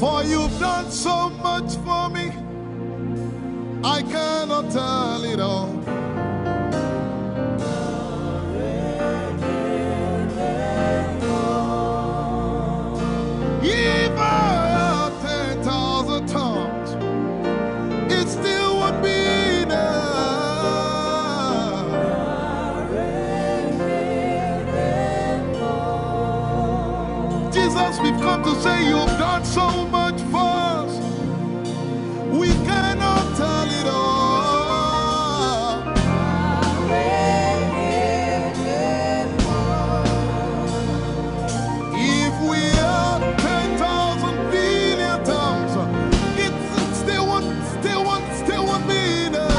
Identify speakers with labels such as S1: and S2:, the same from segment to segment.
S1: For you've done so much for me, I cannot tell it all. If I had 10,000 tongues, it still would be enough. Jesus, we've come to say you've done so much for us. We cannot tell it all. If we had 10,000 billion tongues, it still won't be enough.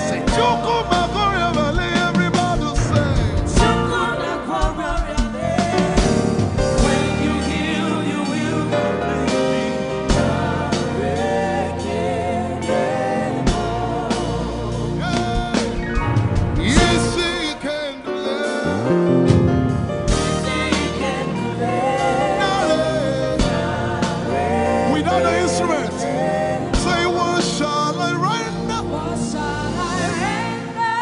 S1: Say, Choko Makoria Valley, everybody say. Choko Makoria Valley. When you heal, you will complete me. Yes, you can do that. Without the instrument, say, what shall I render? What shall I render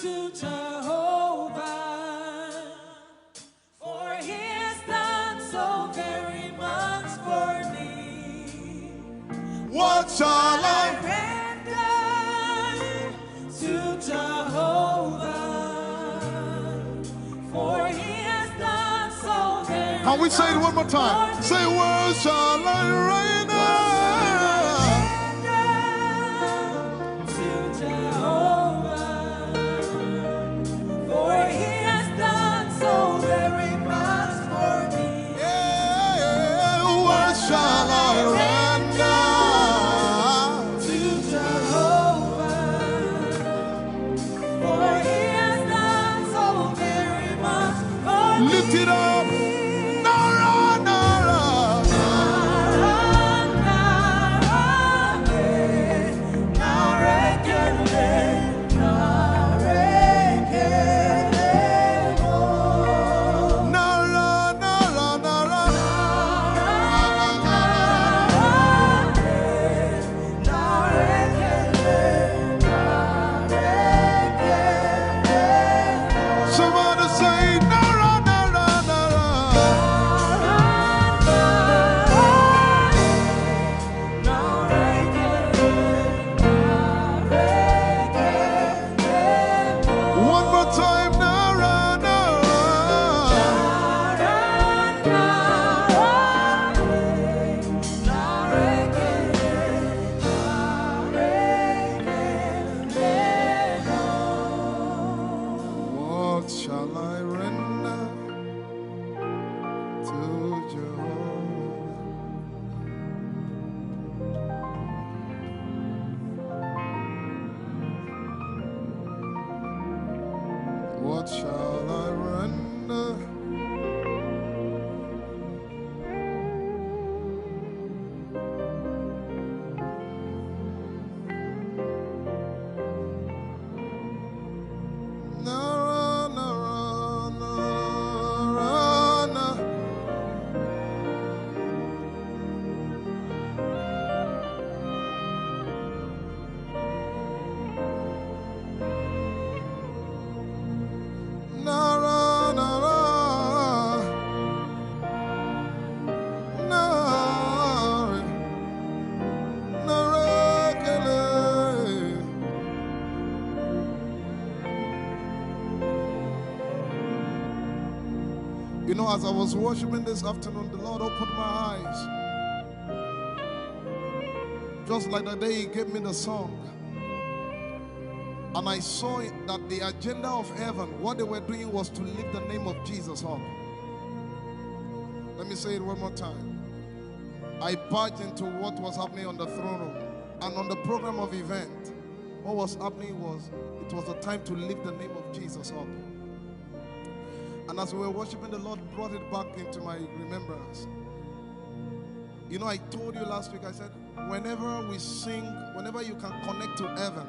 S1: to Jehovah? For he has done so very much for me. What shall I render to Jehovah? For he has done so very much. Can we say it one more time? Say, what shall I render to Jehovah? For he has done so very much for me. Yeah, what shall I render to Jehovah? For he has done so very much for me. Lift it up. Nara, Nara. Nara, Nara, Nara. Somebody say, Nara, Nara, Nara. One more time, Nara, Nara. What shall I render to Jehovah? What shall I render? Nara, Nara, Nara, Nara. Nara, Nara, Nara, Nara, Kele. You know, as I was worshiping this afternoon, the Lord opened my eyes. Just like the day He gave me the song. And I saw it, that the agenda of heaven, what they were doing was to lift the name of Jesus up. Let me say it one more time. I barged into what was happening on the throne room. And on the program of event, what was happening was, it was a time to lift the name of Jesus up. And as we were worshiping, the Lord brought it back into my remembrance. You know, I told you last week, I said, whenever we sing, whenever you can connect to heaven,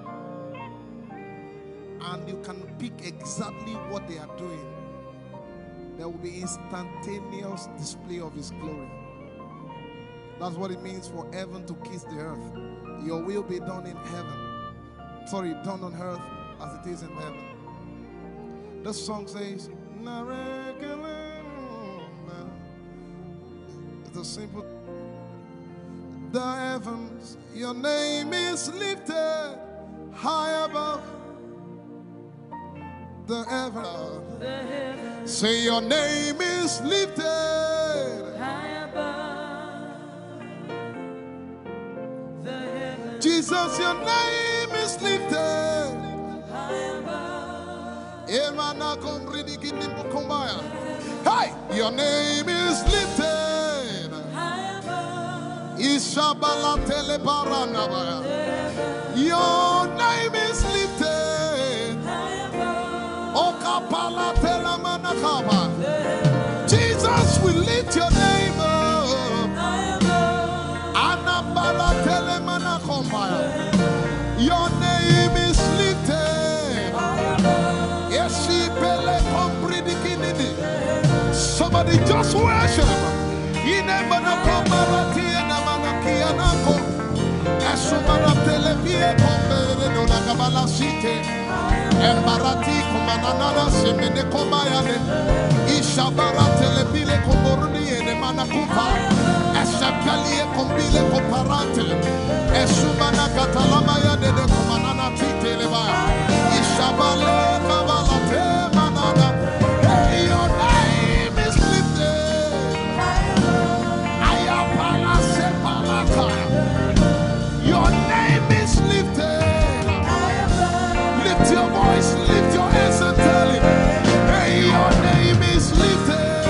S1: and you can pick exactly what they are doing, there will be instantaneous display of His glory. That's what it means for heaven to kiss the earth. Your will be done in heaven. Sorry, done on earth as it is in heaven. This song says, it's a simple. The heavens, your name is lifted high above. The heavens, say your name is lifted high above. The heavens, Jesus, your name is lifted high above. Hey, your name is lifted high above. Your name is lifted high above. Jesus, we lift your name up. Your name is lifted. Somebody just worship. Embarati kumanana semene komayane ishabara telepile komoruni ene manakupa esakalie kombile komparante esumana katalama ya dede kumanana titeleba ishabale kabalate manana. Hey, your name is lifted. Ayapala sepalaka. Your name is lifted. Lift your voice, lift your hands and tell him, hey, your name is lifted.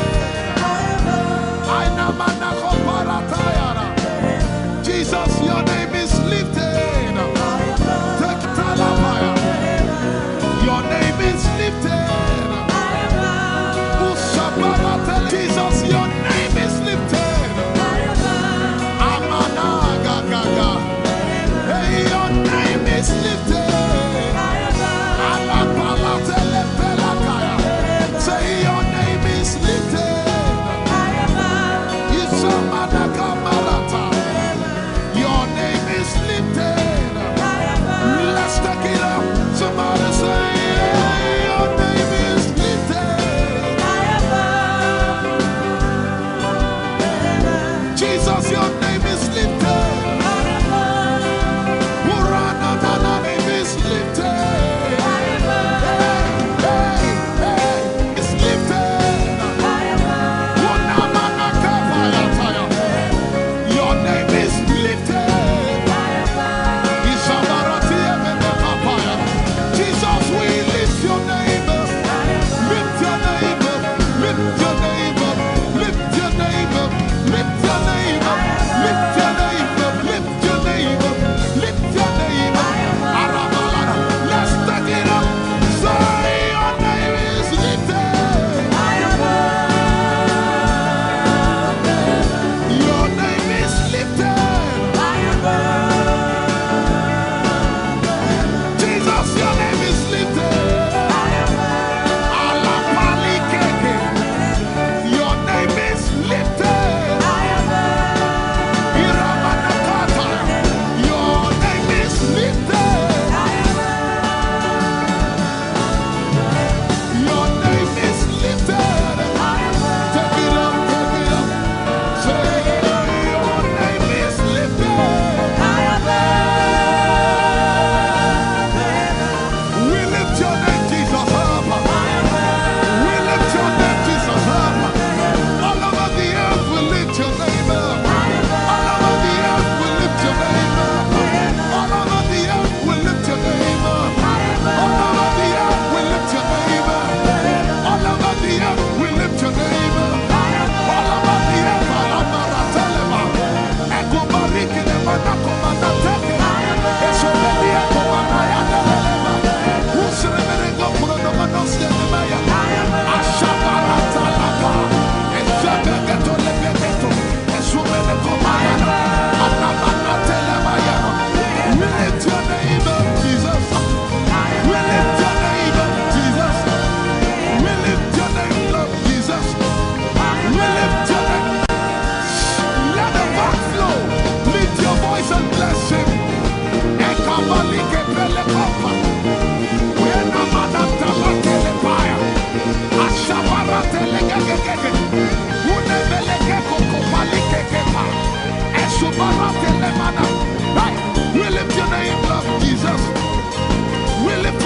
S1: Jesus, your name is lifted. Your name is lifted. Jesus, your name is lifted. Hey, your name is lifted.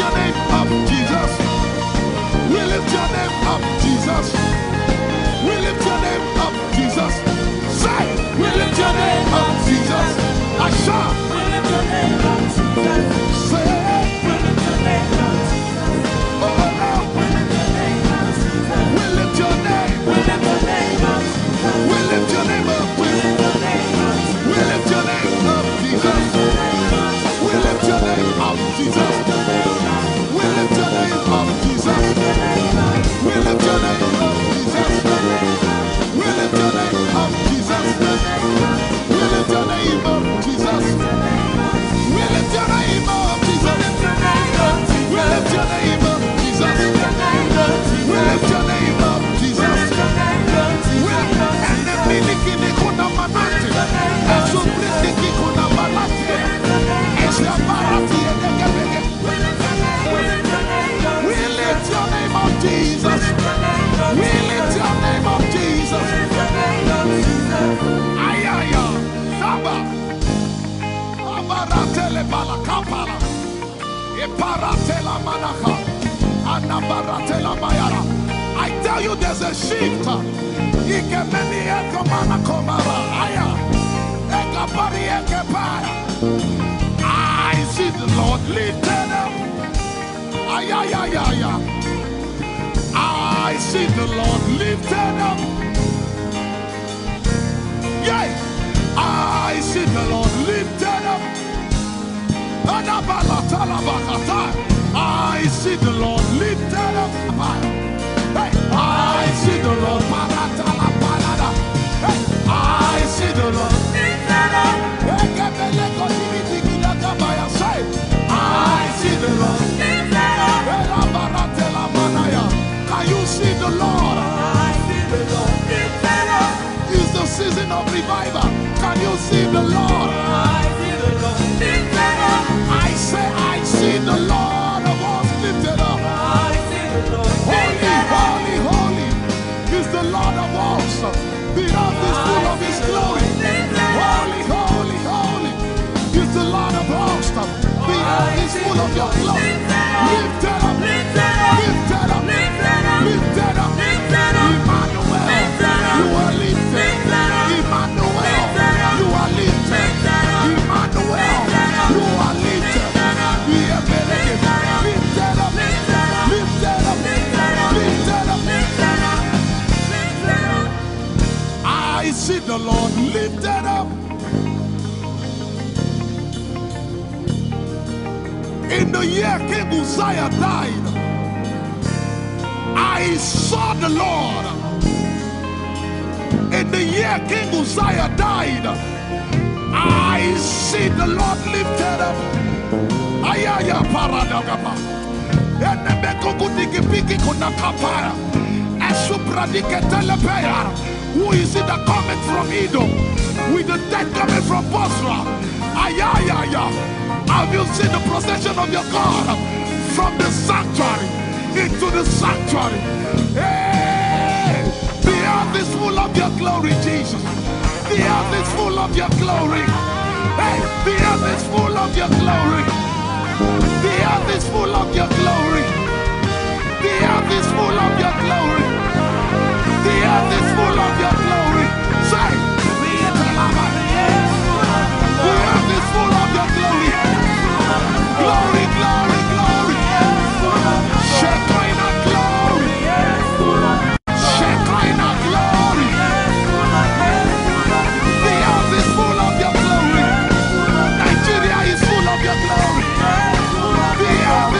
S1: your name up, Jesus. We lift your name up, Jesus. We lift your name up, Jesus. Say, we lift your name up, Jesus. Asha, we lift your name up, Jesus. Say, we lift your name up, Jesus. Oh, we lift your name up, Jesus. We lift your name. We lift your name up, Jesus. We lift your name up. We lift your name up. We lift your name up, Jesus. We lift your name up, Jesus. We lift your name up, Jesus. We lift your name up, Jesus. We lift your name up, Jesus. We lift your name up, Jesus. We lift your name up, Jesus. We lift your name up, Jesus. We lift your name up, Jesus. And the miliki ni kuna manati, and so briki kuna manati, and the barati and the gabege. We lift your name up, Jesus. We lift your name up, Jesus. Ayaya, Saba, Abaratele Balakapala, Eparatela Manaka, Anabaratela Mayara. I tell you, there's a shift. Ikemeni Ekomana Komara, Aya, Ekapari Ekepaya. I see the Lord lifted up. Ayayayaya. I see the Lord lifted up. Yay! I see the Lord lifted up. I see the Lord lifted up. Hey, I see the Lord. Hey, I see the Lord lifted up. I see the Lord lifted up. Can you see the Lord? I see the Lord lifted up. It's the season of revival. Can you see the Lord? I see the Lord lifted up. I say, I see the Lord of us lifted up. I see the Lord lifted up. Holy, holy, holy is the Lord of us. The earth is full of His glory. Holy, holy, holy is the Lord of us. The earth is full of Your glory. Lifted up, lifted up, lifted up, lifted up, lifted up, lifted up. Emmanuel, You are lifted. Emmanuel, You are lifted. Emmanuel, You are lifted. Lifted up, lifted up, lifted up, lifted up, lifted up. I see the Lord lifted up. In the year King Uzziah died, I saw the Lord. In the year King Uzziah died, I see the Lord lifted up. Ayaya paradagaba. Who is it that cometh from Edom? With the dead coming from Bosra. Ayaya. Have you seen the procession of your God from the sanctuary into the sanctuary? Hey, the earth is full of Your glory, Jesus. The earth is full of Your glory. Hey, the earth is full of Your glory. The earth is full of Your glory. The earth is full of Your glory. The earth is full of Your glory. Say, the earth is full of Your glory. Glory, glory, glory. Shekinah glory. Shekinah glory. The earth is full of Your glory. Nigeria is full of Your glory. The earth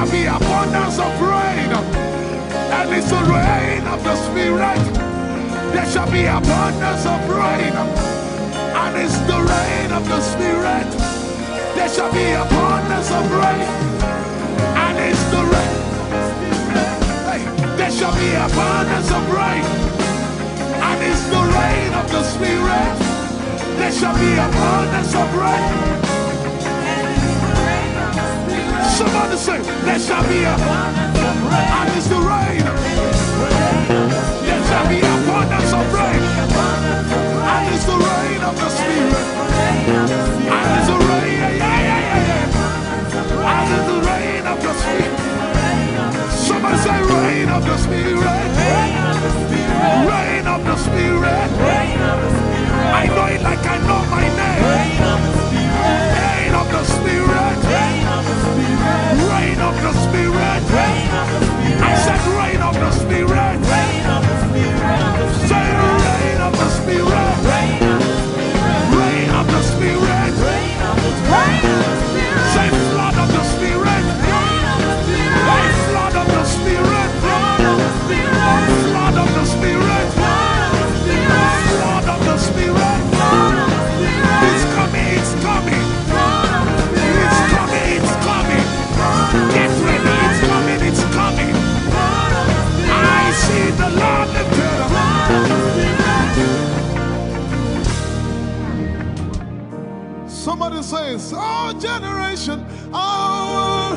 S1: shall be abundance of rain. And it's the rain of the Spirit. There shall be abundance of rain. And it's the rain of the Spirit. There shall be abundance of rain. And it's the rain. Hey, there shall be abundance of rain. And it's the rain of the Spirit. There shall be abundance of rain. Somebody say, there shall be abundance of rain. And it's the rain. There shall be abundance of rain. And it's the rain of the Spirit. And it's the rain, and it's the rain of the Spirit. Somebody say, rain of the Spirit. Rain of the Spirit. I know it like I know my name. Rain of the Spirit. Rain of the Spirit. I said rain of the Spirit. Say rain of the Spirit. Rain of the Spirit. Say flood of the Spirit. Say flood of the Spirit. Flood of the Spirit. Flood of the Spirit. It's coming, it's coming. It's coming, it's coming. Get ready, it's coming, it's coming. I see the Lord lifted up. Somebody says, our generation, our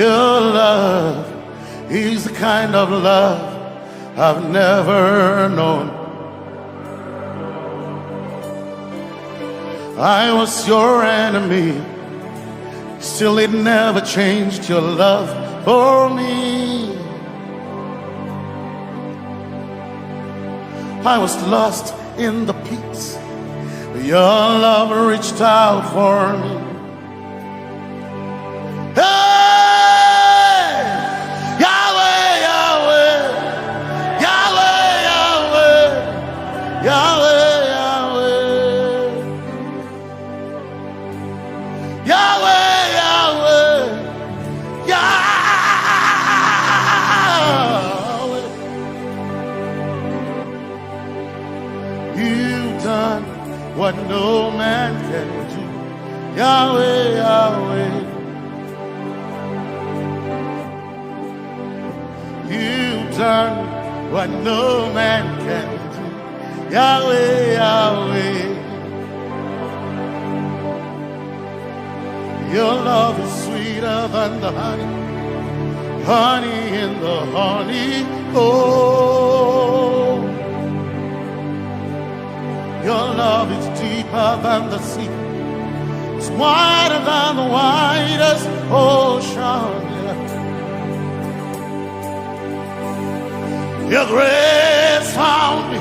S2: Your love is the kind of love I've never known. I was your enemy, still it never changed your love for me. I was lost in the pits, but your love reached out for me. Hey! Yahweh, Yahweh, Yahweh, Yahweh, Yahweh. What no man can do, Yahweh, Yahweh. You've done what no man can do, Yahweh, Yahweh. Your love is sweeter than the honey, honey in the honey. Oh, your love is deeper than the sea. It's wider than the widest ocean. Your grace found me,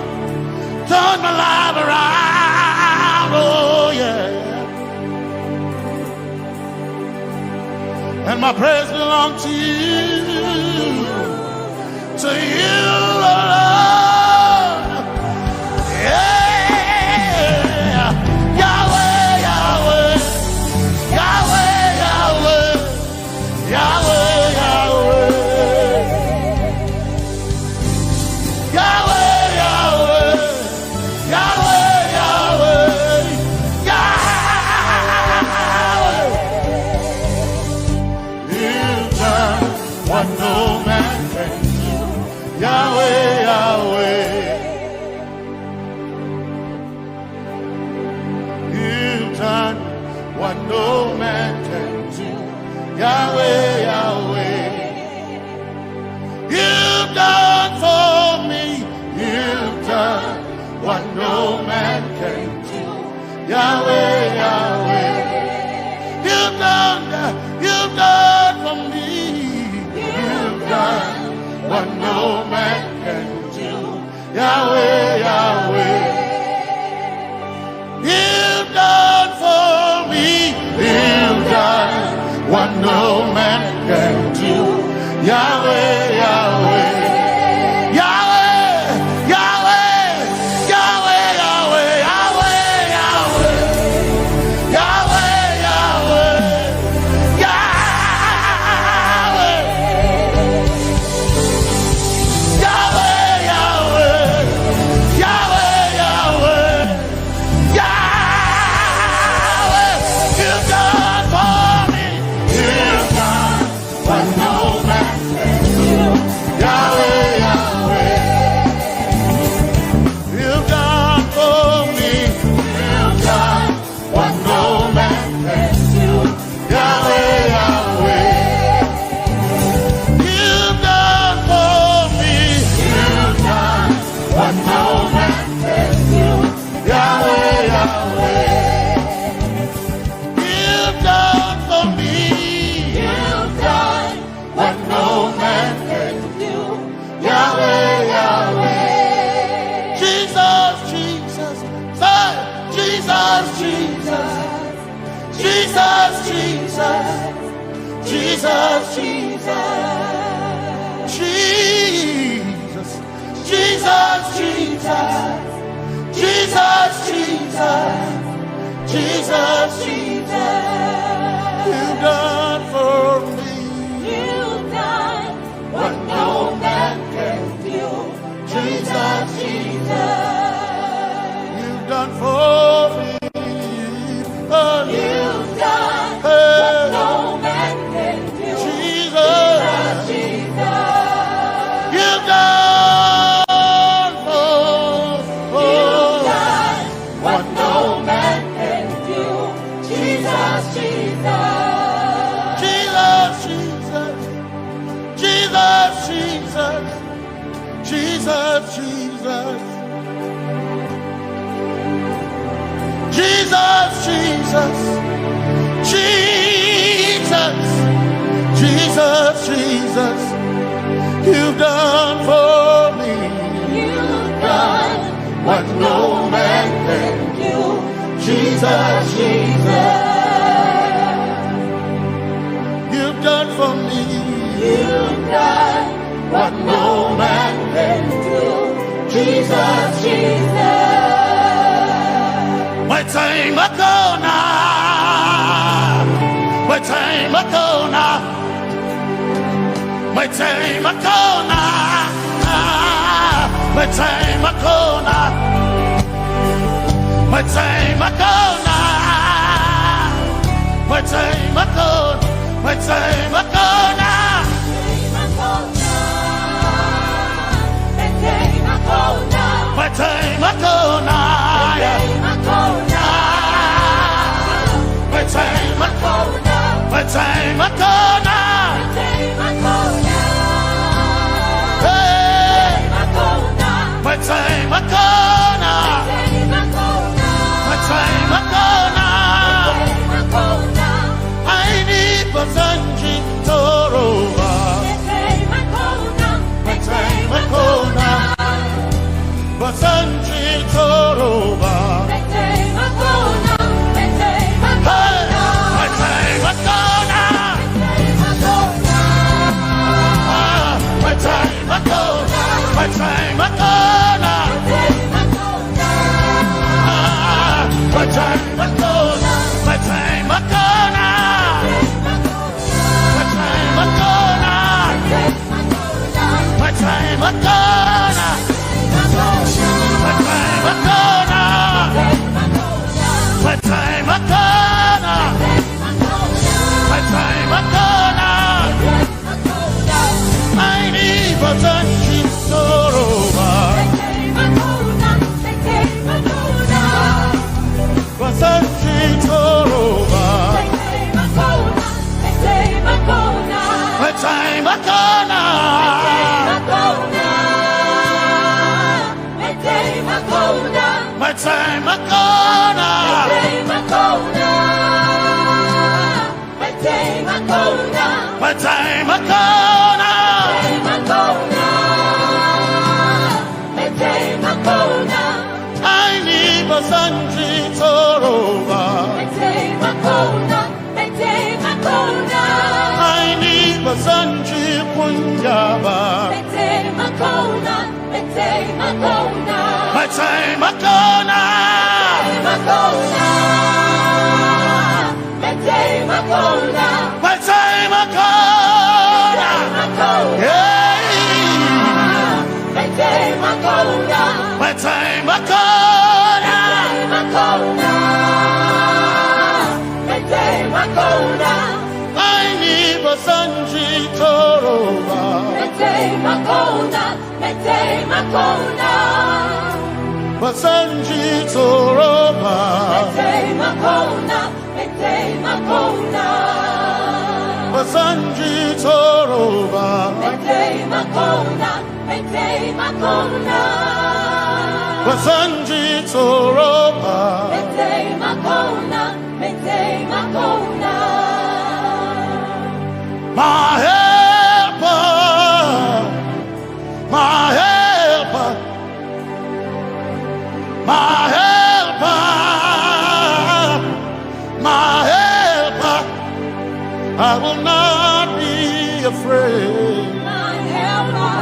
S2: turned my life around. Oh yeah. And my praise belongs to you, Lord. Yeah. Yahweh, Yahweh, you've done for me, you've done what no man can do. Yahweh, Yahweh, you've done for me, you've done what no man can do. Yahweh, Yahweh, you've done for me, you've done what no man can do. Yahweh, Yahweh, Yahweh, Yahweh, Yahweh, Yahweh, Yahweh, Yahweh, Yahweh, Yahweh, Yahweh, Yahweh, Yahweh, Yahweh, you've done for me. What no man can do, Yahweh, Yahweh, you've done for me, you've done what no man can do, Yahweh, Yahweh, you've done for me, you've done what no man can do, Yahweh, Yahweh, you've done for me. What no man can do, Yahweh, Yahweh, Jesus, Jesus, say, Jesus, Jesus, Jesus, Jesus, Jesus, Jesus, Jesus, Jesus, Jesus, Jesus, Jesus, Jesus, you've done for me. What no man can do, Jesus, Jesus, you've done for me. Oh, you've done what no man can do, Jesus, Jesus, you've done you've done what no man can do, Jesus, Jesus, Jesus, Jesus. Jesus, Jesus. Jesus, Jesus. Jesus. Jesus, Jesus. You've done for me.
S3: You've done what no man can do. Jesus, Jesus.
S2: You've done for me.
S3: You've done what no man can do. Jesus, Jesus.
S2: My time ago now. My time ago now. My time ago now. My time ago now. My time ago now. My time ago. My time ago now. My time ago now. My time ago. My time ago now. Hey. My time ago now. My time ago now. I need Basanji Toroba. My time ago now. Basanji Toroba. My time ago now. My time ago now. My time ago now. My time ago now. My time ago now. My time ago now. My time ago now. My time ago now. My time ago now. My time ago now. My time ago now. I need Basanji Toroba. Basanji Toroba. My time ago now. My time ago now. My time ago now. I need Basanji Toroba. I need Basanji Punjaba. My time ago now. My time ago now. Yeah. My time ago now. My time ago now. I need Basanji Toroba. Basanji Toroba. Basanji Toroba. Basanji Toroba. My helper, my helper, my helper, my helper. I will not be afraid.
S3: My helper,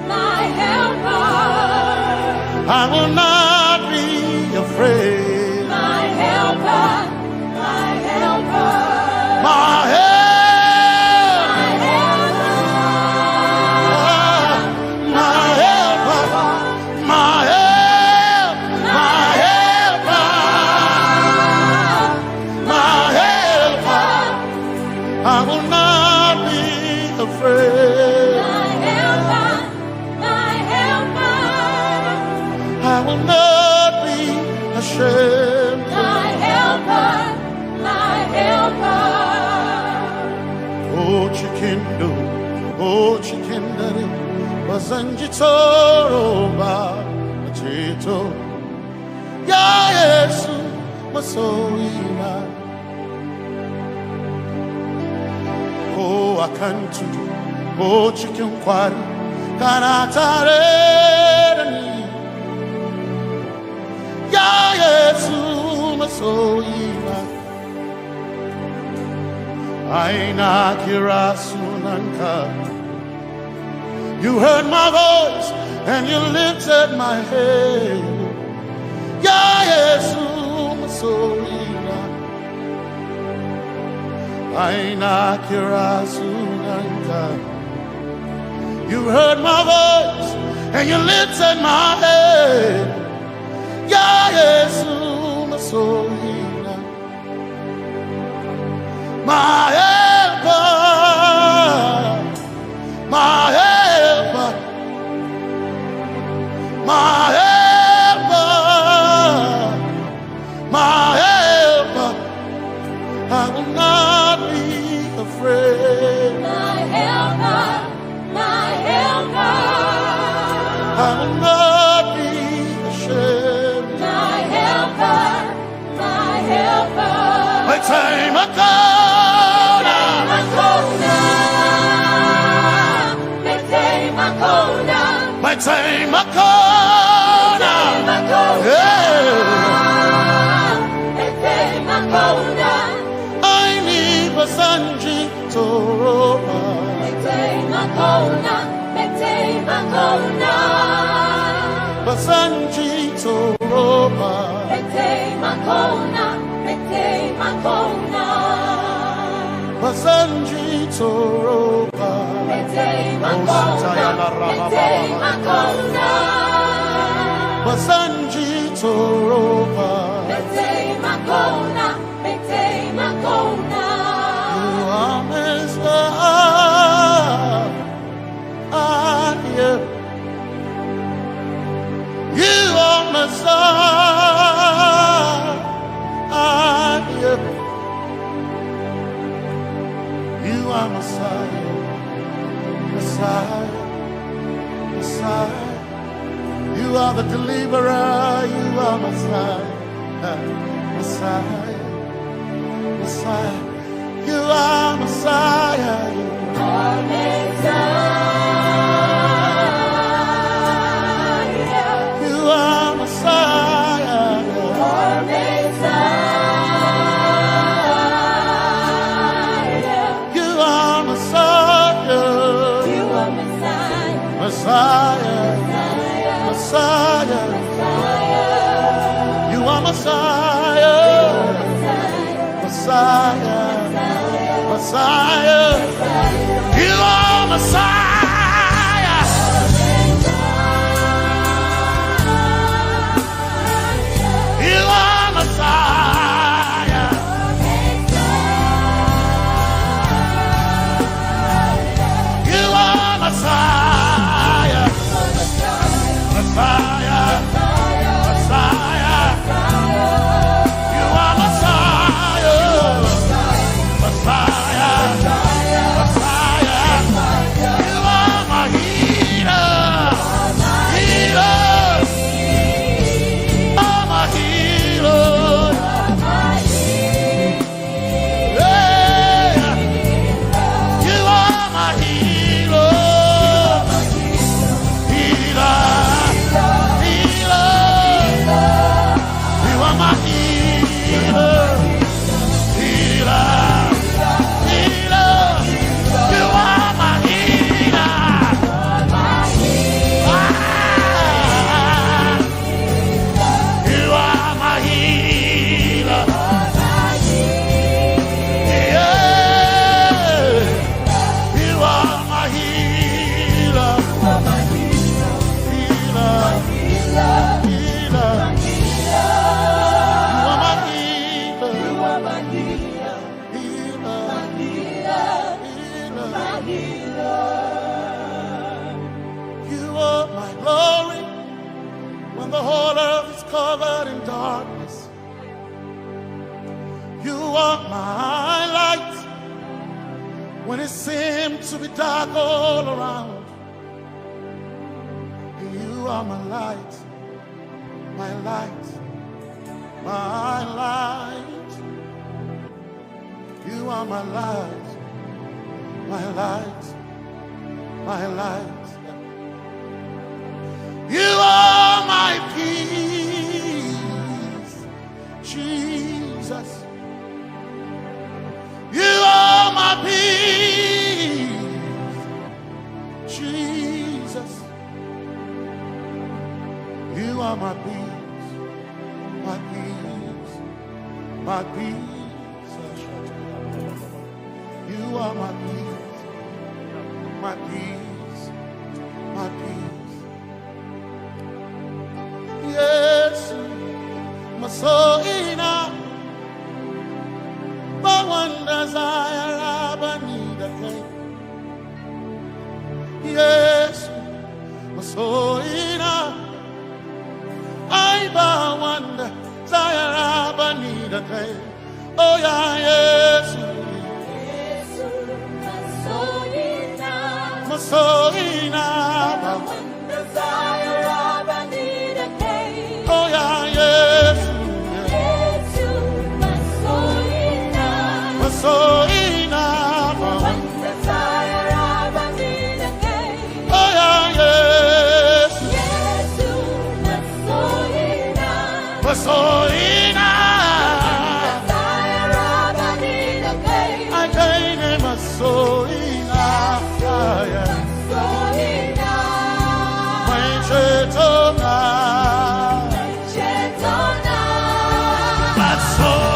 S3: my helper.
S2: I will not be afraid.
S3: My helper, my helper.
S2: My helper. I will not be afraid.
S3: My helper, my helper.
S2: I will not be ashamed.
S3: My helper, my helper.
S2: Oh, chicken do, oh, chicken daddy, Wasanjitoroba Chito Ya Yesu Masoina Oh Akantu Oh Chicken Kwari Kanatareni Ya Yesu Masoina Aina Kirasunanka You heard my voice and you lifted my head. Ya Yesu Masoina Aina Kirasunanka You heard my voice and you lifted my head. Ya Yesu Masoina My helper My helper My helper My helper I will not be afraid
S3: My helper My helper
S2: I will not be ashamed
S3: My helper My helper
S2: My time I go My time I call I need Basanji Toroba Basanji Toroba Basanji Toroba Basanji Toroba You are Messiah You are Messiah You are Messiah Messiah Messiah You are the deliverer You are Messiah Messiah Messiah You are Messiah You are Messiah You are Messiah You are Messiah You are Messiah You are Messiah Messiah You are Messiah Messiah Messiah You are Messiah You are Messiah You are Messiah Messiah Messiah You are Messiah Messiah Messiah You are my healer Healer Oh my healer Yeah You are my healer Healer You are my healer, healer, healer. You are my healer. You are my healer. Yeah. You are my healer. Healer, healer. You are my glory when the whole earth is covered in darkness. You are my light when it seemed to be dark all around. are my light, my light, my light. You are my light, my light, my light. You are my peace, Jesus. You are my peace, Jesus. You are my peace, my peace, my peace. You are my peace, my peace, my peace. Yes, my soul enough. But one desire I need a thing. Yes, my soul enough. I but one desire I need a thing. Oh yeah, yes. My soul enough.
S3: But one desire I need a thing.
S2: Oh yeah, yes. So enough.
S3: One desire I need a thing.
S2: Oh yeah, yes.
S3: Yes,
S2: So enough.
S3: desire I need a thing.
S2: I can't name a so enough. Yeah.
S3: So enough.
S2: My Chetona. But so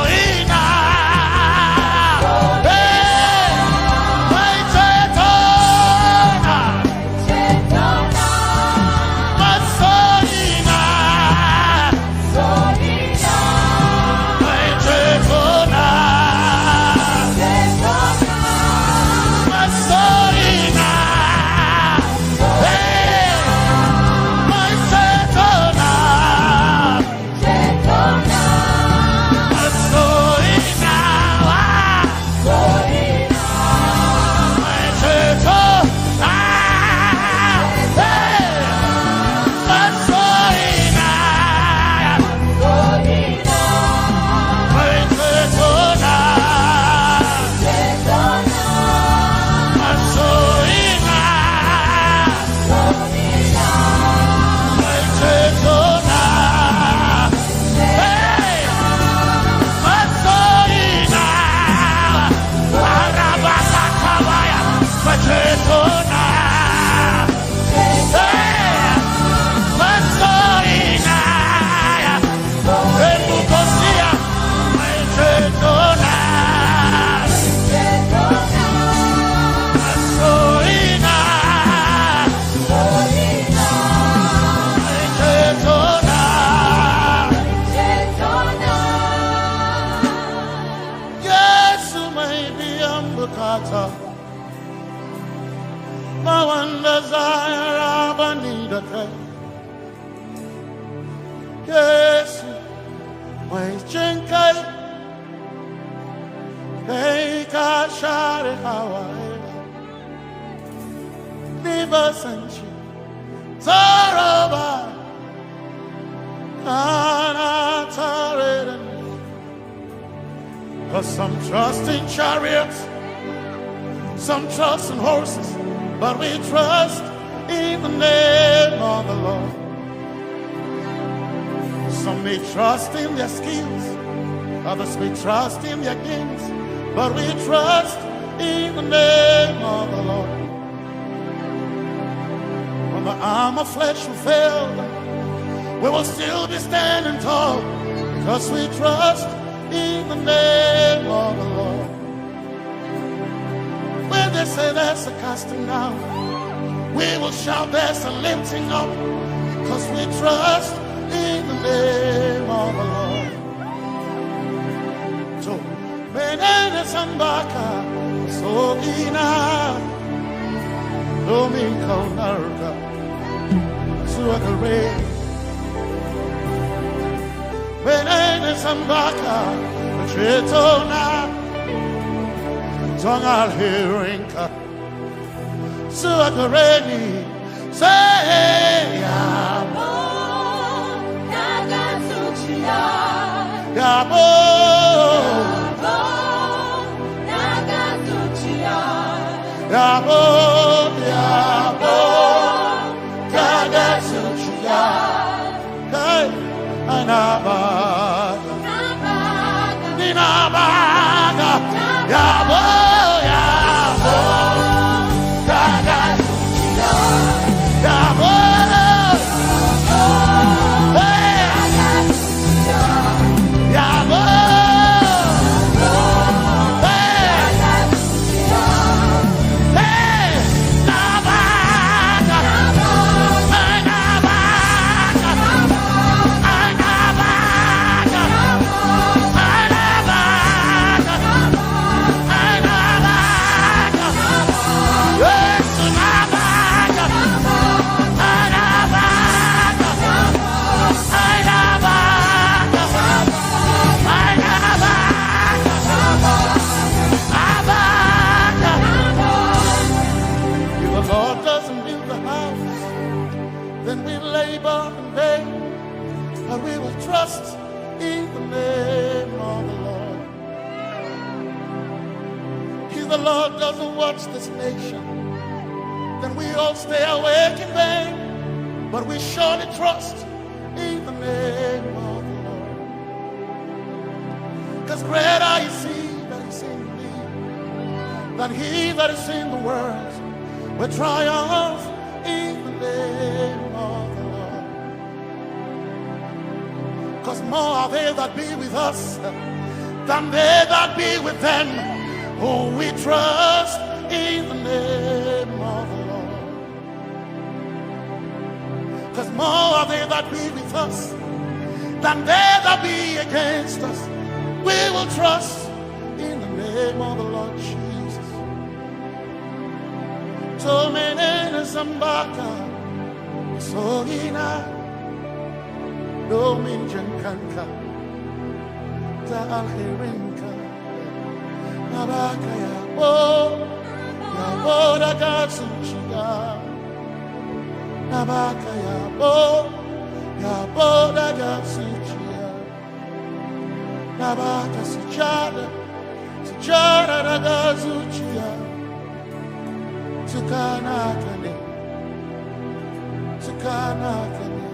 S2: some trust in chariots, some trust in horses, but we trust in the name of the Lord. Some may trust in their skills, others may trust in their gains, but we trust in the name of the Lord. When the arm of flesh will fail, we will still be standing tall, because we trust in the name of the Lord. When they say there's a casting down, we will shout there's a lifting up, because we trust in the name of the Lord. So, Benene Sambaka, so ina, Domingo Narga, Suakare. Benene Sambaka, Chetona, Tongal Hirinka, Suakareni, Say
S3: Yabo, Nagasuchia.
S2: Yabo,
S3: Nagasuchia.
S2: Yabo, Yabo, Nagasuchia. Hey, Anabaga, Ninabaga, Yabo, Yabo, Nagasuchia. Yabo, hey, Yabo, hey, Nabaga, Nabaga, Nabaga, If the Lord doesn't build the house, then we labor in vain, but we will trust in the name of the Lord. If the Lord doesn't watch this nation, then we all stay awake in vain, but we surely trust in the name of the Lord. Because greater is He that is in me than he that is in the world. We triumph in the name of the Lord. Because more are they that be with us than they that be with them. Oh, we trust in the name of the Lord. Because more are they that be with us than they that be against us. We will trust in the name of the Lord Jesus. Tomenene Zambaka, Sohina, Dominjan Kanka, Ta'alhirinka, Nabaka Yabo, Yabo Dagatsuchiya, Nabaka Yabo, Yabo Dagatsuchiya, Nabaka Sujada, Sujada Dagatsuchiya. Tukanakane, Tukanakane.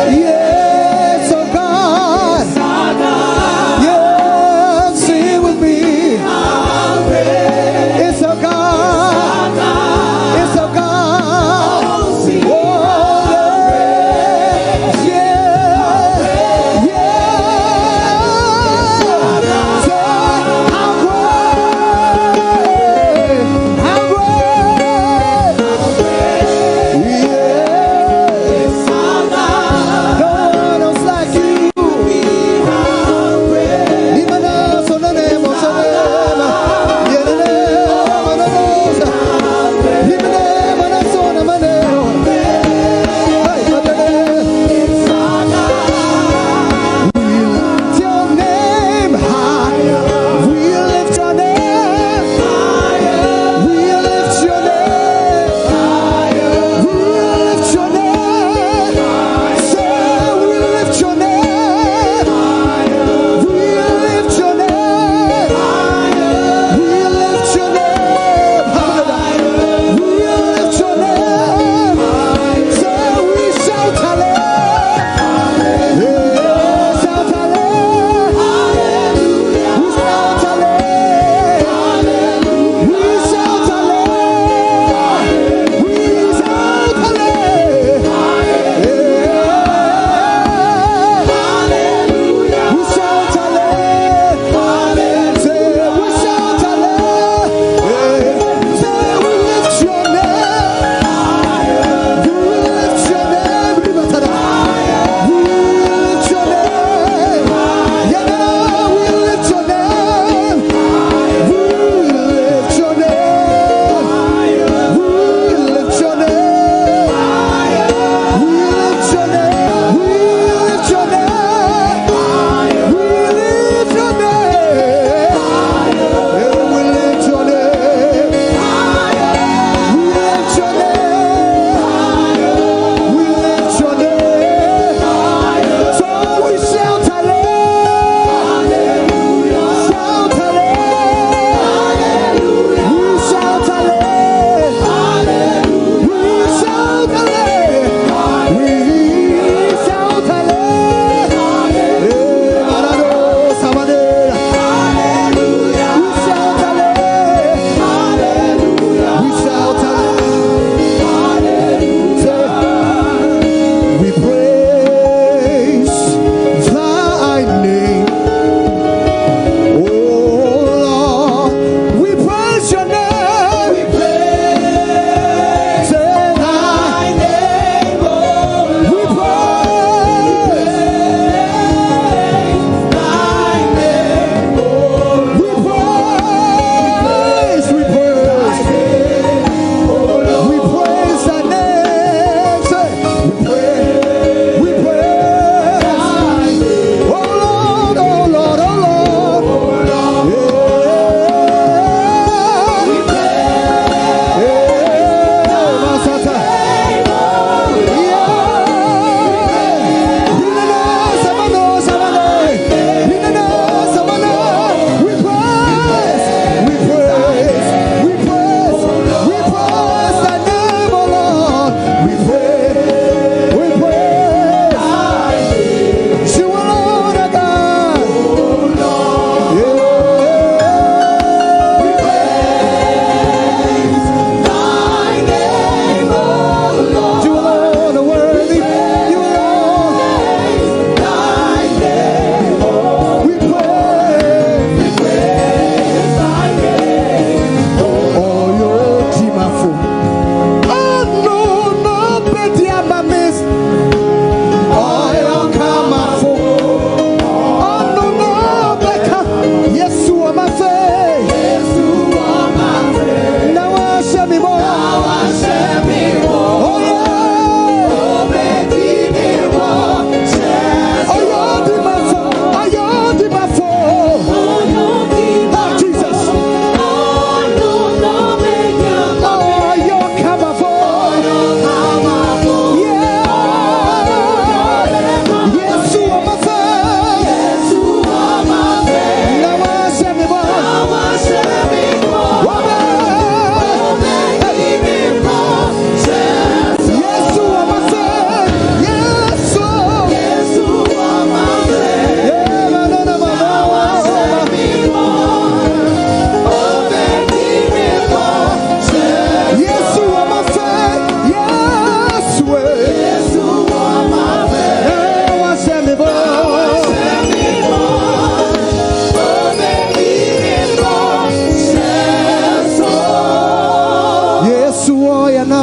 S4: Yes, oh God. Yeah.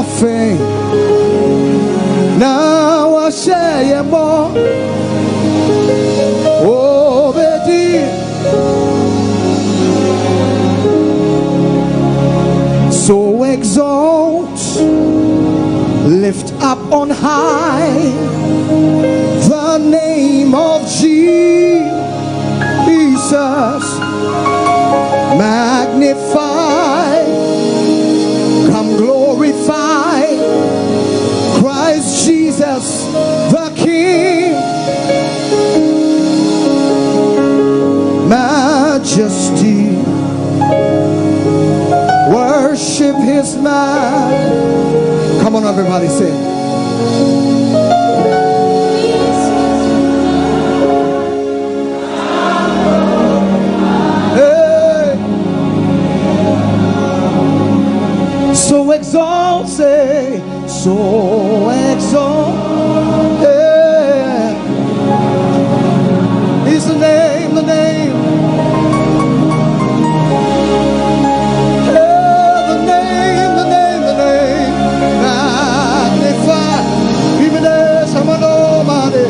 S4: faith. Now I share more. Oh, baby. So exalt, lift up on high the name of Jesus. Magnify, come glorify Christ Jesus the King. Majesty, worship his man. Come on, everybody, sing. So exalt, say, so exalt, yeah. Is the name, the name, yeah, the name, the name, the name. Magnify, even as I'm an Omatade.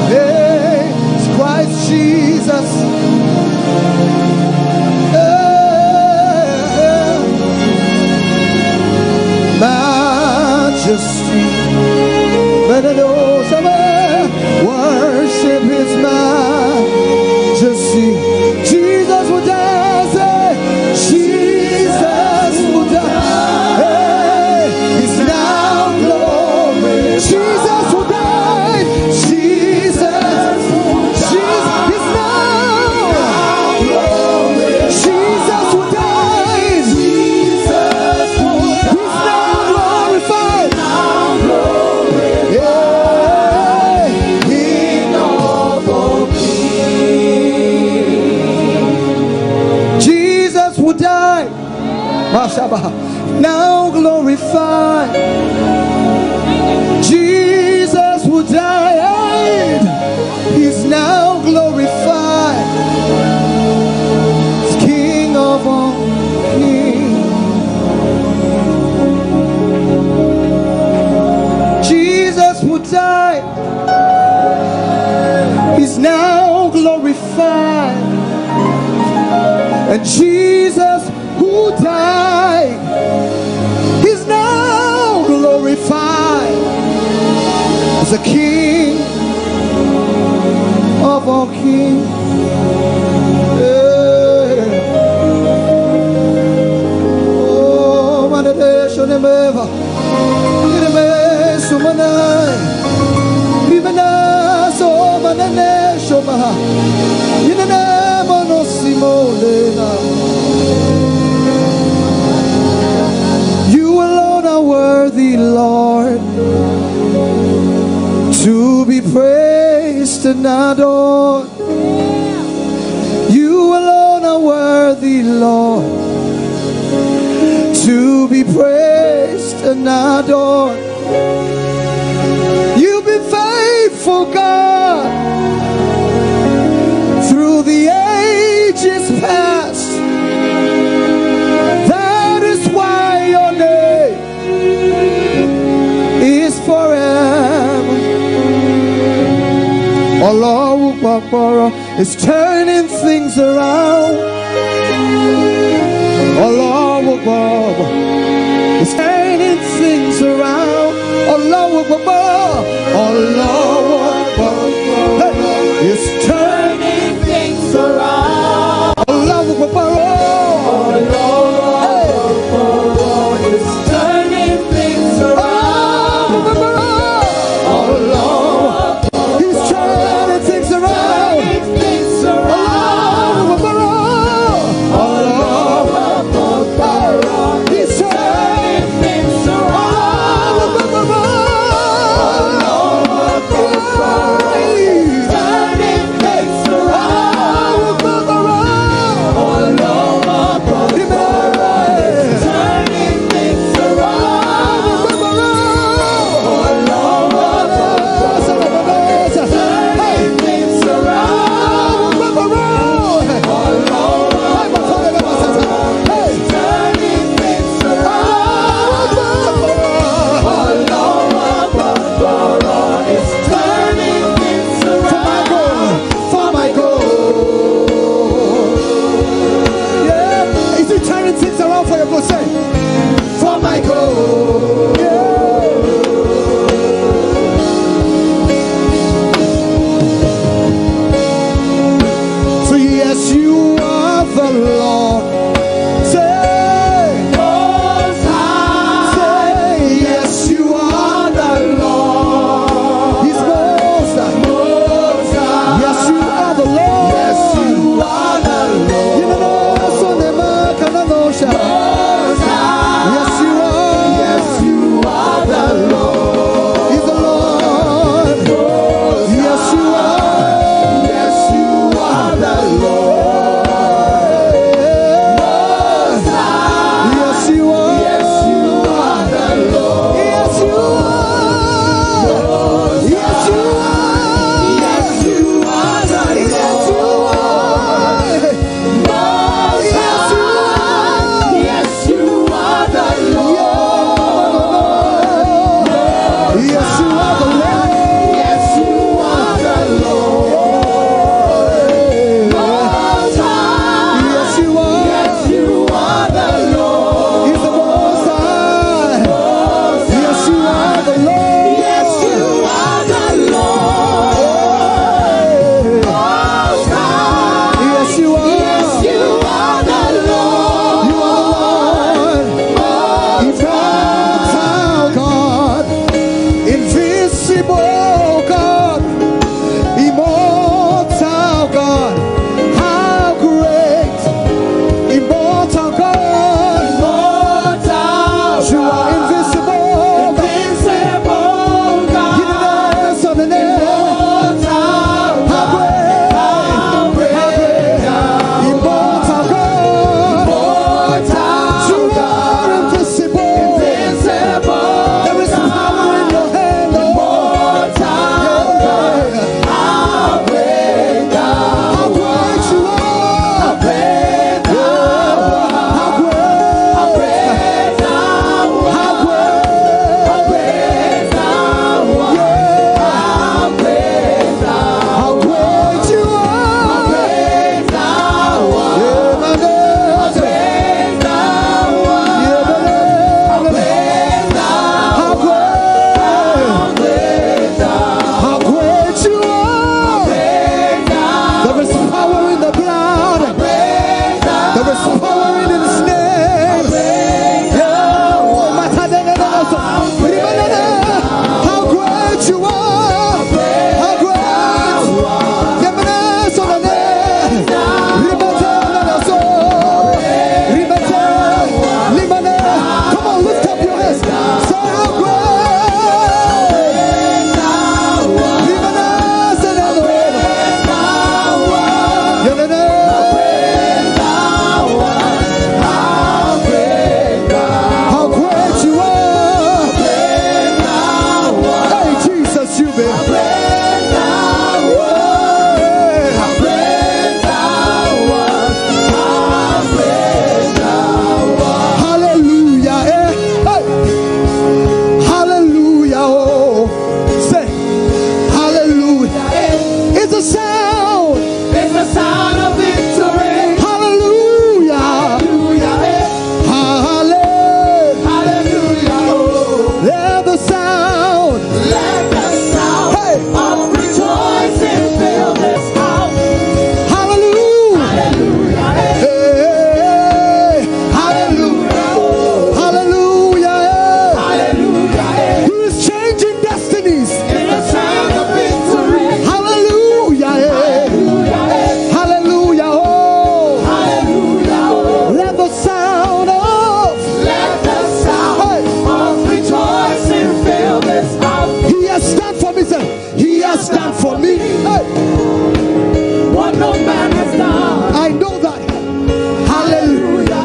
S4: Hey, it's Christ Jesus. Majesty, worship his majesty. Jesus will die, say, Jesus will die. Hey, he's now glory. Jesus will die. Jesus, he's now glory. Jesus will die. Now glorified, Jesus who died, he's now glorified, he's King of all kings. Jesus who died, he's now glorified, and Jesus who died, he's now glorified as a King of all kings. Oh, manadesho nemeva, iremesu manai, imenaso manadesho maha, inenemo no simolena. Worthy, Lord, to be praised and adored. You alone are worthy, Lord, to be praised and adored. You've been faithful, God, through the ages past. That is why your name is forever. Allah is turning things around. Allah is turning things around. Allah is turning things around. Allah turning all for your good. Say, for my good. So yes, you are the Lord. Say, Most High. Say, yes, you are the Lord. He's Most High. Most High. Yes, you are the Lord. Yes, you are the Lord. You know, so they mark and Most High. Yes, you are. Yes, you are the Lord. He's the Lord. Yes, you are. Yes, you are the Lord. Yes, you are. Yes, you are the Lord. Yes, you are. Yes, you are. Yes, you are the Lord. Yes, you are. Yes, you are the Lord. Yes, you are the Lord. Yes, you are the Lord. Most High. Yes, you are. Yes, you are the Lord. He's the Most High. Yes, you are the Lord. Yes, you are the Lord. Most High. Yes, you are. Yes, you are the Lord. You are the Lord. Immortal God, invisible God, immortal God, how great, immortal God, immortal, you are invisible, invisible God, you know the on the name, how great, how great, immortal God, you are invisible, there is power in your hand, Lord. How great you are. How great thou art. How great thou art. How great thou art. How great thou art. How great you are. How great thou art. How great thou art. How great thou art. How great you are. There is power in the blood. There is power in His name. Omatade. How great you are. How great. Yemenes on the name. Come on, lift up your hands. Say how great. Yemenes on the how great you are. Hey, Jesus, you be. Hallelujah. Hey. Hallelujah. Oh. Say, hallelujah. It's a sound. It's the sound of victory. Hallelujah. Hallelujah. Let the sound. Hey.
S3: Of rejoicing fill this house.
S4: Hallelujah. Hey. Hallelujah. Hallelujah. He is changing destinies.
S3: It's the sound of victory.
S4: Hallelujah. Hallelujah. Oh. Let the sound of. Hey.
S3: Of rejoicing fill this house.
S4: He has done for me. Say, He has done for me. Hey.
S3: What no man has done.
S4: I know that. Hallelujah.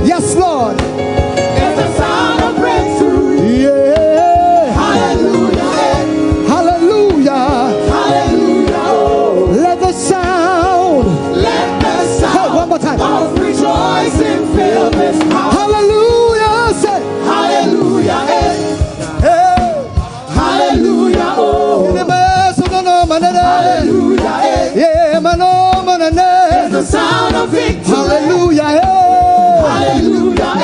S4: Yes, Lord.
S3: It's the sound of breakthrough.
S4: Yeah.
S3: Hallelujah.
S4: Hallelujah. Let the sound. Hey, one more time.
S3: Of rejoicing fill this house.
S4: Hallelujah. Say.
S3: Hallelujah.
S4: Hey.
S3: Hallelujah. Oh. Hallelujah.
S4: Yeah, man, oh, man,
S3: the sound of victory.
S4: Hallelujah.
S3: Hallelujah.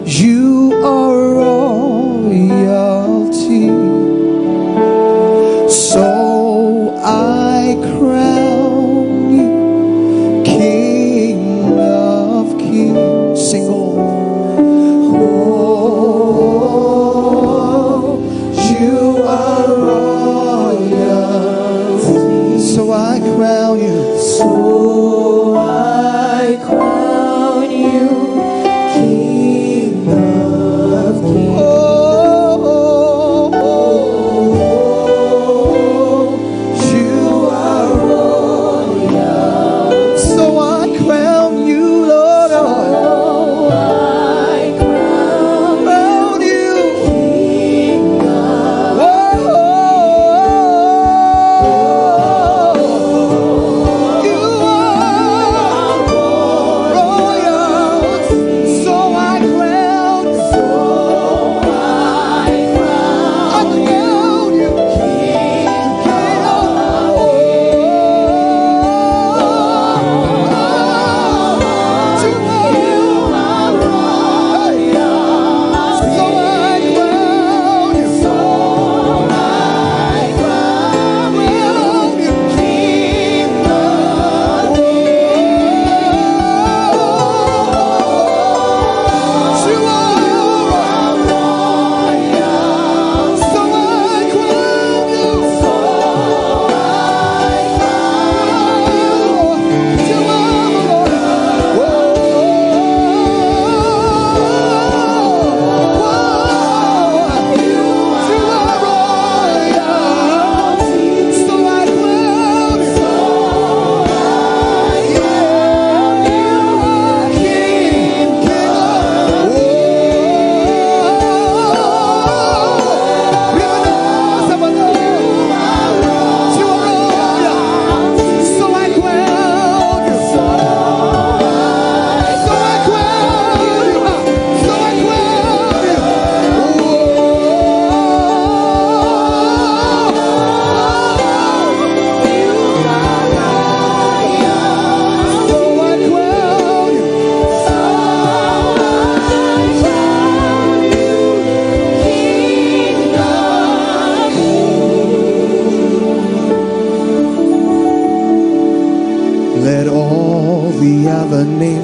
S4: You are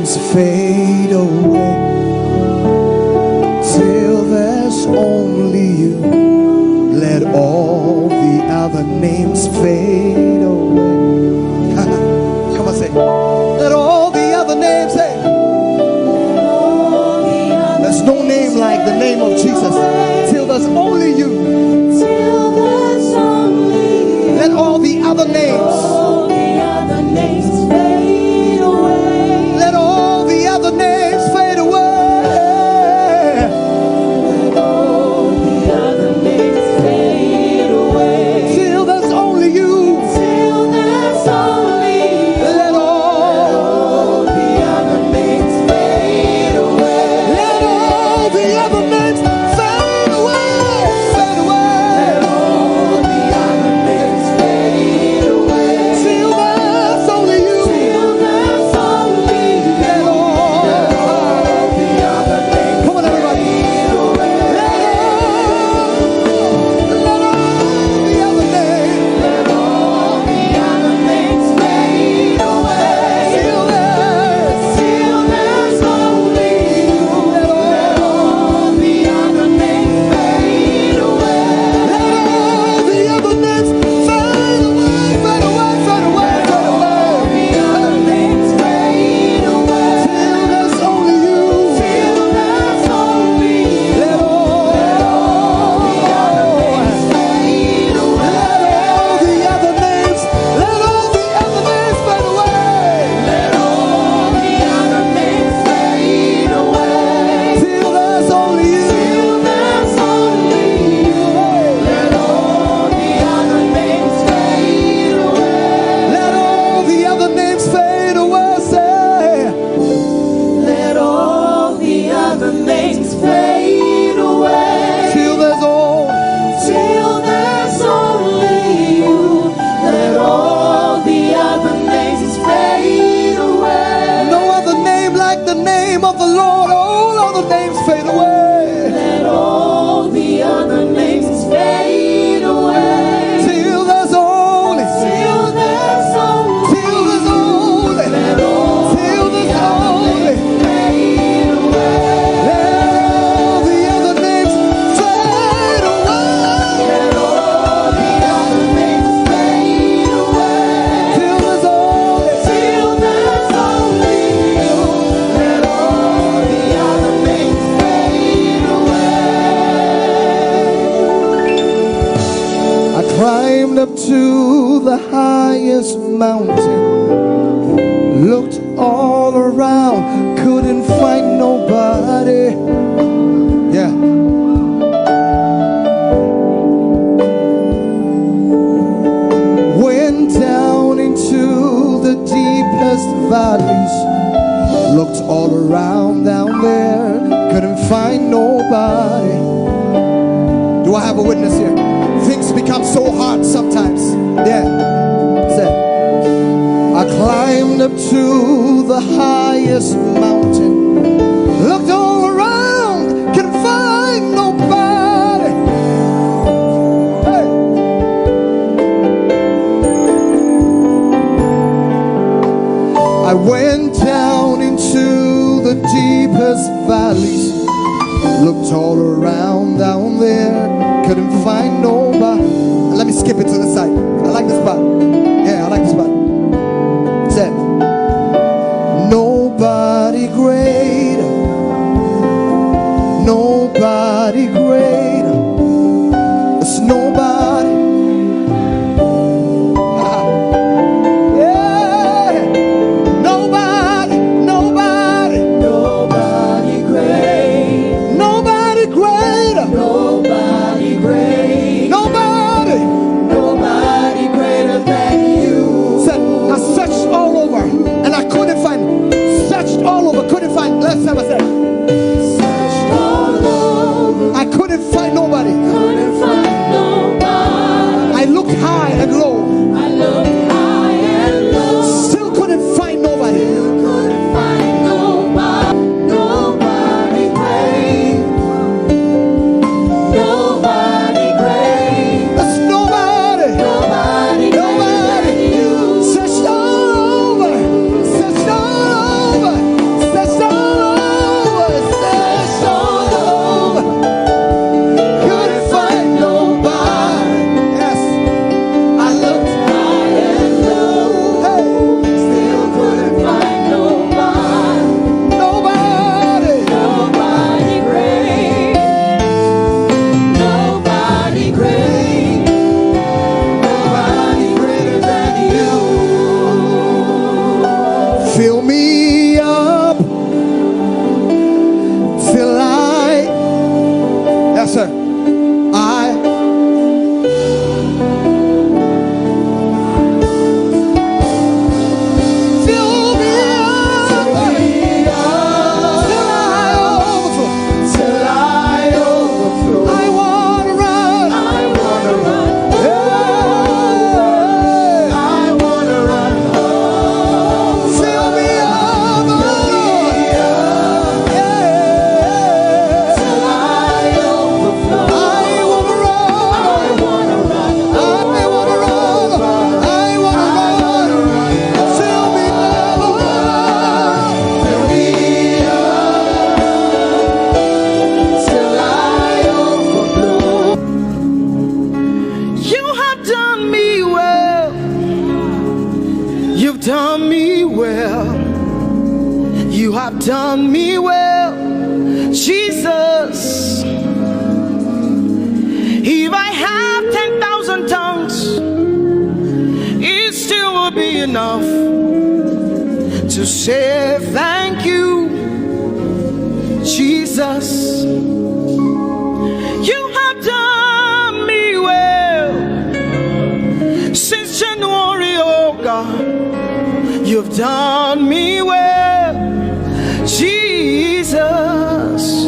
S4: names fade away till there's only you. Let all the other names fade away. Come on, say. Let all the other names say. There's no name like the name of Jesus till there's only you. Let all the other names fade away. Let all the other names fade away. Let all the other names fade away. Till there's only you. Till there's only you. Let all the other names fade away. Let all the other names fade away. Fade away. Let all the other names fade away. Till there's only you. Till there's only you. Let all the other names. Come on, everybody. Let all the other names. Let all the other names fade away. Till there's only you. Let all the other names fade away. Let all the other names fade away. Fade away. Fade away. Fade away. The other names fade away. Till there's only you. Till there's only you. Let all the other names fade away. Let all the other names. Let all the other names fade away. Let all the other names fade away. Till there's only you. Till there's only you. Let all the other names fade away. Let all the other names fade away. Say. Let all the other names fade away. Till there's only you. Let all the other names fade away. No other name like the name of the Lord. All other names fade away. Let all the other names fade away. Till there's only. Till there's only. Till there's only. Let all till there's only. Fade away. Let all the other names fade away. Let all the other names fade away. Till there's only. Till there's only you. Let all the other names fade away. I climbed up to the highest mountain, looked all around, couldn't find nobody. Yeah. Went down into the deepest valleys, looked all around down there, couldn't find nobody. Do I have a witness here? Things become so hard sometimes. Yeah. Say. I climbed up to the highest mountain, looked all around, couldn't find nobody. Hey. I went down into the deepest valleys, looked all around down there, couldn't find nobody. Let me skip it to the side. I like this part. Yeah, I like this part. It said, nobody greater, nobody greater. It's nobody. Yeah, nobody, nobody, nobody great, nobody greater, nobody great, nobody, nobody greater than you. Said, I searched all over and I couldn't find. Searched all over, couldn't find. Last time I said, searched all over, I couldn't find nobody. Couldn't find nobody. done me well, Jesus. If I have 10,000 tongues, it still will be enough to say thank you, Jesus. You have done me well since January, oh God. You've done me well, Jesus.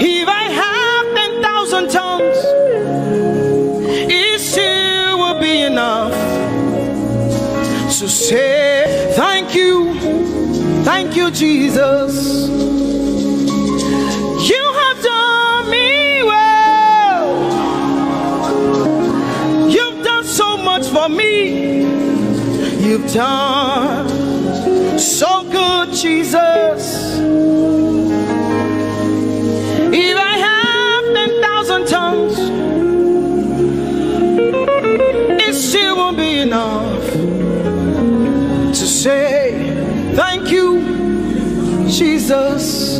S4: If I have 10,000 tongues, it still will be enough to say thank you, Jesus. You have done me well. You've done so much for me. You've done so good, Jesus. If I have 10,000 tongues, it still won't be enough to say thank you, Jesus.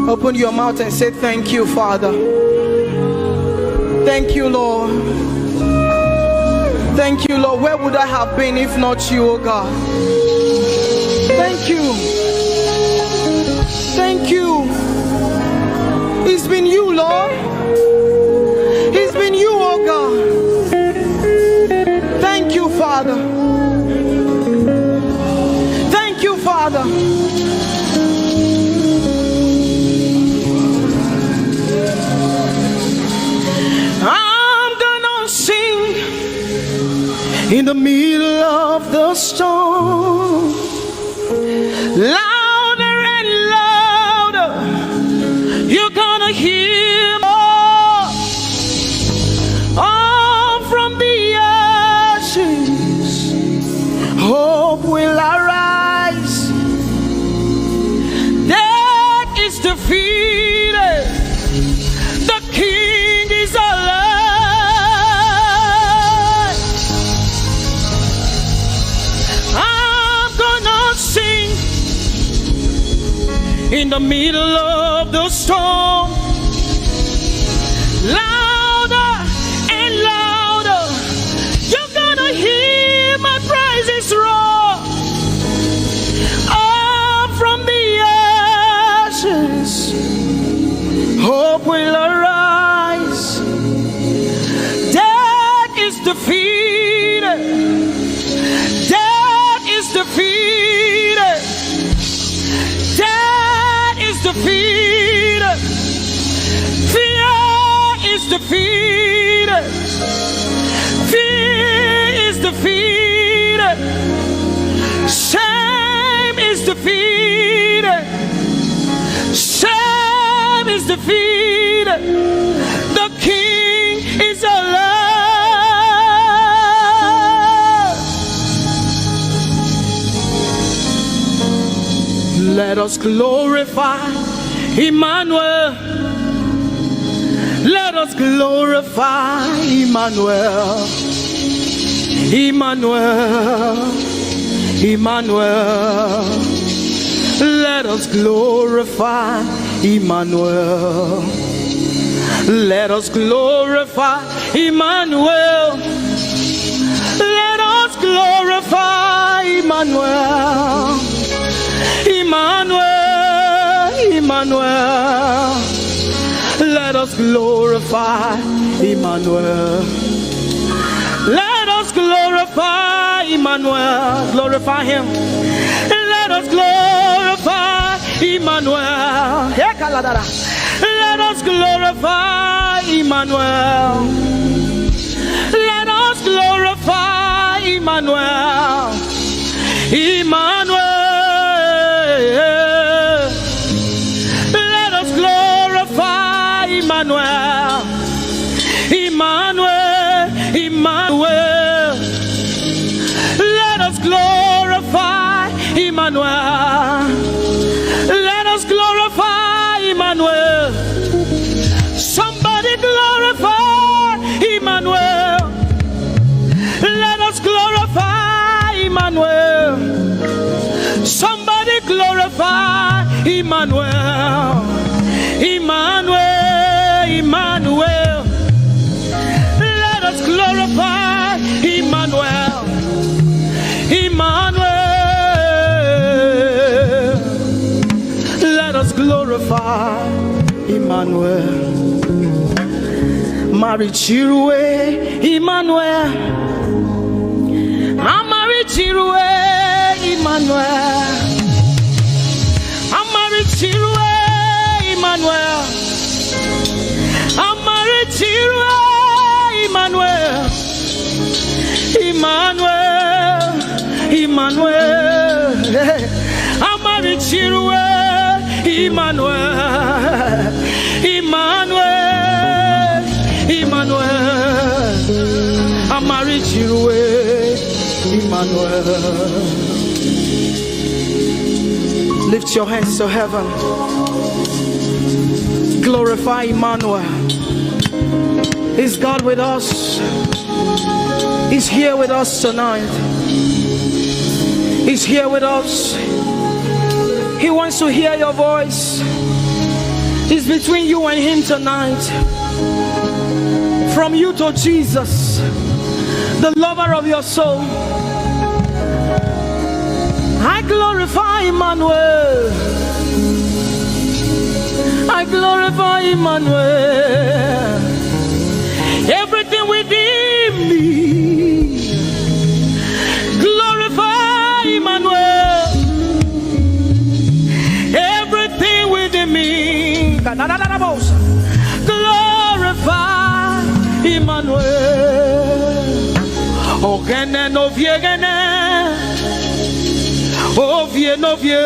S4: Open your mouth and say thank you, Father. Thank you, Lord. Thank you, Lord. Where would I have been if not you, oh God? Thank you. Thank you. It's been you, Lord. It's been you, oh God. Thank you, Father. Thank you, Father. I'm gonna sing in the middle of the storm, louder and louder. You're gonna hear more. All from the ashes, hope will arise. Death is defeated. The King is alive. In the middle of the storm, louder and louder, you're gonna hear my praises roar. Up from the ashes, hope will arise. Death is defeated. Death is defeated. Death is defeated. Fear is defeated. Fear is defeated. Shame is defeated. Shame is defeated. The King is alive. Let us glorify Emmanuel. Let us glorify Emmanuel. Emmanuel. Emmanuel. Let us glorify Emmanuel. Let us glorify Emmanuel. Let us glorify Emmanuel. Emmanuel, Emmanuel, let us glorify Emmanuel. Let us glorify Emmanuel. Glorify him. Let us glorify Emmanuel. Let us glorify Emmanuel. Let us glorify Emmanuel. Emmanuel. Let us glorify Emmanuel. Emmanuel. Emmanuel. Let us glorify Emmanuel. Let us glorify Emmanuel. Somebody glorify Emmanuel. Let us glorify Emmanuel. Emmanuel, Emmanuel. Let us glorify Emmanuel, Emmanuel. Let us glorify Emmanuel. Marichirwe, Emmanuel. Amarichirwe, Emmanuel. Amarichirwe, Emmanuel. Amarichirwe, Emmanuel. Emmanuel, Emmanuel. Amarichirwe, Emmanuel. Emmanuel, Emmanuel. Amarichirwe, Emmanuel. Lift your hands to heaven. Glorify Emmanuel. Is God with us? He's here with us tonight. He's here with us. He wants to hear your voice. It's between you and him tonight. From you to Jesus, the lover of your soul. I glorify Emmanuel. I glorify Emmanuel. Everything within me, glorify Emmanuel. Everything within me, glorify Emmanuel. Ogene no viegene, ovie no vie.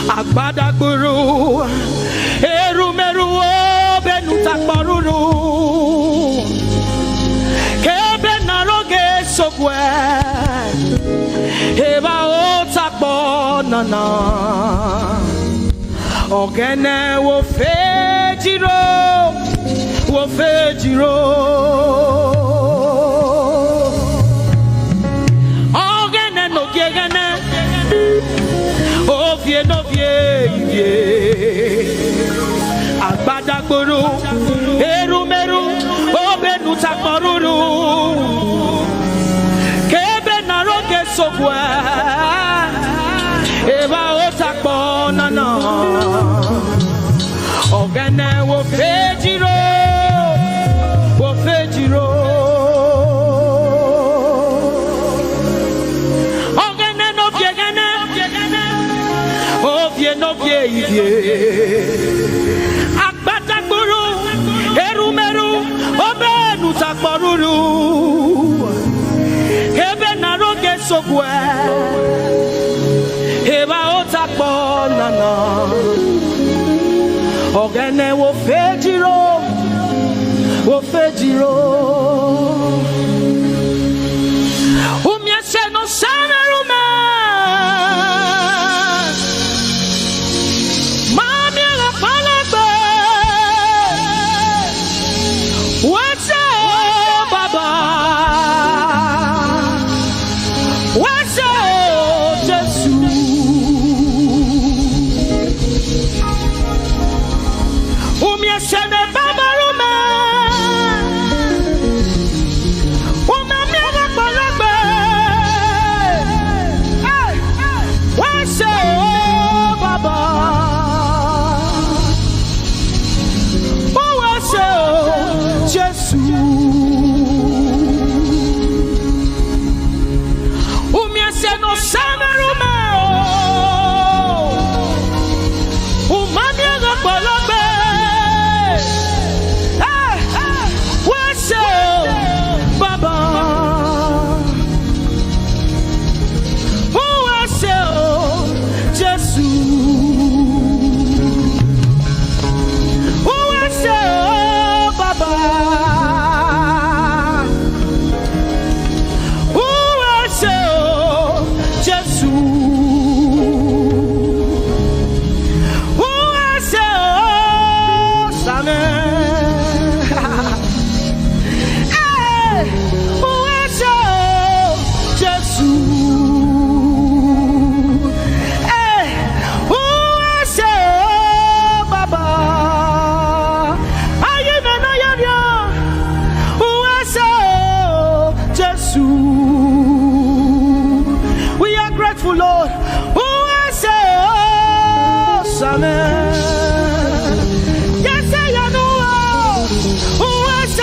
S4: Agbada guru, erumeru benuta paruru, kebe naroge sokwe, eba otakbo nana, ogene wo fejiro, wo fejiro, ogene no gegene. Ovie no vie, agbadagboro, erumeru, obenu takporuru, kebe naroge sokwe, eba otakpo nana, ogene wo fejiro, wo fejiro. No vie, Akbatagburu, Erumeru, Obenu Takboruru, Ebe Naroge Sokwe, Eba Otakbo Nana, Ogene wo fejiro, wo fejiro. Umyese no sanerume. Yes, I know. Who was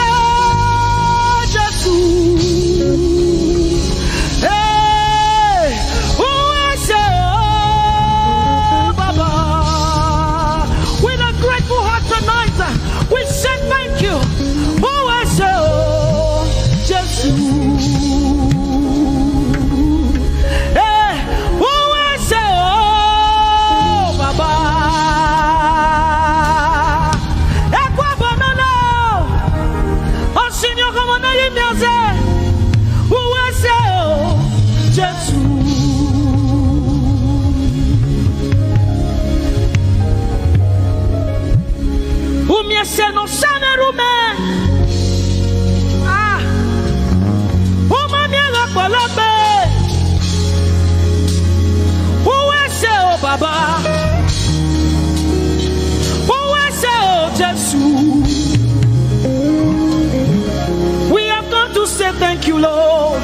S4: we have come to say thank you, Lord,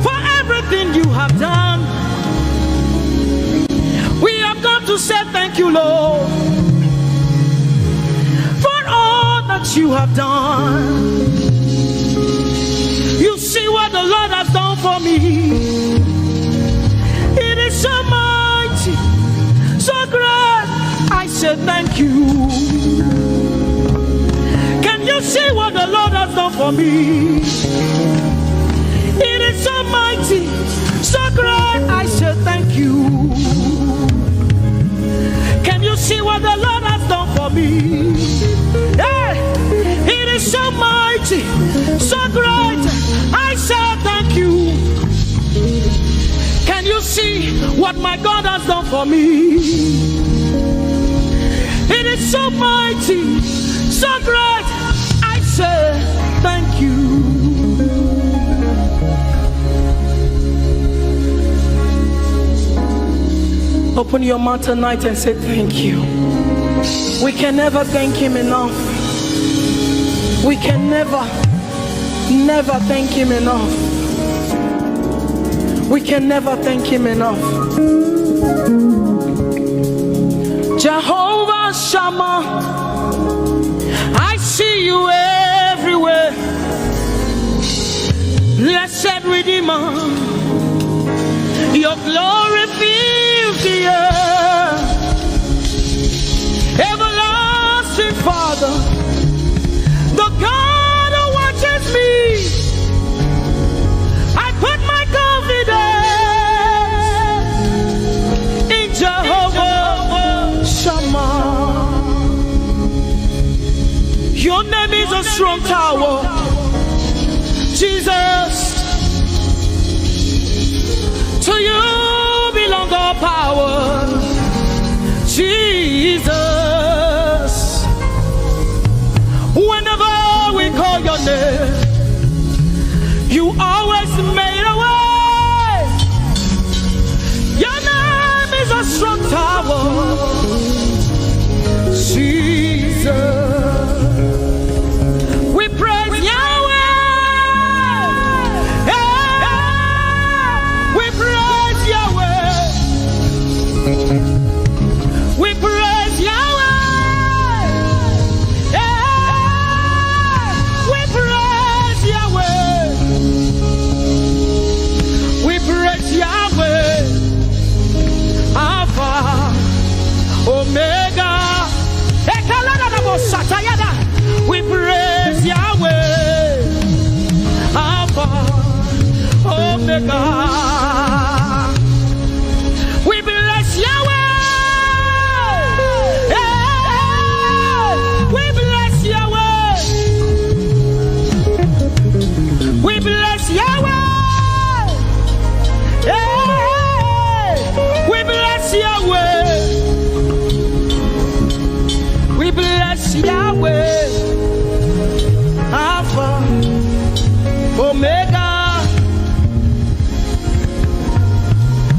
S4: for everything you have done. We have come to say thank you, Lord, for all that you have done. You see what the Lord has done for me. It is so mighty, so great. I said thank you. Can you see what the Lord has done for me? It is so mighty, so great. I said thank you. Can you see what the Lord has done for me? Hey, it is so mighty, so great. I said thank you. Can you see what my God has done for me? It is so mighty, so great. I say thank you. Open your mouth tonight and say thank you. We can never thank him enough. We can never thank him enough. We can never thank him enough. Jehovah Shammah, I see you everywhere. Blessed Redeemer, your glory fills the earth. Everlasting Father, the God who watches me, I put my confidence in Jehovah Shammah. Your name is a strong tower, Jesus. To you belong all power, Jesus. Whenever we call your name, you always made a way. Your name is a strong tower, Jesus. We praise Yahweh. We praise Yahweh. We praise Yahweh. We praise Yahweh. We praise Yahweh. Alpha, Omega. We praise Yahweh. Alpha, Omega. We bless Yahweh. We bless Yahweh. We bless Yahweh. We bless Yahweh. We bless Yahweh. Alpha, Omega.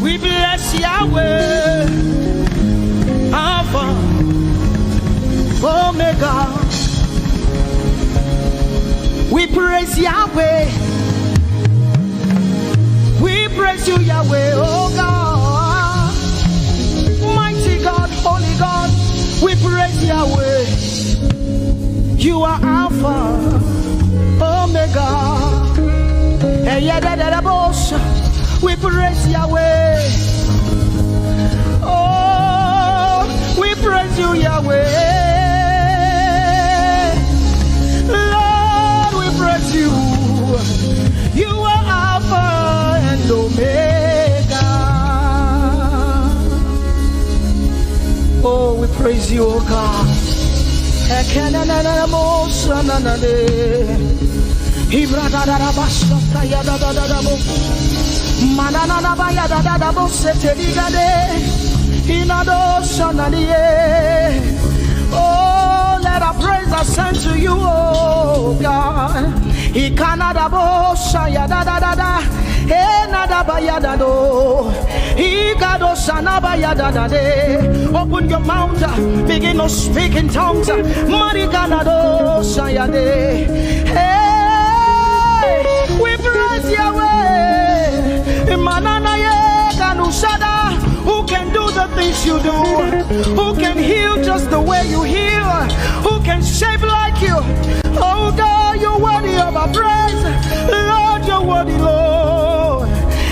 S4: We bless Yahweh. Alpha, Omega. We praise Yahweh. We praise you, Yahweh, oh God.
S5: You are Alpha, Omega. We praise Yahweh. Oh, we praise you, Yahweh. Lord, we praise you. You are Alpha and Omega. Oh, we praise you, oh God. Oh, let our praise ascend to you, oh God. Open your mouth, begin to speak in tongues. Hey, we praise Yahweh. Who can do the things you do? Who can heal just the way you heal? Who can shape like you? Oh God, you're worthy of our praise. Lord, you're worthy, Lord.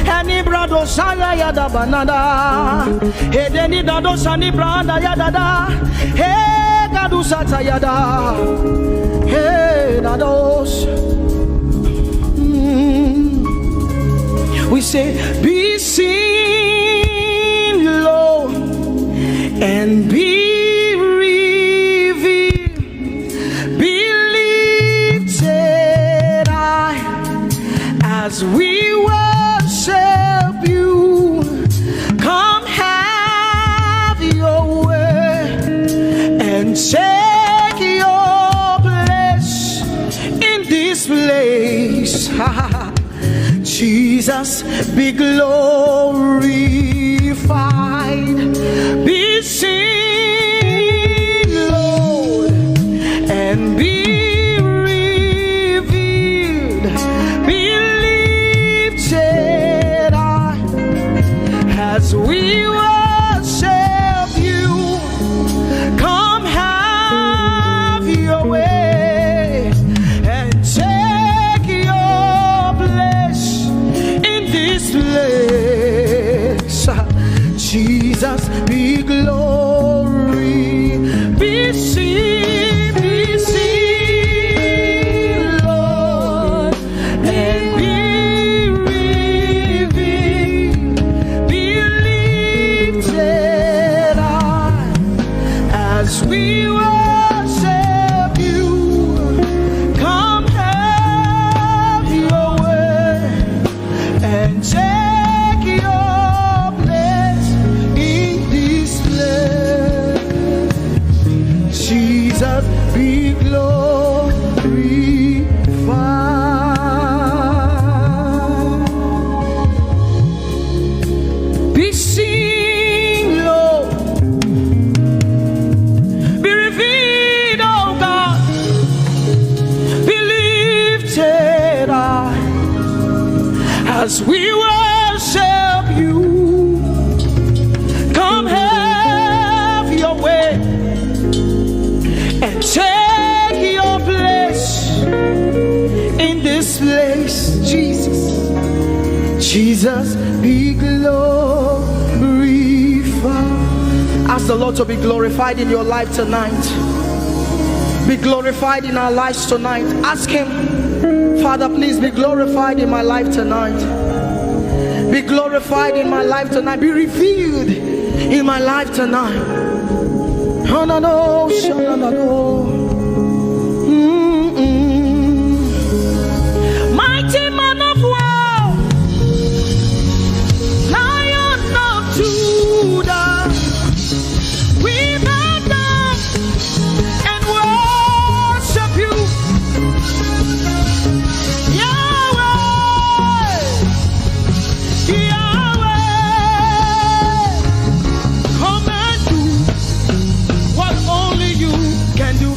S5: Any brado shaya yada banana. Hey, deni dado shani branda yada. Hey, gadu sata yada. Hey, dados. We say, be seen, Lord, and be revealed, be lifted high as we worship you. Come have your way and take your place in this place. Jesus, be glorified, be seen, Lord, and be revealed, be lifted high as we worship you. Come have your way and take your place in this place. Jesus, be glory, be seen, Lord, and be revealed, be lifted high as we worship you. Come have your way and take your place in this place. Jesus, be glorified, be seen, Lord, be revealed, oh God, be lifted high as we worship you. Come have your way and take your place in this place. Jesus, Jesus, be glorified. Ask the Lord to be glorified in your life tonight. Be glorified in our lives tonight. Ask Him, Father, please be glorified in my life tonight. Be glorified in my life tonight. Be revealed in my life tonight. Oh, no, no, no, no, no. Mighty man of war, Lion of Judah, we bow down and worship you. Yahweh, Yahweh, come and do what only you can do.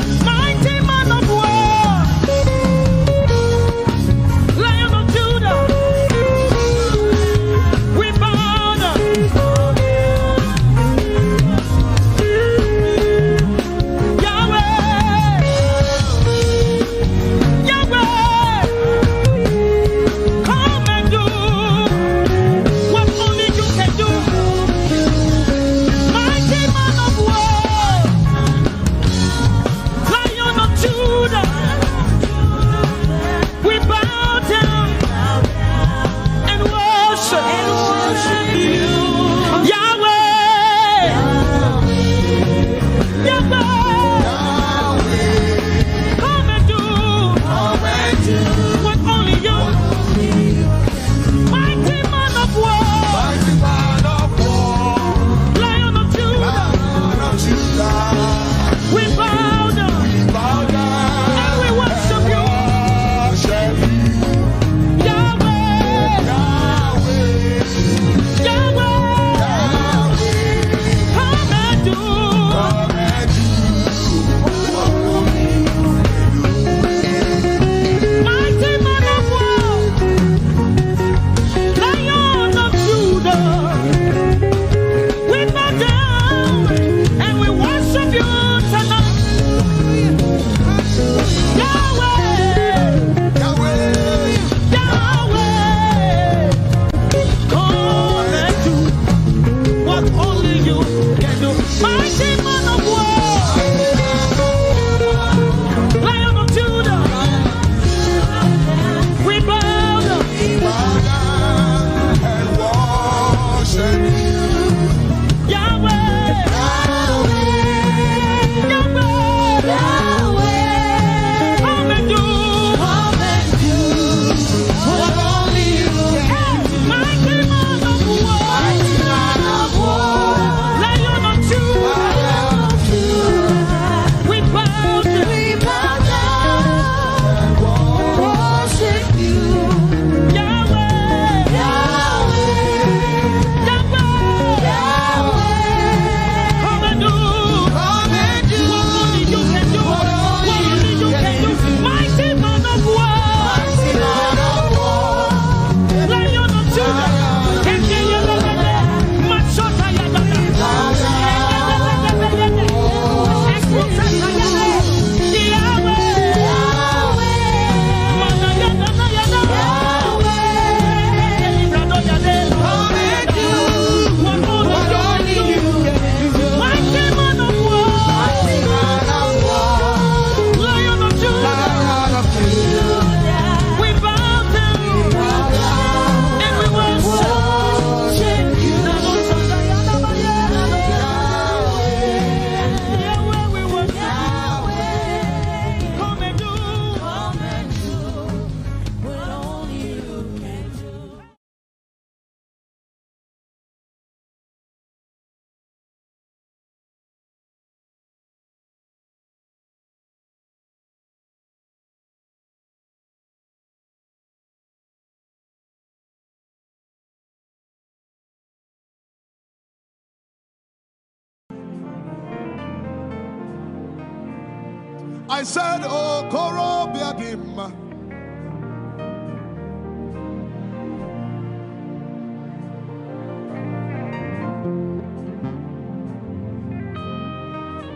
S1: I said, oh, Korobiadim.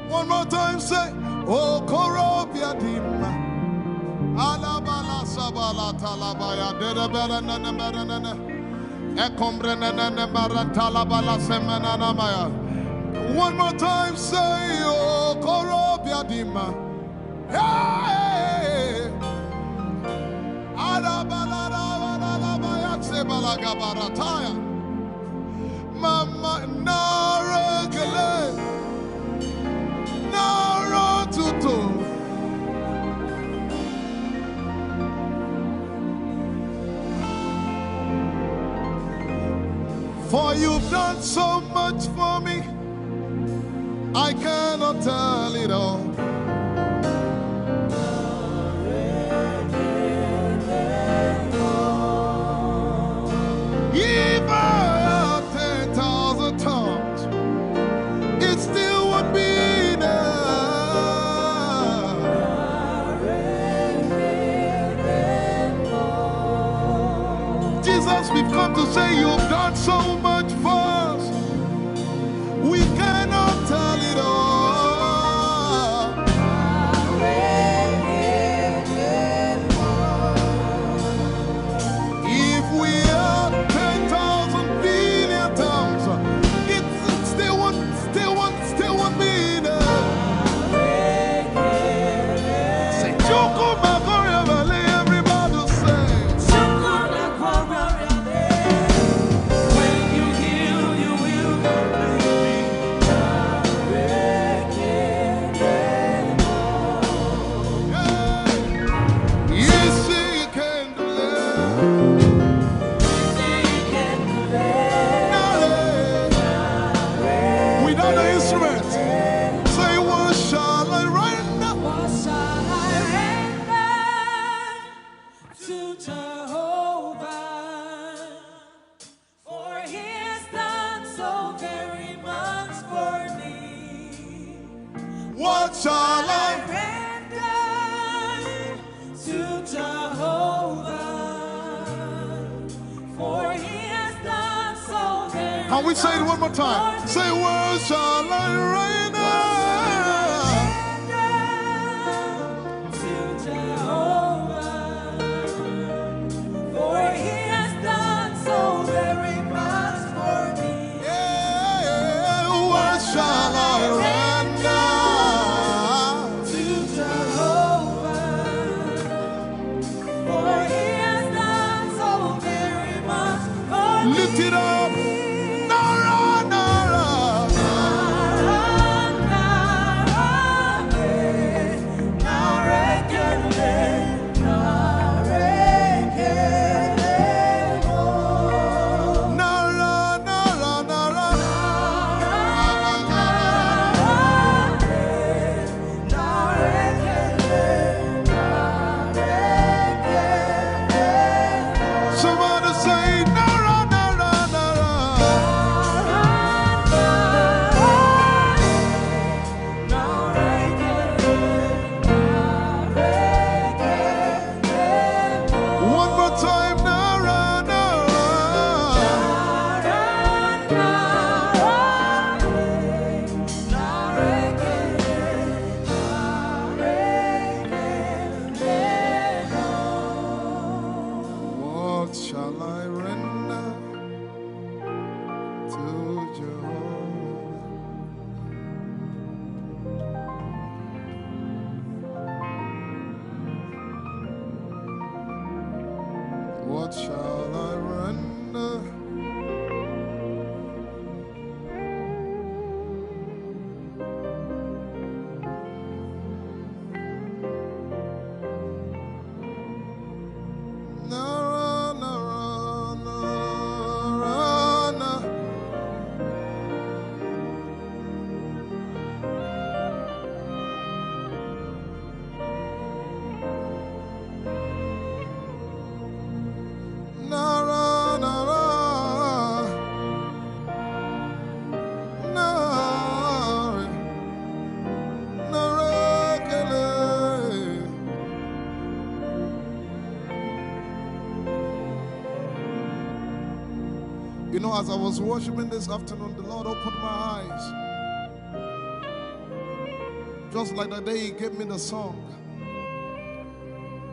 S1: One more time, say, oh, Korobiadim. Alabala sabala talabaya, dedabella nana, ekombrena marantalabala semana maya. One more time, say, oh, Korobiadim. Hey! Mama Nara Gale Nara Tutu. For you've done so much for me, I cannot tell it all. If I had 10,000 tongues, it still would be enough. Jesus, we've come to say you've done so much for us. We cannot tell it all. If we had 10,000 billion tongues, it still won't be enough. Say, Choko Makoria Valley, everybody say.
S3: Choko Makoria Valley. When you heal, you will complete me.
S1: Yes, he can do it. Without the instrument, say, what shall I render?
S3: What shall I render to Jehovah? For he has done so very much for me.
S1: What shall I?
S3: Render to Jehovah. For he has done so very
S1: Can we say it one more time? Say, what shall I render?
S3: to Jehovah. For he has done so very much for me.
S1: Yeah, what shall I render?
S3: To Jehovah. For he has done so very much for me.
S1: Lift it up. Nara, Nara.
S3: Nara,
S1: know, as I was worshiping this afternoon, the Lord opened my eyes. Just like the day He gave me the song.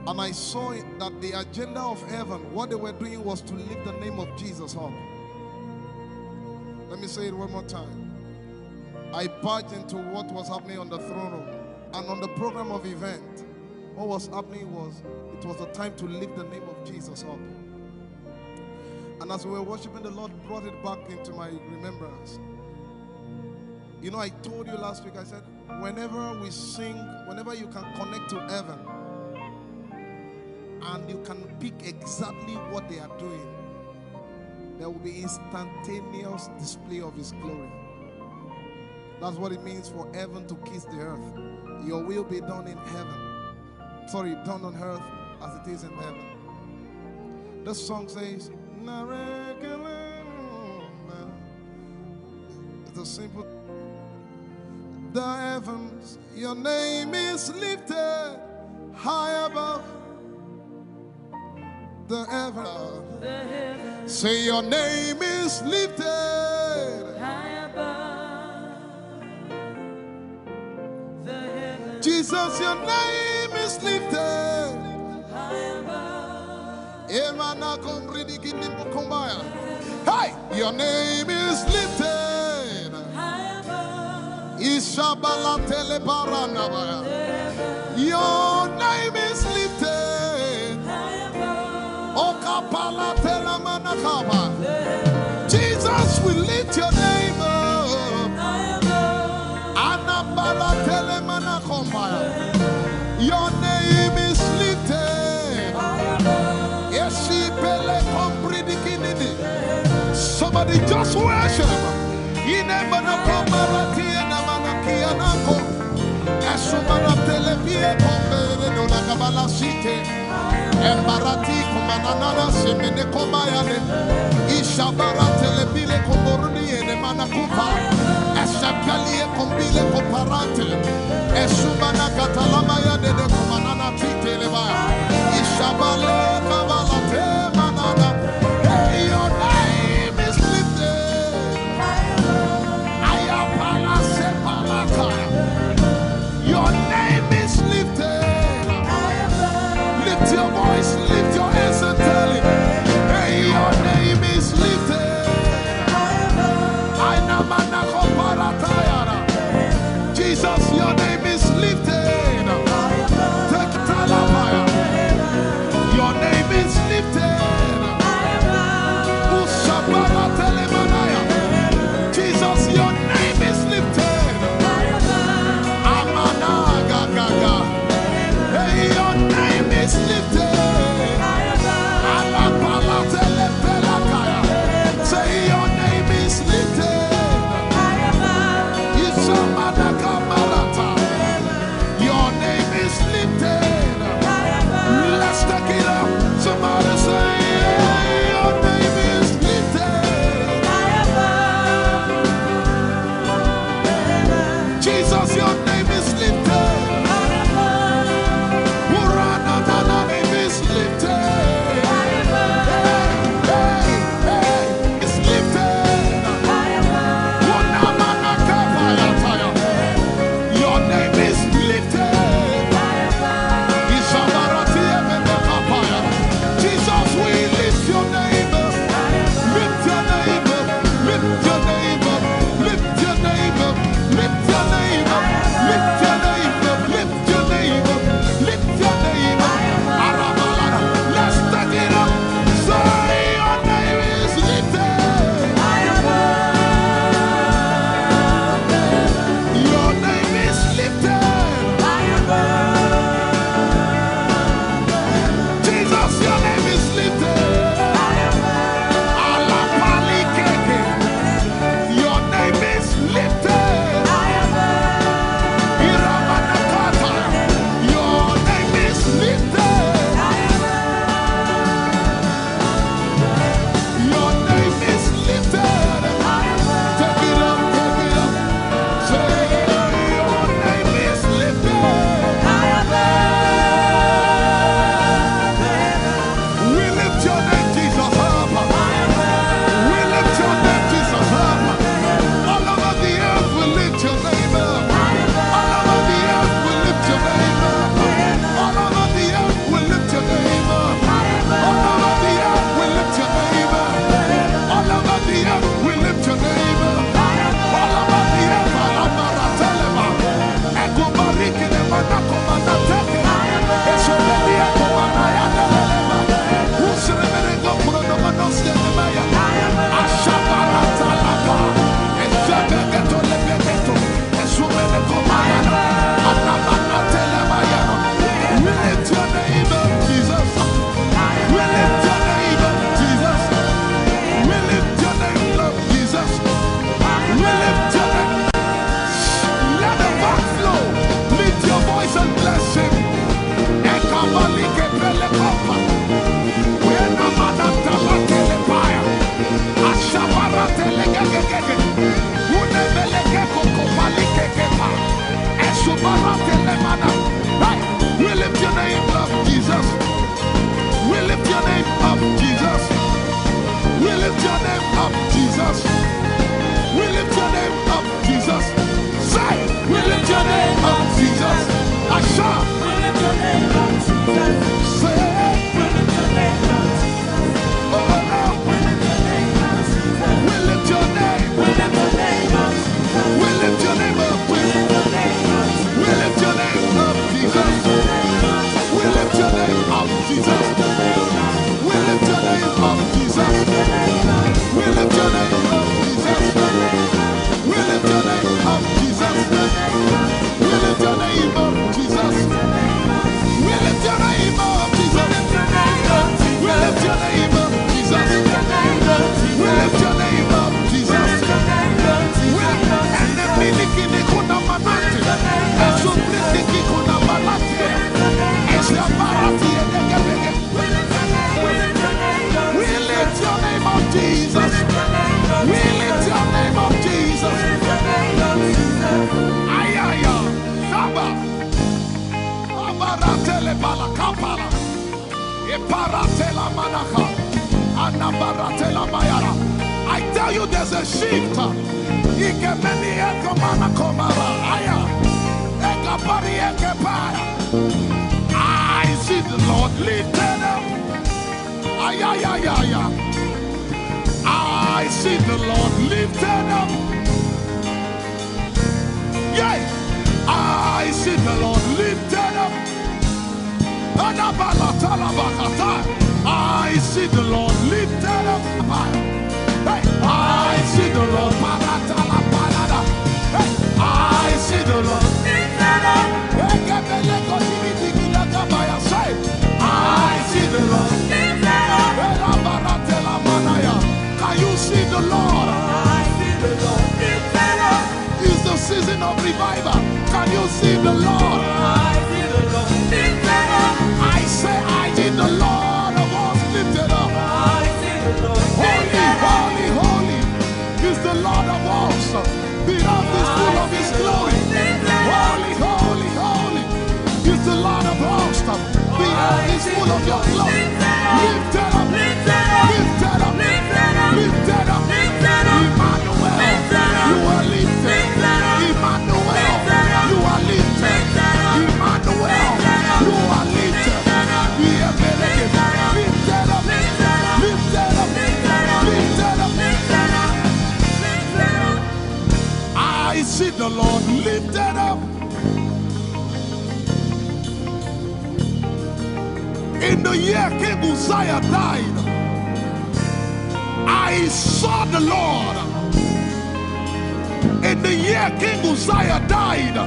S1: And I saw it, that the agenda of heaven, what they were doing was to lift the name of Jesus up. Let me say it one more time. I barged into what was happening on the throne room. And on the program of event, what was happening was, it was the time to lift the name of Jesus up. And as we were worshiping, the Lord brought it back into my remembrance. You know, I told you last week, I said, whenever we sing, whenever you can connect to heaven, and you can pick exactly what they are doing, there will be instantaneous display of His glory. That's what it means for heaven to kiss the earth. Your will be done in heaven. Sorry, done on earth as it is in heaven. This song says, it's a simple. The heavens, your name is lifted high above. The heavens, say your name is lifted
S3: high above. The heavens,
S1: Jesus, your name is lifted
S3: high above.
S1: Hey, your name is lifted
S3: High above.
S1: Ishabala telebaranabaya. Your name is lifted
S3: High above.
S1: Okapala telamanakaba. Jesus, we lift your name up.
S3: High above.
S1: Anabala telemanakombaya. Your name is lifted. Somebody just worship. Embarati kumanana semene kombayane ishabara telebile komboruni ene manakupa eshapalie kombile komparante esubana katalamaya de kumanana titeleba ishabale kabalate manana. Hey, your name is lifted. Ayapala sepalata. Your name is lifted. Lift your voice, lift your hands and tell Him, hey, your name is lifted.
S2: shift. Ikemeni ekomana komara. Aya. Ekapari ekepaya. I see the Lord lifted up. Ay, ay, ay, ay, ay. I see the Lord lifted up. Yeah. I see the Lord lifted up. I see the Lord lifted up. Hey, I see the Lord. Hey, I see the Lord lifted up. I see the Lord lifted up. Can you see the Lord? I see the Lord lifted up. It's the season of revival. Can you see the Lord? I see the Lord lifted up. I say I see the Lord of hosts lifted up. I see the Lord lifted up. Holy, holy, holy is the Lord of hosts. The earth is full of His glory. Holy, holy, holy is the Lord of hosts. The earth is full of Your glory. Lifted up, lifted up, lifted up, lifted up, lifted up. Emmanuel, You are lifted. Emmanuel, You are lifted. Emmanuel, You are lifted. Lifted up, lifted up, lifted up, lifted up. I see the Lord lifted up. In the year King Uzziah died, I saw the Lord. In the year King Uzziah died,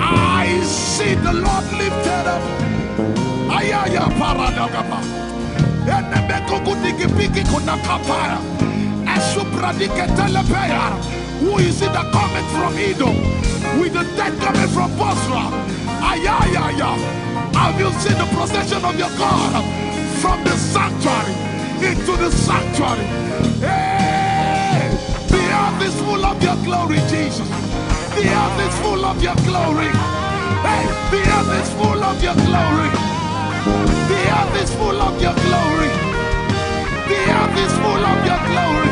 S2: I see the Lord lifted up. Ayaya paradagaba. Who is it that cometh from Edom? With the dead coming from Bosra. Ayaya. Have you seen the procession of your God from the sanctuary into the sanctuary? Hey! The earth is full of Your glory, Jesus. The earth is full of Your glory. Hey! The earth is full of Your glory. The earth is full of Your glory. The earth is full of Your glory.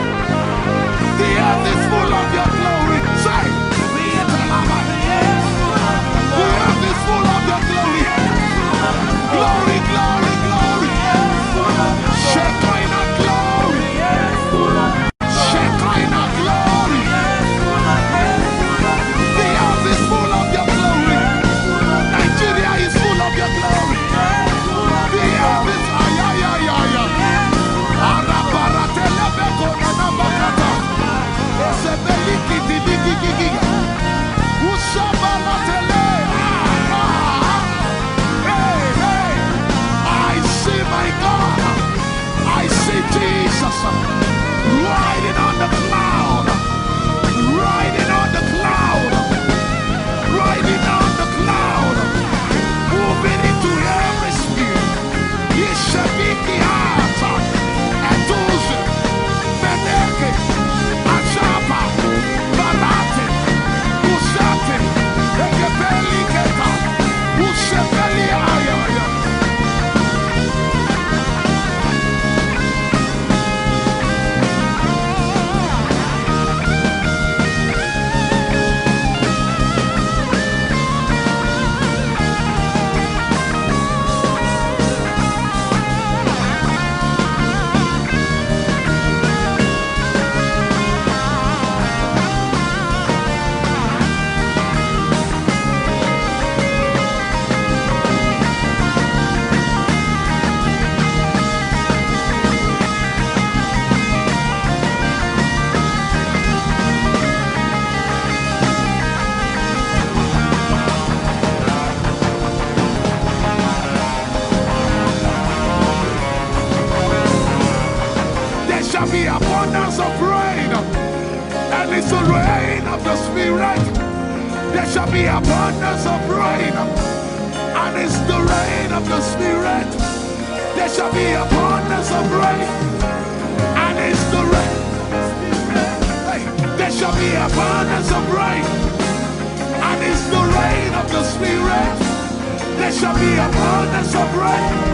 S2: The earth is full of Your glory. Say! The earth is full of Your glory. Glory, glory, glory. Shekinah glory. Shekinah glory. The earth is full of Your glory. Nigeria is full of Your glory. The earth is ayayayaya. Arabaratelebeko nanabakata. Esebelikididigigigiga. Ushabalatele. My God, I see Jesus riding on the cloud, riding on the cloud, riding on the cloud, moving into every sphere. Yeshabiki Hata, Etuzi, Meneke, Achapa, Barate, Usate, Ekebeli Keta, Ushebeli Ayaya. Be abundance of rain, and it's the rain of the Spirit. There shall be abundance of rain, and it's the rain of the Spirit. There shall be abundance of rain, and it's the rain. Hey, there shall be abundance of rain, and it's the rain of the Spirit. There shall be abundance of rain.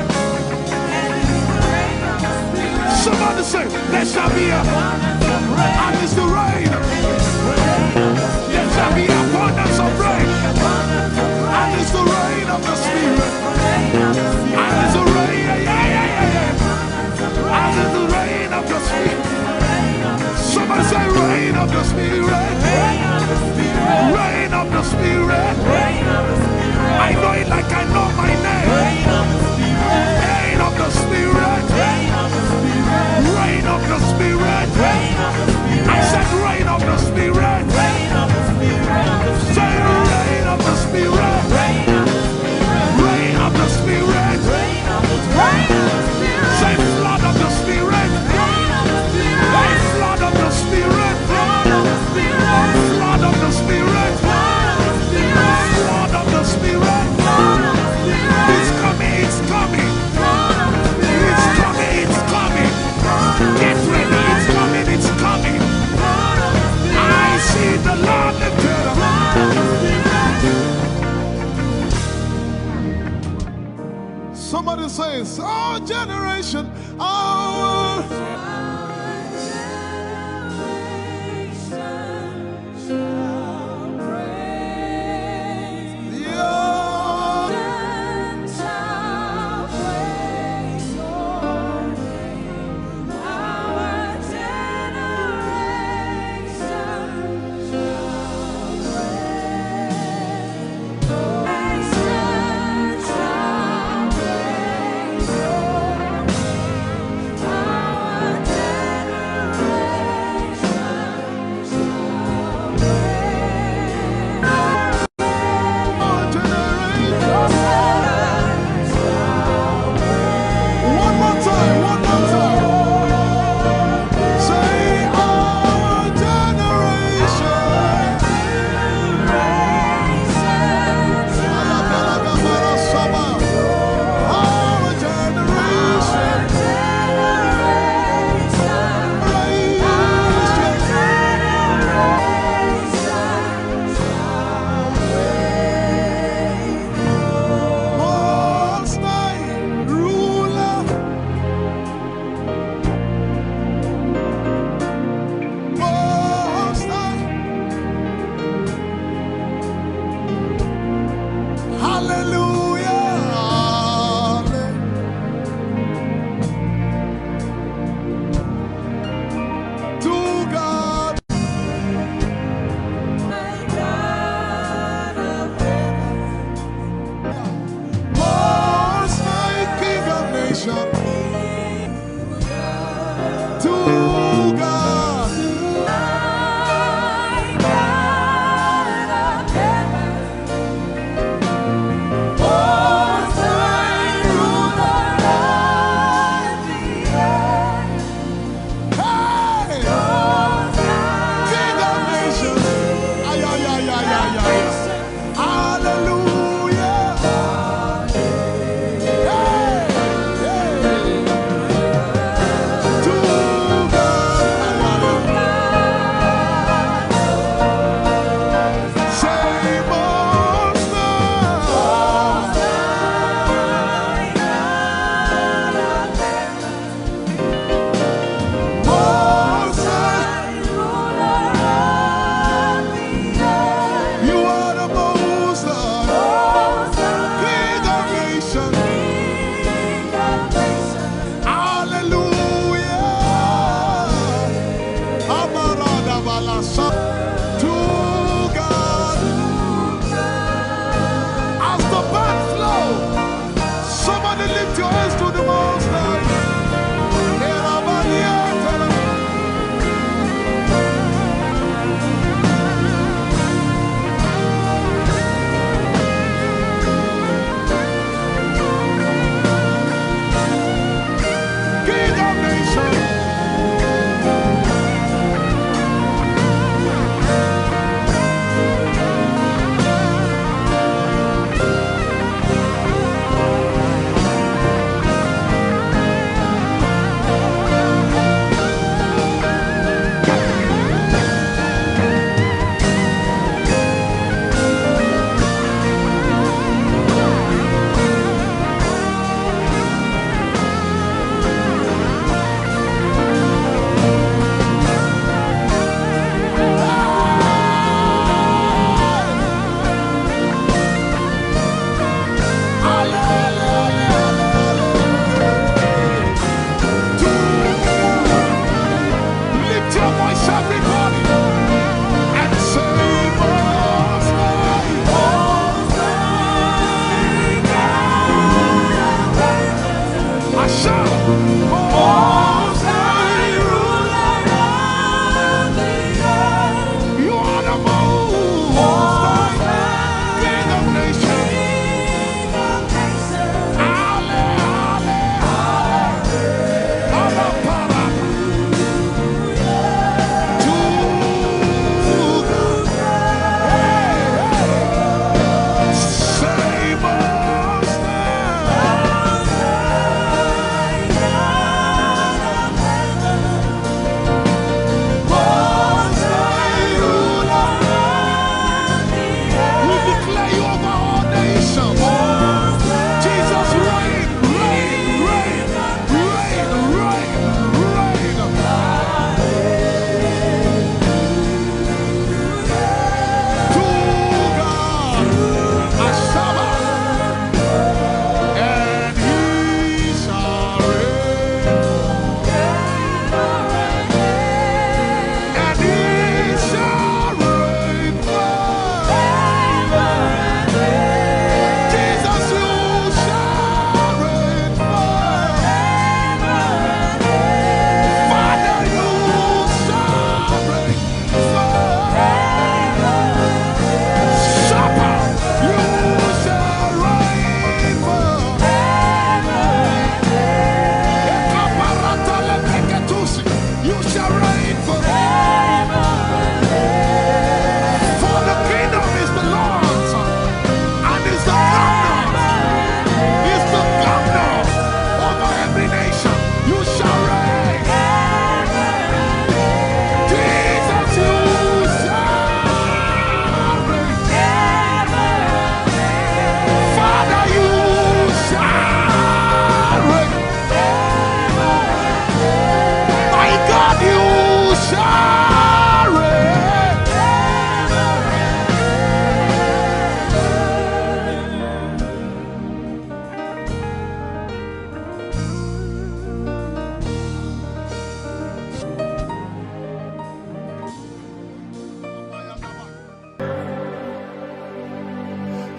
S2: Somebody say, there shall be abundance of And it's the rain. There shall be abundance of rain. And it's the rain of the Spirit. And it's the rain, and it's the rain of the Spirit. Somebody say rain of the Spirit. Rain of the Spirit. I know it like I know my name. Rain of the Spirit. Rain of the Spirit. I said rain of the Spirit. Say rain of the Spirit. Rain of the Spirit. Say flood of the Spirit. Say flood of the Spirit. Flood of the Spirit. Flood of the Spirit. It's coming, it's coming. It's coming, it's coming. Get ready, it's coming, it's coming. I see the Lord lifted up.
S1: Somebody says, our generation, our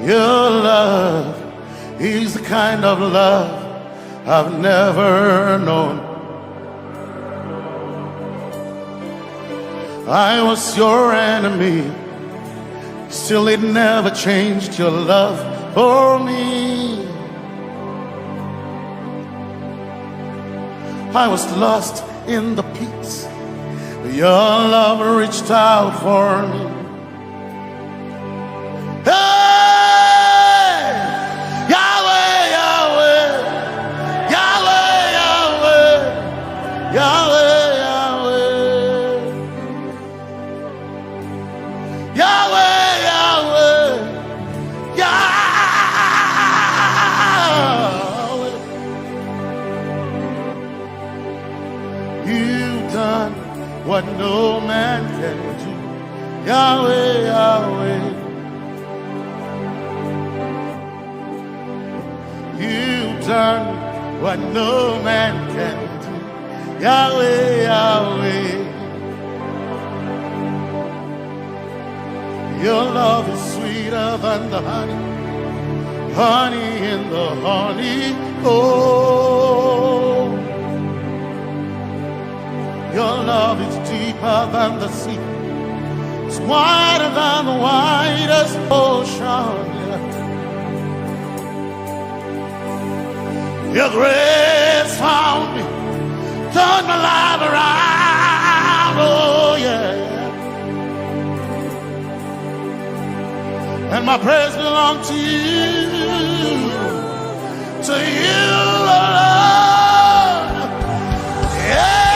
S2: Your love is the kind of love I've never known. I was your enemy, still it never changed your love for me. I was lost in the pits, but your love reached out for me. Hey! Yahweh, Yahweh, Yahweh, Yahweh, Yahweh. What no man can do, Yahweh, Yahweh. You've done what no man can do, Yahweh, Yahweh. Your love is sweeter than the honey, honey in the honey. Oh, your love is deeper than the sea. It's wider than the widest ocean. Your grace found me, turned my life around. Oh yeah. And my praise belongs to you, Lord. Yeah.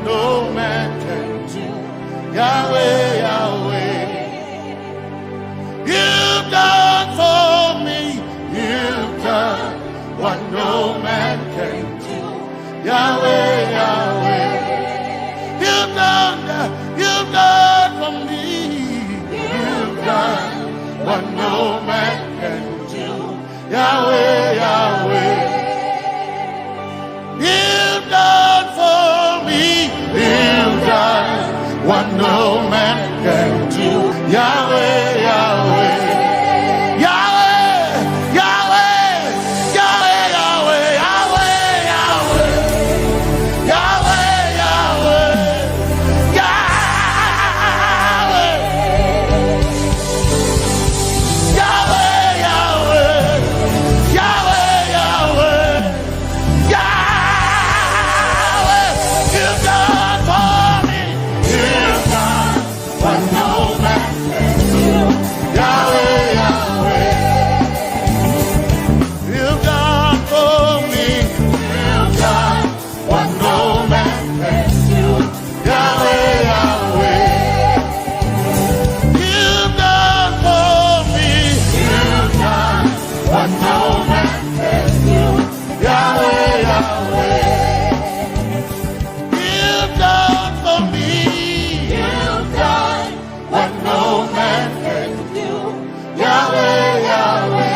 S2: No man can do, Yahweh, Yahweh. You've done for me, you've done what no man can do, Yahweh, Yahweh. You've done for me, you've done what no man can do, Yahweh, Yahweh. You've done for me, you've done what no man can do, Yahweh, Yahweh. Yahweh, Yahweh, Yahweh, Yahweh, Yahweh, Yahweh, Yahweh, Yahweh, Yahweh, Yahweh, Yahweh, Yahweh. You've done for me, you've done what no man can do, Yahweh, Yahweh. You've done for me, you've done what no man can do, Yahweh, Yahweh. You've done for me, you've done what no man can do, Yahweh, Yahweh. You've done for me, you've done what no man can do, Yahweh, Yahweh.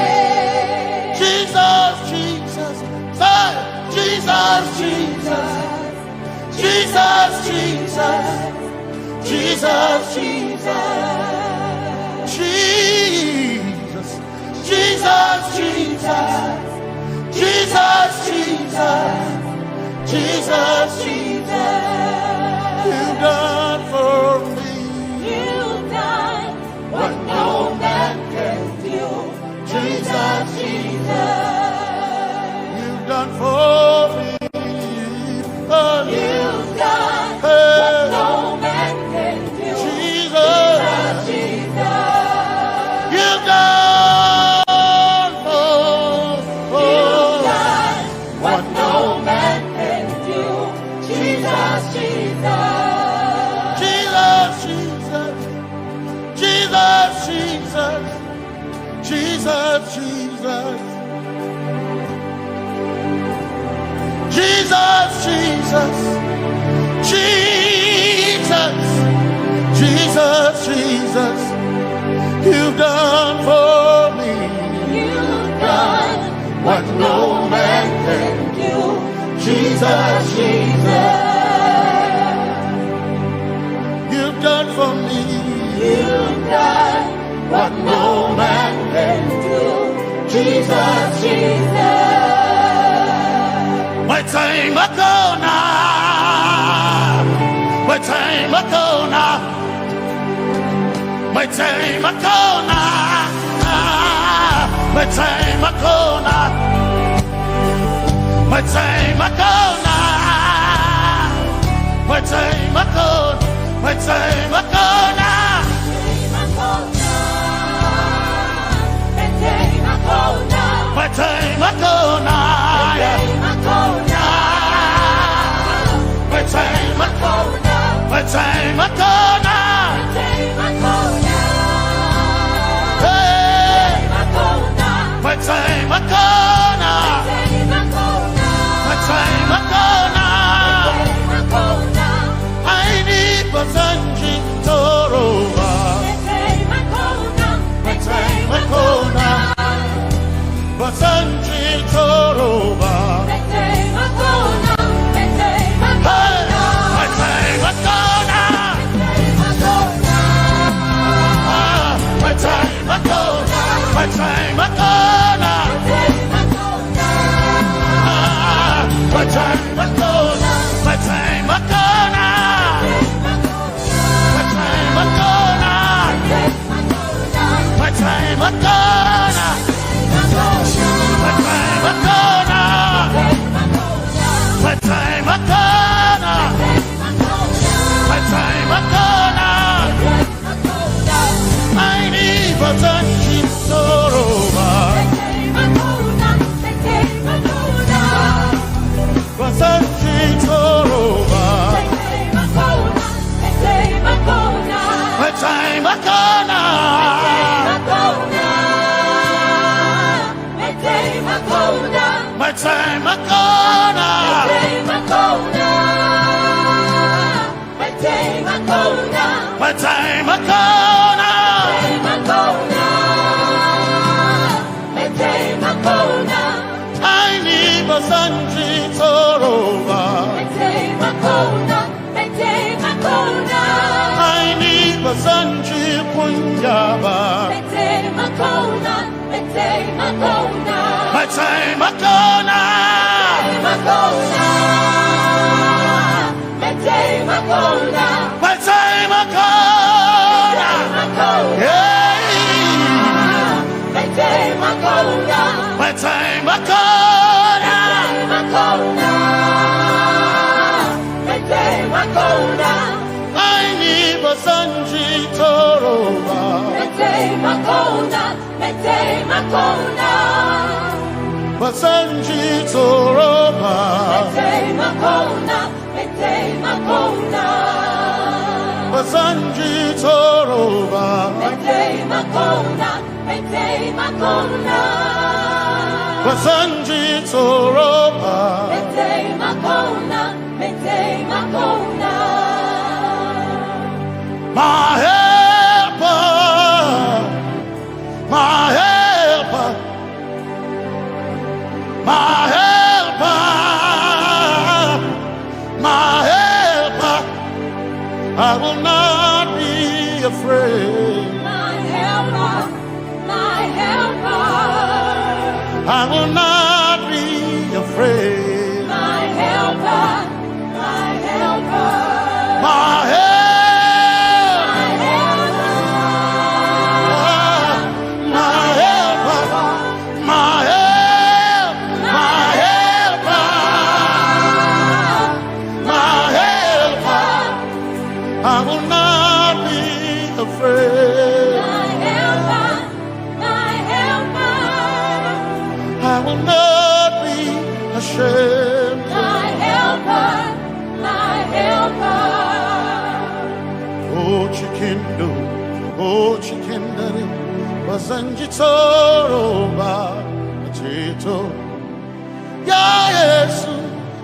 S2: Jesus, Jesus, say, Jesus, Jesus, Jesus, Jesus, Jesus, Jesus, Jesus, Jesus, Jesus, Jesus, Jesus, Jesus. You've done for me, you've done what no man can do, Jesus, Jesus. You've done for me, you've done what no man can do, Jesus, Jesus. You've done what no man can do, Jesus, Jesus. Jesus, Jesus, Jesus, Jesus, Jesus, you've done for me.
S3: You've done what no man can do. Jesus, Jesus,
S2: you've done for me.
S3: you've done what no man can do. Jesus, Jesus.
S2: My time ago now, my time ago now, my time ago now, my time ago now, my time ago now, my time ago, my time ago now. My time ago now, my time ago, my time ago now, hey, my time ago now, my time ago now, I need Basanji Toroba, my time ago now. Basanji Toroba. My time Akona. My time Akona. My time Akona. My time Akona. My time Akona. My time Akona. My time Akona. My time Akona. My time Akona. My time Akona. I need Basanji Toroba. Basanji Toroba. My time Akona. My time Akona. My time Akona. I need Basanji Toroba. I need Basanji Punjaba. My time Akona. My time Akona. Yeah. My time Akona. My time Akona. I need Basanji Toroba. Basanji Toroba. Basanji Toroba. Basanji Toroba. My helper, my helper, my helper, my helper. I will not be afraid.
S3: My helper, my helper.
S2: I will not be afraid.
S3: My helper, my helper.
S2: My helper. Oh, chikendari, Basanji Toroba, Chito, Ya Yesu,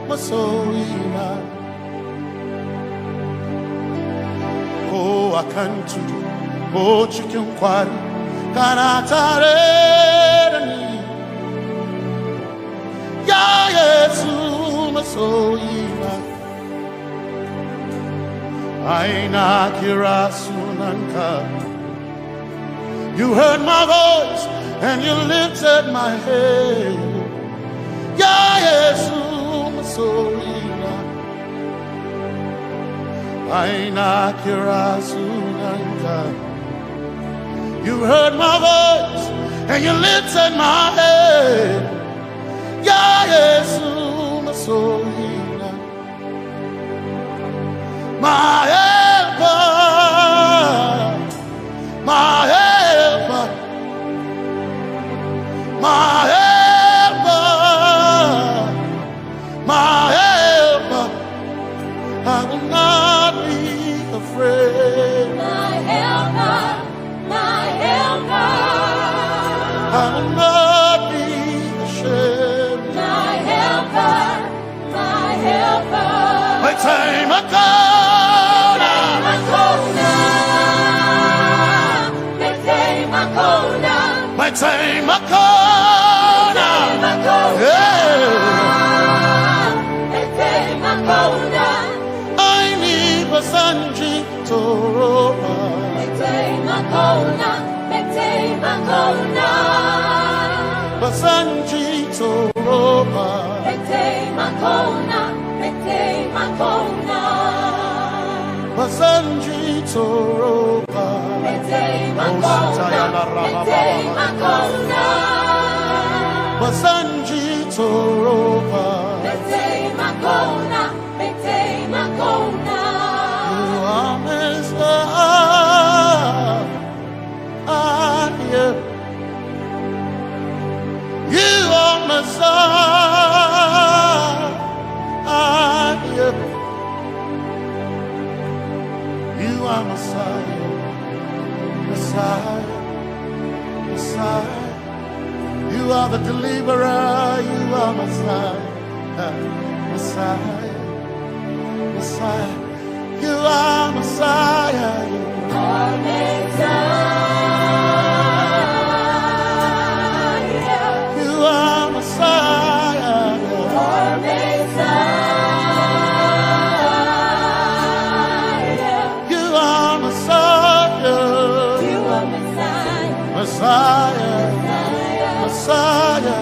S2: masoila. Oh, I can't do. Oh, chicken quarry. Kanatare. Ya Yesu masoila. Aina kirasunanka. You heard my voice and you lifted my head. Ya Yesu masoila. Aina kirasunanka. You heard my voice and you lifted my head. Ya Yesu masoila. My helper, my helper, my helper, my helper. I will not be afraid.
S3: My helper, my helper.
S2: I will not be ashamed.
S3: My helper, my helper.
S2: My time I come. My time I come. I need a Sanji Toroba. Basanji Toroba. Basanji Toroba. Basanji Toroba. You are Messiah. You are Messiah. You are Messiah. Messiah. Messiah. You are the deliverer. You are Messiah. Messiah. Messiah. You are Messiah. You are Messiah. You are Messiah. You are Messiah. You are Messiah. You are Messiah. Messiah. Messiah.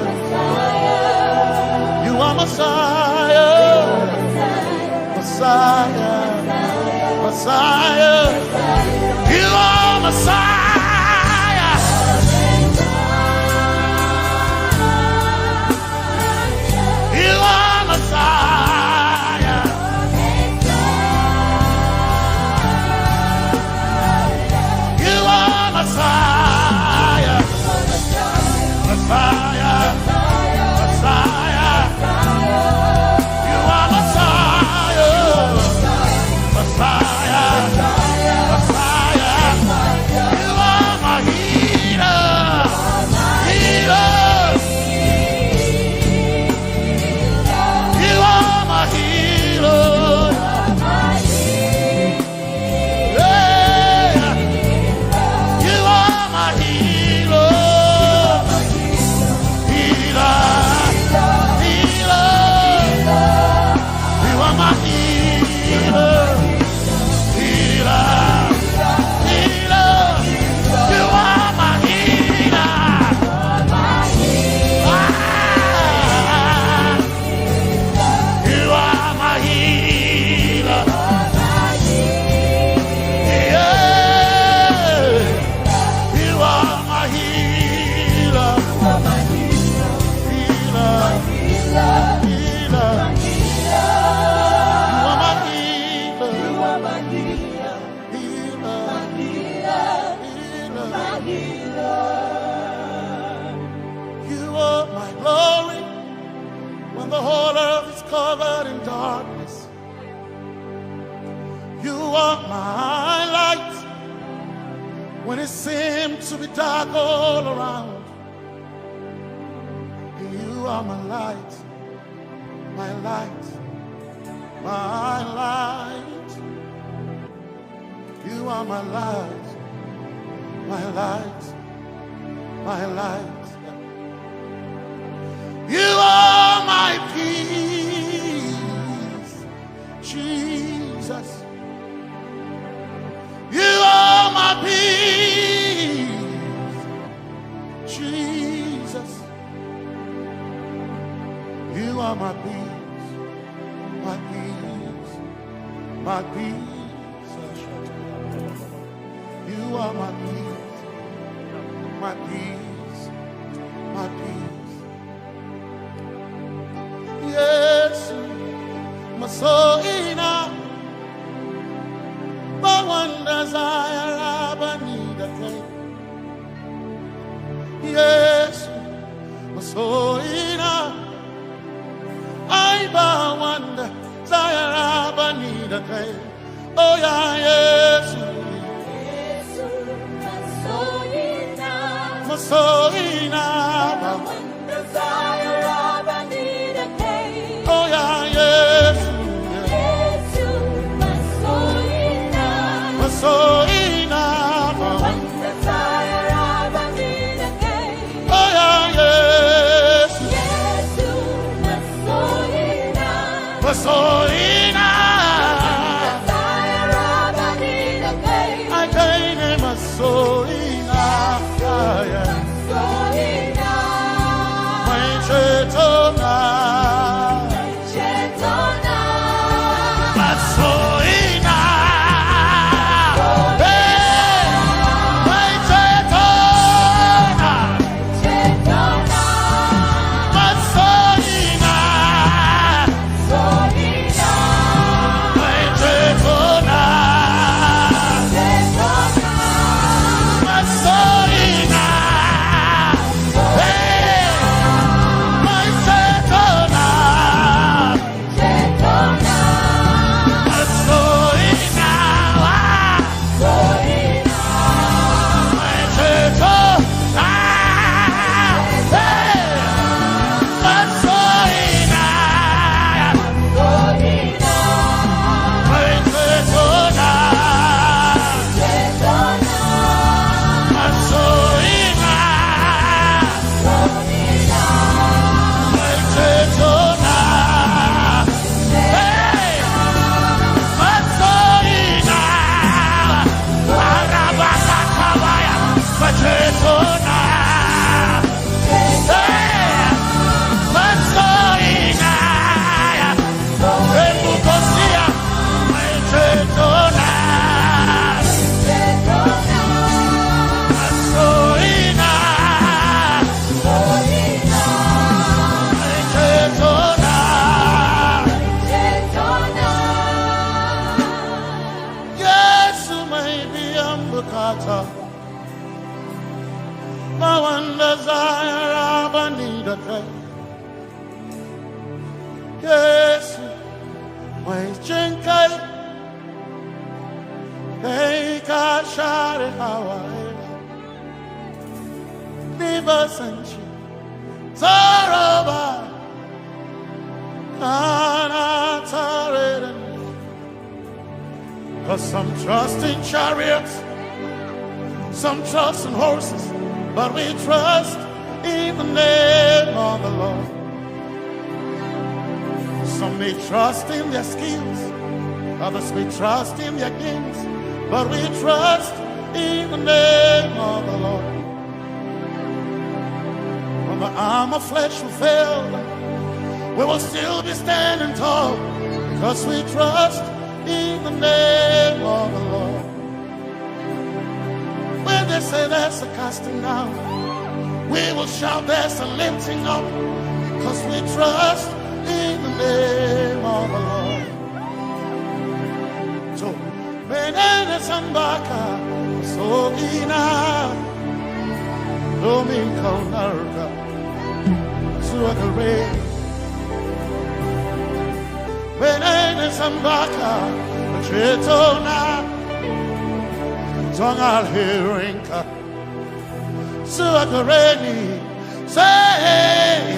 S2: You are Messiah. Messiah. Messiah. You are Messiah. You are Messiah. You are Messiah. Messiah. Messiah. You are Messiah. Messiah. Messiah. You are my healer. Healer. You are my healer. Yeah. You are my healer. Healer. Healer. You are my healer. Healer. Healer. You are my healer. You are my healer. Yeah. You are my healer. Healer. Healer. You are my healer. You are my glory when the whole earth is covered in darkness. You are my light when it seems to be dark all around. You are my light, my light. my light. You are my light, my light, my light. You are my peace, Jesus. You are my peace, Jesus. You are my peace, my peace, my peace. You are my peace, my peace, my peace. Yes, my soul in a but one desire I need a thing. Yes, my soul in a I but one desire I need a thing. Oh yeah, yes, my soul in a one desire I need a thing. Oh yeah, yes, my soul in a one desire I need a thing. Oh yeah, yes, my soul in a desire I need a thing. I gain my soul in a Some trust in chariots, some trust in horses, but we trust in the name of the Lord. Some may trust in their skills, others may trust in their gains, but we trust in the name of the Lord. When the arm of flesh will fail, we will still be standing tall, because we trust in the name of the Lord. When they say there's a casting down, we will shout there's a lifting up, because we trust in the name of the Lord. So, Benene Sambaka, so ina, Domingo Narga, Suakare. Benene Sambaka, Chetona, Tongal Hirinka, Suakareni, say,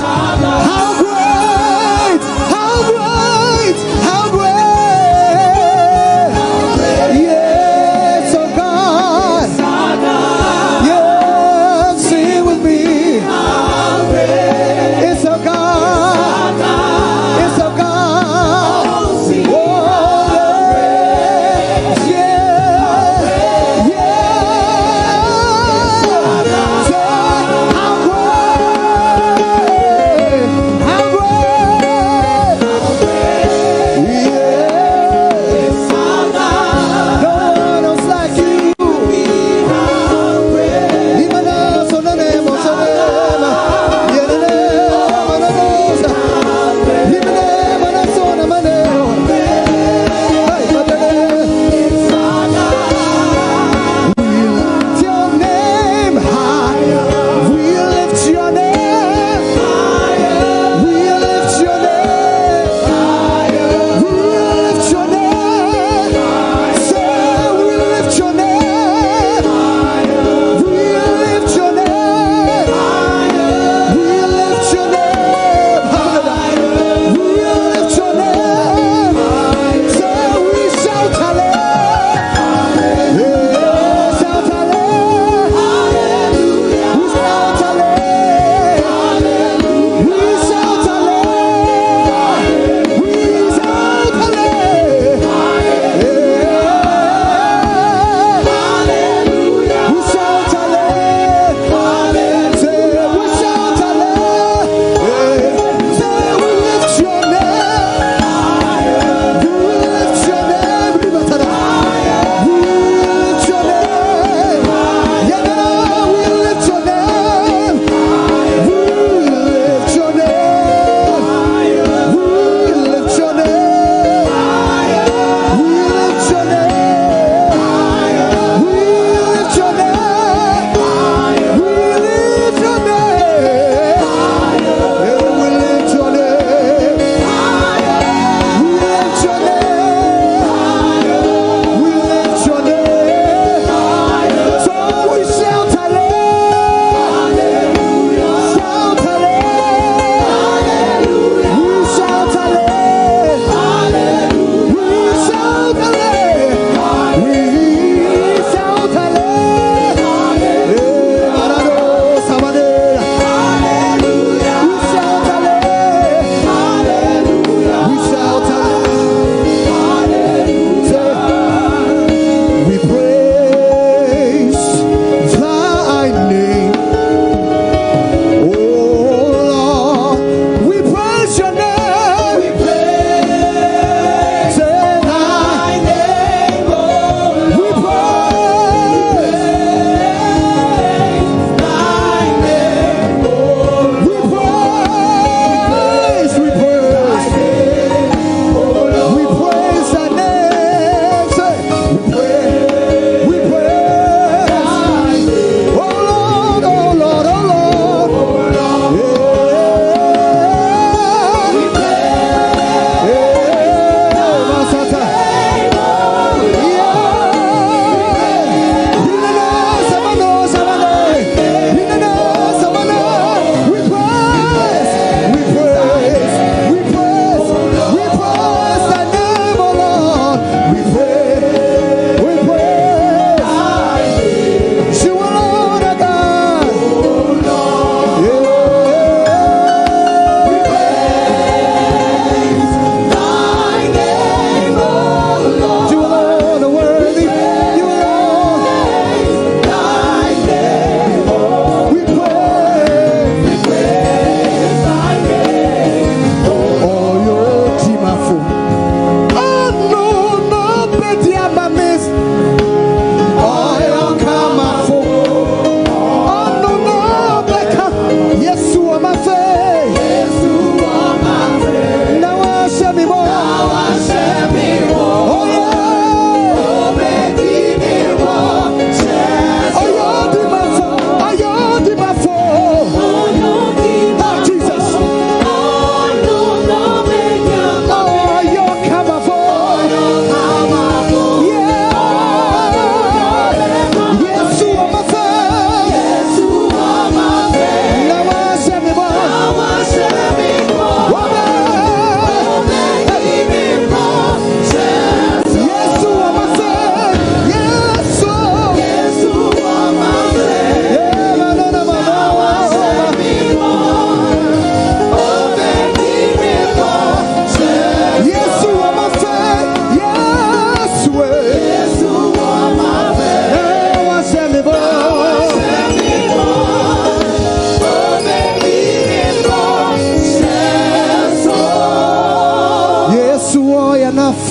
S4: How great, how great, how great.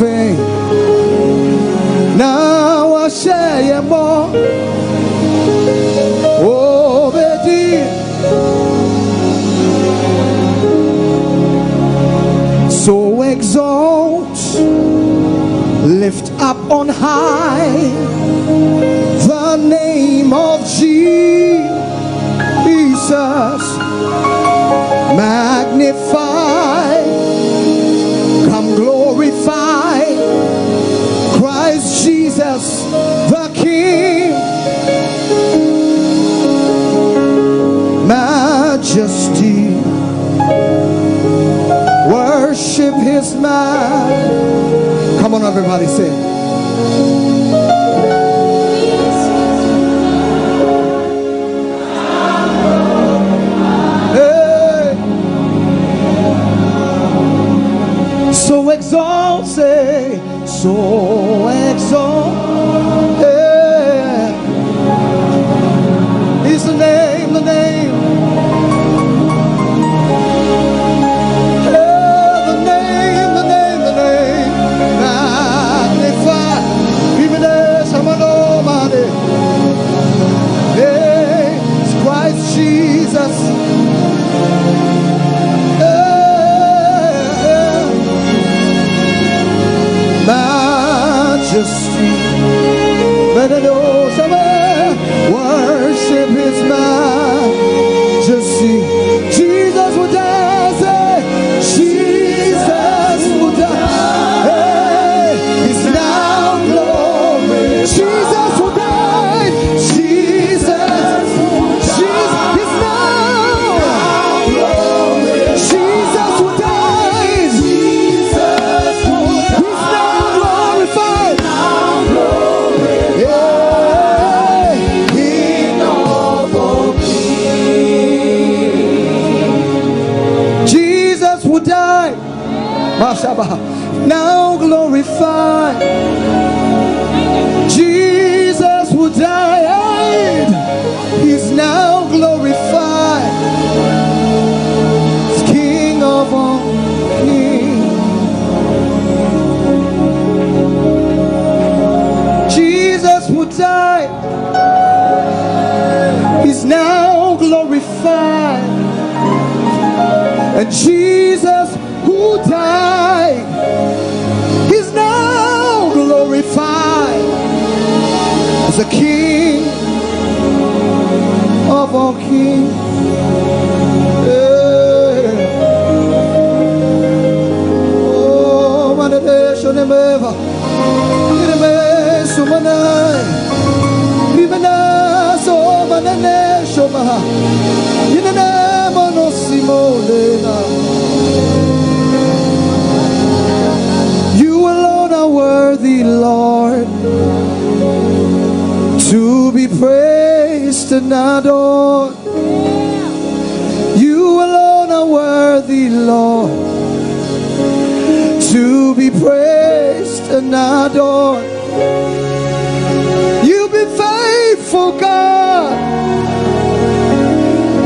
S4: faith. Now I share more. Obedi. So exalt, lift up on high the name of Jesus. Magnify, come glorify Christ Jesus the King. Majesty, worship his man. Come on everybody, sing. So exalt, say, so exalt. Is the name, the name. The name, the name, the name. Magnify. Even as I'm an Omatade. It's Christ Jesus. Majesty, worship his majesty. Jesus will die, say, Jesus will die. He's now glory. Jesus will die. Jesus is now glory. Jesus will die. Jesus will die. Now glorified. Jesus who died, he's now glorified. He's King of all kings. Jesus who died, he's now glorified. And Jesus who died, he's now glorified as the King of all kings. Oh, manadesho nemeva, iremesu manai, imenaso manadesho maha, inenemo no simolena. You alone are worthy, Lord, to be praised and adored. You alone are worthy, Lord, to be praised and adored. You've been faithful, God,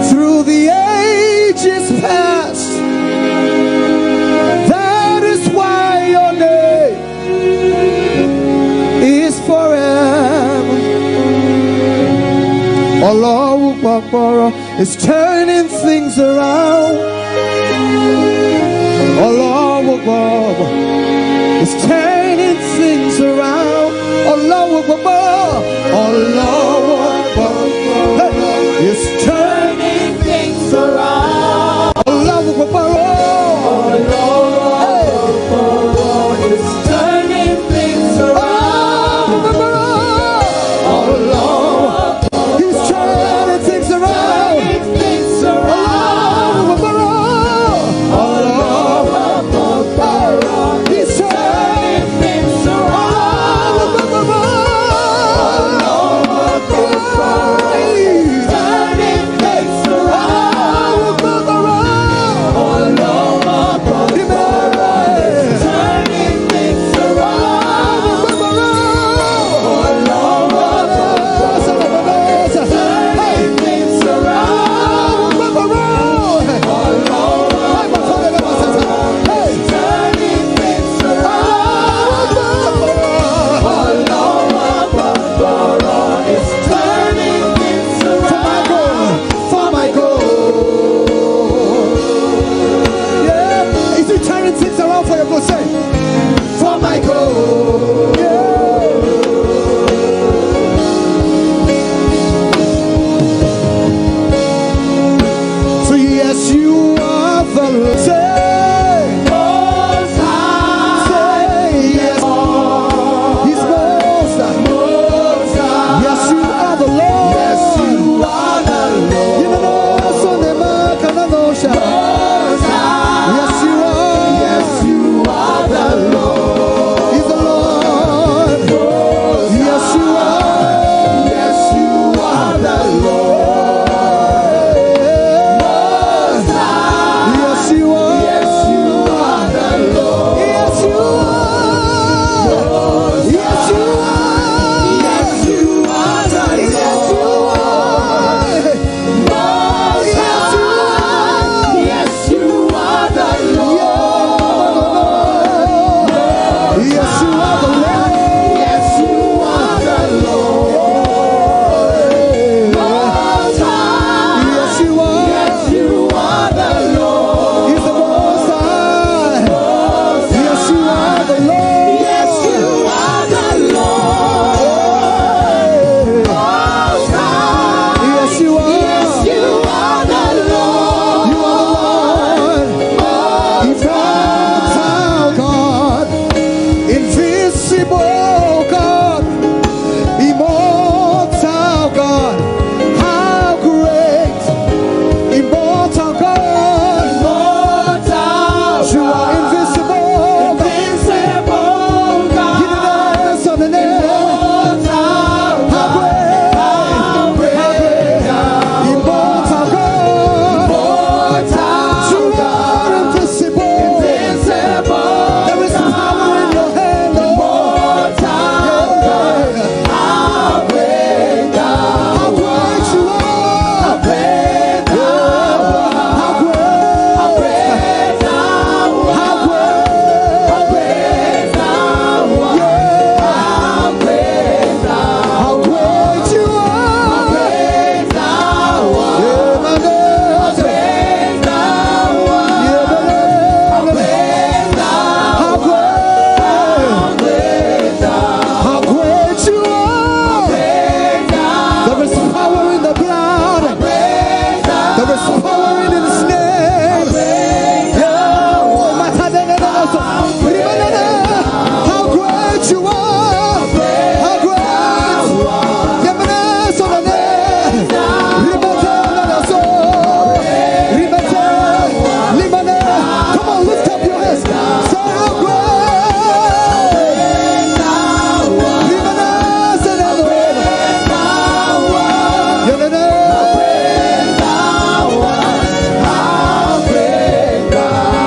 S4: through the ages past. That is why your name is forever. Allah is turning things around. Allah is turning things around. Allah is turning things around. Allah is turning things around. He's turning things around. He's turning things around. Yes, you are the Lord.
S2: Yes, you are the Lord. Most high.
S4: Yes, you are.
S2: Yes, you are the Lord.
S4: He's the Most High. Yes, you are the Lord.
S2: Yes, you are the Lord. Most high.
S4: Yes, you are.
S2: Yes, you are the Lord.
S4: You are the Lord. Immortal God. Invisible God. Immortal God. How great. Immortal God. You are invisible.
S2: Invincible God.
S4: You the Son of the How great. Immortal God. You are invisible. There is power in your hand, Lord. How great you are. How great. How great. How great you are. Yeah, my Lord. How great you are. There is power in the blood. There is power in His name. Omatade. How great you are. How great. Come on, lift up your hands. Say how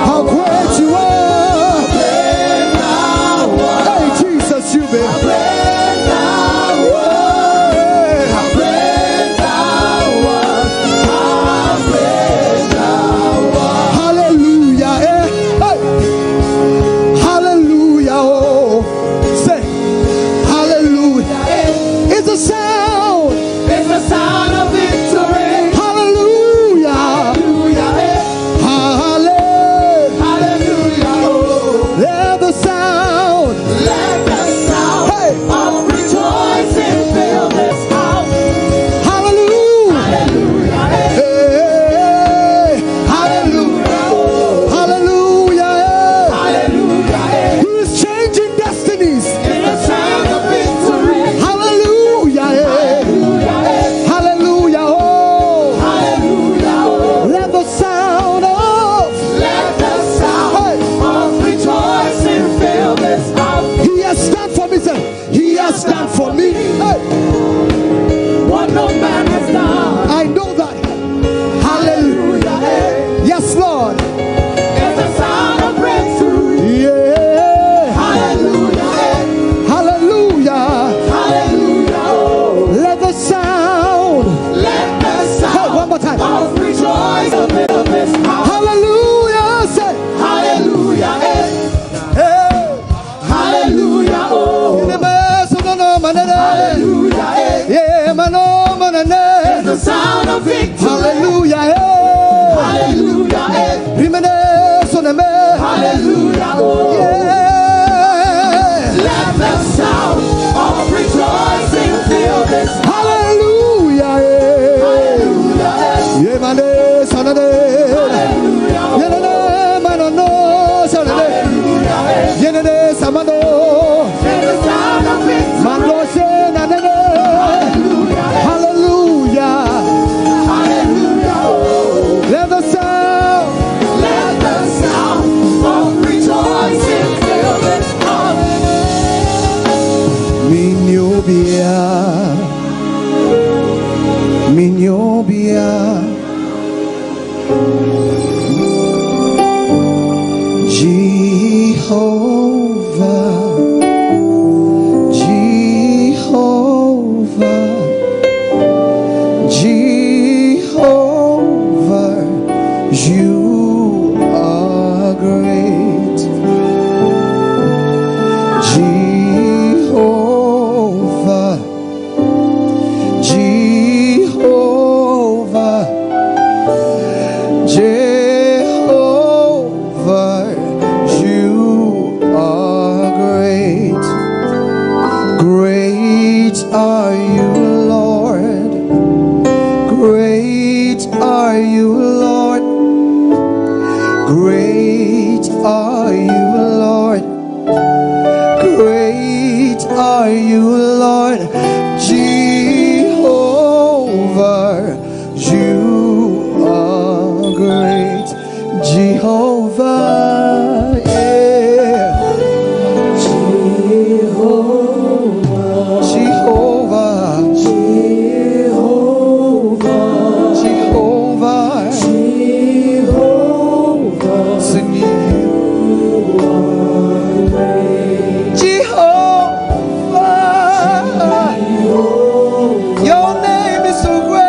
S4: How great you are. Hey, Jesus, you be. Hallelujah. Hey. Hallelujah. Oh. Say hallelujah. It's a sound.
S2: It's the sound of victory.
S4: Hallelujah.
S2: Hallelujah.
S4: Hallelujah.
S2: Oh.
S4: Let the sound.
S2: Let the sound
S4: Hey.
S2: of rejoicing fill this house.
S4: Hallelujah.
S2: Hallelujah.
S4: Hey. Hallelujah. Hallelujah.
S2: Hallelujah.
S4: He is changing destinies.
S2: It's the sound of victory.
S4: Hallelujah. Hallelujah. Oh.
S2: Hallelujah.
S4: Let the sound of.
S2: Let the sound
S4: Hey.
S2: of rejoicing fill this house.
S4: He has done for me. Say, He has done for me. Hey.
S2: What no man has done.
S4: I know that. Hallelujah. Yes, Lord.
S2: It's the sound of breakthrough.
S4: Yeah.
S2: Hallelujah.
S4: Hallelujah.
S2: Hallelujah.
S4: Let the sound.
S2: Let the
S4: Hey,
S2: sound
S4: one more time.
S2: of rejoicing fill this house.
S4: Hallelujah. Say.
S2: Hallelujah.
S4: Hey.
S2: Hallelujah. Oh. Hallelujah.
S4: Yeah,
S2: It's the sound of victory.
S4: Hallelujah.
S2: Hallelujah. Hallelujah. Oh.
S4: Yeah.
S2: Let the sound of rejoicing fill this house.
S4: Hallelujah.
S2: Hallelujah.
S4: Yeah, man. Hallelujah. Let the sound.
S2: of rejoicing fill this house.
S4: Minyobia. Jehovah. You are great. are you, Lord. Great are you, Lord. Great are you, Lord. Great are you, Lord. Jehovah, you are great. Jehovah, yeah. Jehovah, Jehovah, Jehovah, Jehovah, Jehovah. Sing you are great. Jehovah, your name is so great.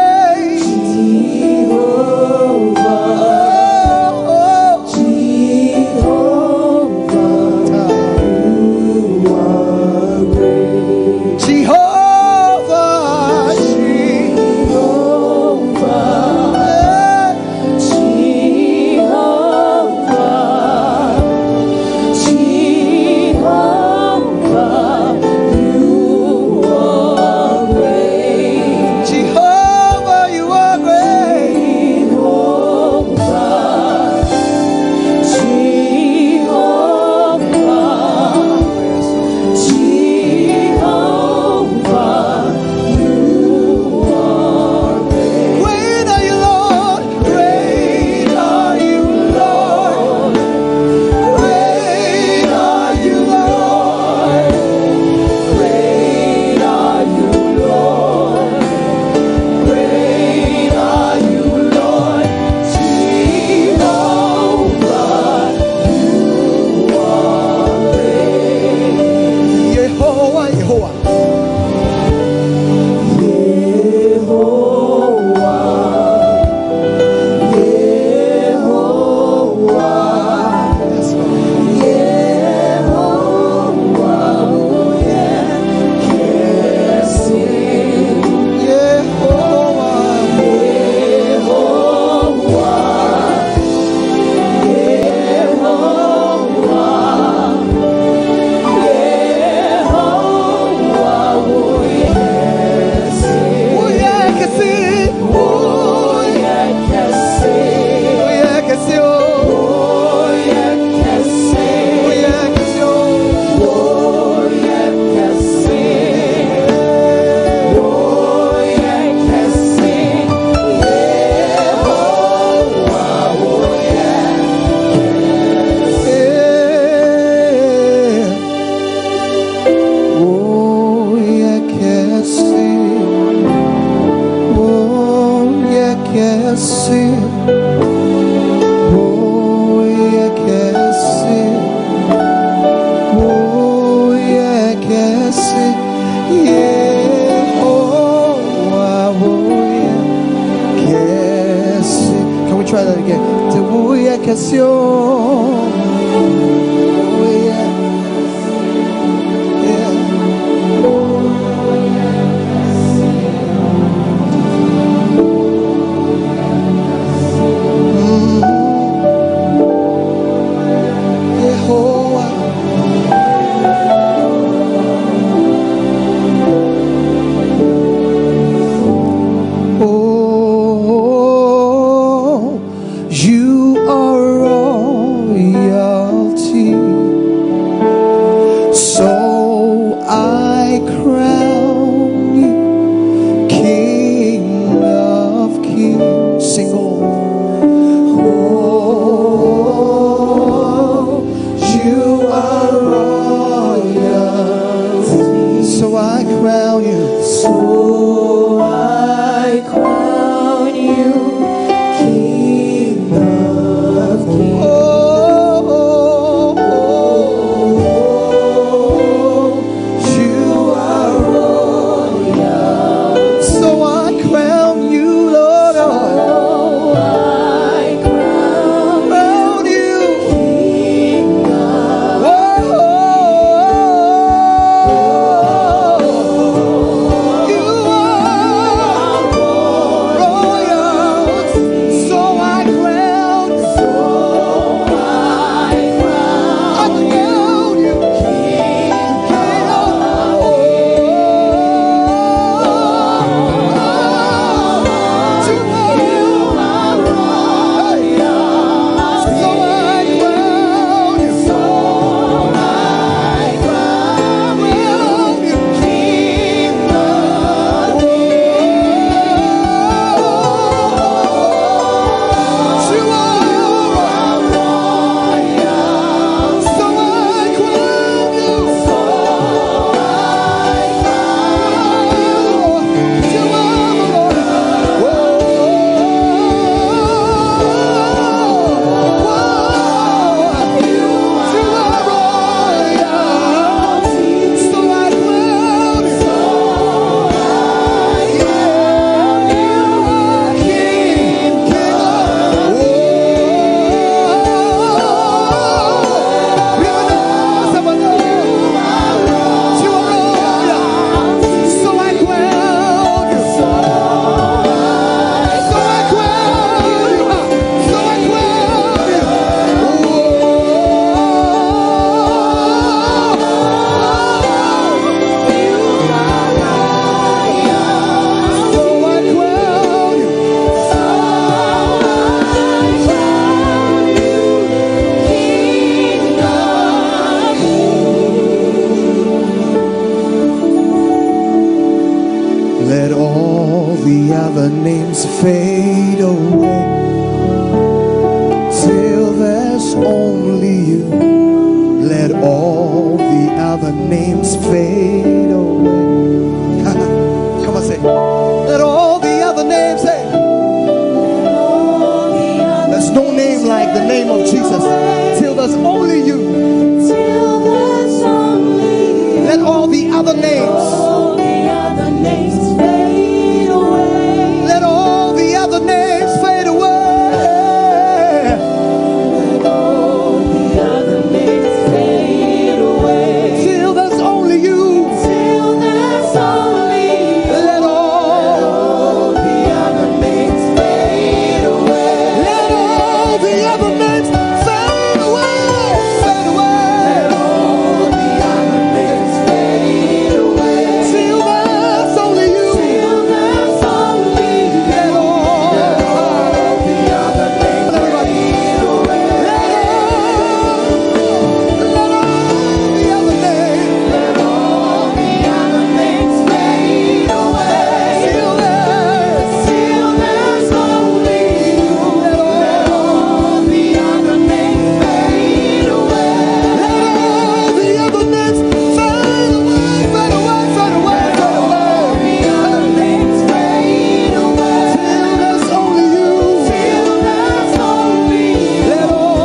S4: the other names fade away, till there's only you. Let all the other names fade away. Come on, say. Let all the other names, say. There's no name like the name of Jesus. Till there's only you.
S3: Till there's only you.
S4: Let all the other names.
S3: All the other names fade away.
S4: Let all the other names fade away.
S3: Let all the other names fade away.
S4: Till there's only you.
S3: Till there's only you.
S4: Let all
S3: the other names fade away.
S4: Let all the other names fade away. Fade away.
S3: Let all the other names fade away.
S4: Till there's only you.
S3: Till there's only you.
S4: Let all
S3: the other names
S4: everybody.
S3: fade away.
S4: Let all the other names.
S3: Let all the other names fade away.
S4: Till there's
S3: Till there's only you.
S4: Let all
S3: The other names fade away.
S4: Let all the other names fade away. Fade away. Fade away. Fade away.
S3: The other names fade away.
S4: Till there's only you.
S3: Till there's only you.
S4: Let all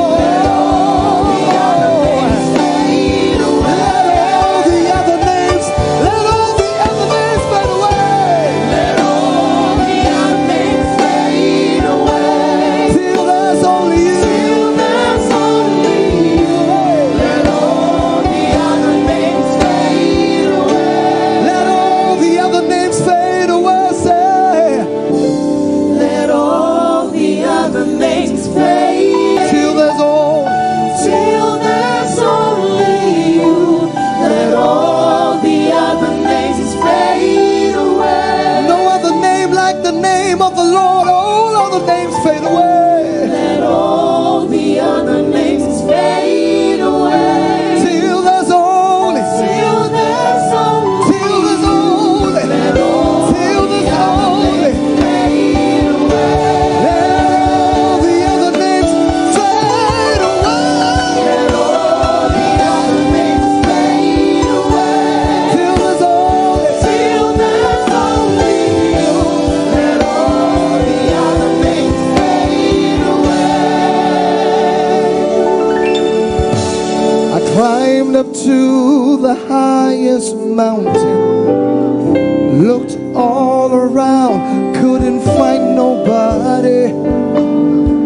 S3: The other names fade away.
S4: the other names, let all the other names fade away.
S3: Let all the other names fade away.
S4: Till there's only you.
S3: Till there's only you. Let all the other names fade away.
S4: Let all the other names fade away. Say,
S3: Let all the other names fade.
S4: till there's all.
S3: Till there's only you. Let all the other names fade away.
S4: No other name like the name of the Lord. All other names fade away.
S3: Let all the other names fade away.
S4: Till there's only.
S3: Till there's only.
S4: Till there's only.
S3: Let all
S4: Till
S3: the
S4: there's
S3: other
S4: only.
S3: names fade away.
S4: Let all the other names fade away.
S3: Let all the other names fade away.
S4: Till there's only.
S3: Till there's only you. Let all the other names fade away.
S4: I climbed up to the highest mountain, looked all around, couldn't find nobody.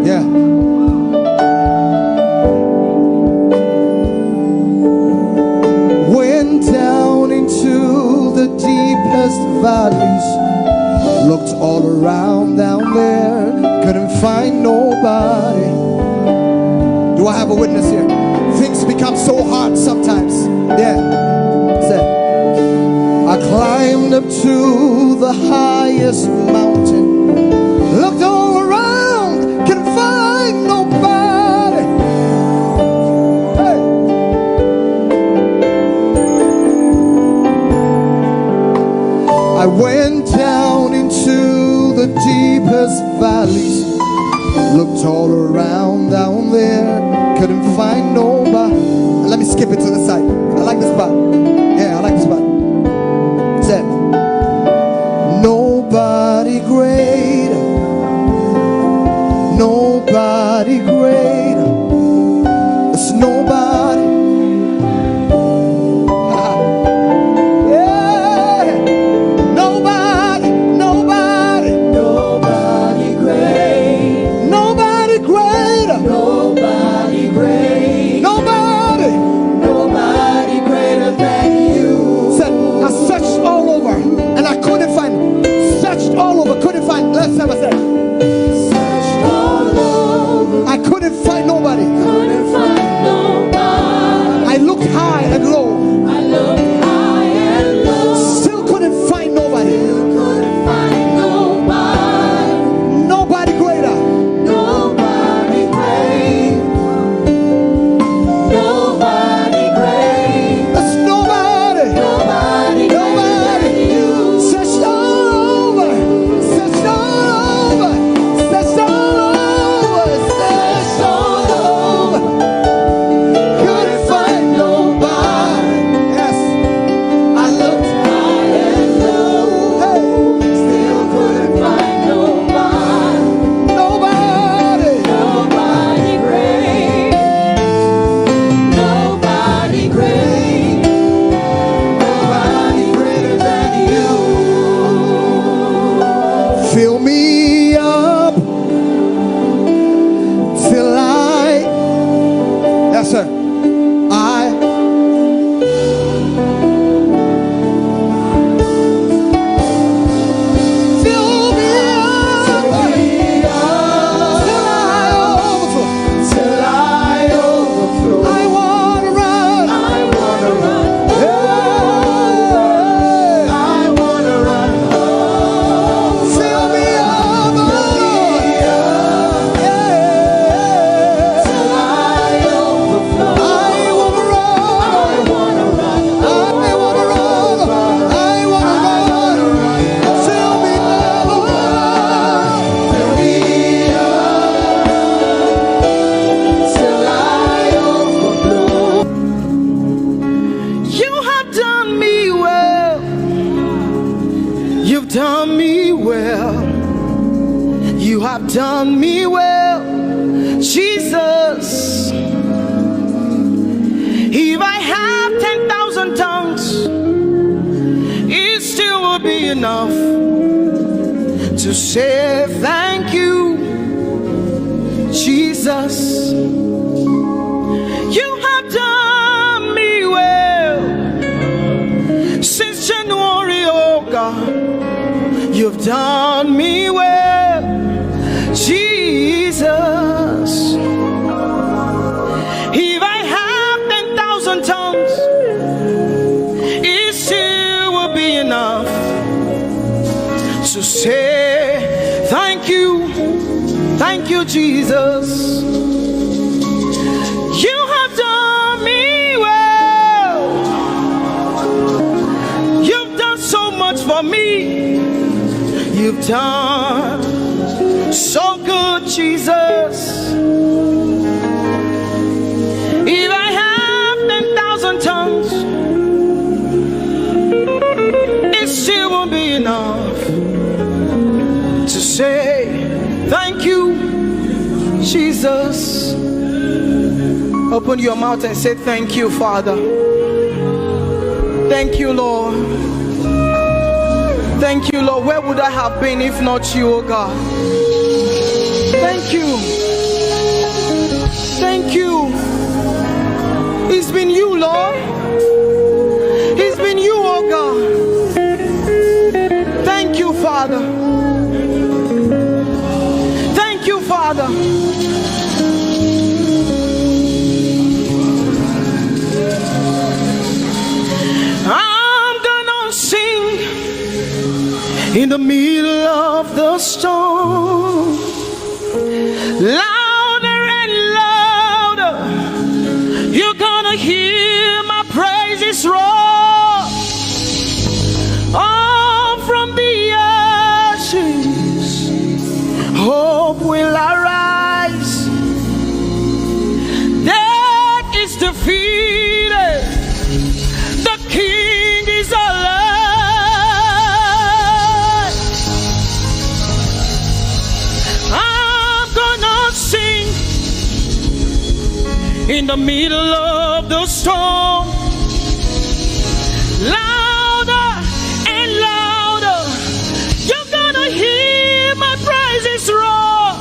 S4: Yeah. Went down into the deepest valleys, looked all around down there, couldn't find nobody. Do I have a witness here? Things become so hard sometimes. Yeah. Say, I climbed up to the highest mountain, looked all around, couldn't find nobody. Hey. I went down into the deepest valleys, looked all around down there, couldn't find nobody. Let me skip it to the side. I like this part. Yeah, I like this part. It said, nobody greater, nobody greater. It's nobody. Yeah, nobody, nobody,
S3: Nobody great.
S4: nobody greater.
S3: Nobody great.
S4: Nobody.
S3: Nobody greater than you.
S4: Said, I searched all over and I couldn't find. Searched all over, couldn't find. Last time I said,
S3: Searched all over.
S4: I couldn't find nobody.
S3: Couldn't find nobody.
S4: I looked high and low,
S3: I looked high and low.
S4: still couldn't find nobody.
S3: Couldn't find nobody.
S4: Nobody greater.
S3: Nobody great. Nobody great.
S4: There's nobody.
S3: Nobody greater
S4: Nobody.
S3: than you.
S4: Searched all over.
S5: done me well. You have done me well, Jesus. If I have 10,000 tongues, it still will be enough to say thank you, Jesus. You have done me well since January, oh God. You've done me well, Jesus. If I have 10,000 tongues, it still will be enough to say thank you, Jesus. You have done me well. You've done so much for me. You've done so good, Jesus. If I have 10,000 tongues, it still won't be enough to say thank you, Jesus. Open your mouth and say thank you, Father. Thank you, Lord. Thank you, Lord. Where would I have been if not you, oh God? Thank you. Thank you. It's been you, Lord. It's been you, oh God. Thank you, Father. Thank you, Father. I'm gonna sing in the middle of the storm, louder and louder. You're gonna hear my praises roar. Oh, from the ashes, hope will arise. Death is defeated. The King is alive. In the middle of the storm, louder and louder, you're gonna hear my praises roar.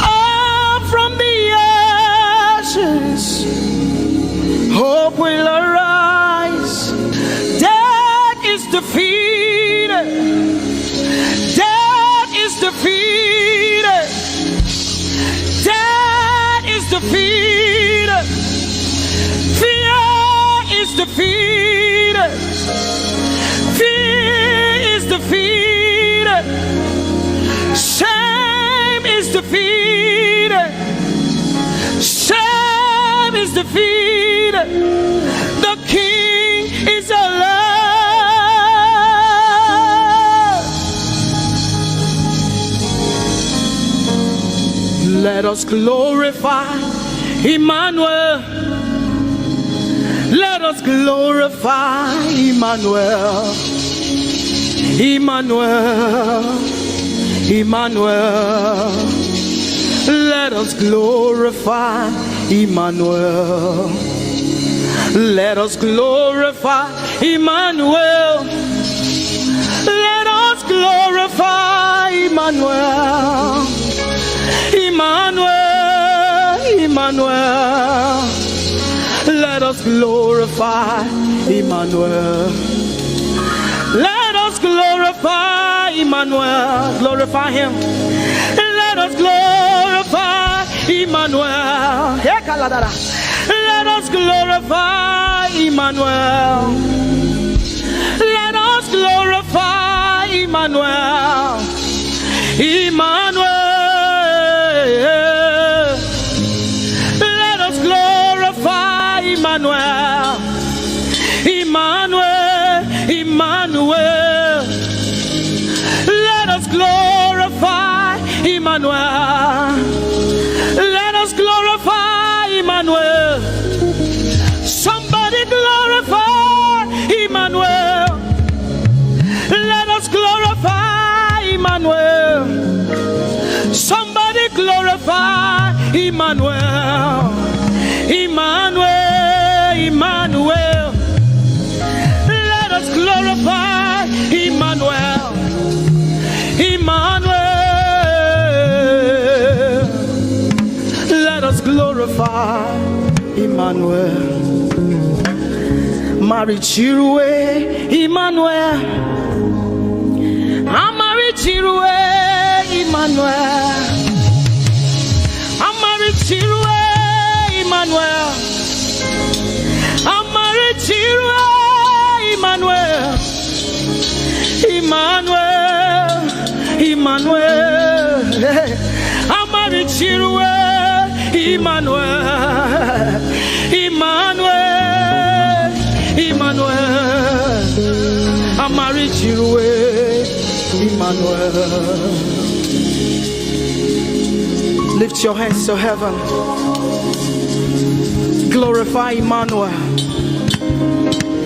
S5: Up from the ashes, hope will arise. Death is defeated. Death is defeated. Death is defeated. Fear is defeated. Fear is defeated. Shame is defeated. Shame is defeated. The King is alive. Let us glorify Emmanuel. Let us glorify Emmanuel. Emmanuel. Emmanuel. Let us glorify Emmanuel. Let us glorify Emmanuel. Let us glorify Emmanuel. Emmanuel, Emmanuel, let us glorify Emmanuel. Let us glorify Emmanuel. Glorify him. Let us glorify Emmanuel. Let us glorify Emmanuel. Let us glorify Emmanuel. Emmanuel. Let us glorify Emmanuel. Emmanuel, Emmanuel. Let us glorify Emmanuel. Let us glorify Emmanuel. Somebody glorify glorify Emmanuel. Emmanuel, Emmanuel. Let us glorify Emmanuel. Emmanuel. Let us glorify Emmanuel. Marichirwe Emmanuel. Amarichirwe Emmanuel. Amarichirwe Emmanuel. Amarichirwe Emmanuel. Emmanuel. Emmanuel. Amarichirwe Emmanuel. Emmanuel. Emmanuel. Amarichirwe Emmanuel. Lift your hands to heaven. Glorify Emmanuel.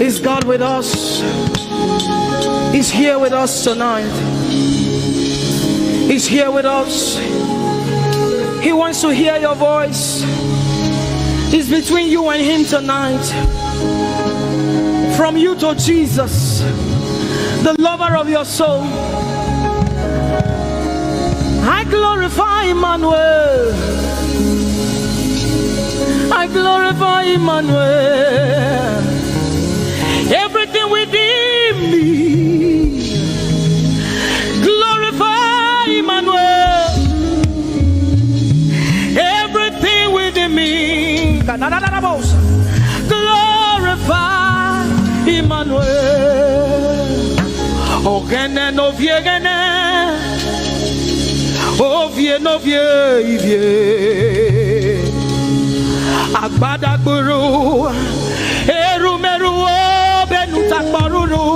S5: Is God with us? He's here with us tonight. He's here with us. He wants to hear your voice. It's between you and him tonight. From you to Jesus, the lover of your soul. I glorify Emmanuel. I glorify Emmanuel. Everything within me, glorify Emmanuel. Everything within me, glorify Emmanuel. Ogene no viegene, ovie no vie. Agbada guru, erumeru benuta paruru.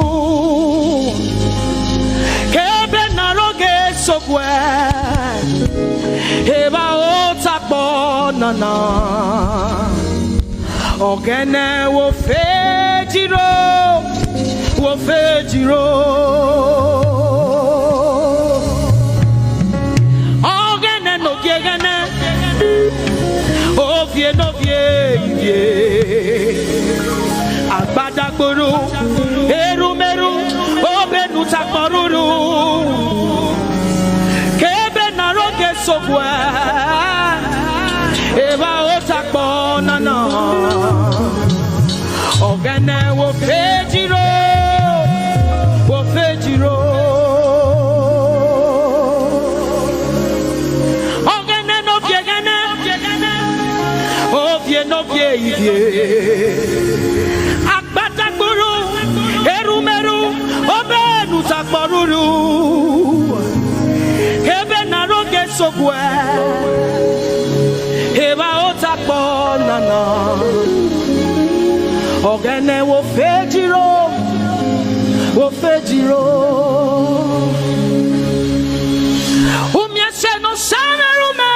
S5: Kebe naroge sokwe, eba otakbo nana. Ogene wo fejiro, wo fejiro. Ogene no gegene. Ovie no vie. Agbadagboro erumeru obenu takporuru. Kebe naroge sokwe eba otakpo nana. Ogene wo fejiro, wo fejiro. No vie. Agbadagburu erumeru obenu takporuru. Kebe naroge sokwe eba otakpo nana. Ogene wo fejiro, wo fejiro. Umiese no samerume.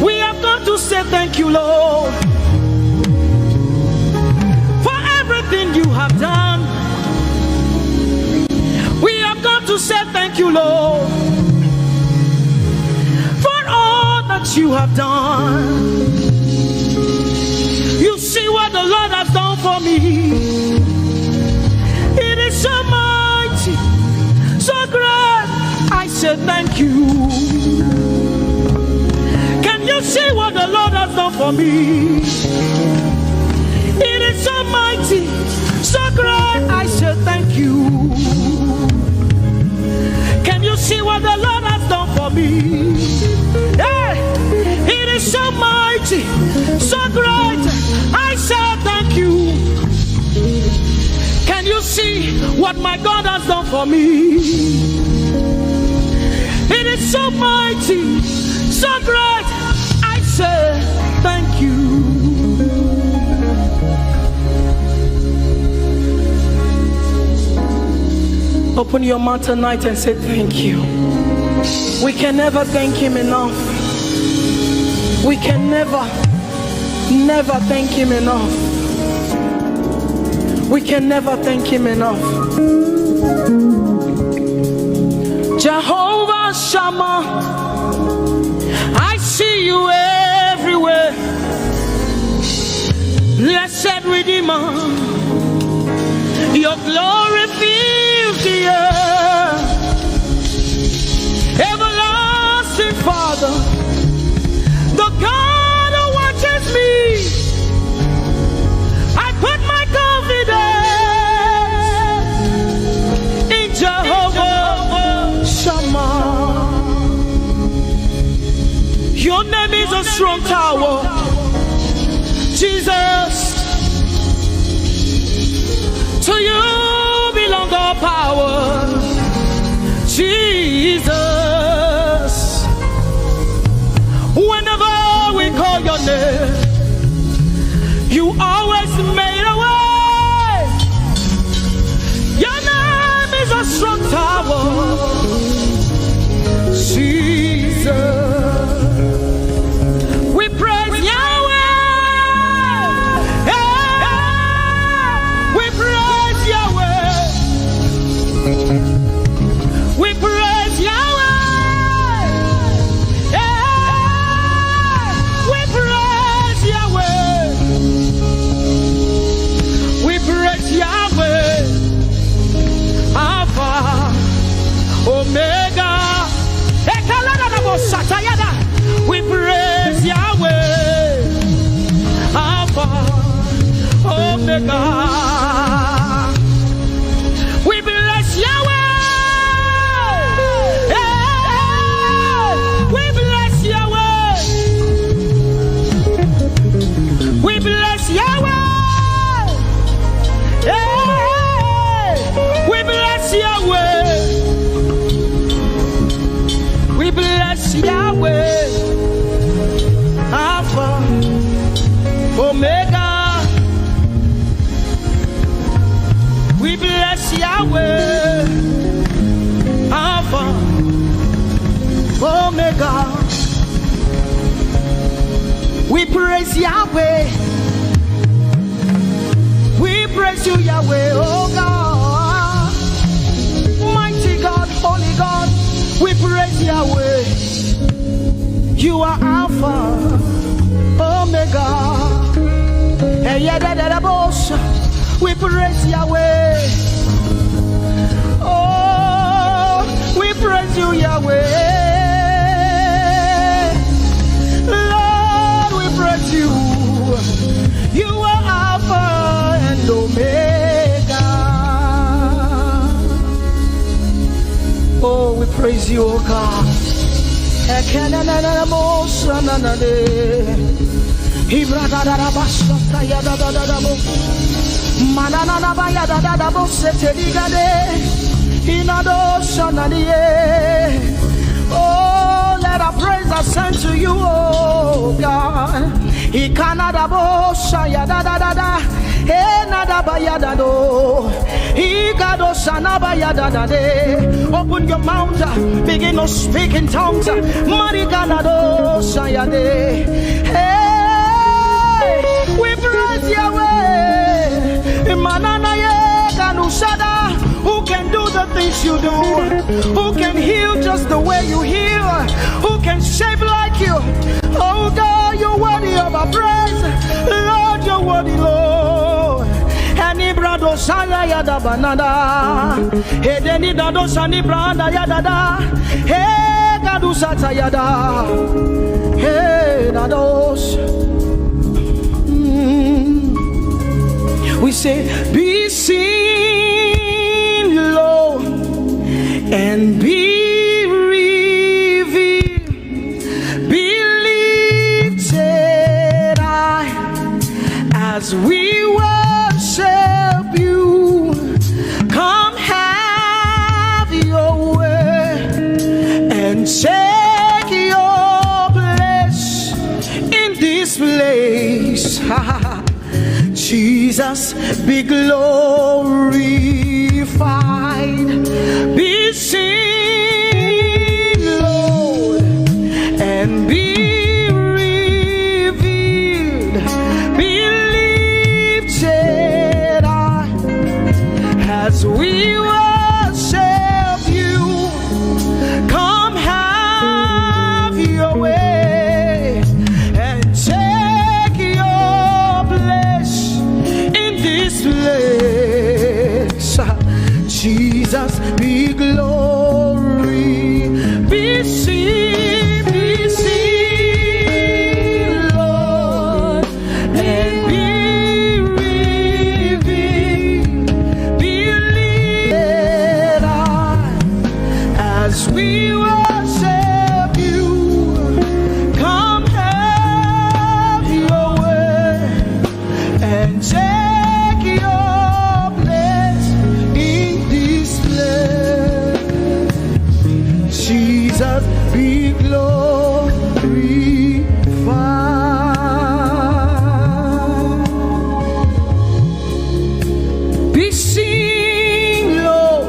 S5: We have come to say thank you, Lord, for everything you have done. We have come to say thank you, Lord, for all that you have done. You see what the Lord has done for me. It is so mighty, so great. I say thank you. Can you see what the Lord has done for me? It is so mighty, so great. I say thank you. Can you see what the Lord has done for me? Hey, it is so mighty, so great. I say thank you. Can you see what my God has done for me? It is so mighty, so great. I say thank you. Open your mouth tonight and say thank you. We can never thank him enough. We can never thank him enough. We can never thank him enough. Jehovah Shammah, I see you everywhere. Blessed Redeemer, your glory fills the earth. Everlasting Father, the God who watches me, I put my confidence in Jehovah Shammah. Your name is a strong tower, Jesus. To you belong all power, Jesus. Whenever we call your name, you always made a way. Your name is a strong tower, Jesus. We praise Yahweh. We praise Yahweh. We praise Yahweh. We praise Yahweh. We praise Yahweh. Alpha, Omega. We praise Yahweh. Alpha, Omega. We bless Yahweh. We bless Yahweh. We bless Yahweh. We bless Yahweh. We bless Yahweh. Alpha, Omega. We bless Yahweh. Alpha, Omega. We praise Yahweh. We praise you, Yahweh, oh God. Mighty God, holy God. We praise Yahweh. You are Alpha, Omega. We praise Yahweh. Oh, we praise you, Yahweh. Lord, we praise you. You are Alpha and Omega. Oh, we praise you, oh God. Ekenana mosa nanade. Ibradada basta yada da mo. Manana baya da mo seteligade. Inado sanadie. Oh, let our praise ascend to you, oh God. Ikanada bosa yada da. Enada baya da do. Igado sanaba yada da de. Open your mouth, begin to speak in tongues. Mariganado sayade. Hey, we praise Yahweh. Manana ye kanusada. Who can do the things you do? Who can heal just the way you heal? Who can shape like you? Oh God, you're worthy of our praise. Lord, you're worthy, Lord. Any brado sanya yada banana. Hey, deni dado sani branda yada da. Hey, gadu sata yada. Hey, dados. We say, be seen, Lord, and be revealed, be lifted high as we worship you. Come have your way and take your place in this place. Jesus, be glorified, be seen, Lord, and be revealed, be lifted high as we worship you. Come have your way and take your place in this place. Jesus, be glory, be seen, Lord, and be revealed, be lifted high as we worship you. Come have your way and take your place in this place. Jesus, be glorified, be seen, Lord,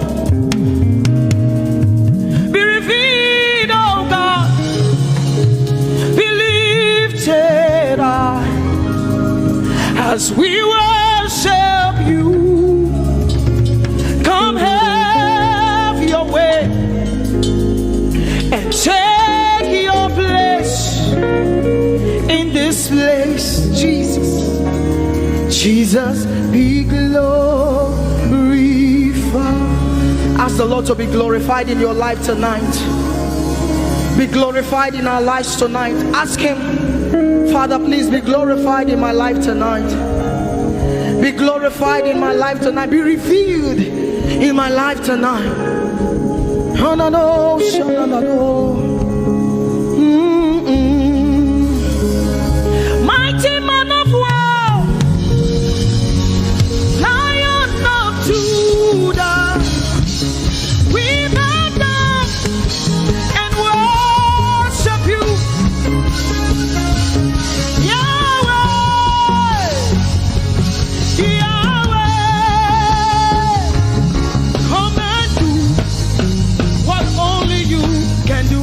S5: be revealed, oh God, be lifted high as we worship you. Come have your way and take your place in this place. Jesus, Jesus, be glorified. Ask the Lord to be glorified in your life tonight. Be glorified in our lives tonight. Ask Him, Father, please be glorified in my life tonight. Be glorified in my life tonight. Be revealed in my life tonight. Oh, no, no, no, no, no. Mighty man of war, Lion of Judah, we bow down and worship you. Yahweh, Yahweh, come and do what only you can do.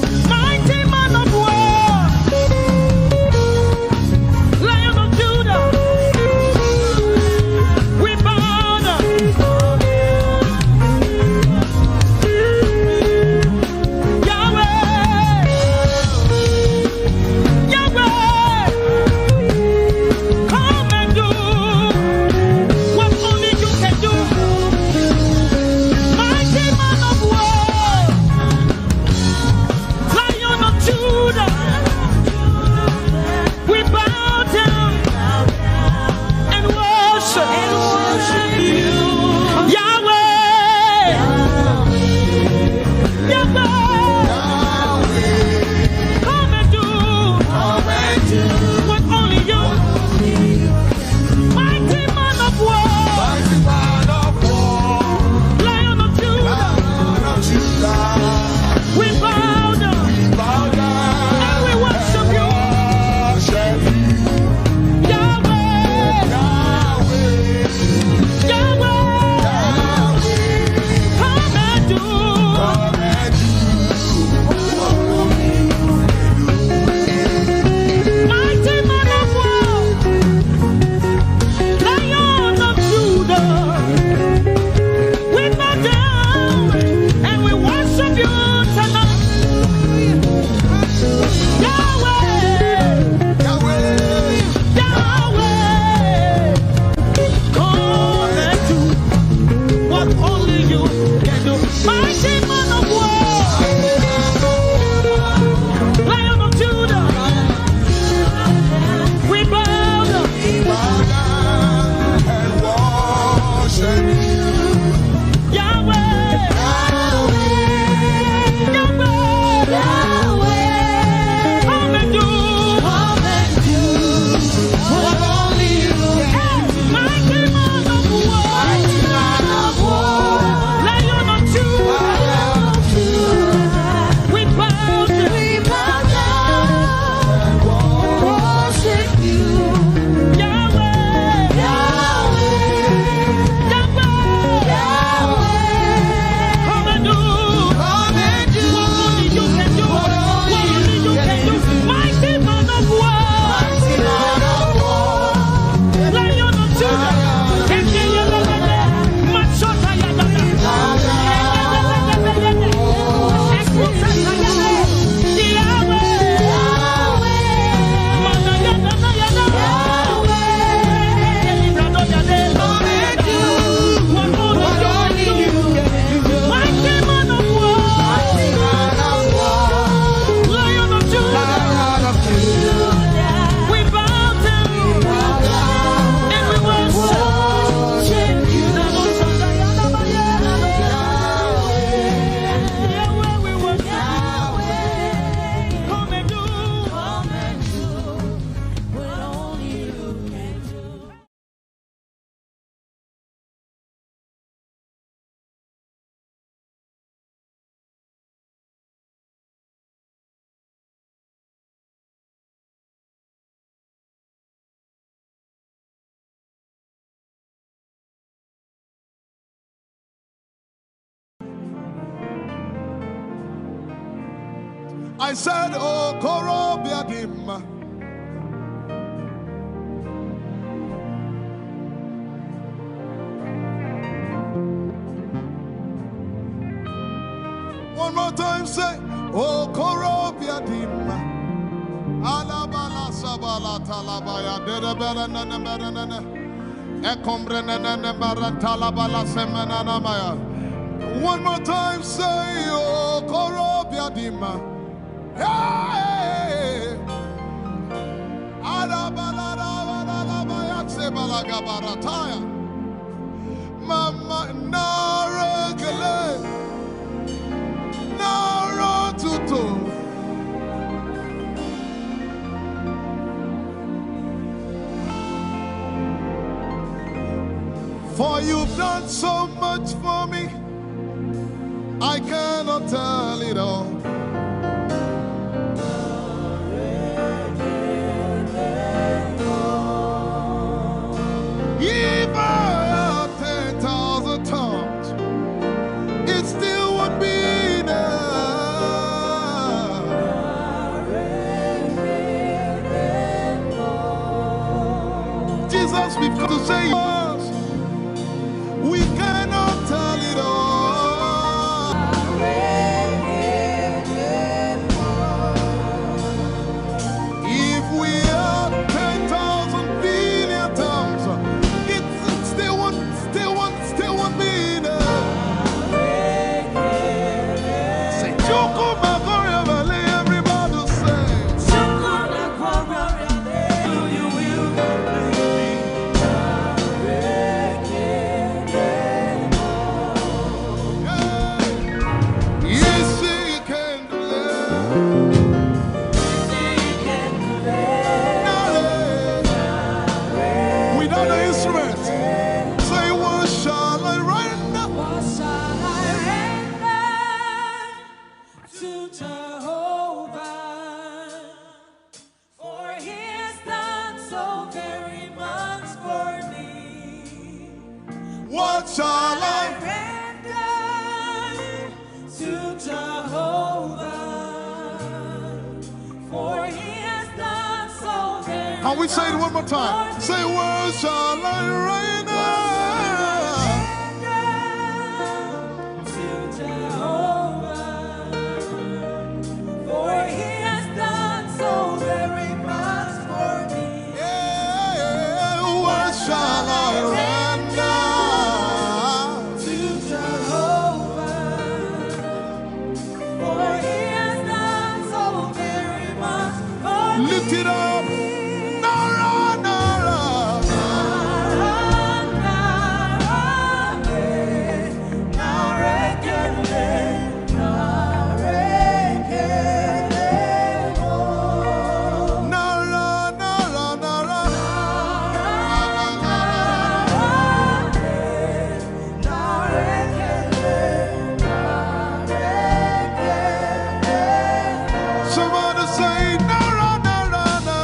S1: I said, oh, Korobiadim. One more time, say, oh, Korobiadim. Alabala Sabala Talabaya, Dedabella Nana, Ecombre Nana Talabalala Semana Maya. One more time, say, oh, Korobiadim. Hey, Mama Naregele Naratuto. For you've done so much for me, I cannot tell it all. If I had 10,000 tongues, it still would be enough. Jesus, we've come to say yours. We cannot tell it all. If we had 10,000 billion tongues, it still won't be enough. Say, Joko Magoria Valley, everybody say. Joko Magoria Valley, you will yes, he can do that. Without the instrument, say, what shall I render?
S3: What shall I render to Jehovah? For he has done so very much for me.
S1: What shall I
S3: Render to Jehovah. For he has done so very
S1: Can we say it one more time? Say, what shall I render?
S3: to Jehovah. For he has done so very much for me.
S1: Yeah, what shall I render?
S3: To Jehovah. For he has done so very much for me.
S1: Lift it up. Nara, Nara. Nara, Nara, Nara. Somebody say, Nara, Nara, Nara.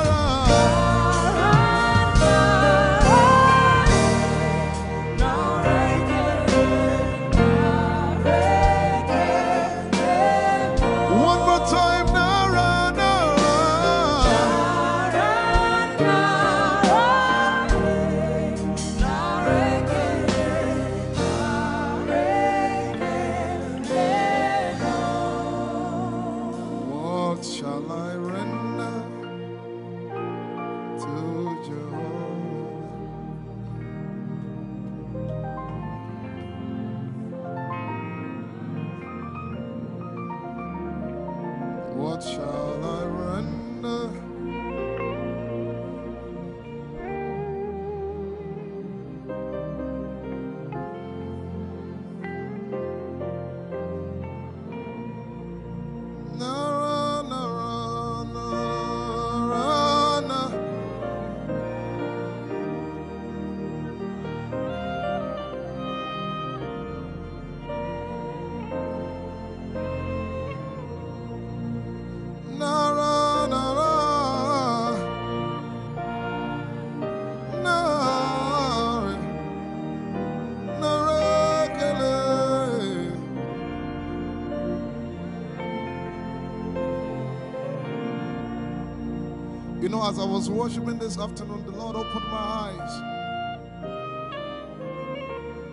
S1: You know, as I was worshiping this afternoon, the Lord opened my eyes.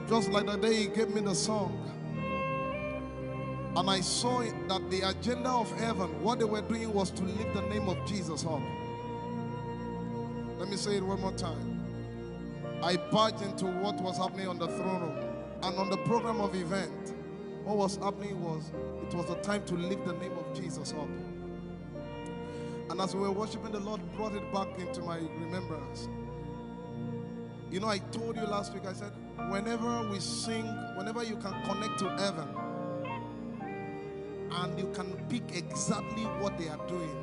S1: Just like the day He gave me the song. And I saw that the agenda of heaven, what they were doing was to lift the name of Jesus up. Let me say it one more time. I barged into what was happening on the throne room. And on the program of event, what was happening was, it was the time to lift the name of Jesus up. And as we were worshiping, the Lord brought it back into my remembrance. You know, I told you last week, I said, whenever we sing, whenever you can connect to heaven, and you can pick exactly what they are doing,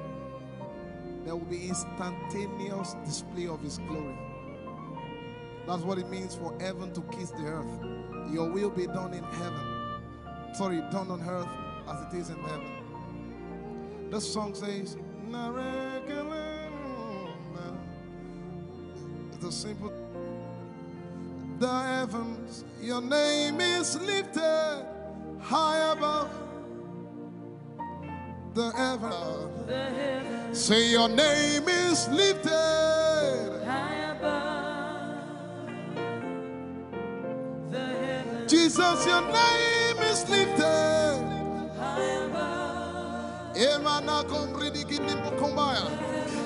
S1: there will be instantaneous display of His glory. That's what it means for heaven to kiss the earth. Your will be done in heaven. Sorry, done on earth as it is in heaven. This song says, it's a simple. The heavens, your name is lifted high above. The heavens, say your name is lifted high above. The heavens, Jesus, your name is lifted high above.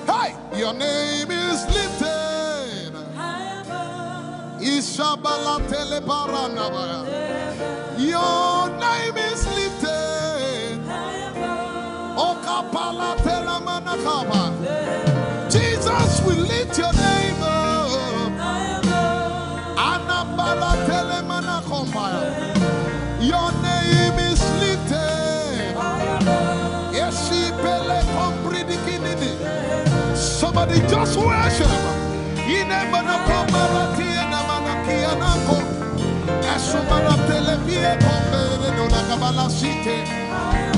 S1: Hey, your name is lifted high above. Your name is lifted high above. Jesus, we lift your name up. Your name is lifted. Somebody just worship.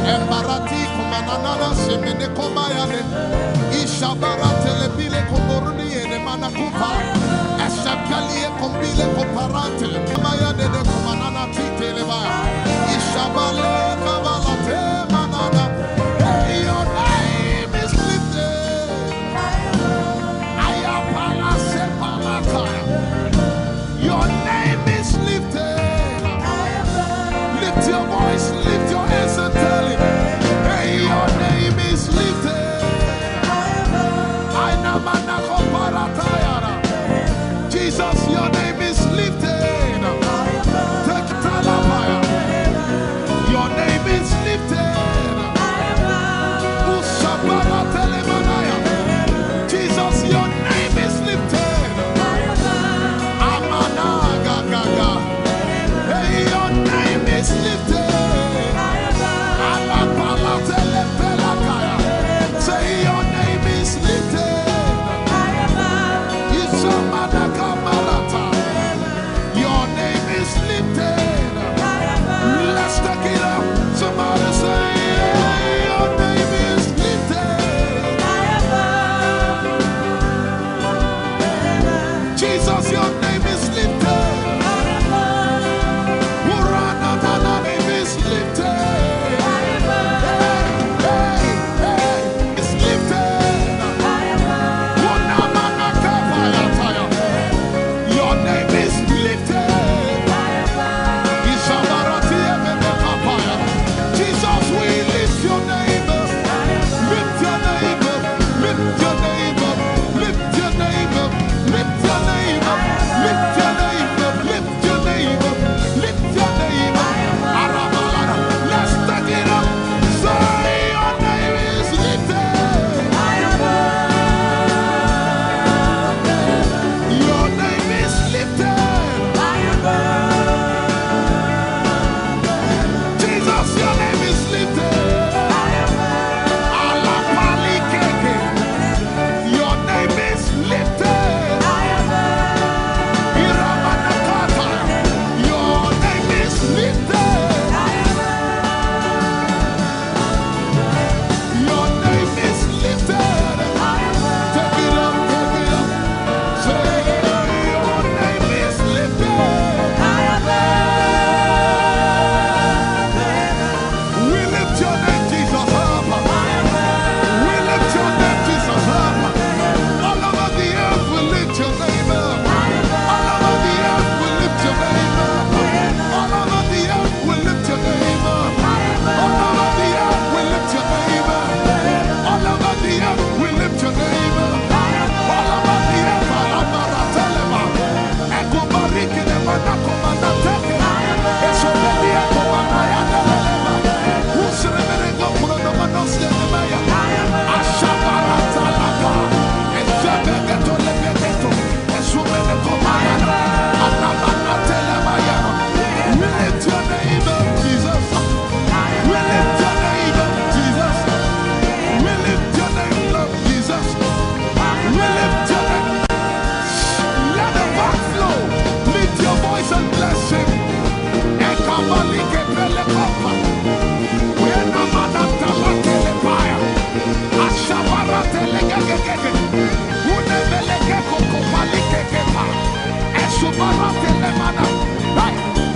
S1: Embarati kumanana semene komayane ishabara telebile komoruni ene manakupa eshapalie kombile komparante mayane de kumanana titeleba ishabale kabalate manana. Hey, your name is lifted. Ayapala sepalakaya. Your name is lifted. Lift your voice, lift your hands and tell Him, hey, your name is lifted. Jesus, your name is lifted. Take Talabaya. Your name is lifted. Ushabara Telemanaya. Jesus, your name is lifted. Amana Gaga. Hey, your name is lifted. Say your name is lifted. Your name is lifted. Let's take it up. Somebody say your name is lifted. Jesus, your name is lifted.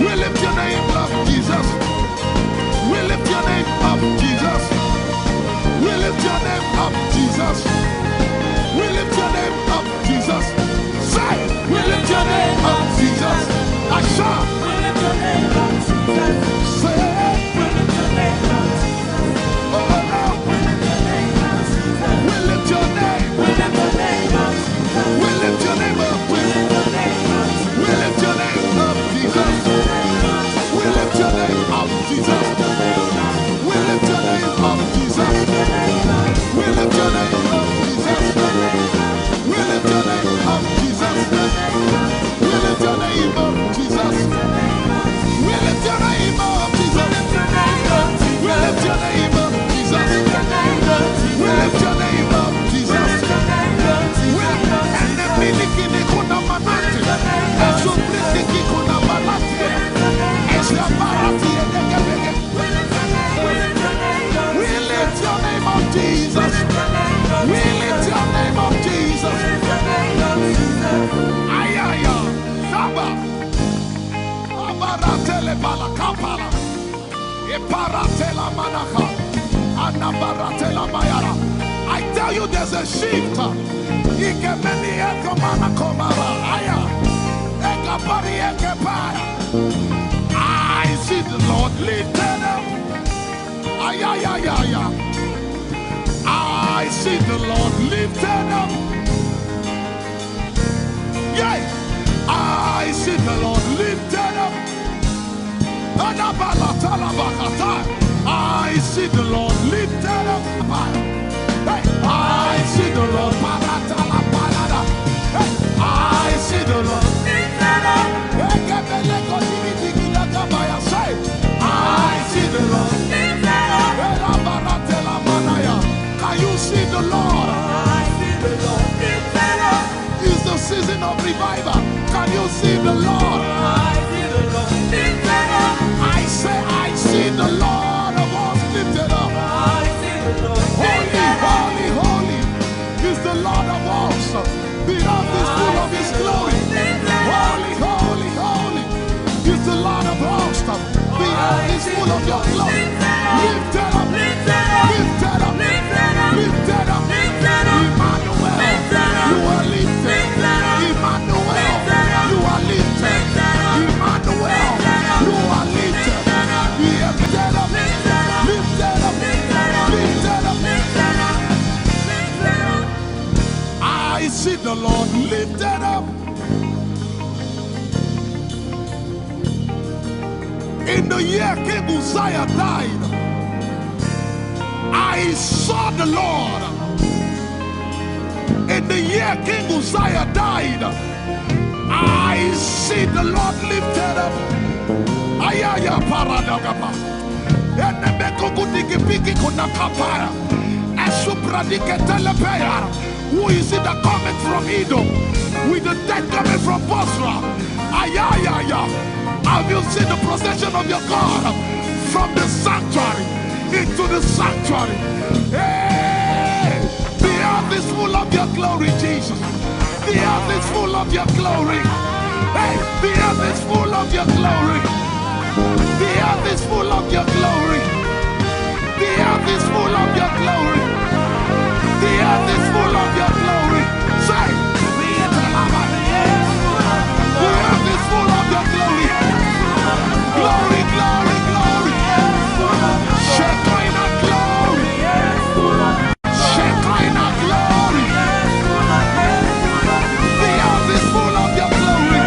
S2: We lift your name up, Jesus. We lift your name up, Jesus. We lift your name up, Jesus. We lift your name up, Jesus. Say, we lift your name up, Jesus. Asha, we lift your name up, Jesus. Say, we lift your name up, Jesus. Oh, Lord, we lift your name up, Jesus. We lift your name. We lift your name up, Jesus. We lift your name up. We lift your name up. We lift your name up, Jesus. We lift your name up, Jesus. We lift your name up, Jesus. We lift your name up, Jesus. We lift your name up, Jesus. We lift your name up, Jesus. We lift your name up, Jesus. We lift your name up, Jesus. We lift your name up, Jesus. And the miliki kuna manati, and so pretty kuna manati, and so parati and we lift your name up, Jesus. We lift your name up, Jesus. Ayaya, Saba, Abaratele Balakapala, Eparatela Manaka, Anabaratela Mayara. I tell you, there's a shift. Ikemeni Ekomana Komara, Aya, Ekapari Ekepaya. I see the Lord lifted up. Ayayayaya. I see the Lord lifted up. Yeah. I see the Lord lifted up. I see the Lord lifted up. Hey. I see the Lord. Hey. I see the Lord lifted up. I see the Lord. Can you see the Lord? I see the Lord. It's the season of revival. Can you see the Lord? I see the Lord. I say, I see the Lord of hosts lifted up. I see the Lord. Holy, holy, holy is the Lord of hosts. The earth is full of His glory. Holy, holy, holy is the Lord of hosts. The earth is full of Your glory. Lifted up, lifted up, lifted up, lifted up, Emmanuel, You are lifted. Emmanuel, You are lifted. Emmanuel, You are lifted. Lifted up, lifted up, lifted up, lifted up. I see the Lord lifted up. In the year King Uzziah died, I saw the Lord. In the year King Uzziah died, I see the Lord lifted up. Ayaya paradagaba. Who is it that coming from Edom? With the dead coming from Bosra. Ayaya. Have you seen the procession of your God from the sanctuary into the sanctuary? Hey! The earth is full of Your glory, Jesus. The earth is full of Your glory. Hey! The earth is full of Your glory. The earth is full of Your glory. The earth is full of Your glory. The earth is full of Your glory. Say, the earth is full of Your glory. Glory, glory, glory. Shekinah glory. Shekinah glory. The earth is full of Your glory.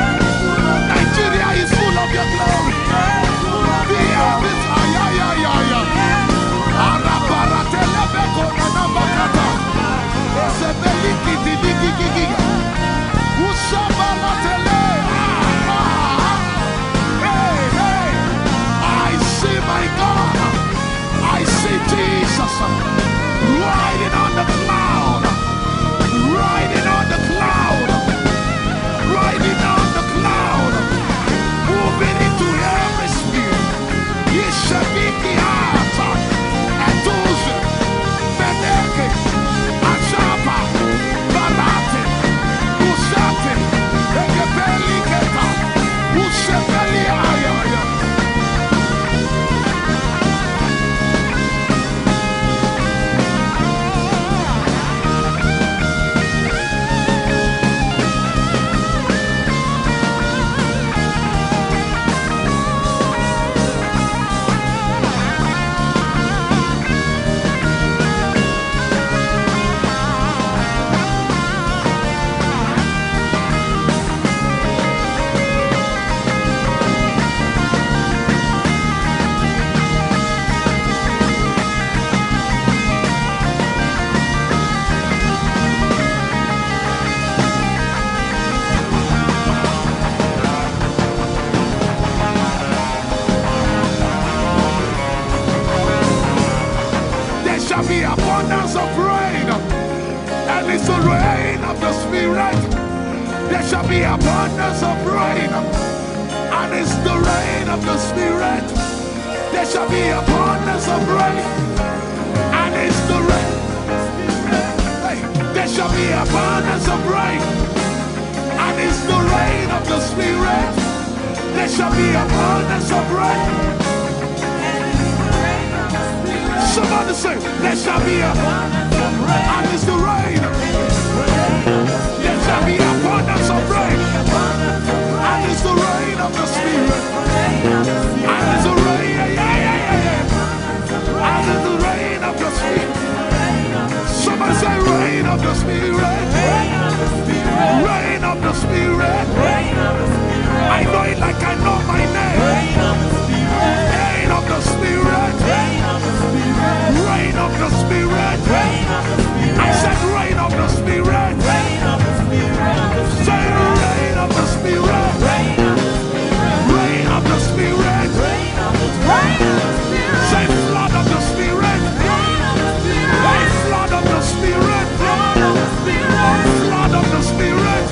S2: Nigeria is full of Your glory. The earth is ayayayaya. Arabaratelebeko nanabakata. Esebelikidiligigigi. Ushabalatele. My God, I see Jesus riding on the cloud, riding on the cloud, riding on the cloud, moving into every spirit. Yeshabiki Hata, Atuzi, Beneke, Achapa, And it's the rain of the Spirit. There shall be abundance of rain. And it's the rain of the Spirit. There shall be abundance of rain. And it's the rain. Hey, there shall be abundance of rain. And it's the rain of the Spirit. There shall be abundance of rain. Somebody say, there shall be abundance of rain. And it's the rain. There shall be abundance of rain. And it's the rain of the Spirit. And it's the rain, and it's the rain of the Spirit. Somebody say, rain of the Spirit. Rain of the Spirit. I know it like I know my name. Rain of the Spirit. Rain of the Spirit. I said rain of the Spirit. Say rain of the Spirit. Rain of the Spirit. Say flood of the Spirit. Say flood of the Spirit. Flood of the Spirit.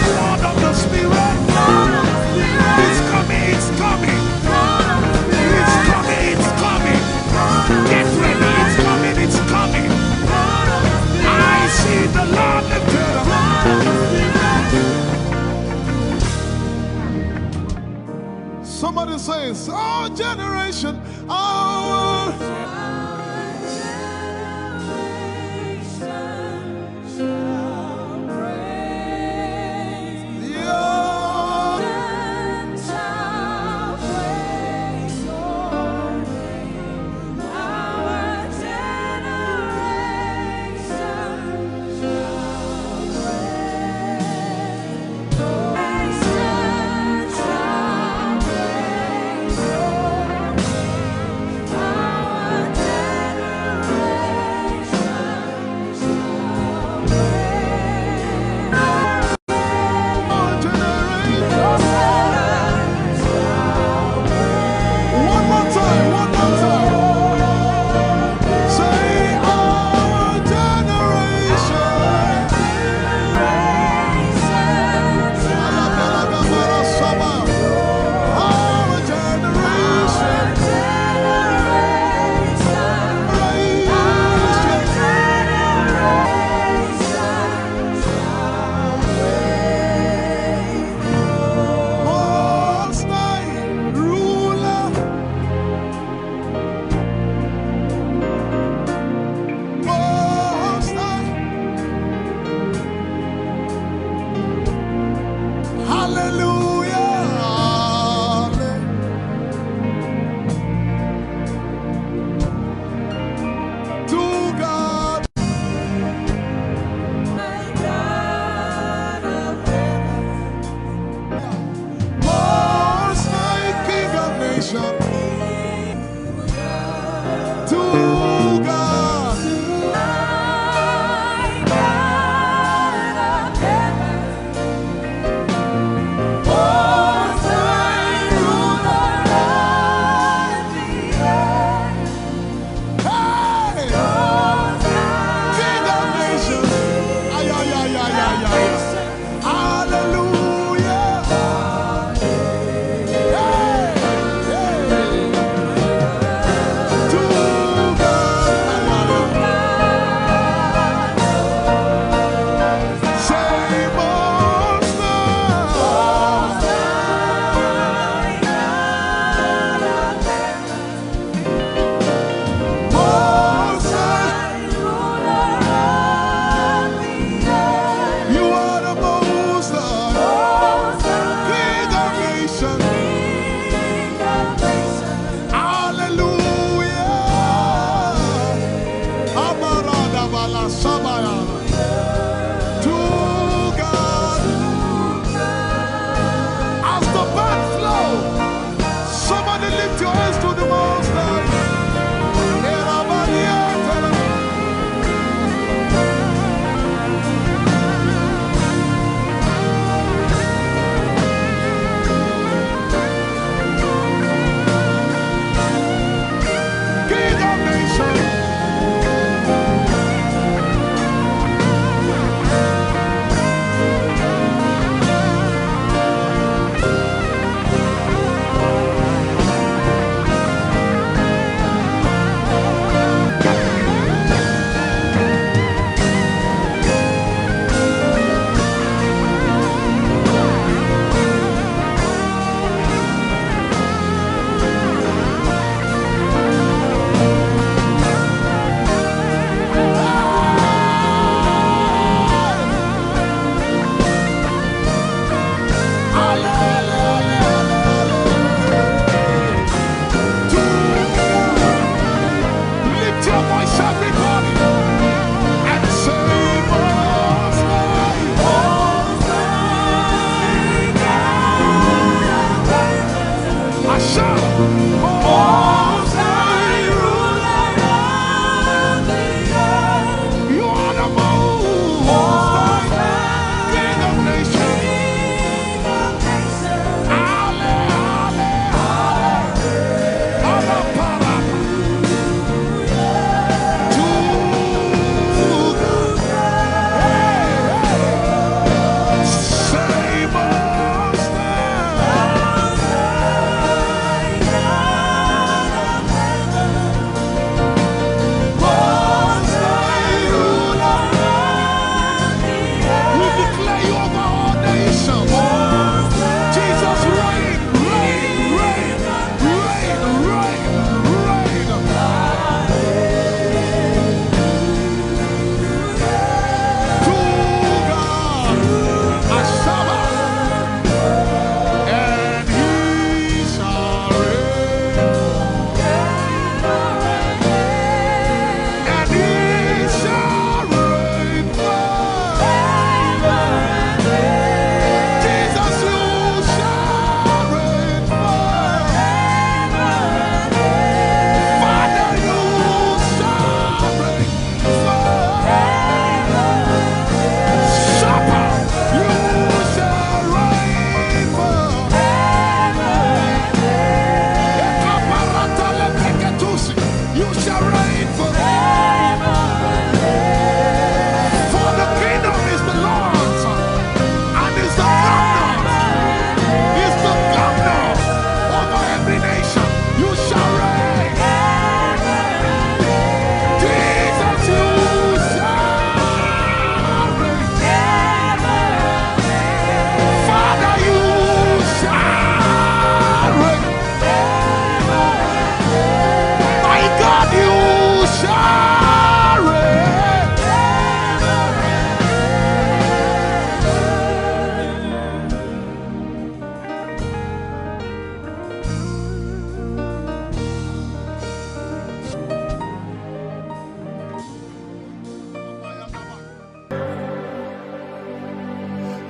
S2: Flood of the Spirit. It's coming, it's coming. It's coming, it's coming. Get ready, it's coming, it's coming. I see the Lord lifted up.
S1: Somebody says, our generation, our
S3: Our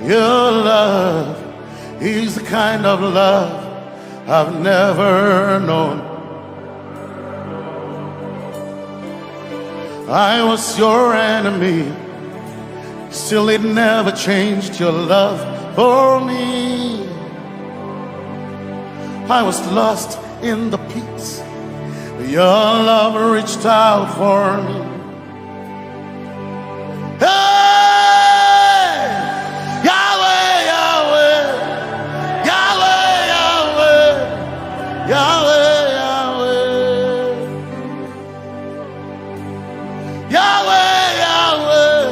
S2: Your love is the kind of love I've never known. I was your enemy, still it never changed your love for me. I was lost in the pits, but your love reached out for me. Hey, Yahweh, Yahweh, Yahweh, Yahweh, Yahweh, Yahweh, Yahweh, Yahweh,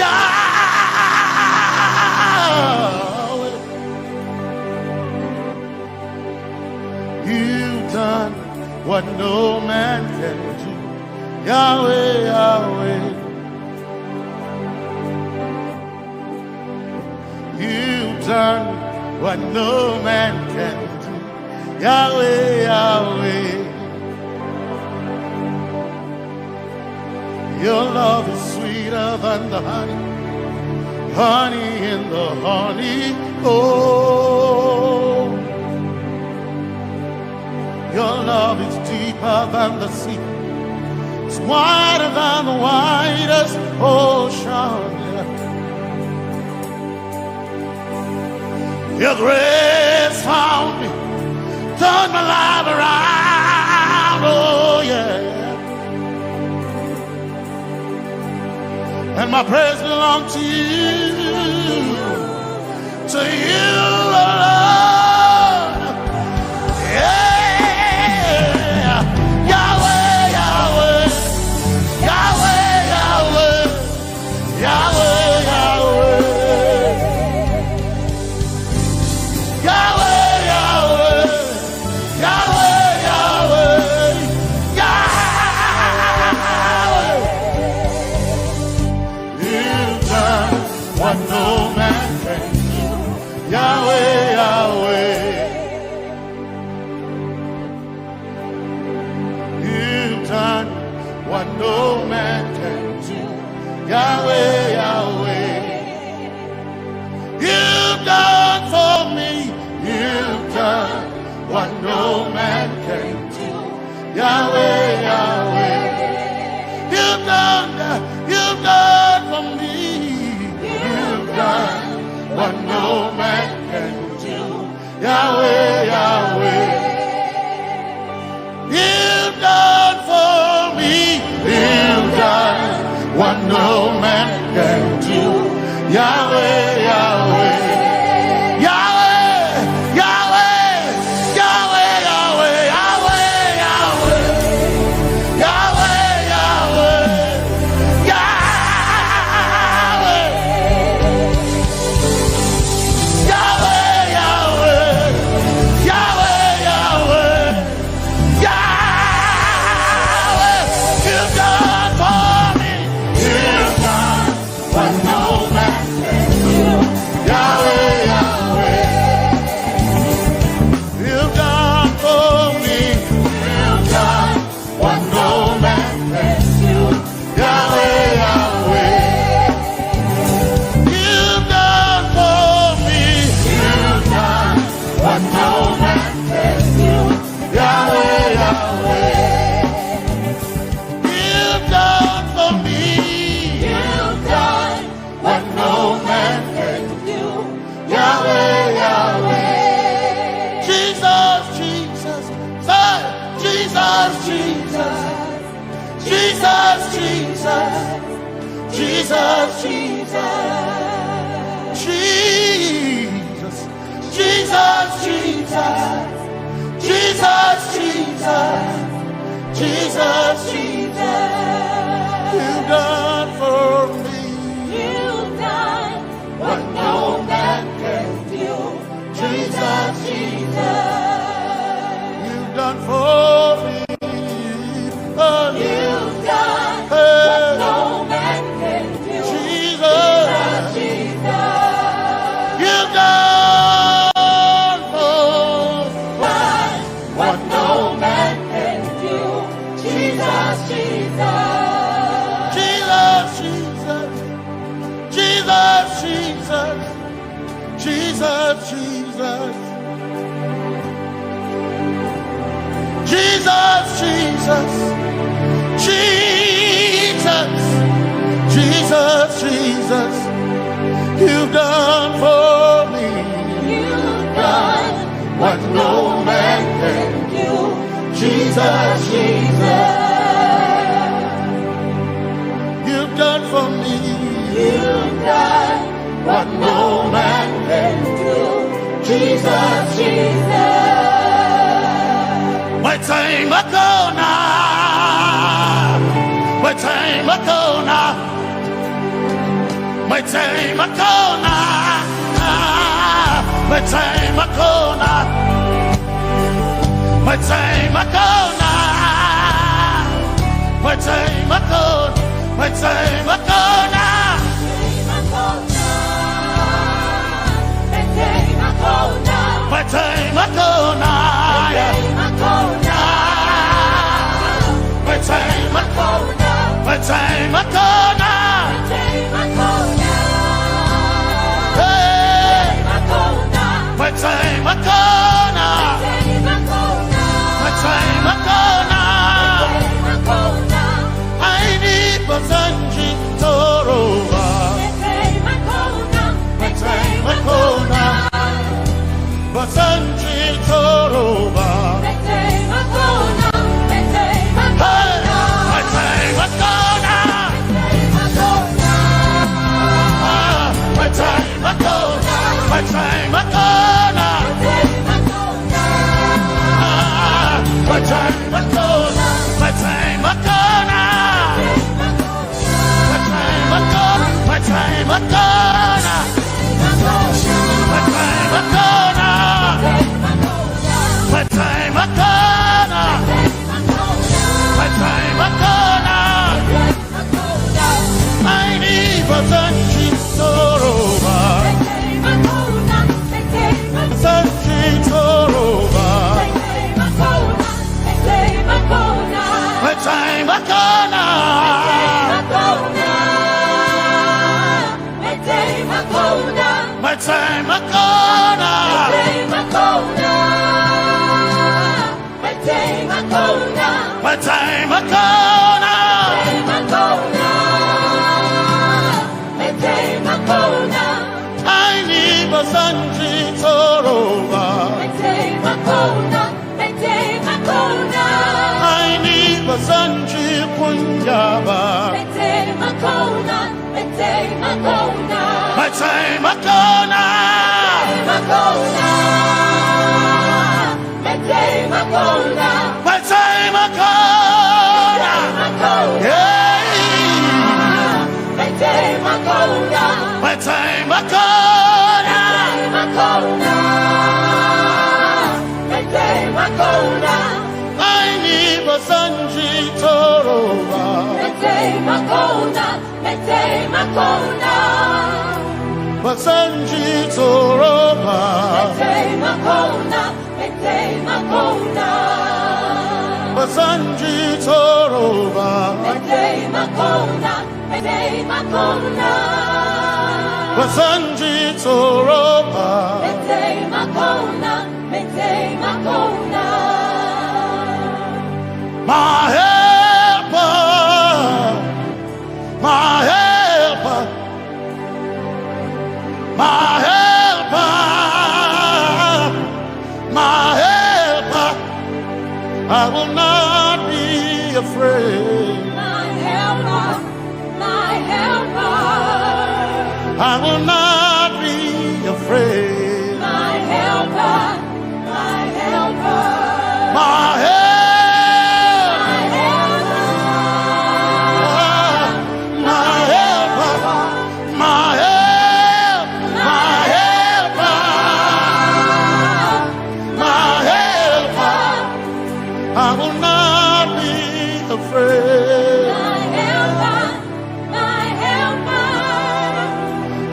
S2: Yahweh. You've done what no man can do. Yahweh, Yahweh. You've done what no man can do. Yahweh, Yahweh. Your love is sweeter than the honey, honey in the honey. Oh, your love is deeper than the sea. It's wider than the widest ocean. Your grace found me, turned my life around. Oh yeah. And my praise belongs to you, Lord. Yeah. Yahweh, Yahweh, Yahweh, Yahweh, Yahweh, Yahweh, Yahweh, Yahweh, Yahweh, Yahweh, Yahweh. You've done what no man can do. Yahweh, Yahweh. You've done what no man can do. Yahweh, Yahweh. You've done for me. You've done what no man can do. Yahweh, Yahweh. You've done for me. You've done what no man can do. Yahweh, Yahweh. You've done for me. You've done what no man can do. Yahweh, Yahweh. Yahweh, Yahweh, Yahweh, Yahweh, Yahweh, Yahweh, Yahweh, Yahweh, Yahweh, Yahweh, Yahweh, Yahweh, Yahweh. You've done for me. You've done what no man can do. Yahweh, Yahweh. You've done for me. You've done what no man can do. Yahweh, Yahweh. You've done for me. You've done what no man can do. Yahweh, Yahweh. You've done for me. You've done what no man can do. Yahweh, Yahweh. Jesus, Jesus, say, Jesus, Jesus, Jesus, Jesus, Jesus, Jesus, Jesus, Jesus, Jesus, Jesus, Jesus, Jesus, Jesus. You've done for me. You've done what no man can do. Jesus, Jesus. You've done for me. Oh, you've done what no man can do. Jesus, Jesus. You've done for what no man can do. Jesus, Jesus. Jesus, Jesus. Jesus, Jesus. Jesus. Jesus, Jesus. You've done for me.
S3: You've done what no man can do. Jesus, Jesus.
S2: You've done for me.
S3: You've done what no man can do. Jesus, Jesus.
S2: My time ago now. My time ago now. My time ago now. My time ago now. My time ago now. My time ago. My time ago now. My time ago now. My time ago. My time ago now. Hey. My time ago now. My time ago now. I need Basanji Toroba. My time ago now. Basanji Toroba. My time ago now. My time ago. My time ago now. My time ago. My time ago now. My time ago. My time ago now. My time ago now. My time ago now. My time ago now. I need Basanji Toroba. Basanji Toroba. My time ago now. My time ago now. My time ago now. I need Basanji Toroba. I need Basanji Punjaba. My time ago now. My time ago now. Yeah. My time ago now. My time ago now. I need Basanji Toroba. Basanji Toroba. Basanji Toroba. Basanji Toroba. My helper, my helper, my helper, my helper. I will not be afraid.
S3: My helper, my helper.
S2: I will not be afraid.
S3: My helper, my helper.
S2: My helper. I will not be afraid.
S3: My helper, my helper.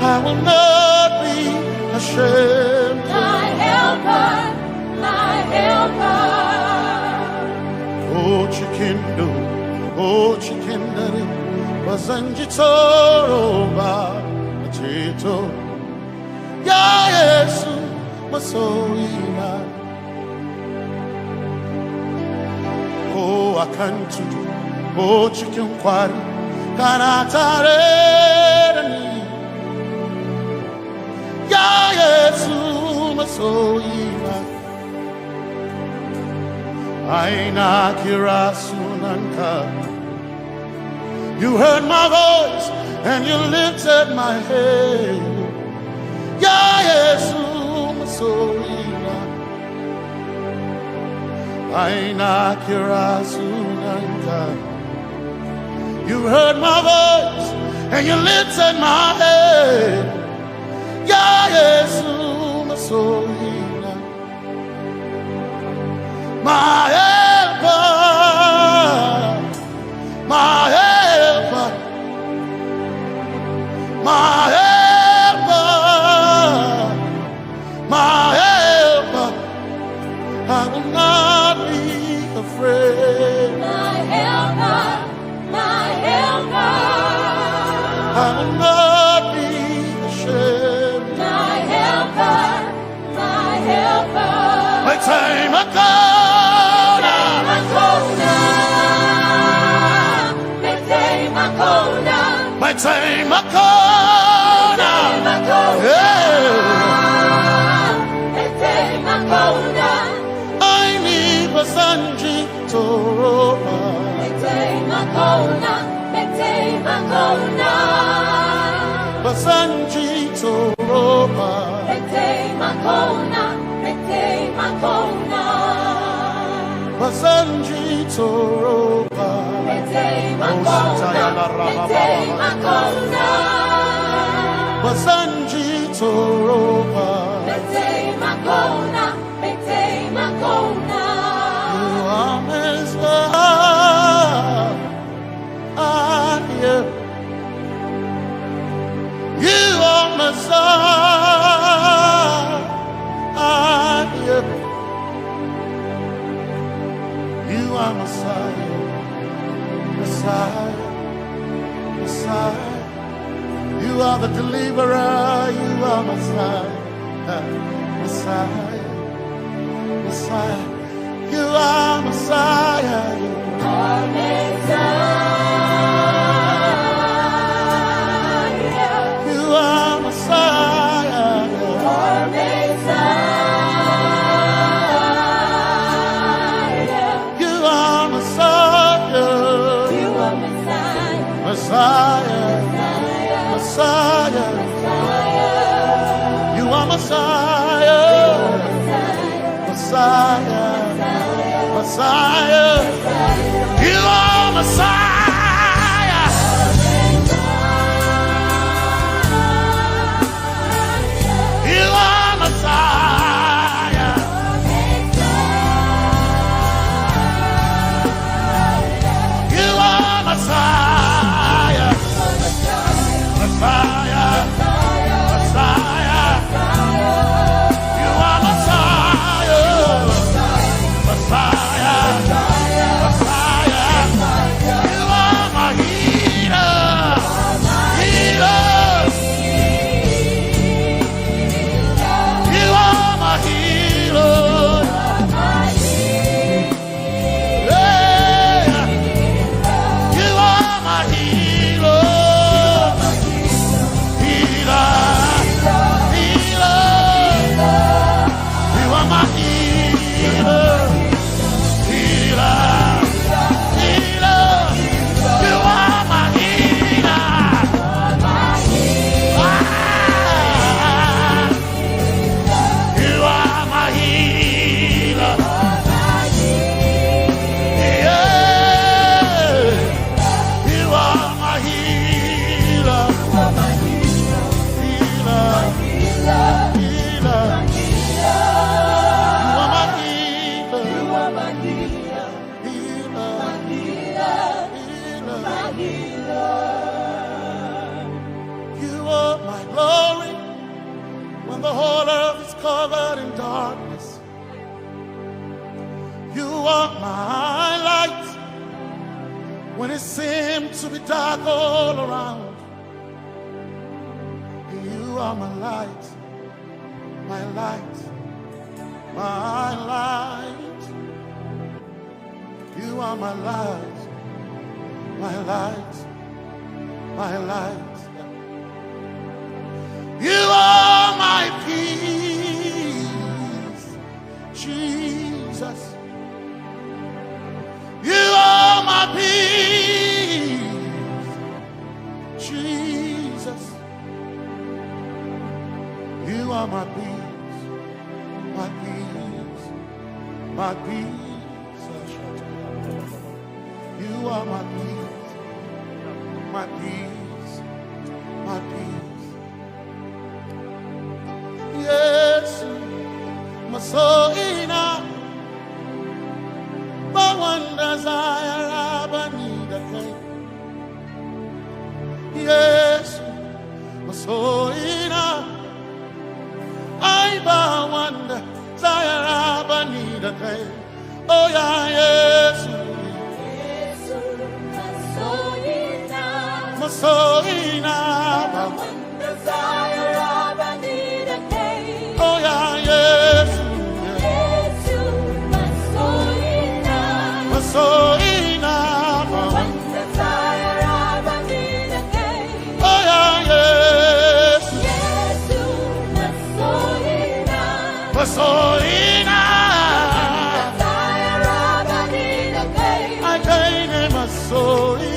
S2: I will not be ashamed.
S3: My helper, my helper.
S2: Oh, chikindo, oh, chikindari, Basanji Toroba, Chito, ya Yesu. kantu o chicken kwari kanatare ni ya Yesu masoyima aina kirasunanka. You heard my voice and you lifted my head. Ya Yesu masoyima aina kirasunanka. You heard my voice and you lifted my head. Ya Yesu masoyina my helper, my helper, my helper, my helper. I will not be afraid.
S3: My helper, my helper.
S2: I will not be ashamed.
S3: My helper, my helper.
S2: My time I come. My time I come. I need Basanji Toroba. Basanji Toroba. Basanji Toroba. Basanji Toroba. You are Messiah. You are Messiah. You are Messiah. Messiah, Messiah, you are the deliverer, you are Messiah, Messiah, Messiah, you are Messiah, you are Messiah, you are Messiah, you are Messiah, you are Messiah. Messiah, Messiah, you are Messiah, Messiah, Messiah, you are Messiah, you are Messiah, you are Messiah. Messiah, Messiah, you are Messiah, Messiah, Messiah, you are my healer, healer, you are my healer, yeah, you are my healer. When it seemed to be dark all around, you are my light, my light, my light. You are my light, my light, my light. You are my peace, Jesus. You are my peace, Jesus. You are my peace, my peace, my peace. You are my peace, my peace, my peace. Yes, my soul in a but one desire I need a thing. Yes, my soul in a I but one desire I need a thing. Oh yeah, yes. Masoina, one desire of I need a day. Oh yeah, yes, yes, Masoina, one desire of I need a day. Oh yeah, yes, yes, Masoina, desire of I need a day. I gain a Masoina.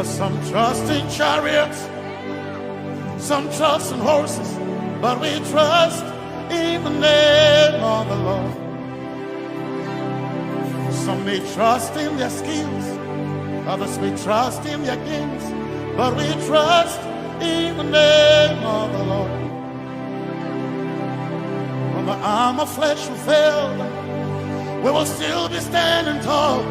S2: Some trust in chariots, some trust in horses, but we trust in the name of the Lord. Some may trust in their skills, others may trust in their gifts, but we trust in the name of the Lord. When the arm of flesh will fail, we will still be standing tall,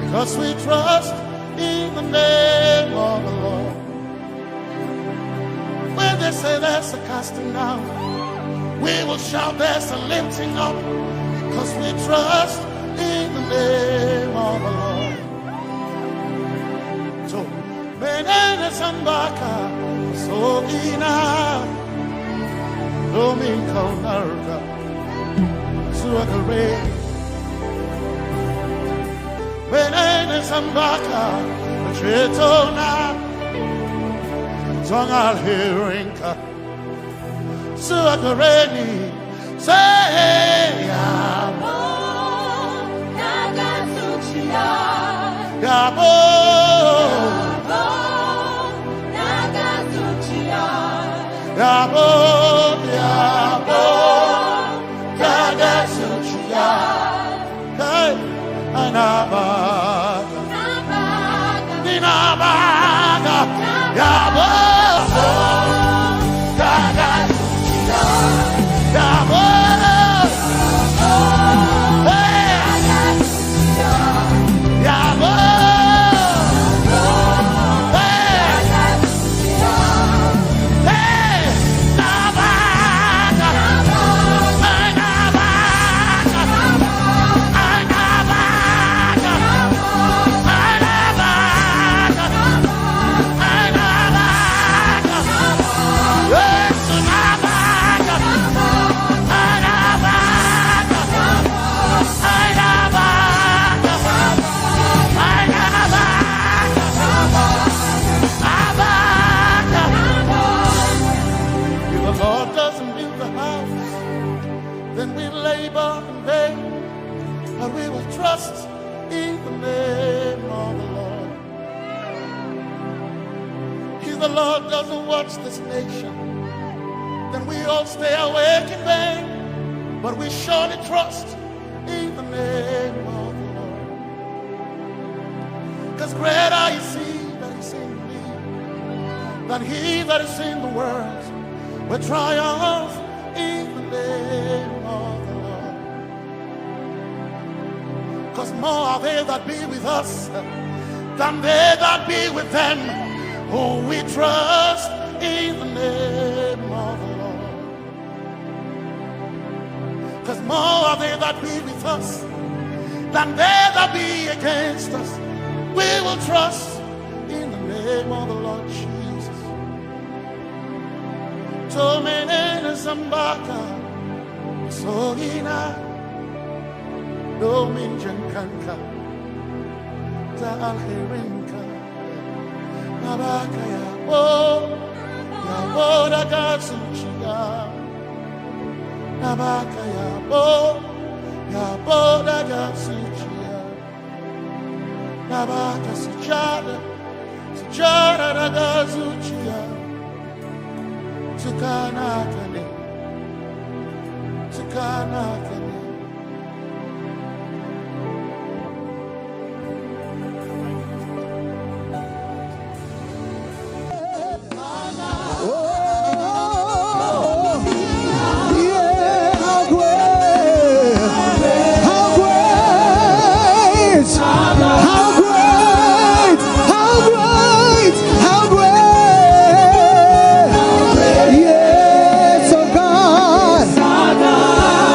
S2: because we trust in the name of the Lord. When they say there's a casting down, we will shout there's a lifting up, because we trust in the name of the Lord. So, Benene Sambaka, so ina, Domingo Narga, Suakare. Benene Sambaka, Chetona, Tongal Hirinka, Suakareni, say, Yabo, Nagatsuchiya, Yabo, Nagatsuchiya.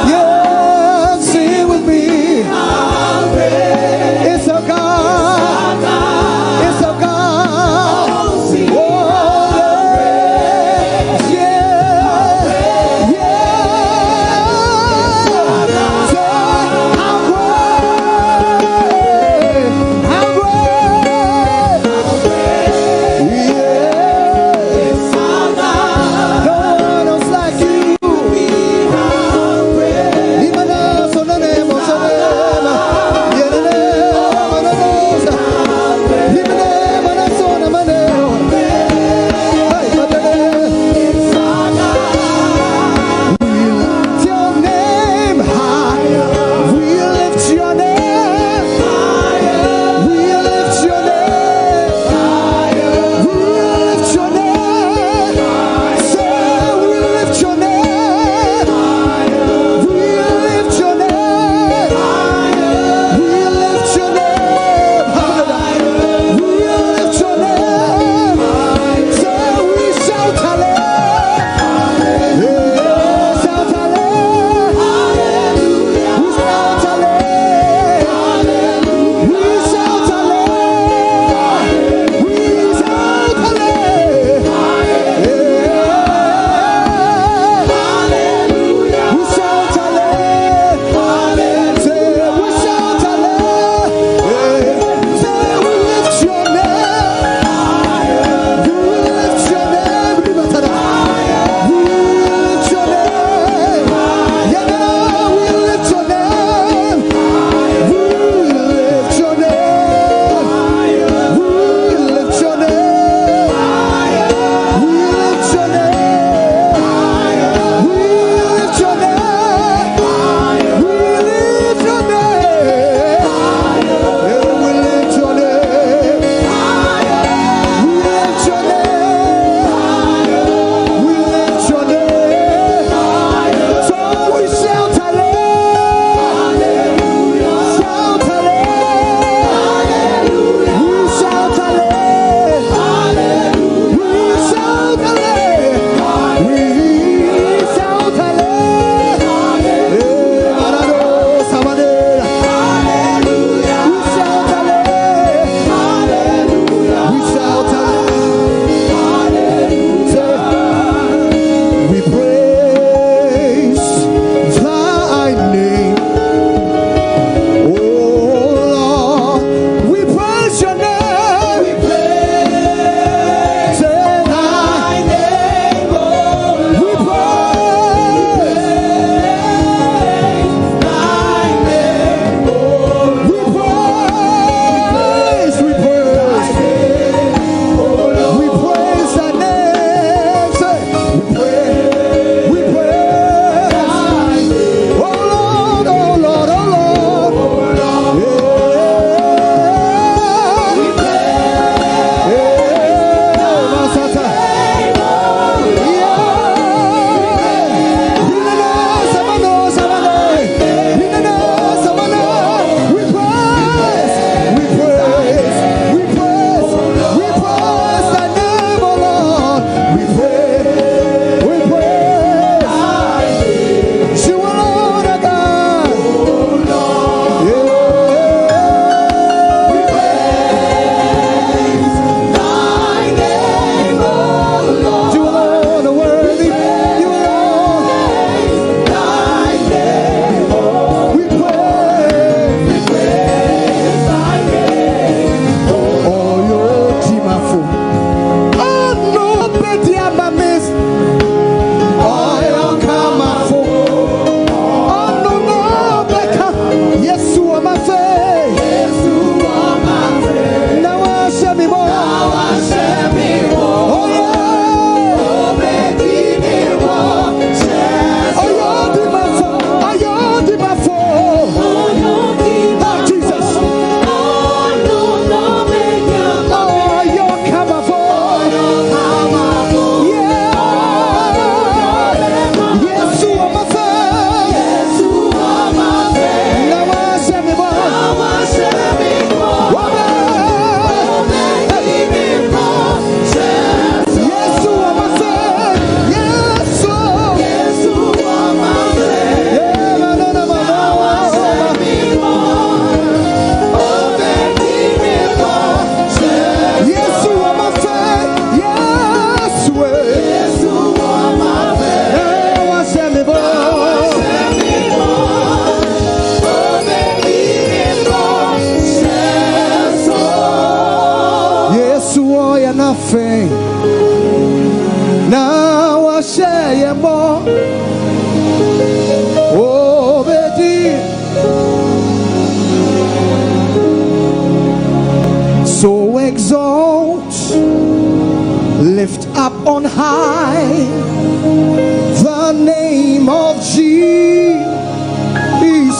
S4: Yeah.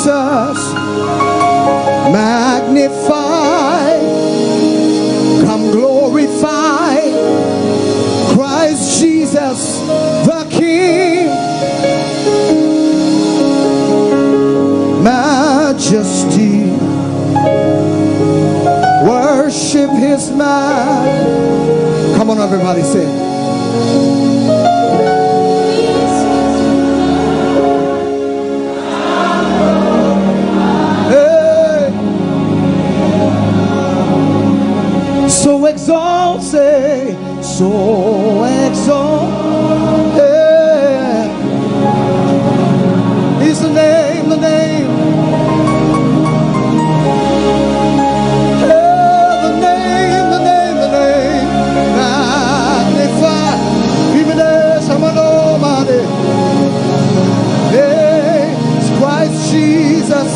S4: Jesus, magnify, come glorify Christ Jesus, the King, majesty, worship his man. Come on, everybody, say it. So exalt, say, so exalt. Is the name, the name. The name, the name, the name. Magnify. Even as I'm an Omatade. It's Christ Jesus.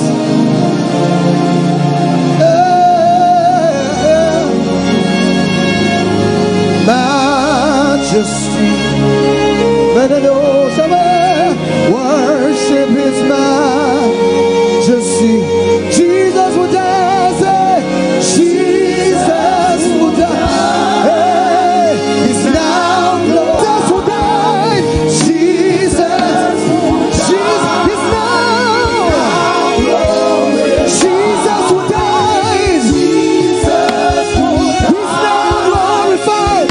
S4: Majesty, worship his majesty. Jesus will die, say, Jesus will die. He's now glorious. Will die. Jesus, he's now glorious. Jesus will die. Jesus, he's now glorified.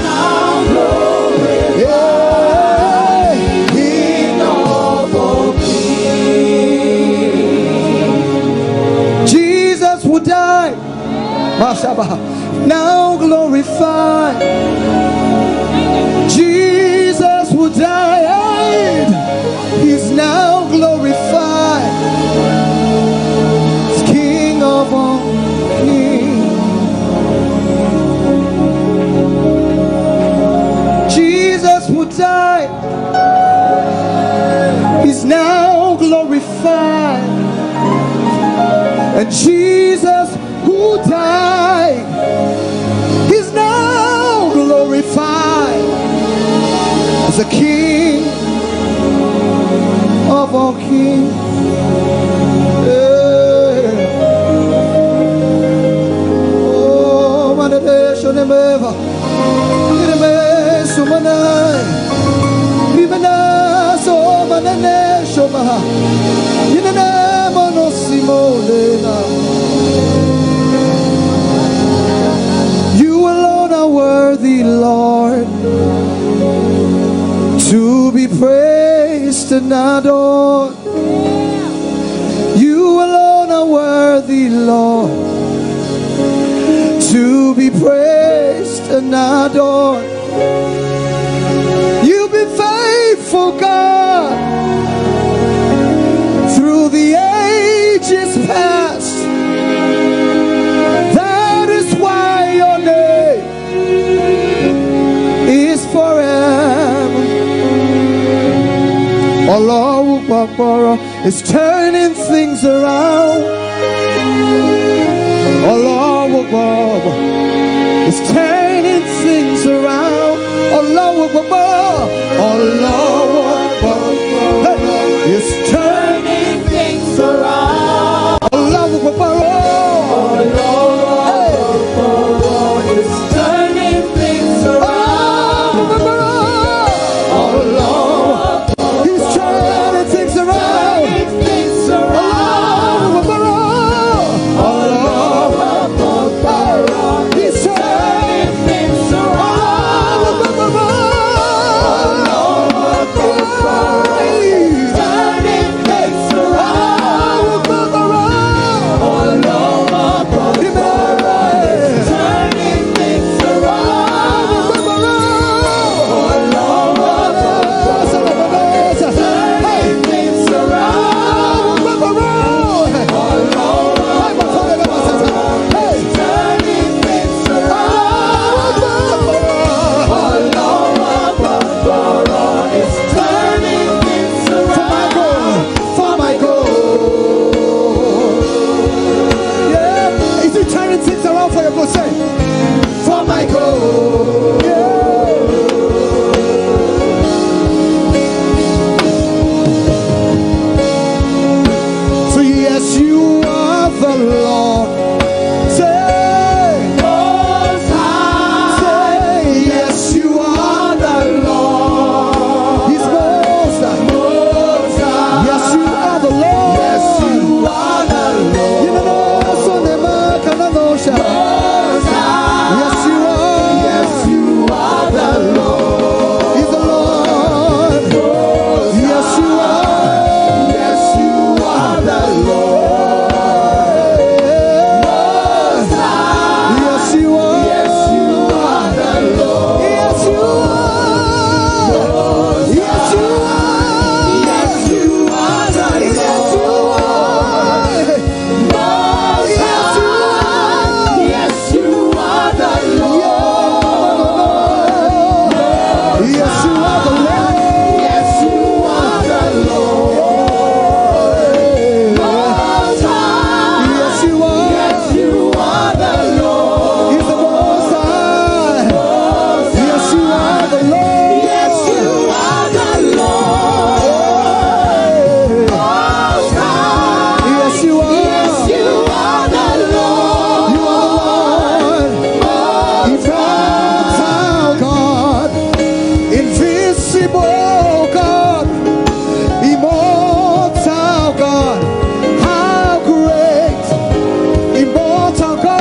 S4: Jesus will die. Now glorified. Jesus will die. He's now glorified. He's King of all kings. Jesus will die. He's now glorified. And Jesus who died, he's now glorified as the King of all kings. Oh, manadesho nemeva, iremesu manai, imenaso mananesho maha, inenemo simolena. You alone are worthy, Lord, to be praised and adored. You alone are worthy, Lord, to be praised and adored. You've been faithful, God, through the ages past. That is why your name is forever. Allah is turning things around. Allah is turning things around. Allah is turning things around. Allah is turning things around. He's turning things around. He's turning things around. the Lord. Say,
S3: Most High.
S4: say, yes, you are the Lord. He's most high.
S3: Most High.
S4: Yes, you are the Lord.
S3: Yes, you are the Lord.
S4: You know, Sonnie Badu, Nosa.
S3: Most High.
S4: Yes, you are.
S3: Yes, you are the Lord.
S4: He's the Lord. Yes, you are.
S3: Yes, you are the Lord. Most High.
S4: Yes, you are.
S3: Yes, you are the Lord.
S4: Yes, you are. Yes, you are.
S3: Yes, you are the
S4: Yes, you
S3: Lord.
S4: are.
S3: Most
S4: Yes, you
S3: High.
S4: are.
S3: Yes, you are the Lord.
S4: Yes, you are the Lord.
S3: Yes, you are the Lord. Most High.
S4: Yes, you are.
S3: Yes, you are the Lord.
S4: He's the Most High. Yes, you are the Lord.
S3: Yes, you are the Lord. Most High.
S4: Yes, you are.
S3: Yes, you are the Lord.
S4: You are the Lord. Immortal God. Invisible God. Immortal God. How great. Immortal God.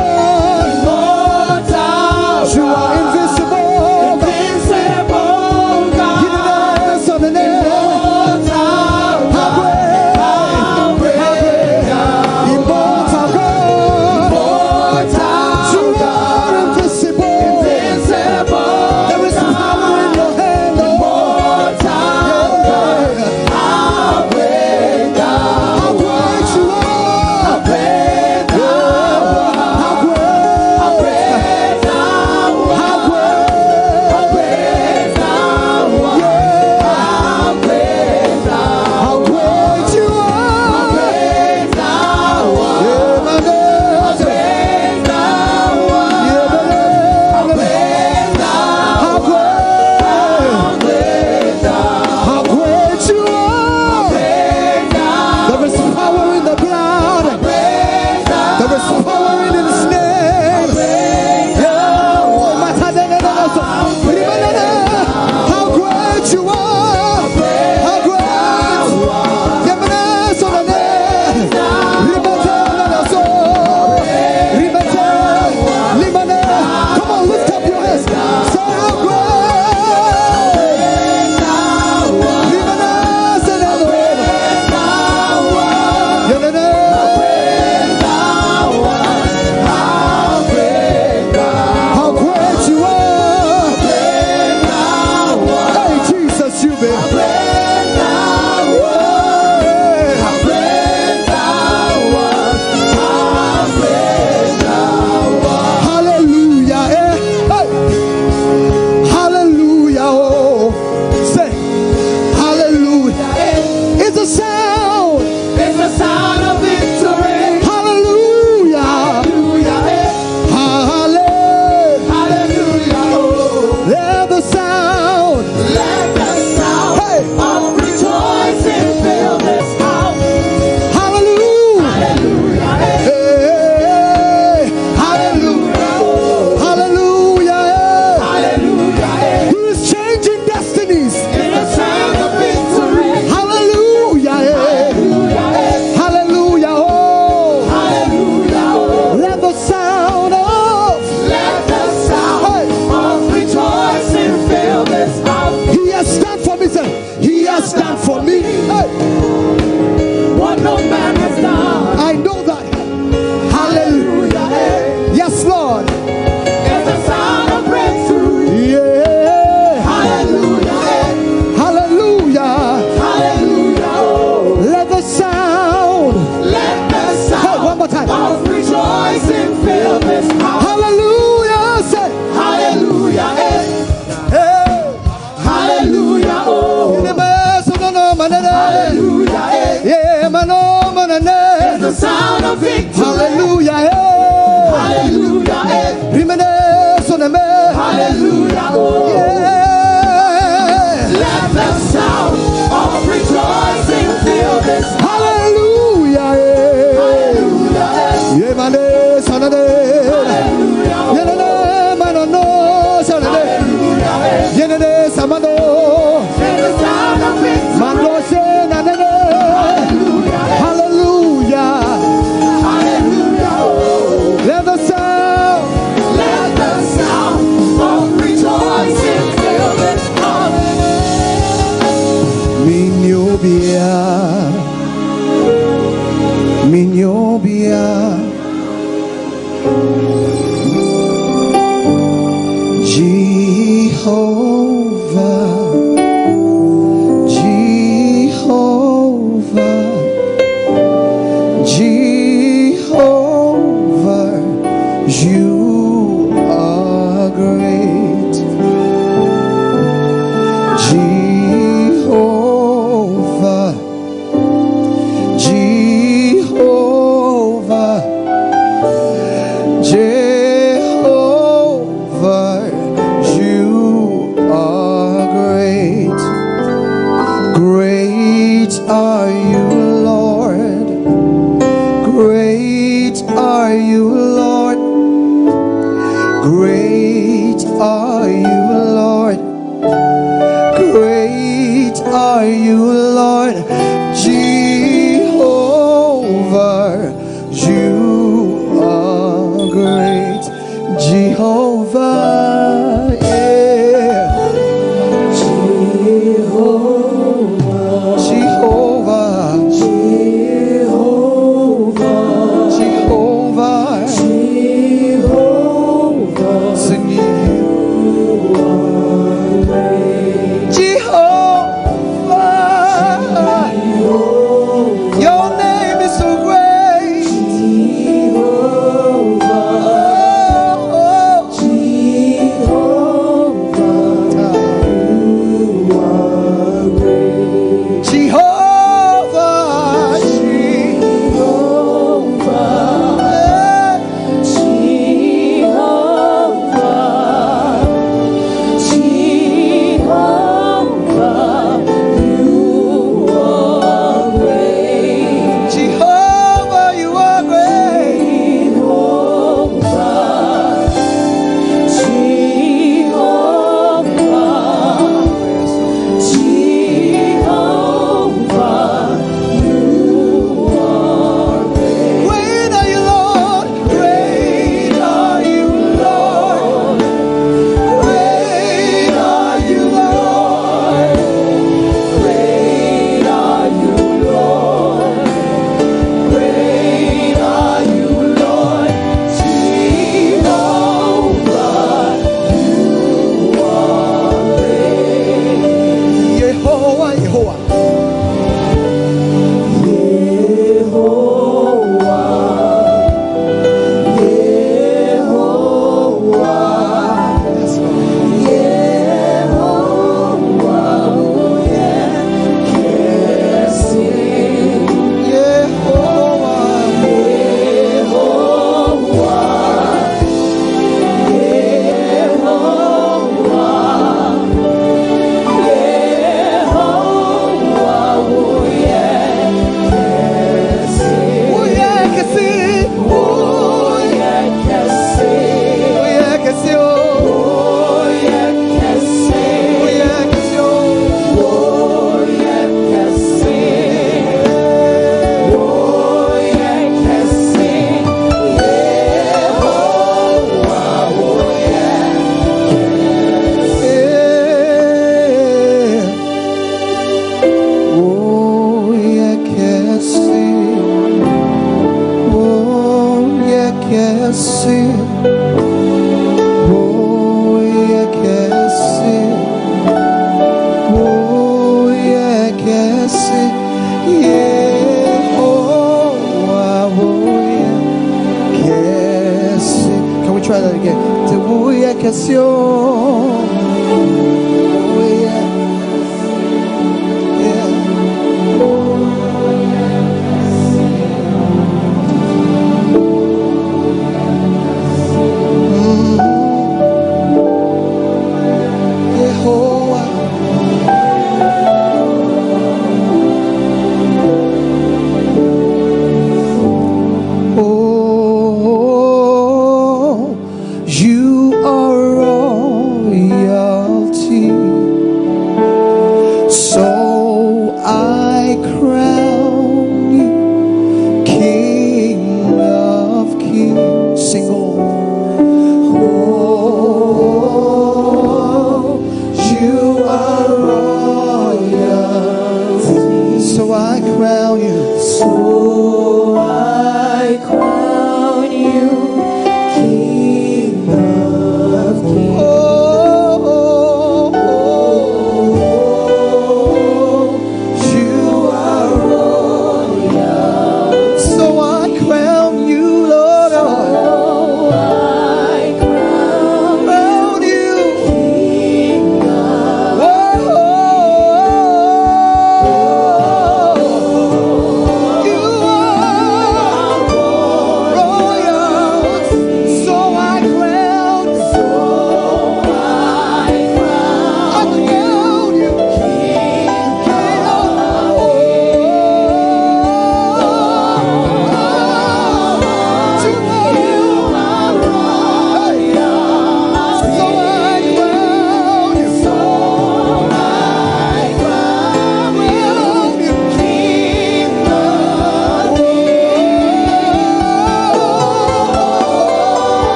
S4: You are invisible.
S3: Invincible God.
S4: Give the dance on the name. How great. Immortal God. You are invisible. There is power in your hand, Lord. Yeah. How great you are. How great. How great. How great. How great you are. Yeah, my God. Yeah, my God. How great. How great you are. There is power in the blood. There is power in His name. Yeah. Omatade. How great you are. How great. Yemenes on the name. Limane. Come on, lift up your hands. Say how great. Limanes and how great you are. Hey, Jesus, you be. Hallelujah. Hey. Hallelujah. Oh. Say hallelujah. It's a sound.
S3: It's the sound of victory.
S4: Hallelujah.
S3: Hallelujah.
S4: Hallelujah.
S3: Hallelujah. Oh.
S4: Let the sound.
S3: Let the sound
S4: Hey.
S3: of rejoicing fill this house.
S4: Hallelujah.
S3: Hallelujah.
S4: Hey. Hallelujah. Hallelujah.
S3: Hallelujah.
S4: He is changing destinies.
S3: It's the sound of victory.
S4: Hallelujah.
S3: Hallelujah.
S4: Hallelujah. Oh.
S3: Hallelujah. Oh.
S4: Let the sound of.
S3: Let the sound of rejoicing fill this house.
S4: He has done for me. Say, He has done for me. Hey.
S3: What no man has done.
S4: I know that. Hallelujah.
S3: Hallelujah.
S4: Yes, Lord.
S3: It's the sound of breakthrough.
S4: Yeah.
S3: Hallelujah.
S4: Hallelujah.
S3: Hallelujah. Oh.
S4: Let the sound.
S3: Let the
S4: Hey,
S3: sound
S4: one more time.
S3: of rejoicing fill this house.
S4: Hallelujah. Say,
S3: Hallelujah.
S4: hey.
S3: Hallelujah. Oh. Hallelujah.
S4: Yeah, mano, manane.
S3: The sound of victory.
S4: Hallelujah.
S3: Hallelujah.
S4: Rimene soneme.
S3: Hallelujah. Oh.
S4: Yeah.
S3: Let the sound of rejoicing fill this house.
S4: Hallelujah.
S3: Hallelujah.
S4: Minyobia Jehovah, Jehovah, Jehovah, you are great. Jehovah, Jehovah, Jehovah, you are great. Great are you, Lord. Great are you, Lord. Great are you, Lord. Great are you, Lord. Jehovah, you are great. Jehovah, yeah. Jehovah, Jehovah, Jehovah, Jehovah, singing Jehovah, your name is so great. You are royal.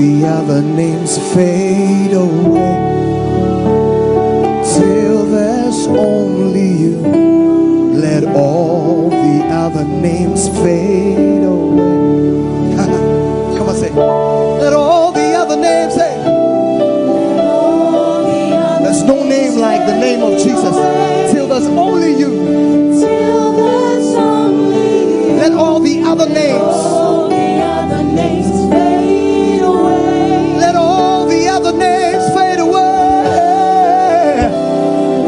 S4: the other names fade away, till there's only you. Let all the other names fade away. Come on, say. Let all the other names, say. There's no name like the name of Jesus. Till there's only you. Let all the other names fade away. Let all the other names fade away.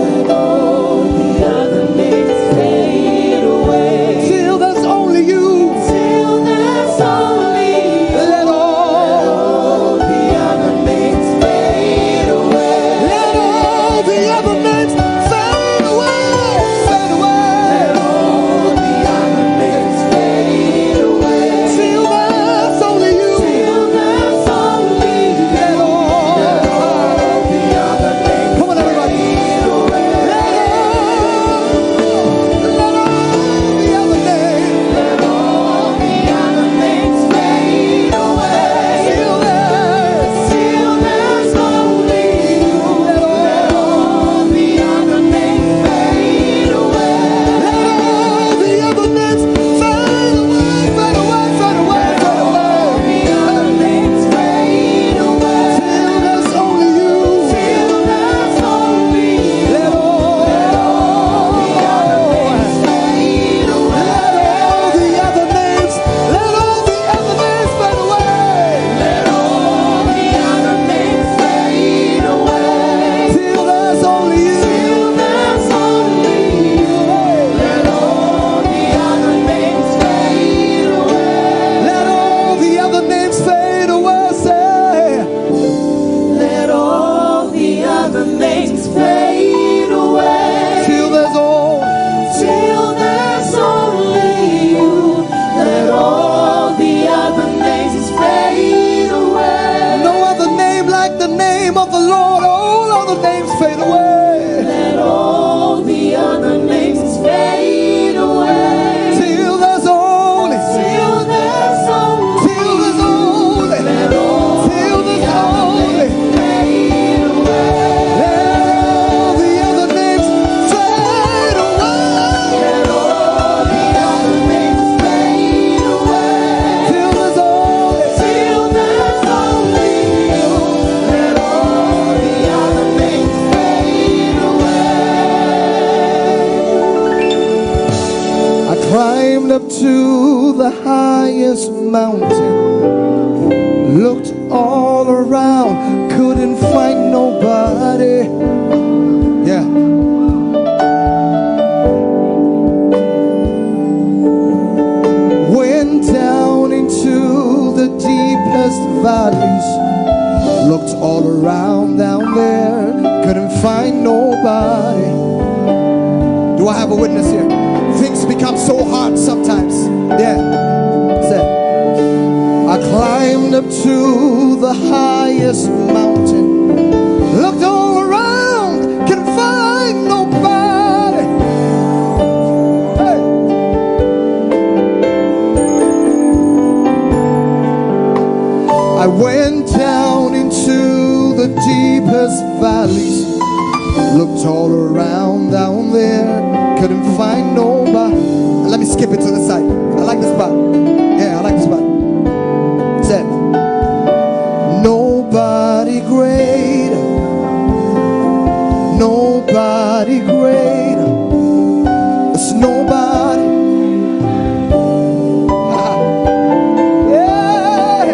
S4: Let all the other names fade away. Till there's only you. Till there's only you. Let all the other names fade away. Let all the other names fade away. Fade away. Let all the other names fade away. Till there's only you. Till there's only you. Let all the other names. Come on, everybody. Let all the other names. Let all the other names fade away. Till there's only you. Let all the other names fade away. Let all the other names fade away. Fade away. Fade away. Fade away. The other names fade away. Till there's only you. Till there's only you. Let all the other names fade away. Let all the other names. Let all the other names fade away. Let all the other names fade away. Till there's only you. Till there's only you. Let all the other names fade away. Let all the other names fade away. Say. Let all the other names fade away. Till there's only you. Let all the other names fade away. No other name like the name of the Lord. All other names fade away. Let all the other names fade away. Till there's only. Till there's only. Till there's only. Let all. Till there's only. Fade away. Let all the other names fade away. Let all the other names fade away. Till there's only. Till there's only you. Let all the other names fade away. I climbed up to the highest mountain, looked all around, couldn't find nobody. Yeah. Went down into the deepest valleys, looked all around down there, couldn't find nobody. Do I have a witness here? Things become so hard sometimes. Yeah. Say. I climbed up to the highest mountain, looked all around, couldn't find nobody. Hey. I went down into the deepest valleys, looked all around down there, couldn't find nobody. Let me skip it to the side. I like this part. Yeah, I like this part. Said, nobody greater, nobody greater. There's nobody. Yeah,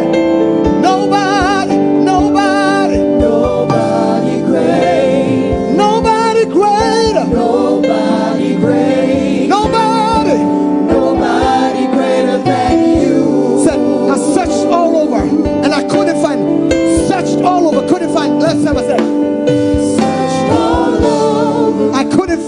S4: nobody, nobody, nobody great, nobody greater, nobody great, nobody, nobody greater than you. Said, I searched all over and I couldn't find. Searched all over, couldn't find. Let's have a second. Searched all over. I couldn't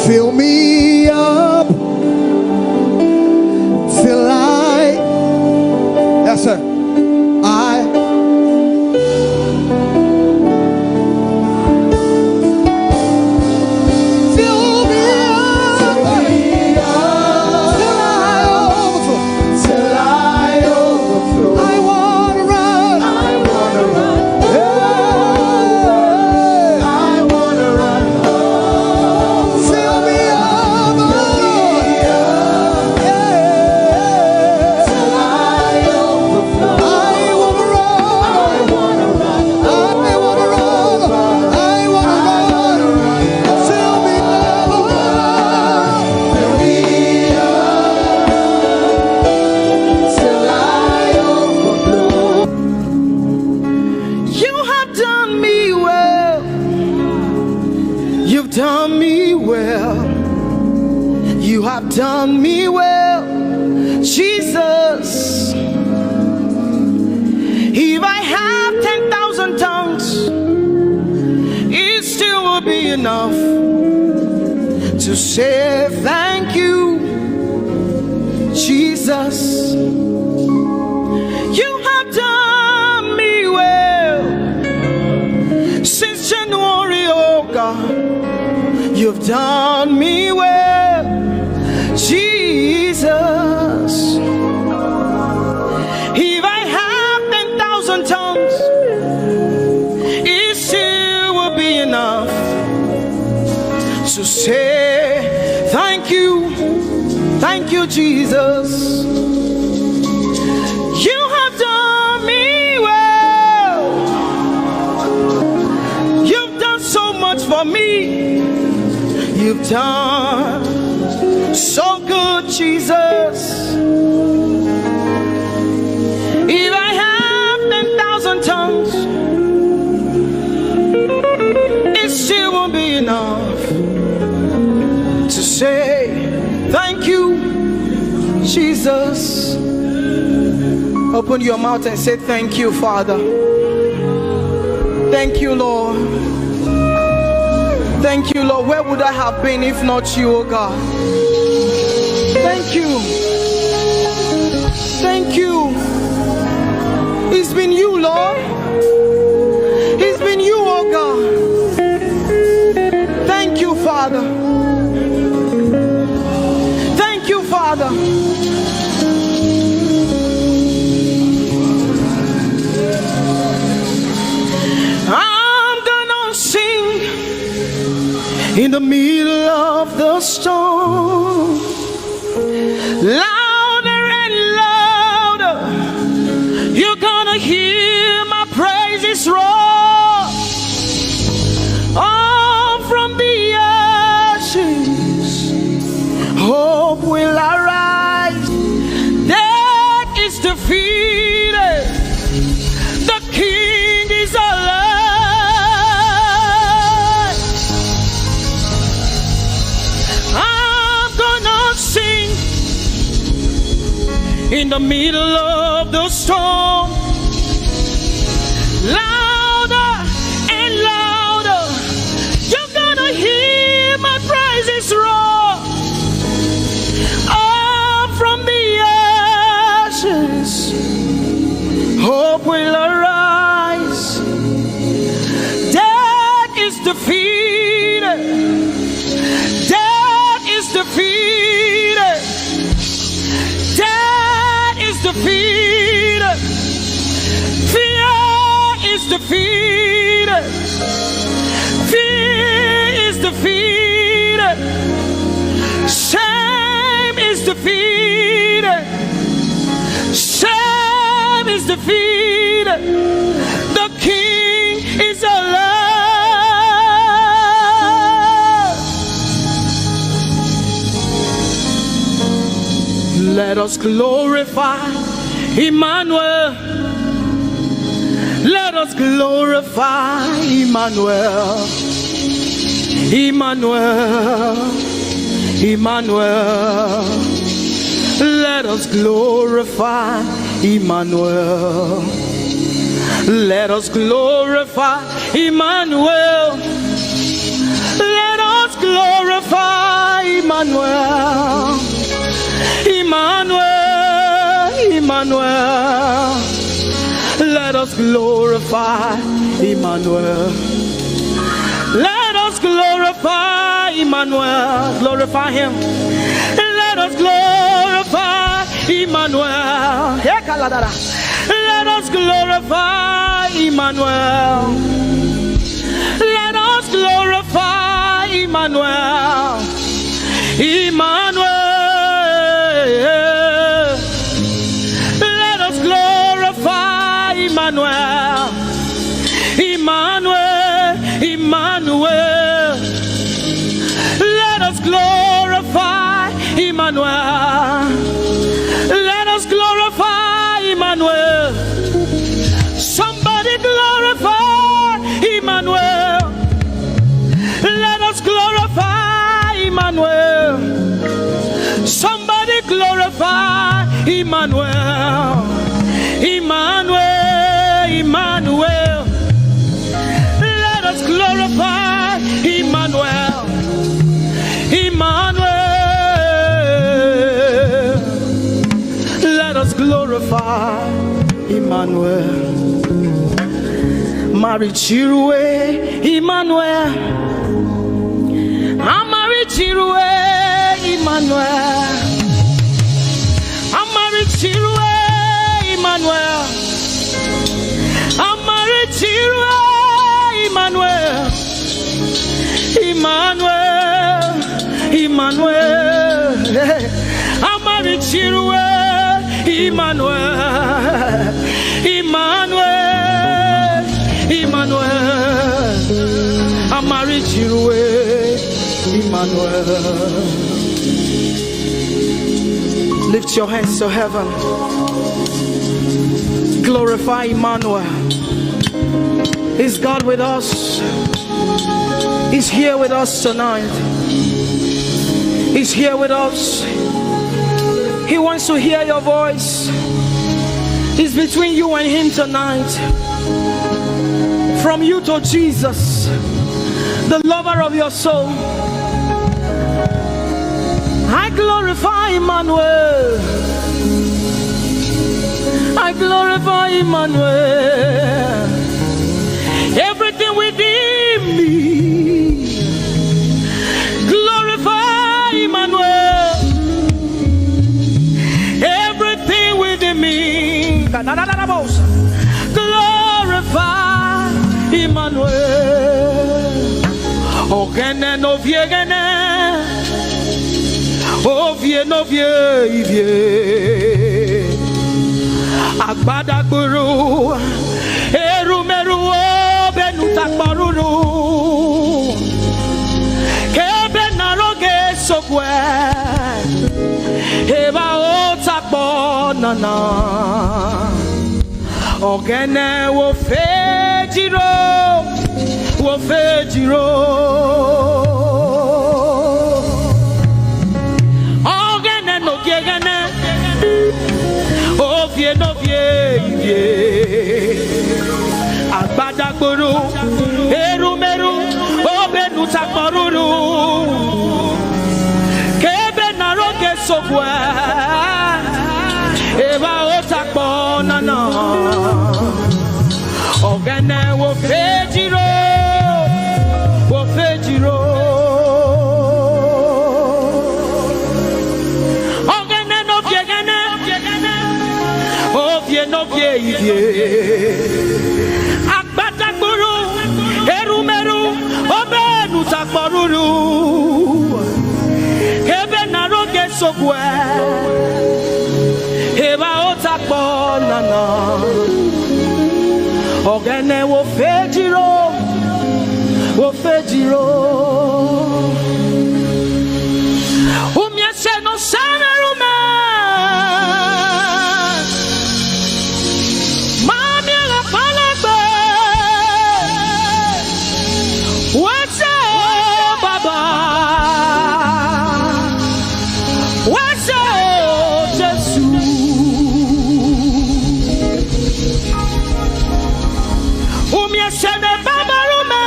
S4: Fill me up till I, yes sir,
S5: done me well, Jesus. If I have 10,000 tongues, it still will be enough to say thank you, Jesus. You have done me well since January, oh God. You've done me well, Jesus. If I have 10,000 tongues, it still will be enough to say thank you, Jesus. You have done me well. You've done so much for me. You've done so good, Jesus. If I have 10,000 tongues, it still won't be enough to say thank you, Jesus. Open your mouth and say thank you, Father. Thank you, Lord. Thank you, Lord. Where would I have been if not you, oh God? Thank you. Thank you. It's been you, Lord. It's been you, oh God. Thank you, Father. Thank you, Father. I'm gonna sing in the middle of the storm, louder and louder. You're gonna hear my praises roar. Oh, from the ashes, hope will arise. Death is defeated. The King is alive. In the middle of the storm, louder and louder, you're gonna hear my praises roar. Up from the ashes, hope will arise. Death is defeated. Death is defeated. Death is defeated. Fear is defeated. Fear is defeated. Shame is defeated. Shame is defeated. The King is alive. Let us glorify Emmanuel. Let us glorify Emmanuel. Emmanuel. Emmanuel. Let us glorify Emmanuel. Let us glorify Emmanuel. Let us glorify Emmanuel. Let us glorify Emmanuel. Let us glorify Emmanuel. Glorify him. Let us glorify Emmanuel. Let us glorify Emmanuel. Let us glorify Emmanuel. Emmanuel. Let us glorify Emmanuel. Emmanuel. Emmanuel. Let us glorify Emmanuel. Let us glorify Emmanuel. Somebody glorify Emmanuel. Let us glorify Emmanuel. Somebody glorify Emmanuel. Emmanuel. Emmanuel. Let us glorify Emmanuel. Emmanuel. Let us glorify Emmanuel. Mari Chirwe Emmanuel. Amari Chirwe Emmanuel. Amari Chirwe Emmanuel. Amari Chirwe Emmanuel. Emmanuel. Emmanuel. Amari Chirwe Emmanuel. Emmanuel. Emmanuel. Amari Chirwe Emmanuel. Lift your hands to heaven. Glorify Emmanuel. Is God with us? He's here with us tonight. He's here with us. He wants to hear your voice. It's between you and him tonight. From you to Jesus, the lover of your soul. I glorify Emmanuel. I glorify Emmanuel. Everything within me, glorify Emmanuel. Everything within me, glorify Emmanuel. Ogene no viegene, ovie no vie. Agbada guru, erumeru benutakbaruru. Kebe naroge sokwe, eba otakbo nana. Ogene wo fejiro, wo fejiro. Ogene no gegene. Ovie no vie. Agbada guru, erumeru obenu takbaruru. Kebe naroge sokwe, eba otakbo nana. Ogene wo fejiro, wo fejiro. Ogene no viegene, ovie no vie. Agbada guru, erumeru obenu takbaruru. Kebe naroge sokwe, eba otakbo nana. Ogene wo fejiro, wo fejiro. Umiese no sanerume, mami la palagbe. Wese baba, wese Jesus. Umiese ne babarume,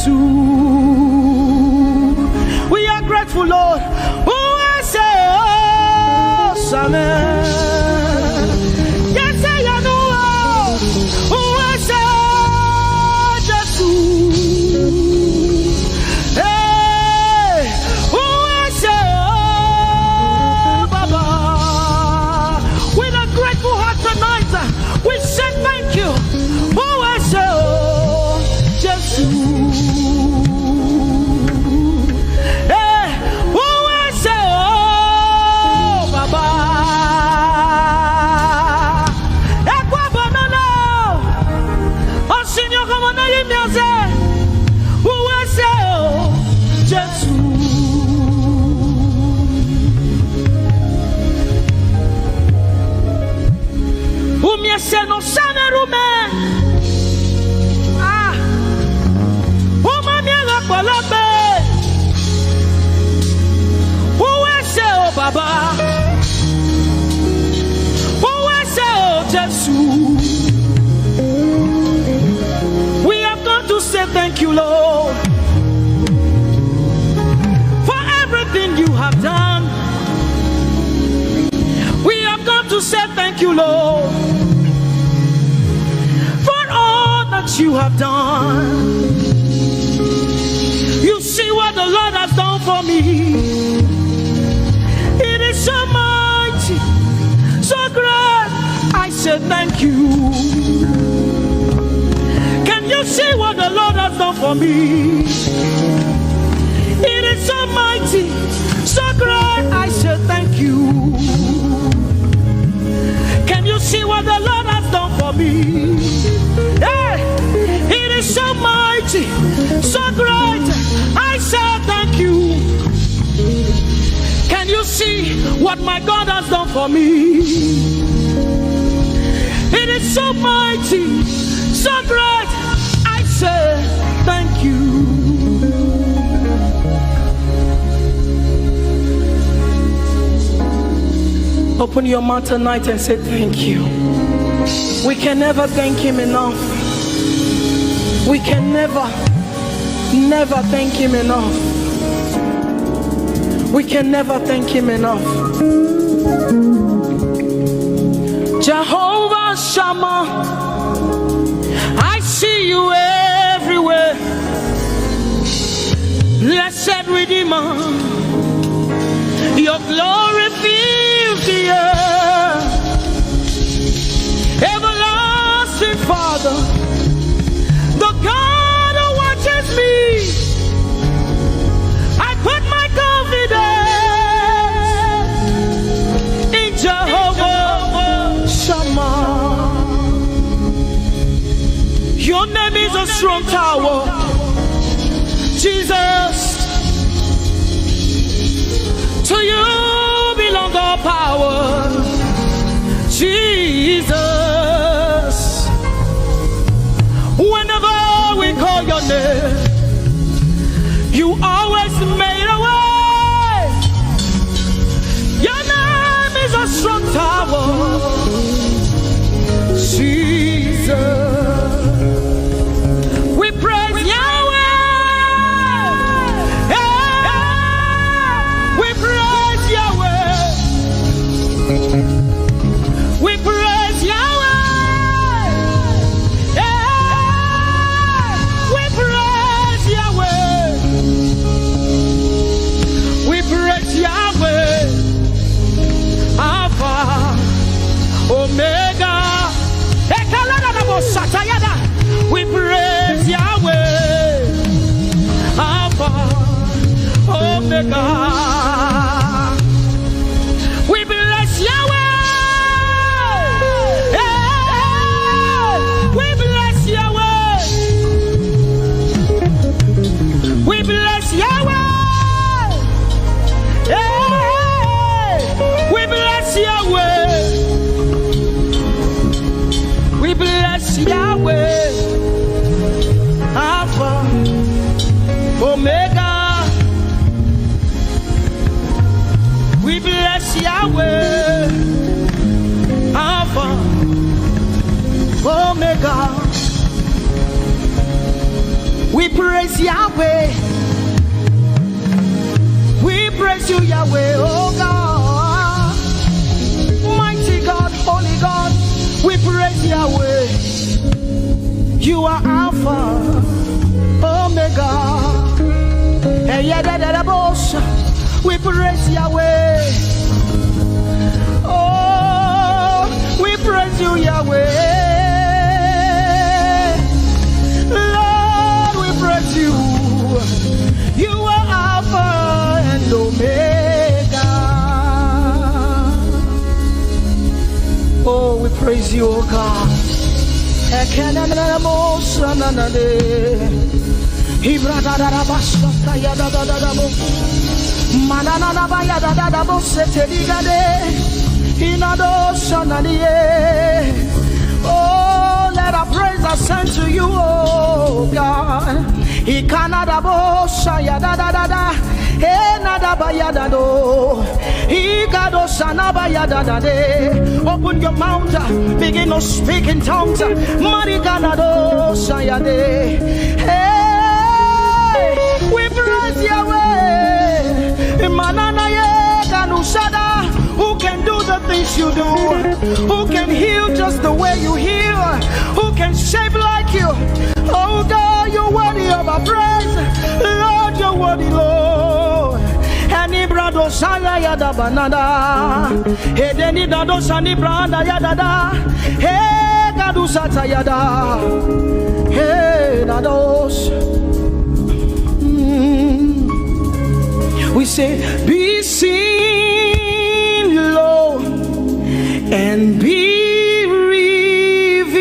S5: Jesus. We are grateful, Lord. Who I say, oh, Sammie. Yes, I know. Who I say, Jesus. Hey, who I say, oh, Baba. With a grateful heart tonight, we say thank you. Who I say, oh, Jesus. Se no sana rume uma miela palabe uwese o baba uwese o Jesus. We have come to say thank you, Lord, for everything you have done. We have come to say thank you, Lord, you have done. You see what the Lord has done for me. It is so mighty, so great. I say thank you. Can you see what the Lord has done for me? It is so mighty, so great. I say thank you. Can you see what the Lord has done for me? Hey, it is so mighty, so great. I say thank you. Can you see what my God has done for me? It is so mighty, so great. I say thank you. Open your mouth tonight and say thank you. We can never thank him enough. We can never thank him enough. We can never thank him enough. Jehovah Shammah, I see you everywhere. Blessed Redeemer, your glory fills the earth. Everlasting Father, the God who watches me, I put my confidence in Jehovah Shammah. Your name is a strong tower, Jesus. To you belong all power, Jesus. Whenever we call your name, you always made a way. Your name is a strong tower, Jesus. We praise Yahweh. We praise Yahweh. We praise Yahweh. We praise Yahweh. We praise Yahweh. Alpha, Omega. We praise Yahweh. Alpha, Omega. We bless Yahweh. We bless Yahweh. We bless Yahweh. We bless Yahweh. We bless Yahweh. Alpha, Omega. We bless Yahweh, Alpha, Omega. We pray. praise Yahweh. We praise you, Yahweh, oh God. Mighty God, holy God, we praise Yahweh. You are Alpha, Omega. We praise Yahweh. Oh, we praise you, Yahweh. Lord, we praise you. You are Alpha and Omega. Oh, we praise you, oh God. Oh, let our praise ascend to you, oh God. Open your mouth, begin to speak in tongues. Hey, we praise Yahweh. Who can do the things you do? Who can heal just the way you heal? Who can shape like you? Oh God, you're worthy of our praise. Lord, you're worthy, Lord. Any brado sanga yada banana. Hey, deni dado sani branda yada. Hey, gadu sata yada. Hey, dados. We say, be seen, Lord, and be revealed,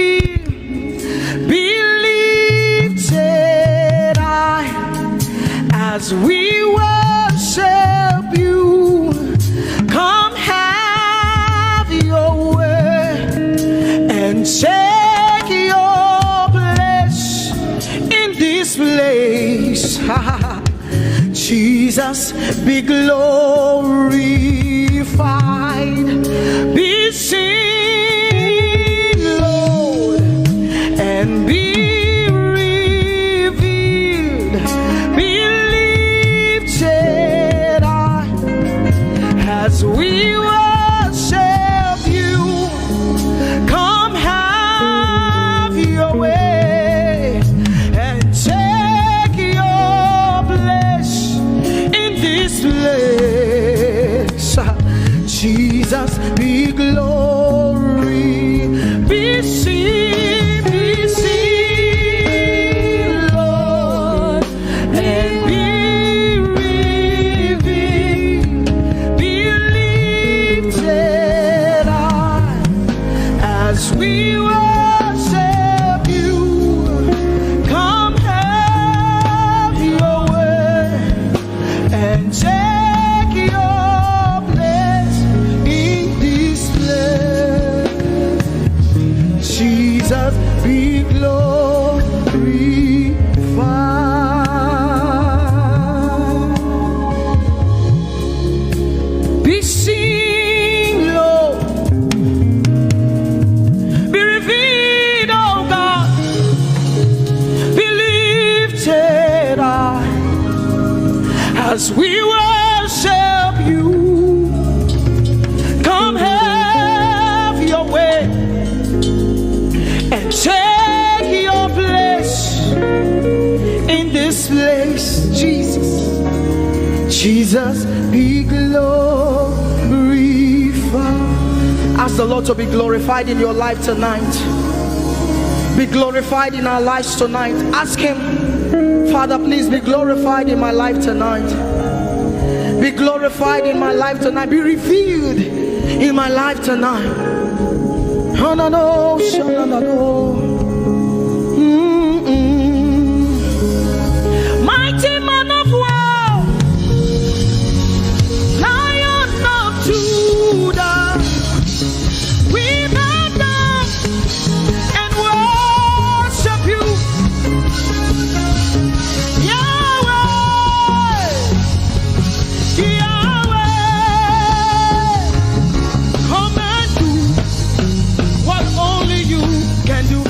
S5: be lifted high as we worship you. Come have your way and take your place in this place. Jesus, be glorified, be seen, Lord, and be revealed, be lifted high as we worship you. Come have your way and take your place in this place. Jesus, be glory, be seen, Lord, and be revealed, be lifted high as we worship you. Come have your way and take your place in this place. Jesus, be glorified, be seen, Lord, be revealed, oh God, be lifted high as we worship you. Come have your way and take your place in this place. Jesus, Jesus, be glorified. Ask the Lord to be glorified in your life tonight. Be glorified in our lives tonight. Ask Him, Father, please be glorified in my life tonight. Be glorified in my life tonight. Be revealed in my life tonight. Oh, no, no, no, no, no. Mighty man of war, Lion of Judah, we bow down and worship you. Yahweh, Yahweh, come and do what only you can do.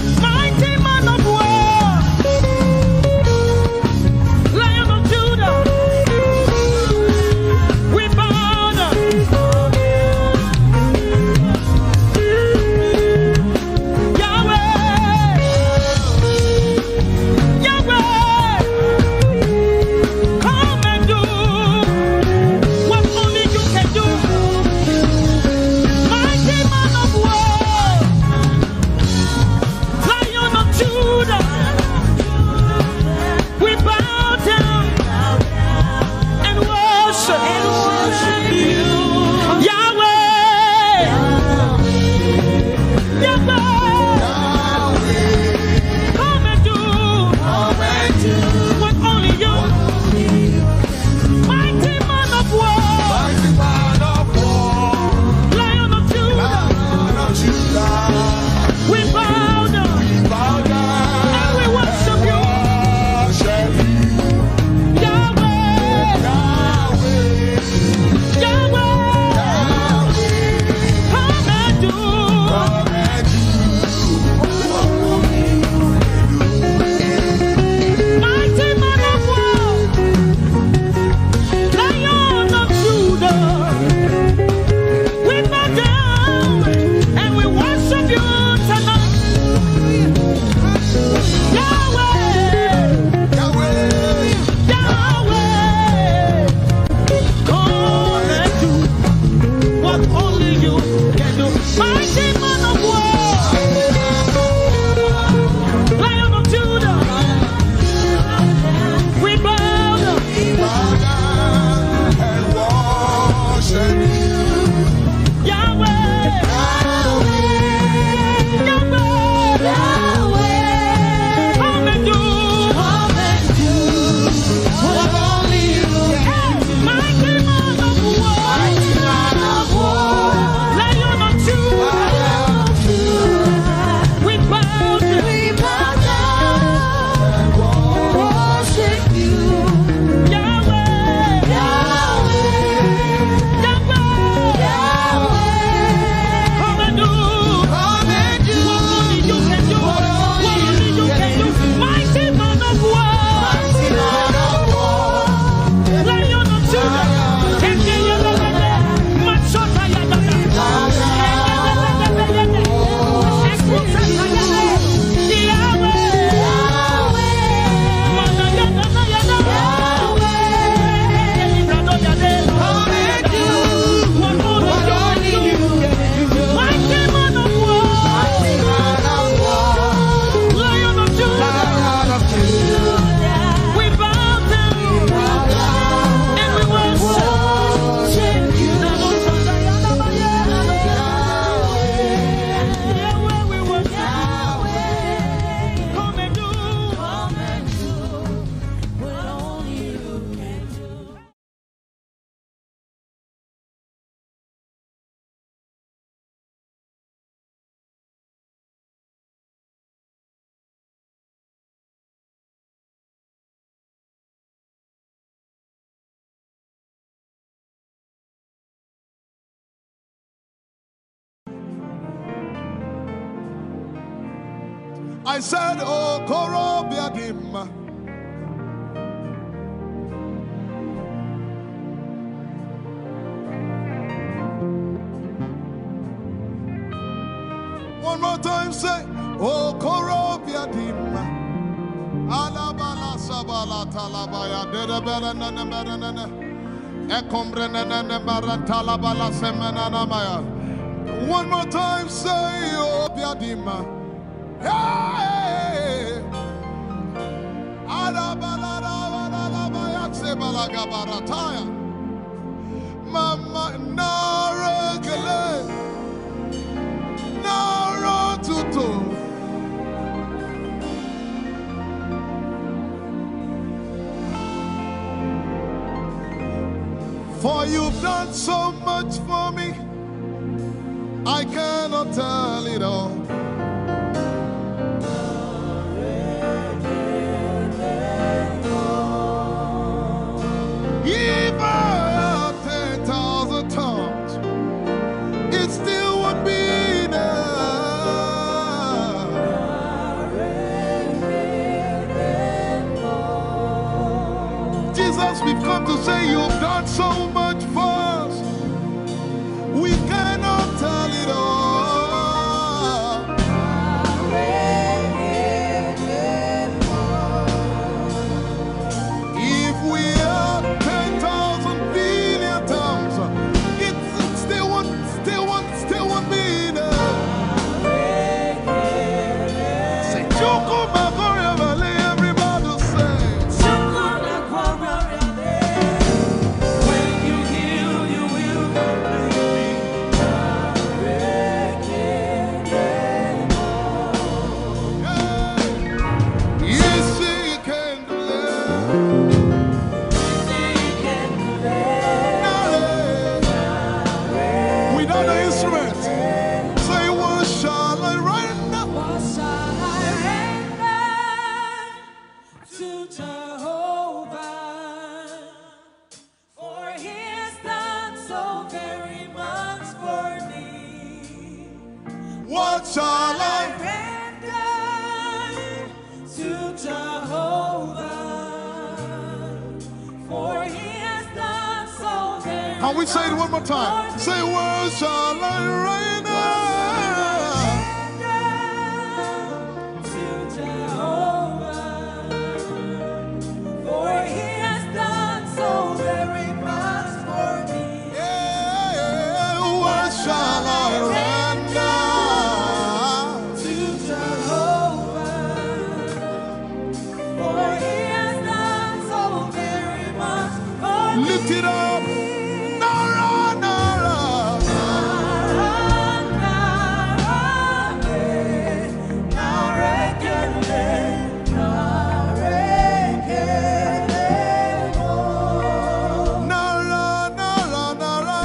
S1: I said, oh, Korobiadim. One more time, say, oh, Korobiadim. Alabala Sabala Talabaya, Dedabella Nana, Ecombrena Marantalabala Semanamaya. One more time, say, oh, Biadima. Hey! Mama Naregele Naratuto. For you've done so much for me, I cannot tell it all. If I had 10,000 tongues, it still would be enough. Jesus, we've come to say you've done so much for us. We cannot tell it all. If we had 10,000 billion times, it still won't be enough. Say, Choko Makoria Valley, everybody say. When you heal, you will yes, he can do it. Without the instrument, say, what shall I render?
S3: What shall I render to Jehovah? For he has done so very much for me.
S1: What shall I?
S3: Render to Jehovah. For he has done so very
S1: Can we say it one more time? Say, what shall I render?
S3: to Jehovah. For he has done so very much for me.
S1: Yeah, what shall I render?
S3: To Jehovah. For he has done so very much for me.
S1: Lift it up. Nara, Nara. Nara, Nara, Nara.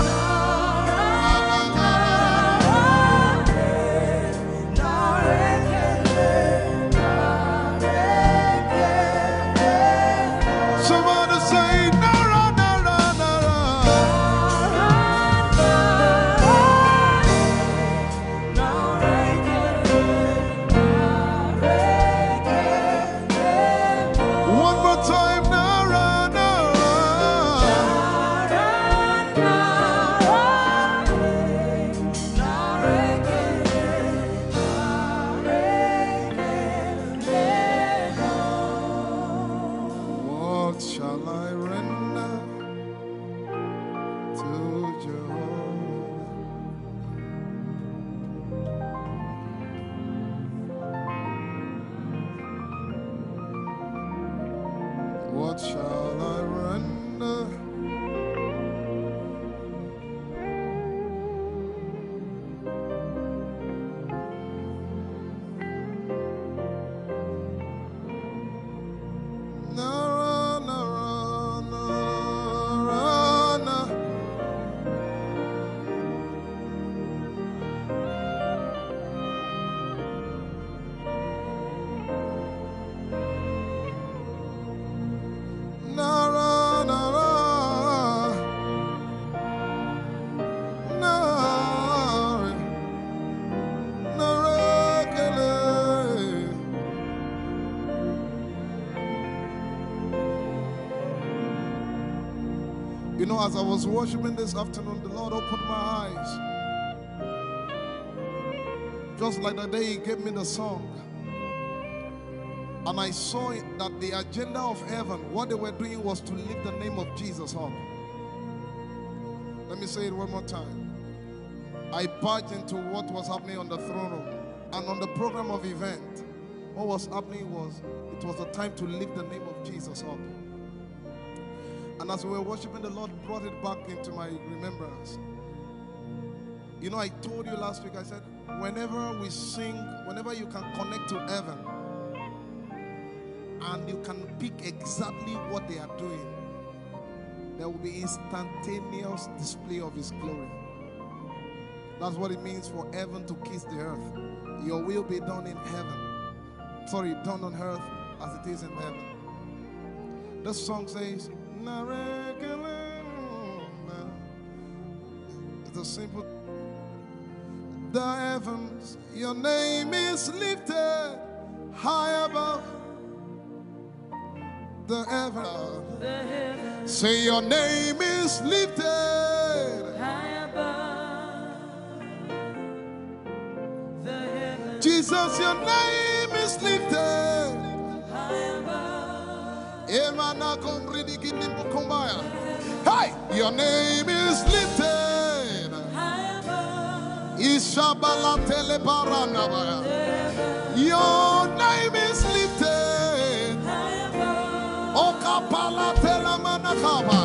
S1: Somebody say, Nara, Nara, Nara. One more time, Nara, Nara. What shall I render to Jehovah? What shall I render? Nara, Nara, Nara, Nara. You know, as I was worshiping this afternoon, the Lord opened my eyes. Just like the day He gave me the song. And I saw that the agenda of heaven, what they were doing was to lift the name of Jesus up. Let me say it one more time. I barged into what was happening on the throne room. And on the program of event, what was happening was, it was the time to lift the name of Jesus up. And as we were worshiping, the Lord brought it back into my remembrance. You know, I told you last week, I said, whenever we sing, whenever you can connect to heaven, and you can pick exactly what they are doing, there will be instantaneous display of His glory. That's what it means for heaven to kiss the earth. Your will be done in heaven. Sorry, done on earth as it is in heaven. This song says, it's a simple. The heavens, your name is lifted high above. The heavens, say your name is lifted high above. The heavens, Jesus, your name is lifted high above. Hey, your name is lifted high above. Ishabala telebaranabaya. Your name is lifted high above. Okapala telamanakaba.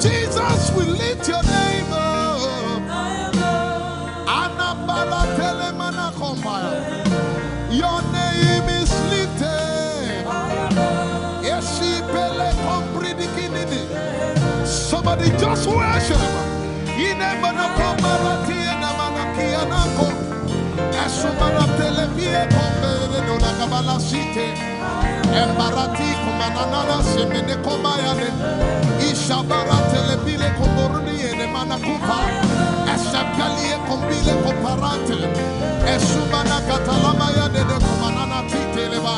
S1: Jesus, we lift your name up high above. Anabala telemanakombaya. Your name is lifted high above. Somebody just worship. Embarati kumanana semene komayane ishabara telebile komboruni ene manakupa esakalie kombile komparante esumana katalama ya dede kumanana titeleba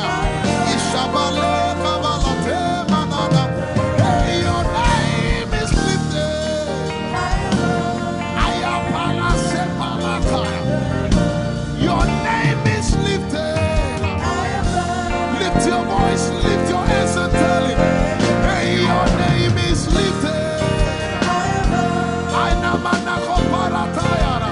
S1: ishabale kabalate manana. Hey, your name is lifted. Ayapala sepalakaya. Your name is lifted. Lift your voice, lift your hands and tell Him, hey, your name is lifted. Aina manako paratayara.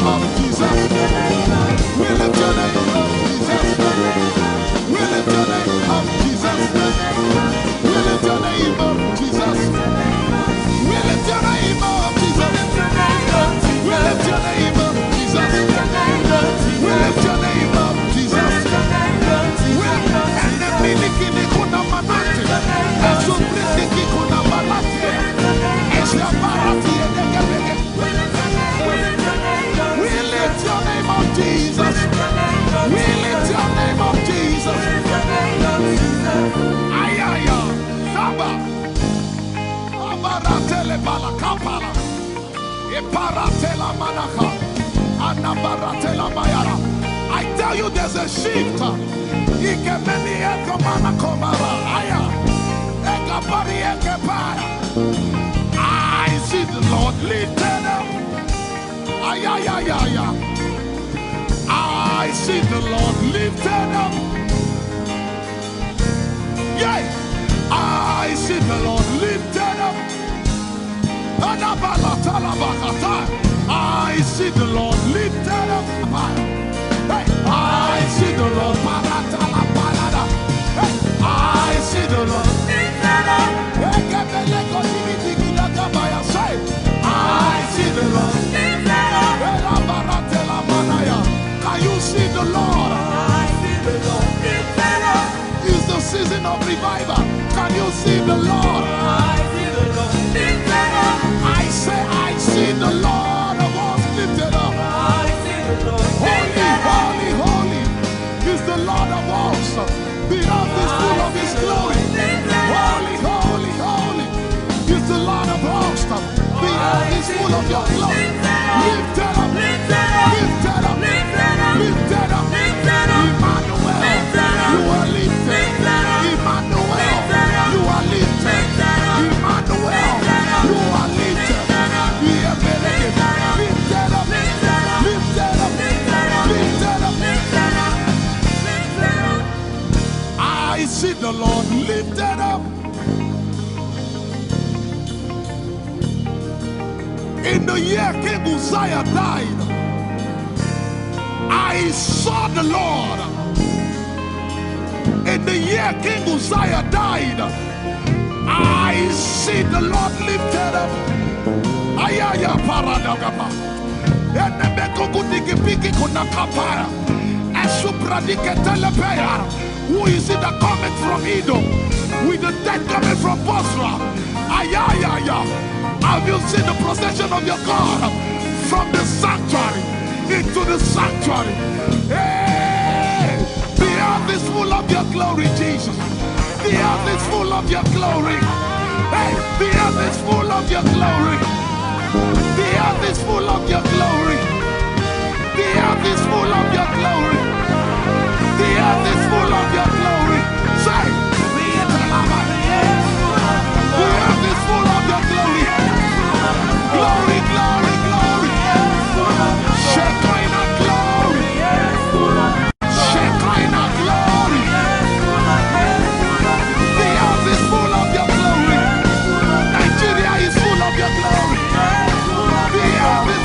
S2: of Jesus. We lift your name of Jesus. We lift your name of Jesus. We lift your name of Jesus. We lift your name of Jesus. We lift your name of Jesus. We lift your name of Jesus. And the miliki kuna manati. And so briki kuna balati. And the barati and the we lift your name of Jesus. We lift your name of Jesus. Ayaya, Saba, Abaratele Balakapala, Eparatela Manaka, Anabaratela Mayara. I tell you, there's a shift. Ikemeni Ekomana Komara, Aya, Ekapari Ekepaya. I see the Lord lifted up. Ayayayaya. I see the Lord lifted up. Yay! I see the Lord lifted up. I see the Lord lifted up. Hey, I see the Lord. Hey, I see the Lord lifted up. I see the Lord. Can you see the Lord? I see the Lord. It's the season of revival. Can you see the Lord? I see the Lord. I say, I see the Lord of hosts lifted up. I see the Lord. Holy, holy, holy is the Lord of hosts. The earth is full of His glory. Holy, holy, holy is the Lord of hosts. The earth is full of Your glory. Lifted up, lifted up, lifted up, lifted up, lifted up. Emmanuel, You are lifted. Emmanuel, You are lifted. Emmanuel, You are lifted. Lifted up, lifted up, lifted up, lifted up. I see the Lord lifted up. In the year King Uzziah died, I saw the Lord. In the year King Uzziah died, I see the Lord lifted up. Ayaya paradagaba. Who is it that cometh from Edom? With the dead coming from Bosra. Ayaya. Have you seen the procession of your God from the sanctuary into the sanctuary? Hey, the earth is full of Your glory, Jesus. The earth is full of Your glory. Hey, the earth is full of Your glory. The earth is full of Your glory. The earth is full of Your glory. The earth is full of Your glory. Say, the earth is full of Your glory. Glory, glory, glory. Shekinah glory. Shekinah glory. The earth is full of Your glory. Nigeria is full of Your glory. The earth is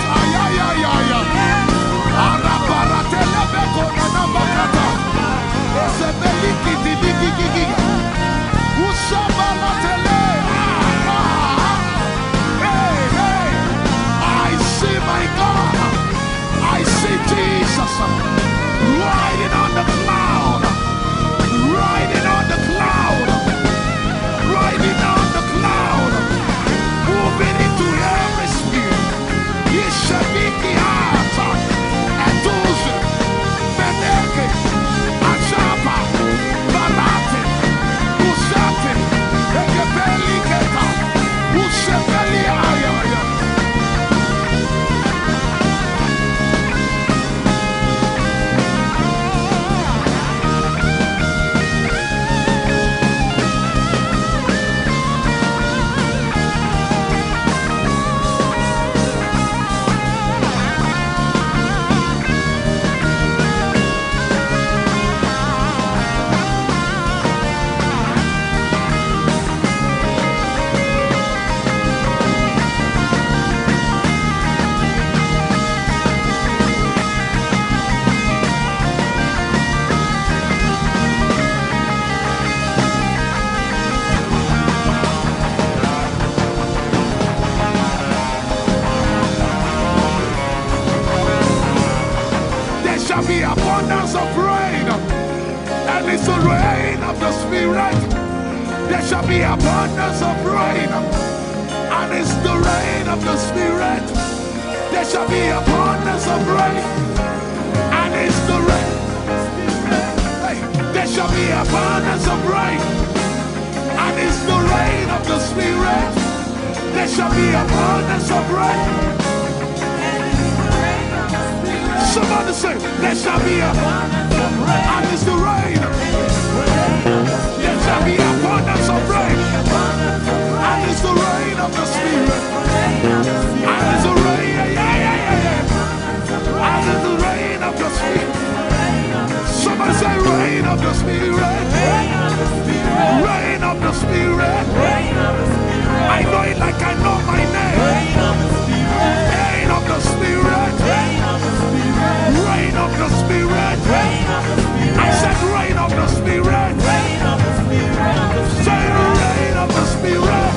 S2: shall be abundance of rain. And it's the rain of the Spirit. There shall be abundance of rain. And it's the rain of the Spirit. There shall be abundance of rain. And it's the rain. Hey, there shall be abundance of rain. And it's the rain of the Spirit. There shall be abundance of rain. Somebody say, there shall be abundance of rain. And it's the rain. There shall be abundance of rain. And it's the rain of the Spirit. And it's the rain, and it's the rain of the Spirit. Somebody say, rain of the Spirit. Rain of the Spirit. I know it like I know my name. Rain of the Spirit. Rain of the Spirit. I said rain of the Spirit. Say rain of the Spirit.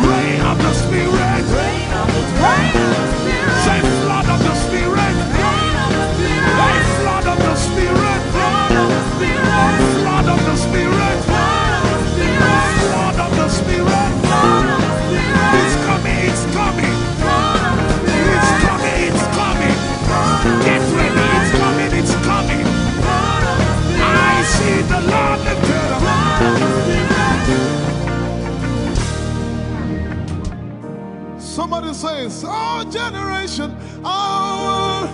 S2: Rain of the Spirit. Say flood of the Spirit. Say flood of the Spirit. Flood of the Spirit. Flood of the Spirit. It's coming, it's coming. It's coming, it's coming. Get ready, it's coming, it's coming. I see the Lord lifted up.
S1: Somebody says, our generation, our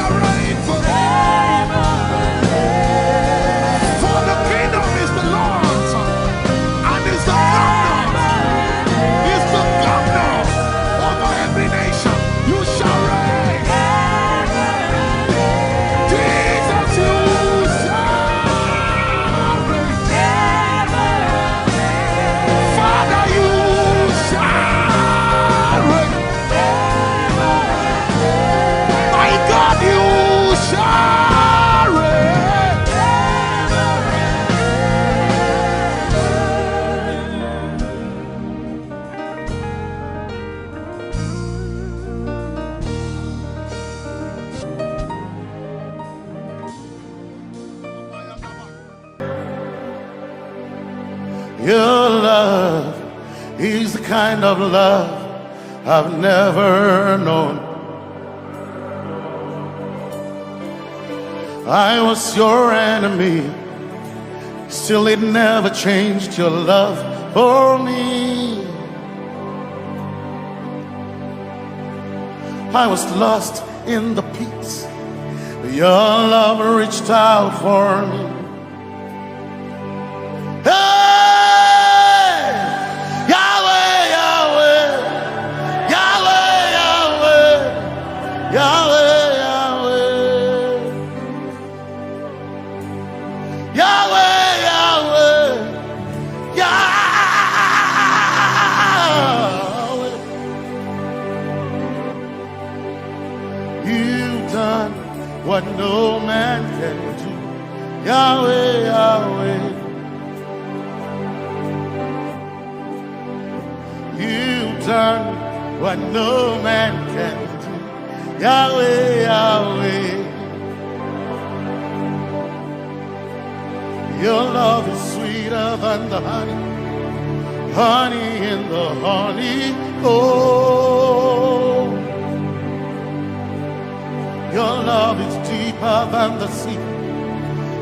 S2: shall reign forever. For the kingdom is the Lord's, and is the governor. Is the governor over every nation. You shall reign. Jesus, you shall reign. Father, you shall reign. My God, you shall reign.
S6: Your love is the kind of love I've never known. I was your enemy, still it never changed your love for me. I was lost in the pits, but your love reached out for me. Hey! Yahweh, Yahweh, Yahweh, Yahweh, Yahweh, Yahweh, Yahweh, Yahweh, Yahweh. You've done what no man can do. Yahweh, Yahweh. You've done what no man can do. Yahweh, Yahweh. Your love is sweeter than the honey, honey in the honey. Oh, your love is deeper than the sea.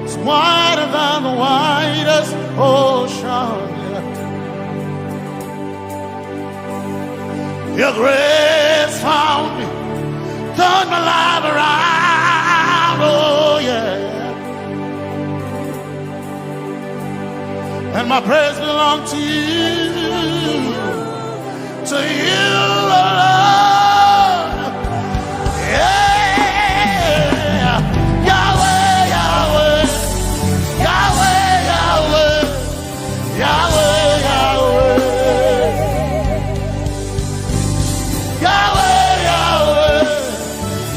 S6: It's wider than the widest ocean. Your grace found me, turned my life around, oh yeah. And my praise belongs to you, Lord. Yeah. Yahweh, Yahweh, Yahweh, Yahweh, Yahweh, Yahweh. Yahweh, Yahweh,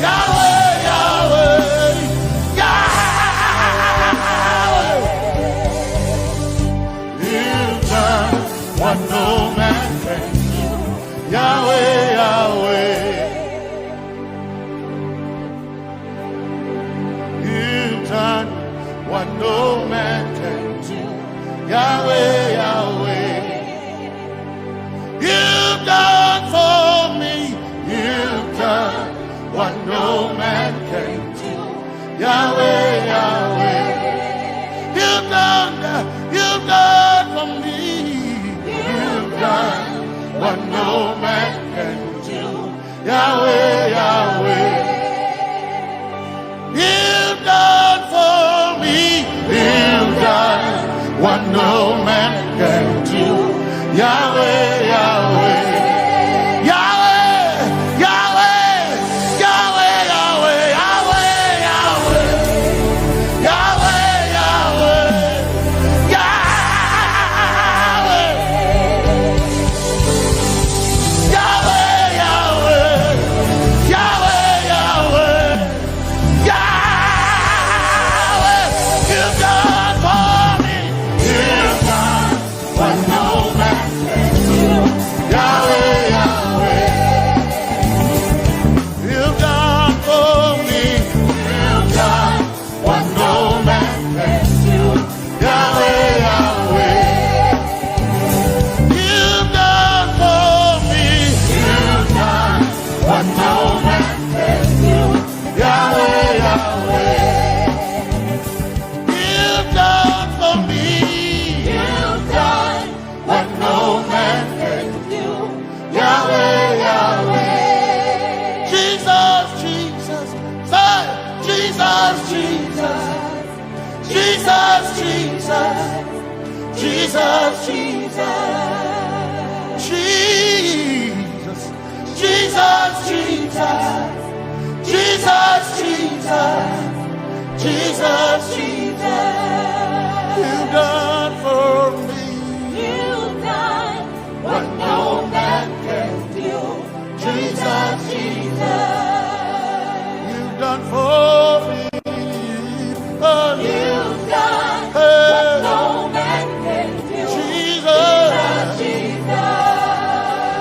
S6: Yahweh, Yahweh, Yahweh. You've done what no man can do. Yahweh, Yahweh. You've done what no man can do. Yahweh, Yahweh. You've done for me. You've done what no man can do. Yahweh, Yahweh. You've done for me. You've done what no man can do. Yahweh, Yahweh. You've done for me. You've done what no man can do. Yahweh, Yahweh. Jesus, Jesus, Jesus, Jesus, Jesus, Jesus, Jesus, Jesus, Jesus, Jesus, Jesus, Jesus, you've done for me.
S3: You've done what no man can do. Jesus, Jesus,
S6: You've done for me. Oh,
S3: you've done
S6: hey.
S3: what no man can do.
S6: Jesus,
S3: Jesus,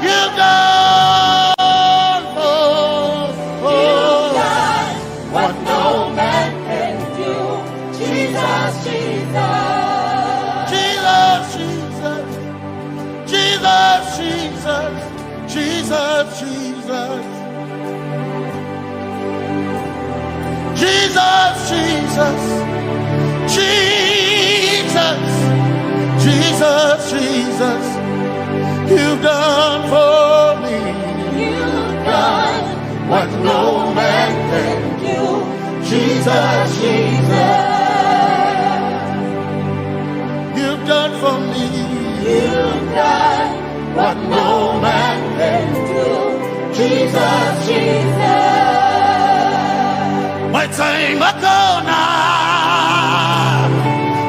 S6: you've done for
S3: you've done what no man can do. Jesus, Jesus,
S6: Jesus, Jesus, Jesus, Jesus, Jesus, Jesus, Jesus, Jesus, Jesus, you've done for me.
S3: you've done what no man can do. Jesus, Jesus,
S6: You've done for me.
S3: you've done what no man can do. Jesus, Jesus,
S6: My time ago now.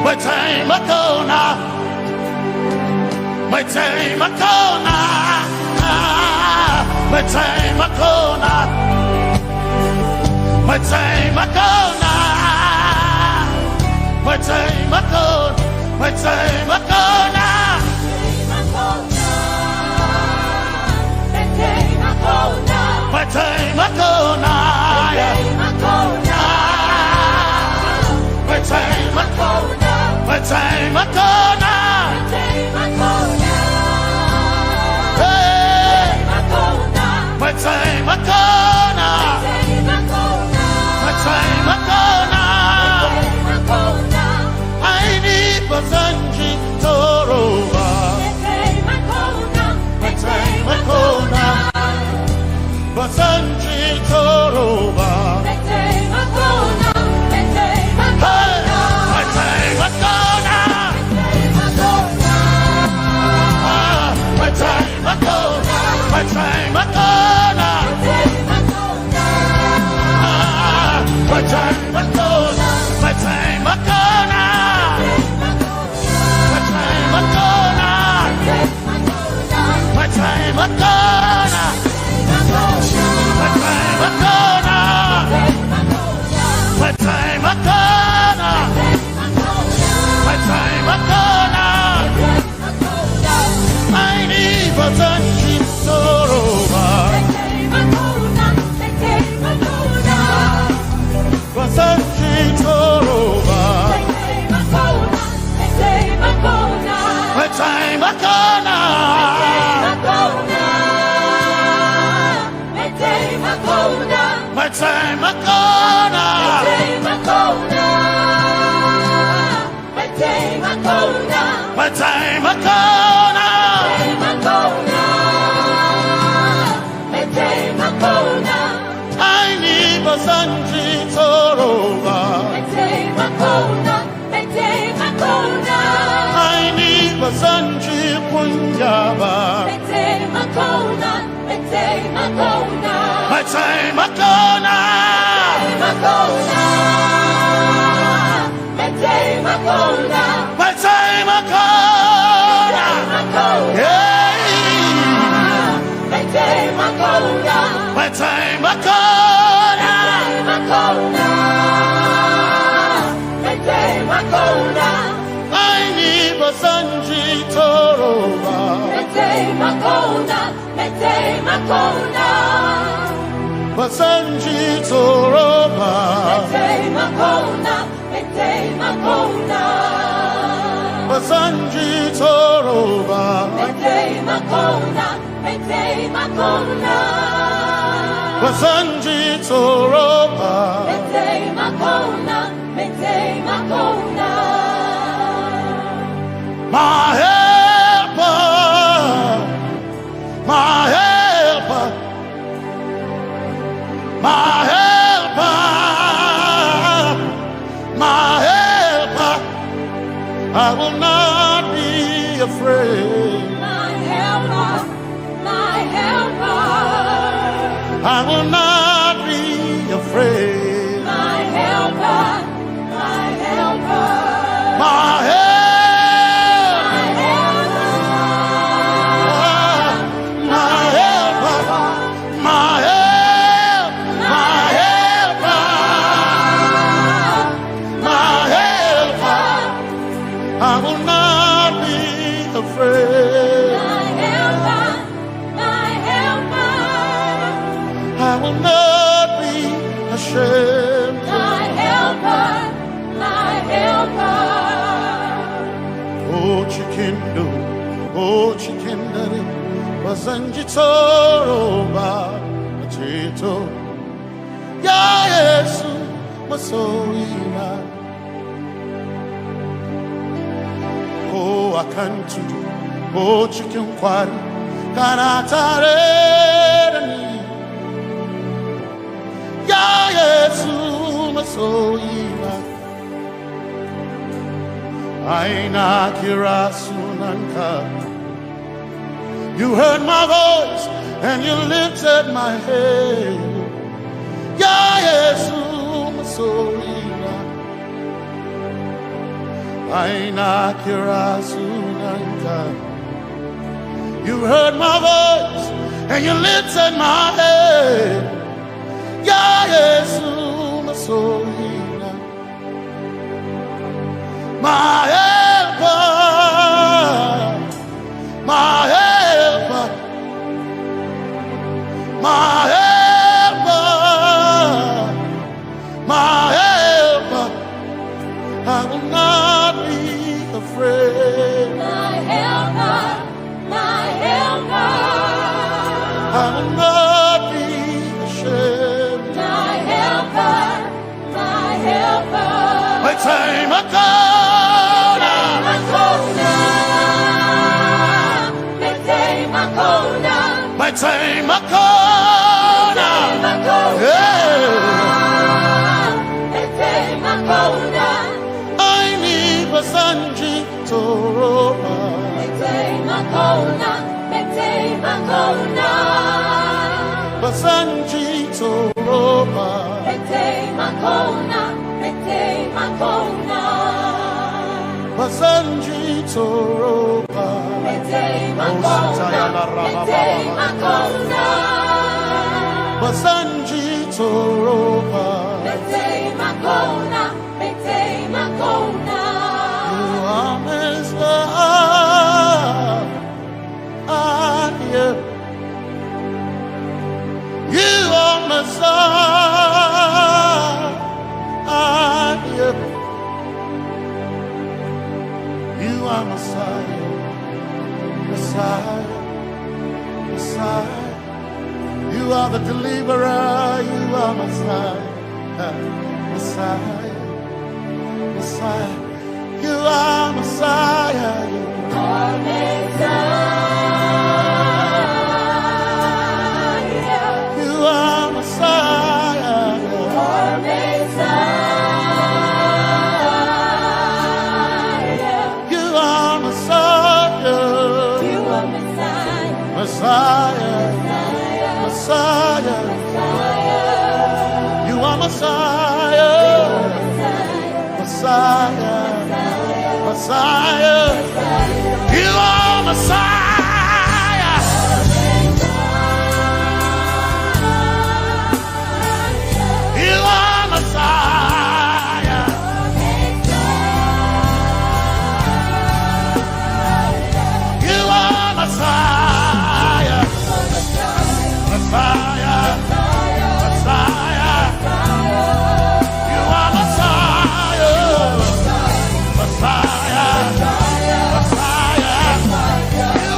S6: My time ago now. My time ago now. My time ago now. My time ago now. My time ago. My time ago now. My time ago now. My time ago. My time ago now. Hey. My time ago now. My time ago now. I need Basanji Toroba. My time ago now. Basanji Toroba. Hey. My time ago now. My time ago. My time ago now. My time ago. My time ago now. My time ago now. My time ago now. My time ago now. My time ago now. My time ago now. I need Basanji Toroba. Basanji Toroba. My time ago now. My time ago now. My time ago now. I need Basanji Toroba. I need Basanji Punjaba. My time ago now. My time ago now. Yeah. My time ago now. My time ago now. I need Basanji Toroba. Basanji Toroba. Basanji Toroba. Basanji Toroba. My helper, my helper, my helper, I will not be afraid.
S3: My helper, my helper.
S6: I will not be afraid.
S3: My helper, my helper.
S6: My help. I will not be afraid.
S3: My helper, my helper.
S6: I will not be ashamed.
S3: My helper, my helper.
S6: Oh, chikindo, oh, chikindari, wasanjitoro ba, achito. Ya Yesu, masoima. Oh, I can't do. Oh, chicken quarry. Can I tare me? Ya Yesu, masoima. Aina kirasunanka. You heard my voice and you lifted my head. Ya Yesu, masoima. Aina kirasunanka. You heard my voice and you lifted my head. Ya Yesu masohina. My helper, my helper, my helper, my helper. I will not be afraid.
S3: My helper, my helper.
S6: I will not be ashamed.
S3: My helper, my helper.
S6: My time I go. My time I go. I need Basanji Toroba. Basanji Toroba. Basanji Toroba. Basanji Toroba. You are Messiah. You are Messiah. You are Messiah. Messiah. Messiah. You are the deliverer. You are Messiah. Messiah. Messiah. You are Messiah. You are Messiah. You are Messiah. You are Messiah. You are Messiah. You are Messiah. Messiah. Messiah. You are Messiah. Messiah. Messiah. You are Messiah. You are Messiah. You are Messiah. Messiah. Messiah. You are Messiah. Messiah. Messiah. You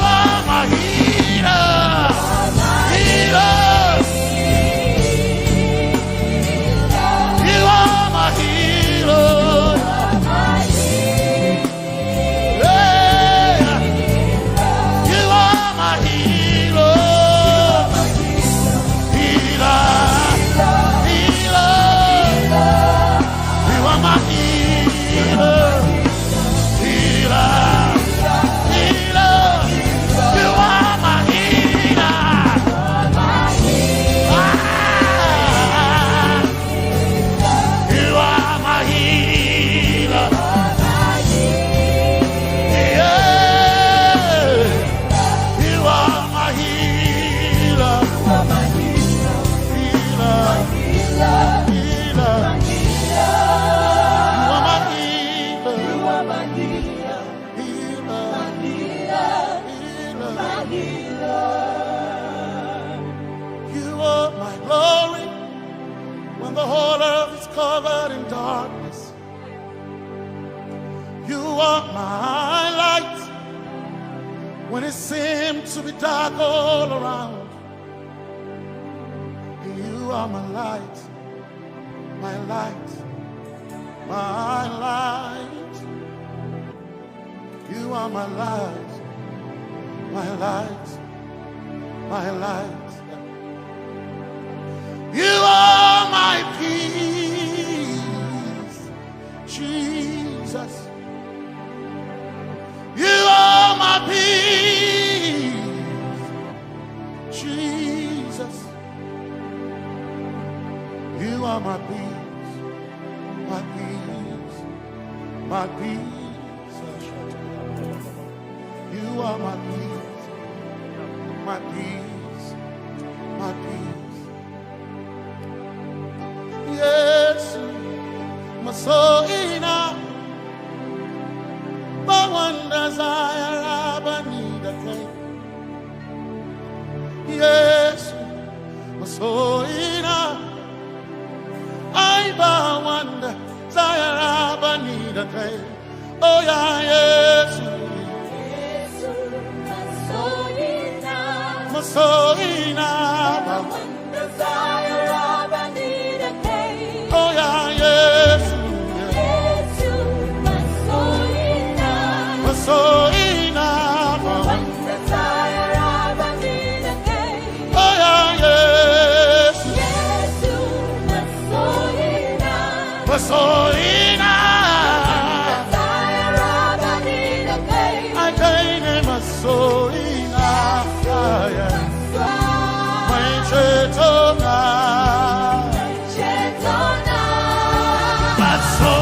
S6: covered in darkness. You are my light when it seemed to be dark all around. You are my light, my light, my light. You are my light, my light, my light. You are my peace, Jesus. You are my peace, Jesus. You are my peace, my peace, my peace. You are my peace, my peace, my peace. Yes, my soul enough. But one desire I need a thing. Yes, my soul enough. I but one desire I need a thing. Oh yeah, yes. My soul enough. But one desire I need a thing. Oh yeah, yes. So enough, one desire I need a day. Oh yeah, yes, yes, so enough, desire I need a day. I can't name a so enough, yeah. My chetona, but so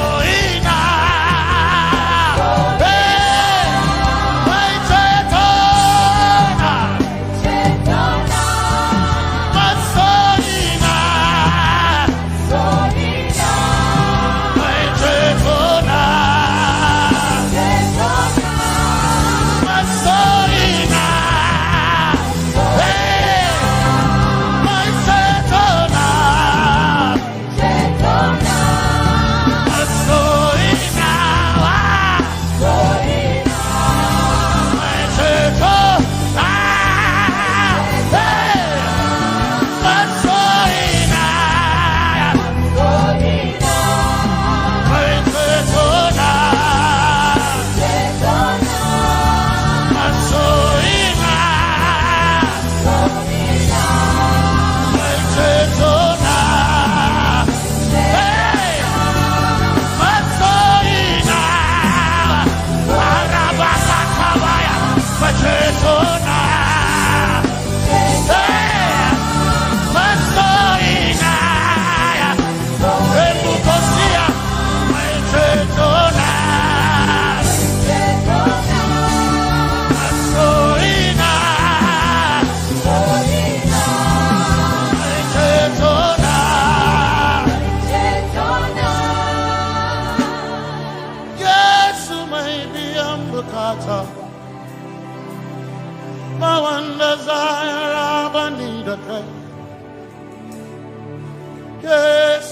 S6: yes,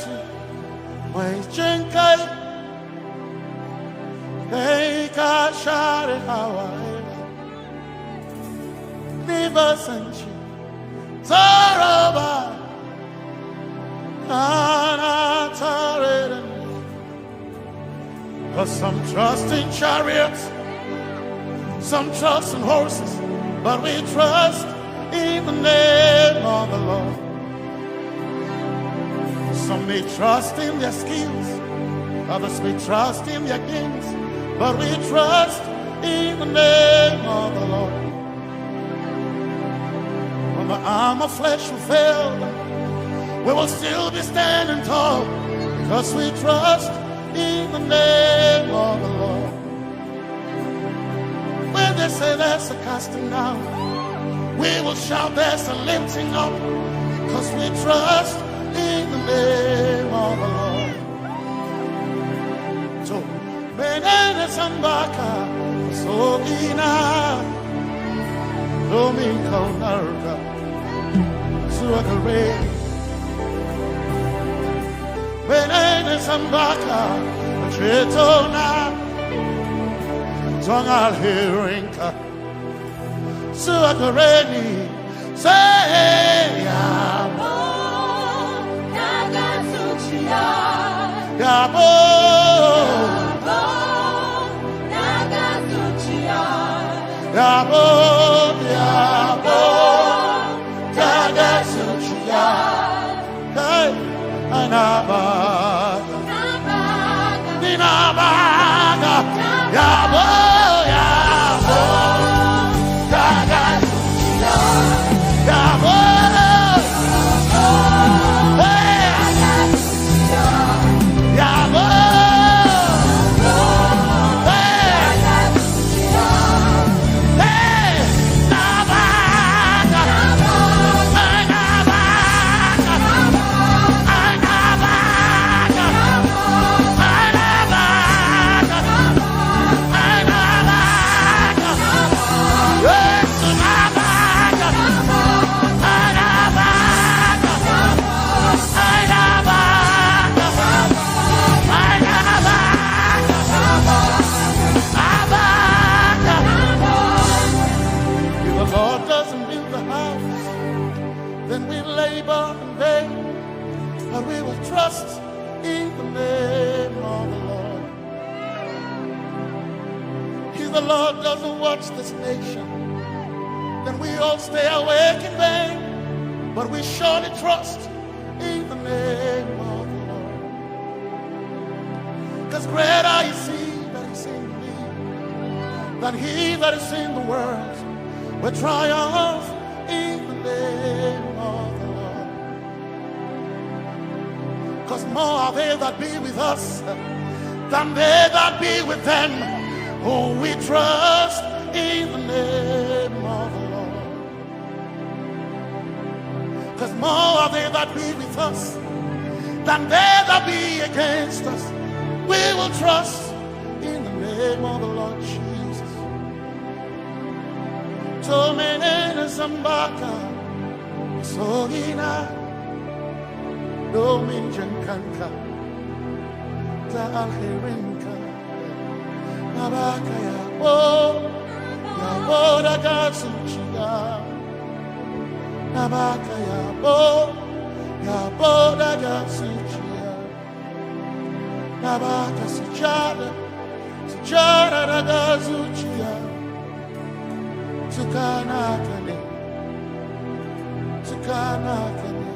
S6: my chenkai, they can share Hawaii, never sent you, Taraba, Anatare. Cause some trust in chariots, some trust in horses, but we trust in the name of the Lord. Some may trust in their skills, others may trust in their gifts, but we trust in the name of the Lord. When the arm of flesh will fail, we will still be standing tall, because we trust in the name of the Lord. When they say there's a casting down, we will shout there's a lifting up, because we trust in the name of the Lord. So, Benene Sambaka, so ina, Domingo Narga, Suakare, Benene Sambaka, Chetona, Zongal Hirinka, Suakareni, say, Yabo, Nagasuchia, Yabo, Nagasuchia, Yabo, Yabo, Nagasuchia, hey, Anabaga, Dinabaga, Yabo, Yabo, Nagasuchia, Yabo, hey, Yabo, hey, Nabaga, if the Lord doesn't build the house, then we labor in vain, but we will trust in the name of the Lord. If the Lord doesn't watch this nation, then we all stay awake in vain, but we surely trust in the name of the Lord. Because greater is He that is in me than he that is in the world. We triumph in the name of the Lord. Because more are they that be with us than they that be with them. Oh, we trust in the name of the Lord. Because more are they that be with us than they that be against us. We will trust in the name of the Lord Jesus. Tomenene Zambaka, Sohina, Dominjankanka, Ta Alherinka, Nabaka Yabo, Yaboda Gatsuchia, Nabaka Yabo, Yaboda Gatsuchia, Nabaka Sujada, Sujada Gatsuchia. Tukanakane, Tukanakane.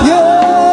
S4: Yeah.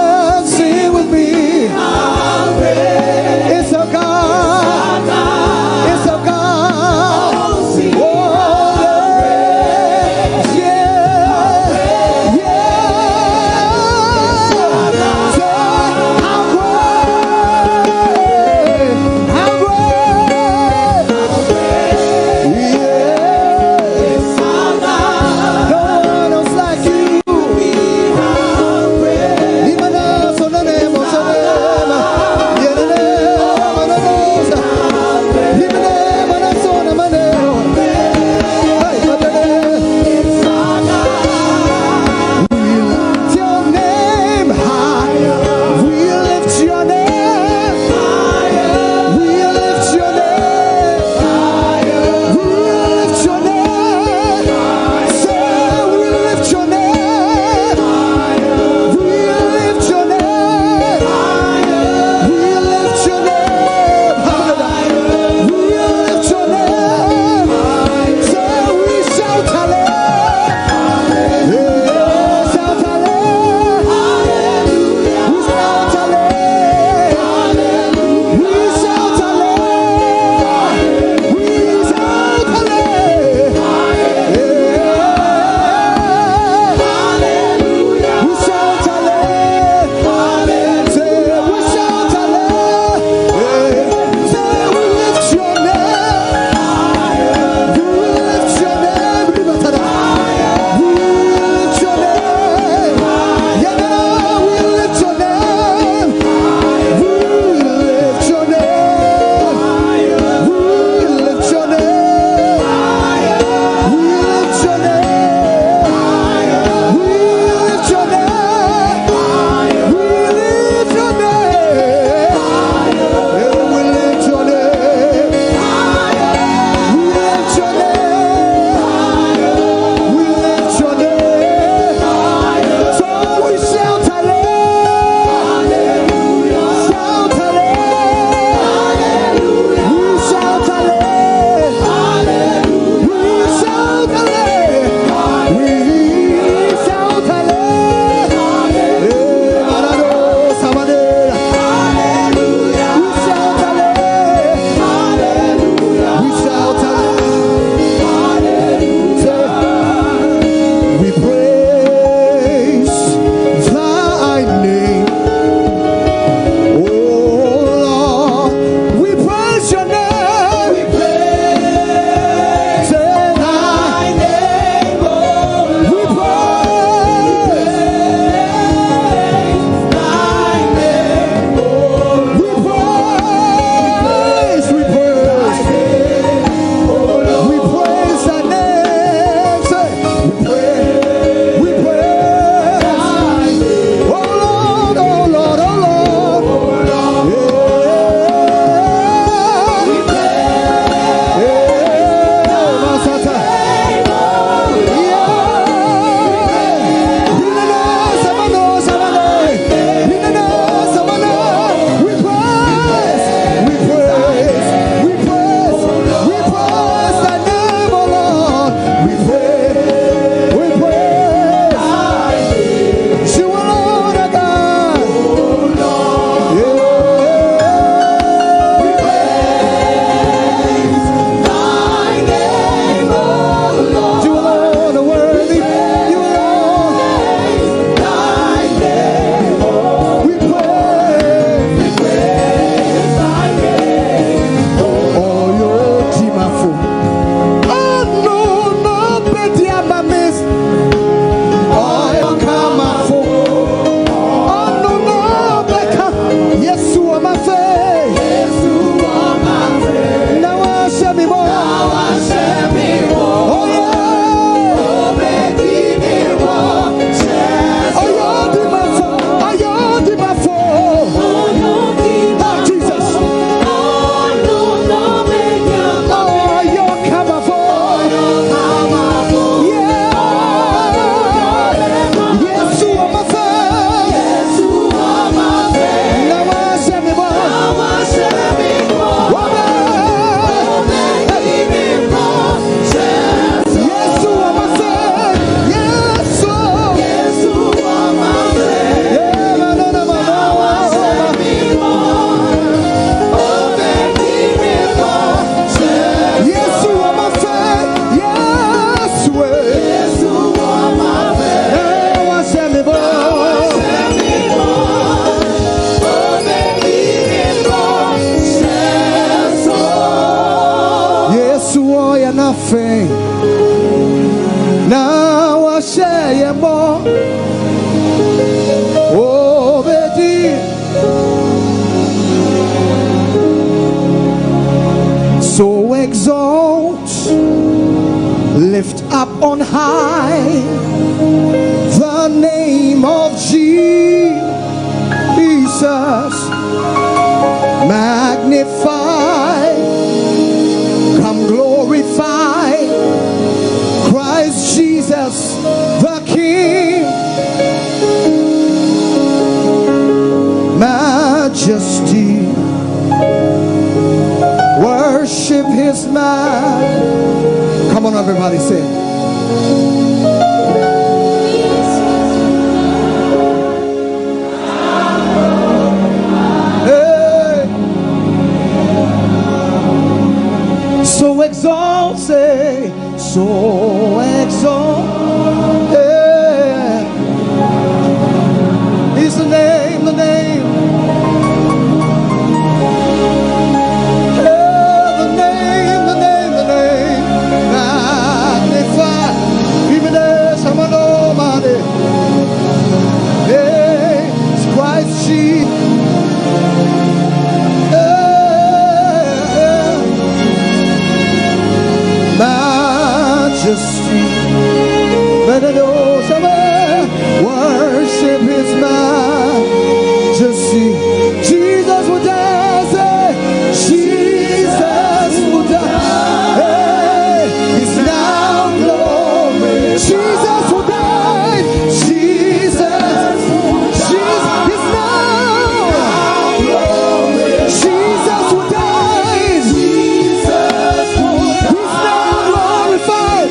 S4: ya nothing. Now I share more. Oh, baby. So exalt, lift up on high the name of Jesus. Magnify, come glorify Christ Jesus the King. Majesty, worship his man. Come on, everybody, sing. So exalt, say, so exalt, is the name, the name, the name, the name, the name, magnify, even as I'm an Omatade, it's Christ Jesus. Majesty, worship his majesty. Jesus will die, say, Jesus will die. He's now glory. Jesus will die. Jesus, he's now glory. Jesus will die. Jesus, he's now glorified.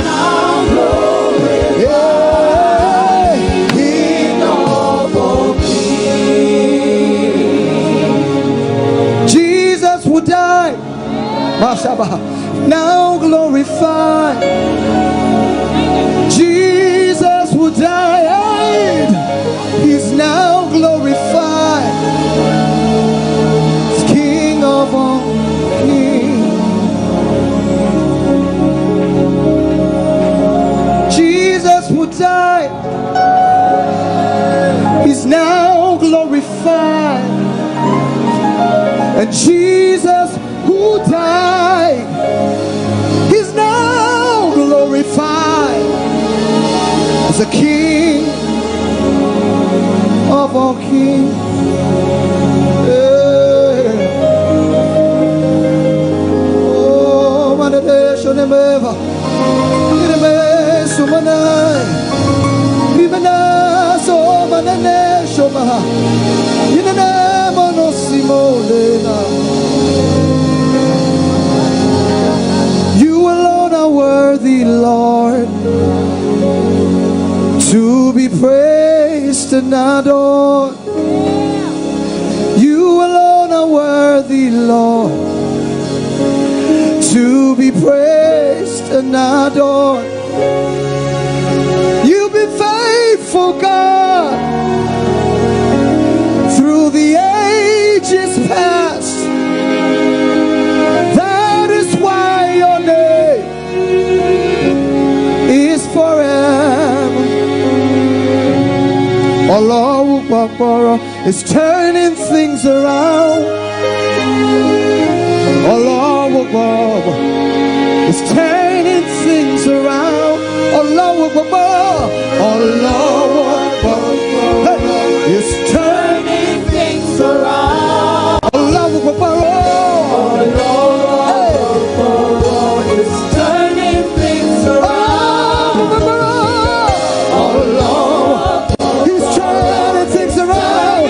S4: Jesus will die. Now glorified. Jesus will die. He's now glorified. He's King of all kings. Jesus will die. He's now glorified. And Jesus who died, he's now glorified as the King of all kings. Oh, Omatade, Shonemeva, Ireme, Sumanai, Ibana, Somanane, Shomaha, Inane, Monosimolena. You alone are worthy, Lord, to be praised and adored. You alone are worthy, Lord, to be praised and adored. You've been faithful, God, through the ages past. That is why your name is forever. Allah is turning things around. Allah is turning things around. Allah is turning things around. Allah is turning things around. He's turning things around.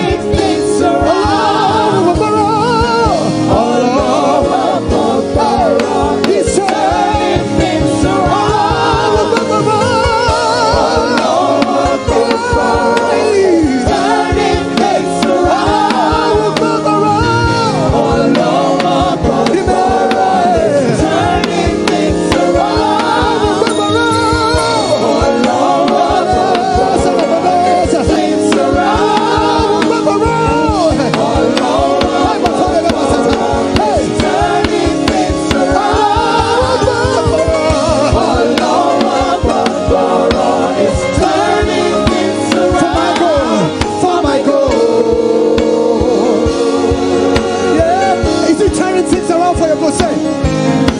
S4: people say,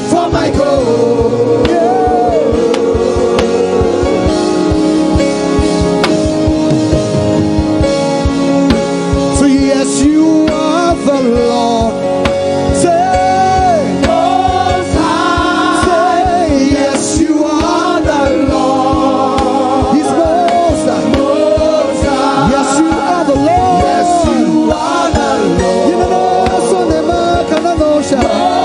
S4: for my God. So yes, you are the Lord. Say, Most High. Say, yes, you are the Lord. He's Most High. Most High. Yes, you are the Lord. Yes, you are the Lord. You know, Sonnie Badu, Most High.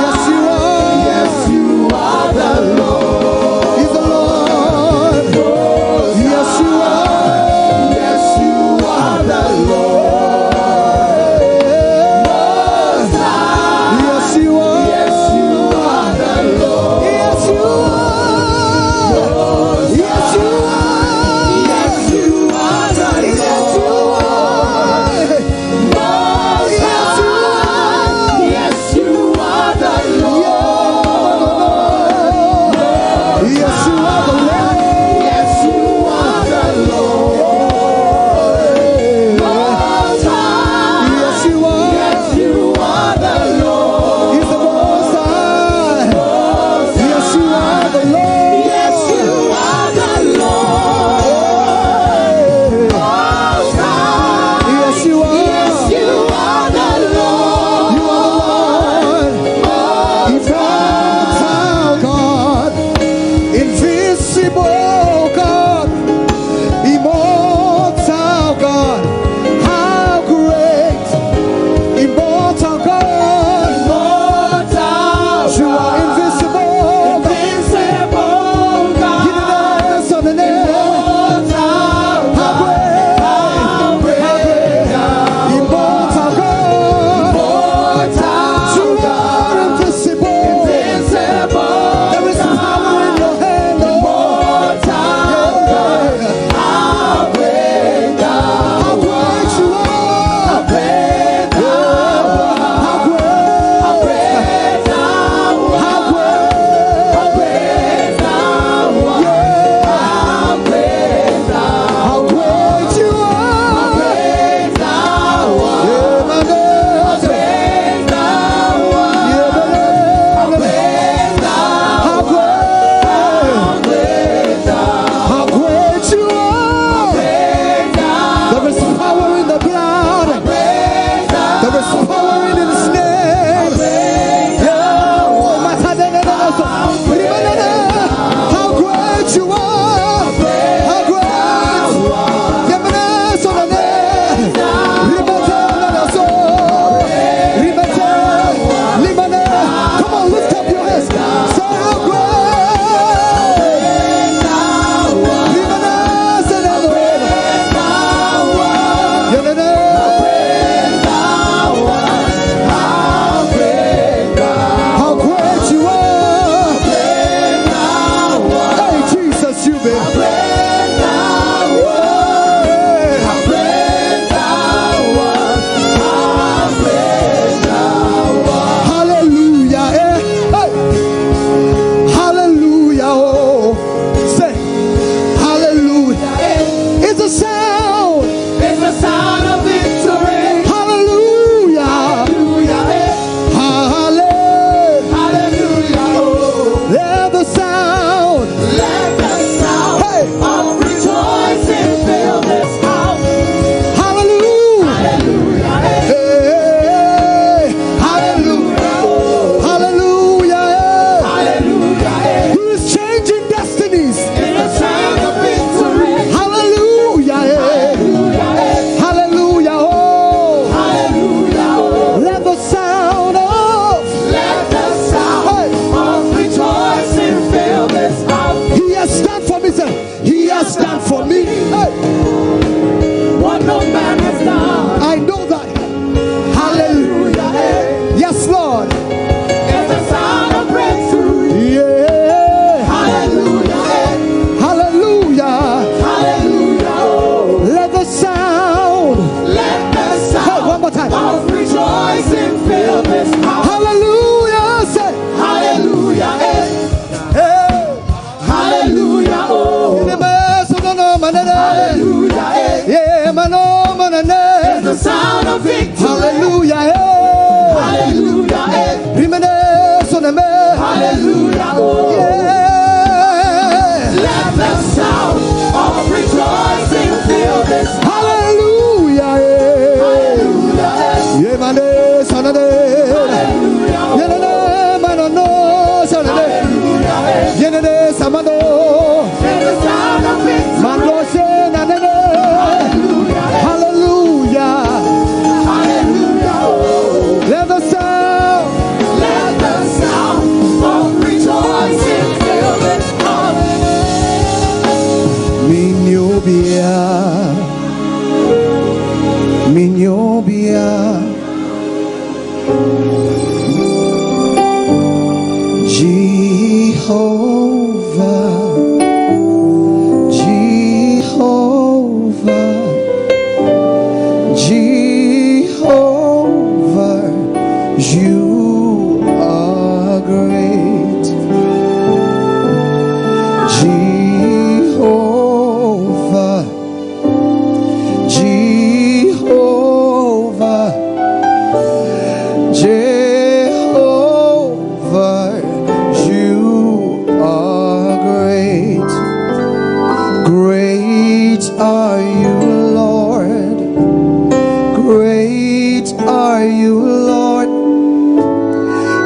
S4: Yes, you are. Yes, you are the Lord. He's the Lord. Yes, you are. Yes, you are the Lord. Most High. Yes, you are. Yes, you are the Lord. Yes, you are. Yes, you are. Yes, you are the Lord. Yes, you are. Most High. Yes, you are the Lord. Yes, you are the Lord. Yes, you are the Lord. Most High. Yes, you are. Yes, you are the Lord. He's the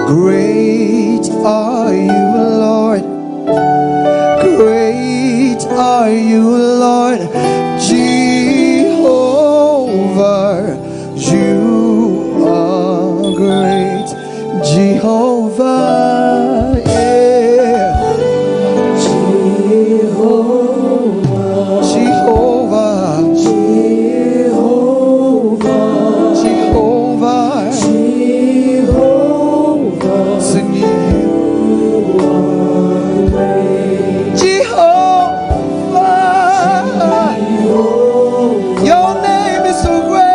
S4: Great are you, Lord. Great are you, Lord. Jehovah, you are great. Jehovah, yeah. Jehovah, Jehovah, Jehovah, Jehovah, sing you are great. Jehovah, your name is so great.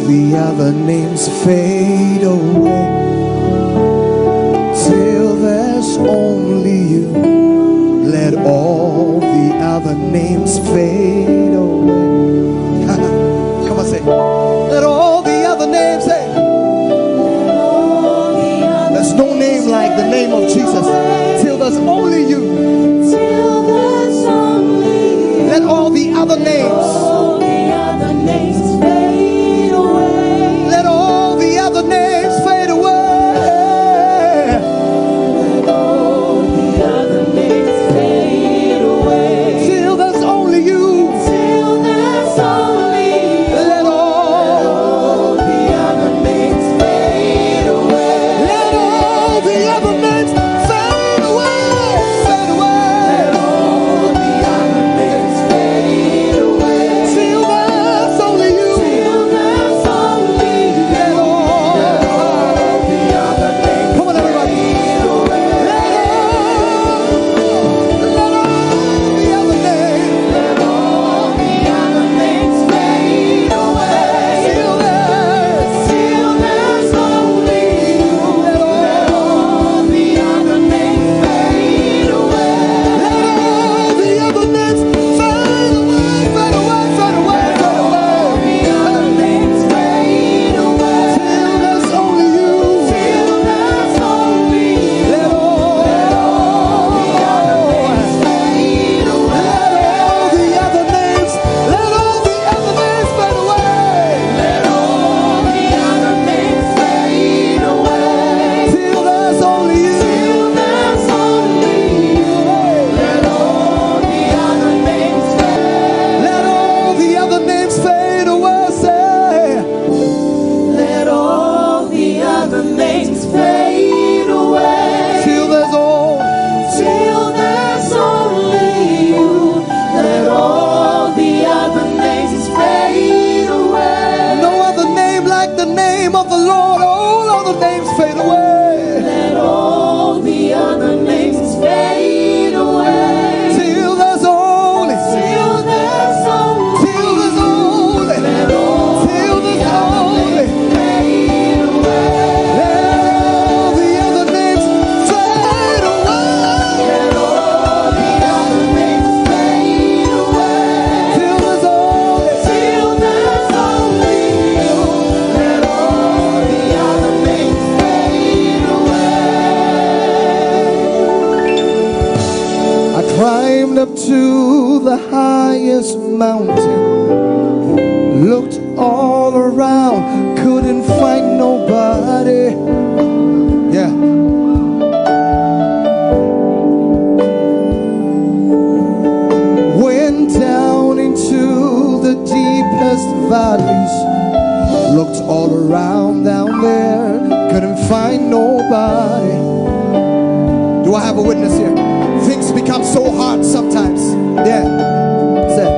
S4: the other names fade away, till there's only you. Let all the other names fade away. Come on, say, let all the other names, say. There's no name like the name of Jesus, till there's only you. Let all the other names fade away. Let all the other names fade away. Let all the other names fade away. Till there's only you. Till there's only you. Let all the other names fade away. Let all the other names fade away. Fade away. Let all the other names fade away. Till there's only you. Till there's only you. Let all the other names. Come on, everybody. Let all the other names. Let all the other names fade away. Till there's only you. Let all the other names fade away. Let all the other names fade away. Fade away. Fade away. Fade away. The other names fade away. Till there's only you. Till there's only you. Let all the other names fade away. Let all the other names. Let all the other names fade away. Let all the other names fade away. Till there's only you. Till there's only you. Let all the other names fade. Let all the other names fade away. Say, let all the other names fade away. Till there's only you. Let all the other names fade away. No other name like the name of the Lord. All other names fade away. Let all the other names fade away. Till there's only. Till there's only. Till there's only. Let all till there's only. Fade away. Let all the other names fade away. Let all the other names fade away. Till there's only. Till there's only you. Let all the other names fade away. I climbed up to the highest mountain, looked all around, couldn't find nobody. Yeah. Went down into the deepest valleys, looked all around down there, couldn't find nobody. Do I have a witness here? Things become so hard sometimes. Yeah. Say,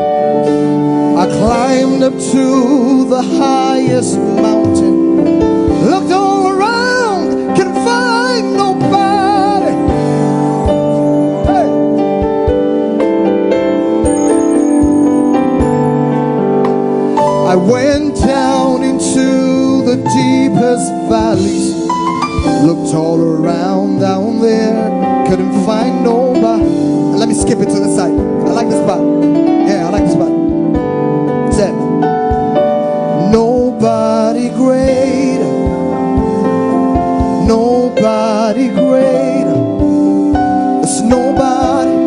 S4: I climbed up to the highest mountain, looked all around, couldn't find nobody. Hey. I went down into the deepest valleys, looked all around down there, couldn't find nobody. Let me skip it to the side. I like this part. Yeah, I like this part. It said, nobody greater, nobody greater. It's nobody.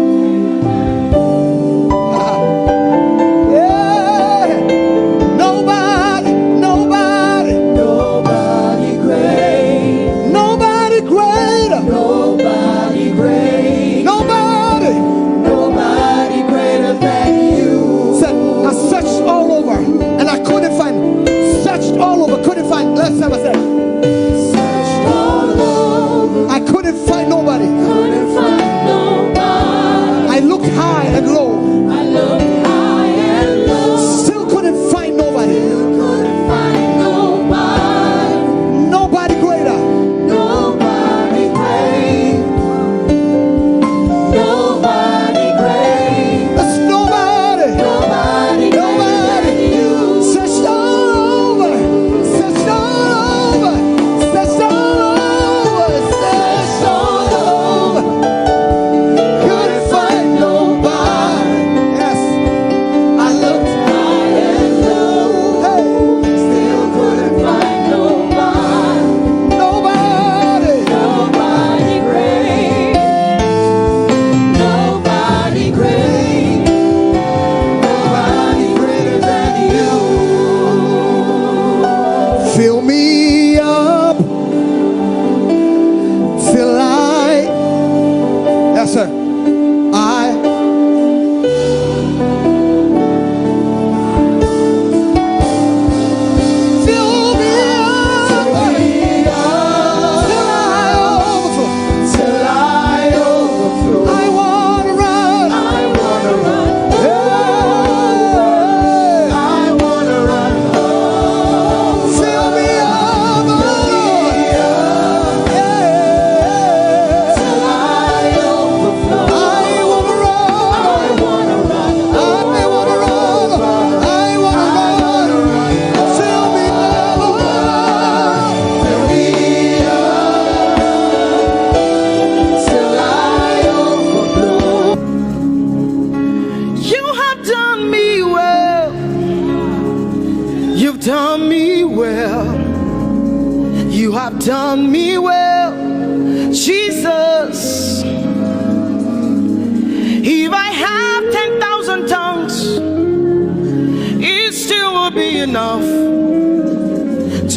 S4: Yeah, nobody, nobody, nobody great, nobody greater, nobody great, nobody, nobody greater than you. Said, I searched all over and I couldn't find. Searched all over, couldn't find. Let's have a say. Searched all over. I couldn't find nobody. Couldn't find nobody.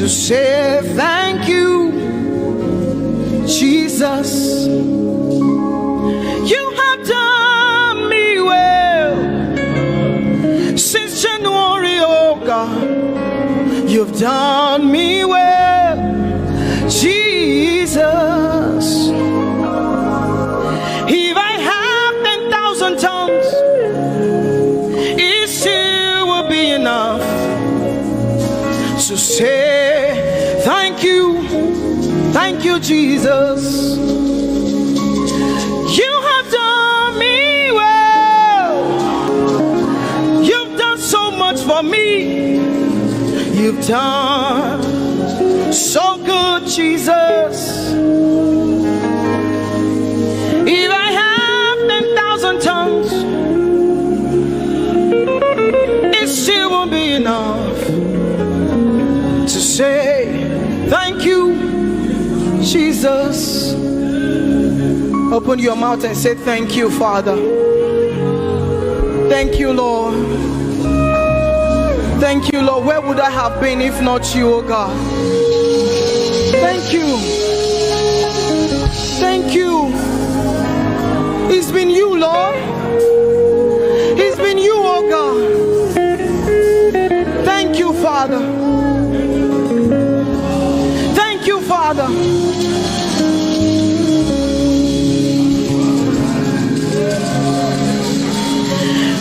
S5: to say thank you, Jesus. You have done me well since January, oh God. You've done me well, Jesus. If I have 10,000 tongues, it still will be enough to say thank you, Jesus. You have done me well. You've done so much for me. You've done so good, Jesus. If I have 10,000 tongues, it still won't be enough to say thank you, Jesus. Open your mouth and say thank you, Father. Thank you, Lord. Thank you, Lord. Where would I have been if not you, oh God? Thank you. Thank you. It's been you, Lord. It's been you, oh God. Thank you, Father. Thank you, Father.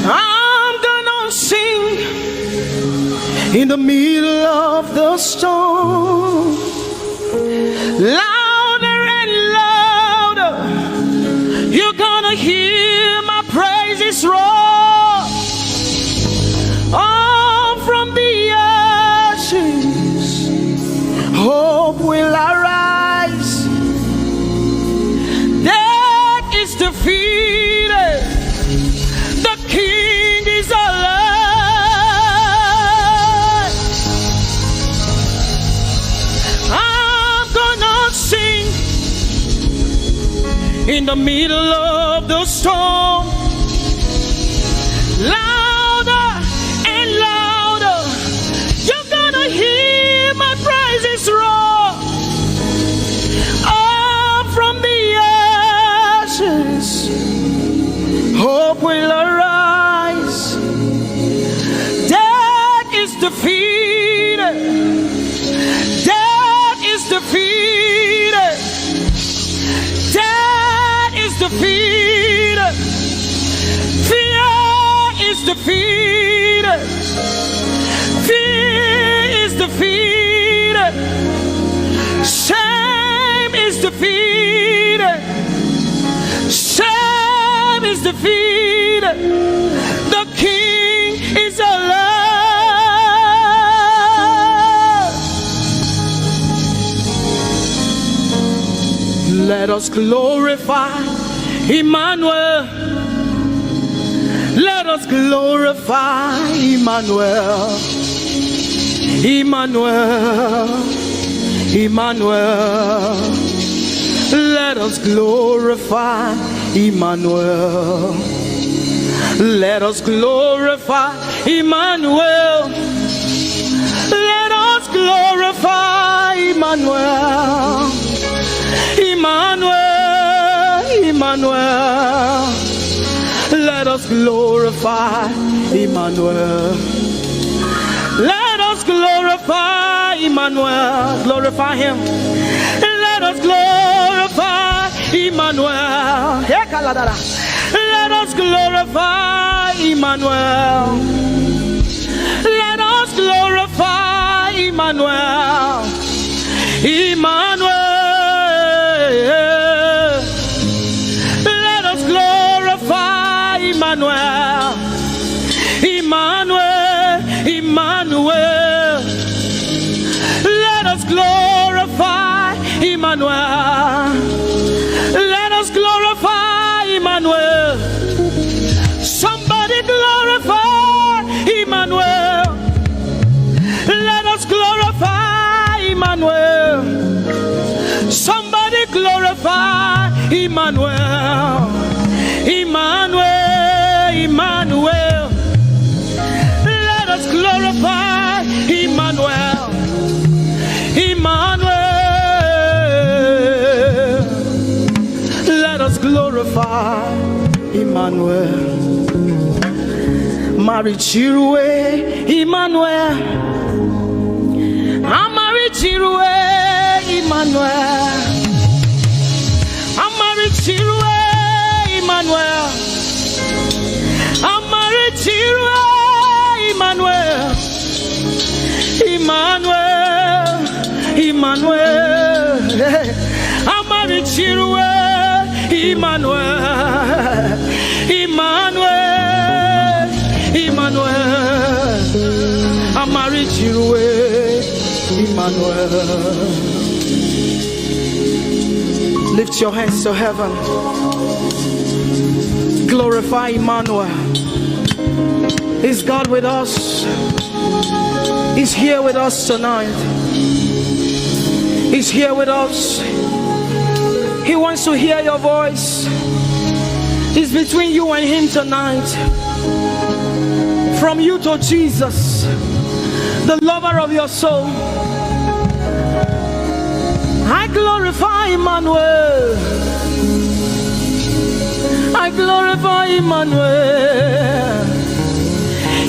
S5: I'm gonna sing in the middle of the storm, louder and louder. You're gonna hear my praises roar. Oh, from the ashes, hope will arise. Death is defeated. The King is alive. In the middle of the storm, louder and louder, you're gonna hear my praises roar. Up from the ashes, hope will arise. Death is defeated. Death is defeated. Death is defeated. Fear is defeated. Fear is defeated. Shame is defeated. Shame is defeated. The King is alive. Let us glorify Emmanuel. Let us glorify Emmanuel. Emmanuel. Emmanuel. Let us glorify Emmanuel. Let us glorify Emmanuel. Let us glorify Emmanuel. Emmanuel, Emmanuel, let us glorify Emmanuel. Let us glorify Emmanuel. Glorify him. Let us glorify Emmanuel. Let us glorify Emmanuel. Let us glorify Emmanuel. Emmanuel. Let us glorify Emmanuel. Emmanuel, Emmanuel. Let us glorify Emmanuel. Let us glorify Emmanuel. Somebody glorify Emmanuel. Let us glorify Emmanuel. Somebody glorify Emmanuel. Emmanuel, Emmanuel. Let us glorify Emmanuel. glorify Emmanuel. Marichirwe Emmanuel. Amarichirwe Emmanuel. Amarichirwe Emmanuel. Amarichirwe Emmanuel. Emmanuel. Emmanuel. Amarichirwe Emmanuel. Emmanuel. Emmanuel. Amarichirwe Emmanuel. Lift your hands to heaven. Glorify Emmanuel. Is God with us? He's here with us tonight. He's here with us. He wants to hear your voice. It's between you and him tonight. From you to Jesus, the lover of your soul. I glorify Emmanuel. I glorify Emmanuel.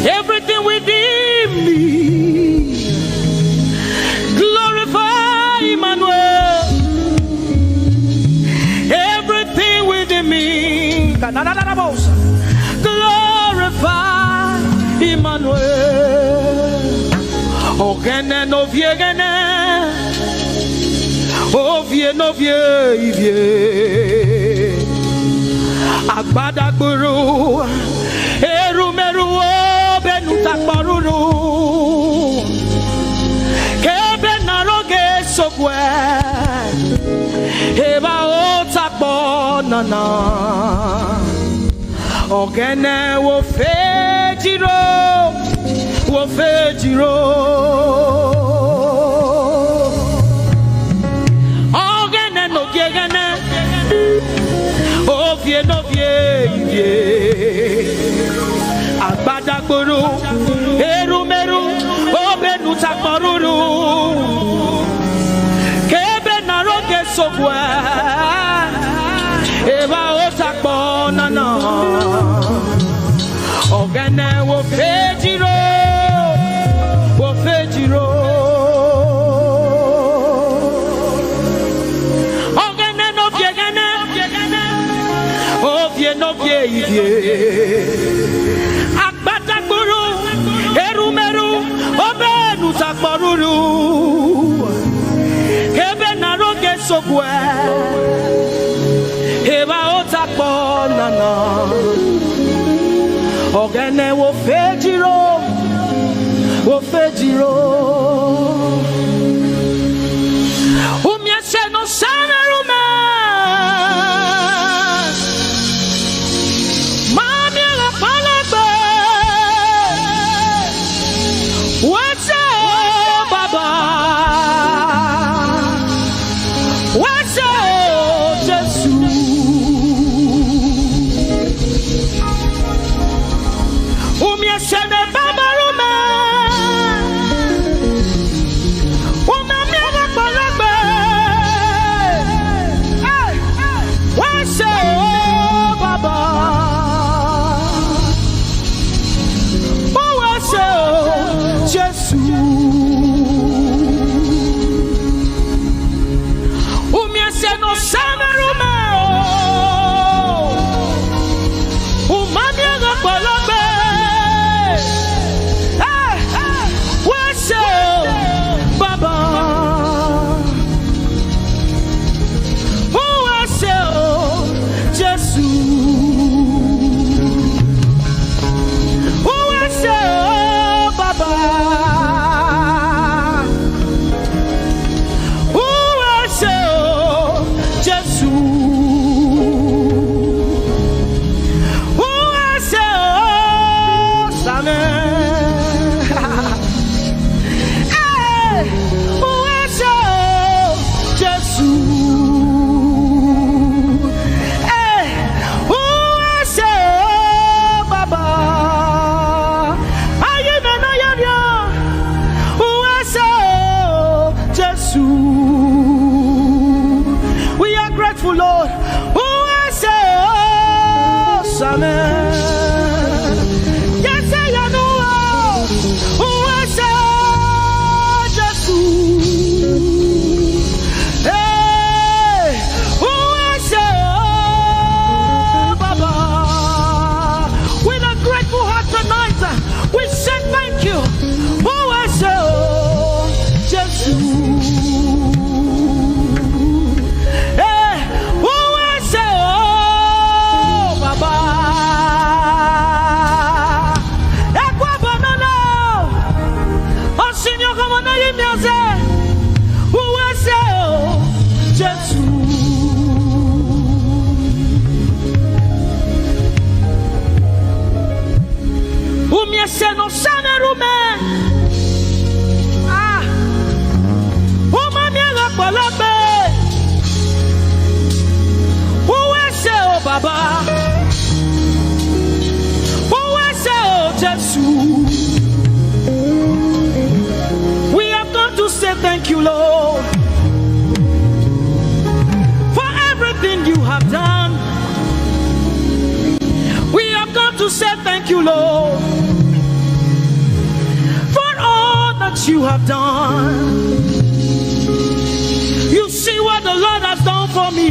S5: Everything within me, glorify Emmanuel. Everything within me, glorify Emmanuel. Ogene no viegene, ovie no vie. Agbada guru, erumeru benutakbaruru. Kebe naroge sokwe, eba otakbo nana. Ogene wo fejiro, wo fejiro. Ogene no gegene. Ovie no vie. Agbada guru, erumeru, obenu takmaruru. Kebe naroge sokwe, eba otakbo nana. Ogene wo fejiro, wo fejiro. Ogene no viegene. No Agbada guru, erumeru, obenu takbaruru. Kebe naroge sokwe, eba otakbo nana. Ogene wo fejiro, wo fejiro. Umiese no sana rume. We have come to say thank you, Lord, for everything you have done. We have come to say thank you, Lord, for all that you have done. You see what the Lord has done for me.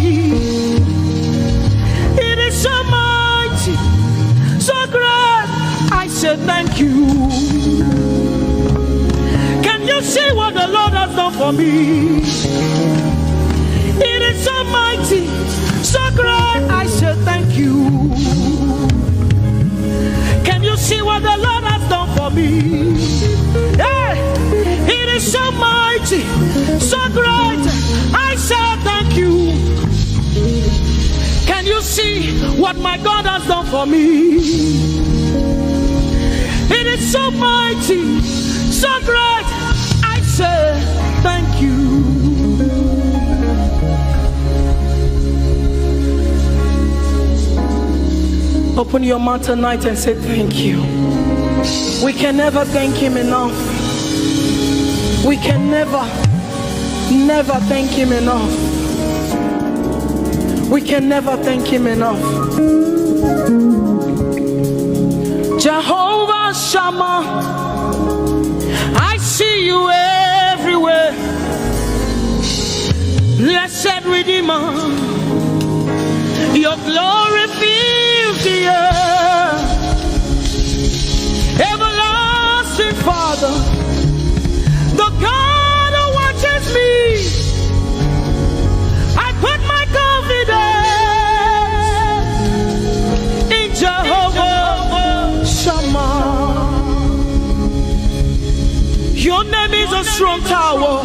S5: It is so mighty, so great. I say thank you. Can you see what the Lord has done for me? It is so mighty, so great. I say thank you. Can you see what the Lord has done for me? Hey, it is so mighty, so great. I say thank you. Can you see what my God has done for me? It is so mighty, so great. I say thank you. Open your mouth tonight and say thank you. We can never thank him enough. We can never thank him enough. We can never thank him enough. Jehovah Shammah, I see you everywhere. Blessed Redeemer, your glory fills the earth. Everlasting Father, the God who watches me, I put my confidence in Jehovah Shammah. Your name is a strong tower,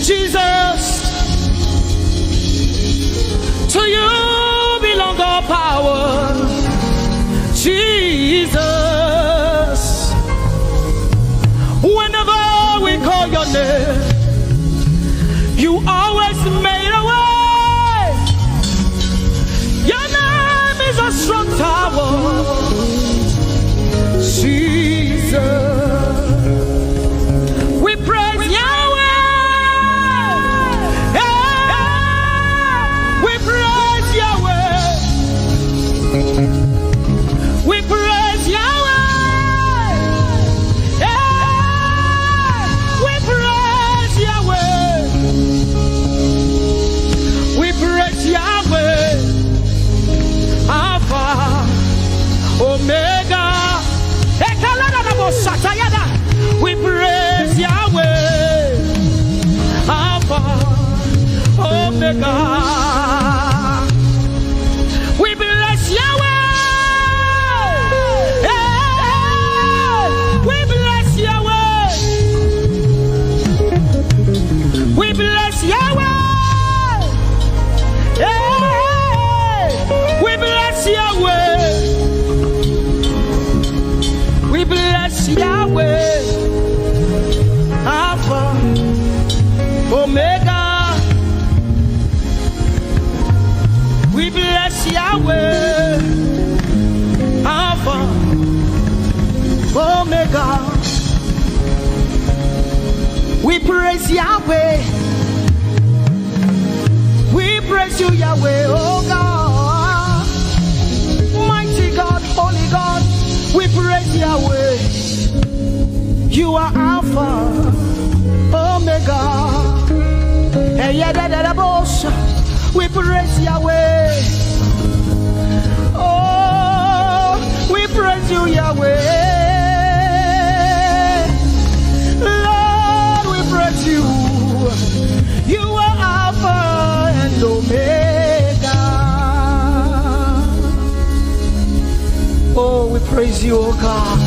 S5: Jesus. To you belong all power, Jesus. Whenever we call your name, you always made a way. Your name is a strong tower, Jesus. We praise Yahweh. We praise Yahweh. We praise Yahweh. We praise Yahweh. We praise Yahweh. Alpha, Omega. We praise Yahweh. Alpha, Omega. We bless Yahweh. We bless Yahweh. We bless Yahweh. We bless Yahweh. We bless Yahweh. Alpha, Omega. We bless Yahweh. Alpha, Omega. We praise Yahweh. We praise you, Yahweh, oh God. praise Yahweh. You are Alpha, Omega. We praise Yahweh. Oh, we praise you, Yahweh. Lord, we praise you. You are Alpha and Omega. Oh, we praise you, oh God.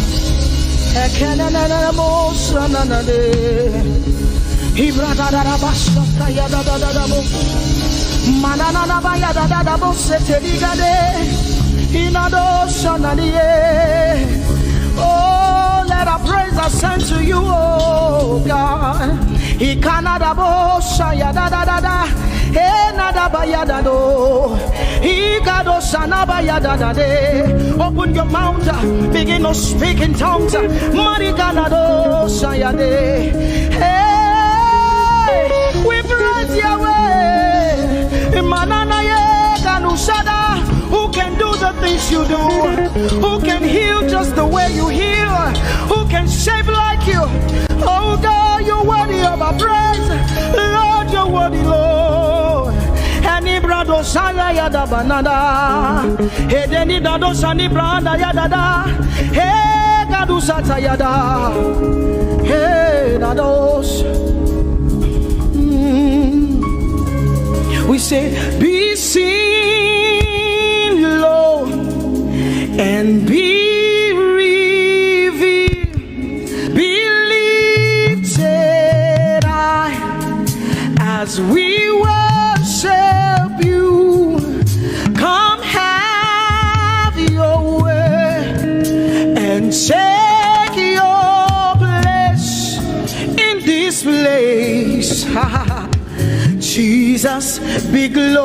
S5: Oh, let our praise ascend to you, oh God. Open your mouth, begin to speak in tongues. Hey, we praise Yahweh. Who can do the things you do? Who can heal just the way you heal? Who can shape like you? Oh God, you're worthy of our praise. Lord, you're worthy, Lord. Any brado saya yada banana. Hey, deni dado sani branda yada da. Hey, gadu sata yada. Hey, dados. We say, be seen, Lord, and be revealed, be lifted high as we worship you. Come have your way and take your place in this place. Jesus, be glorified,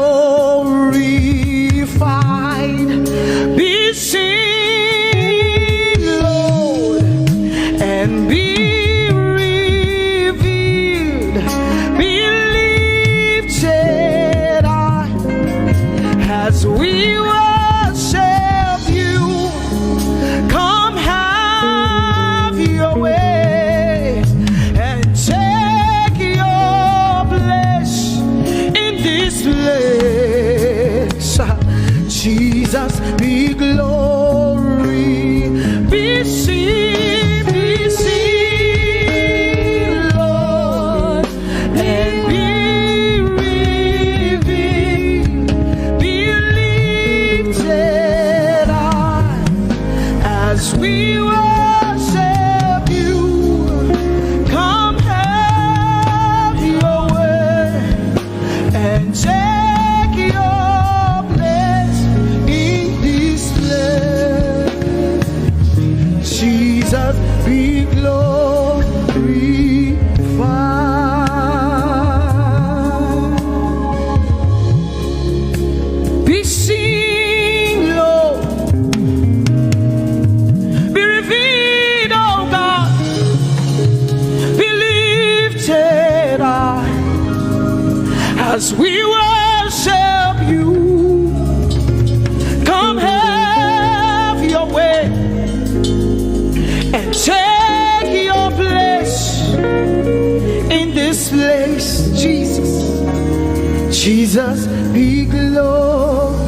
S5: be seen, Lord, and be revealed, be lifted high as we worship you. Come have your way and take your place in this place. Jesus, be glory, be seen, Lord, and be revealed, be lifted high as we worship you. Come have your way and take your place in this place. Jesus, be glorified, be seen, Lord, be revealed, oh God, be lifted high as we worship you. Come have your way and take your place in this place. Jesus, Jesus, be glorified.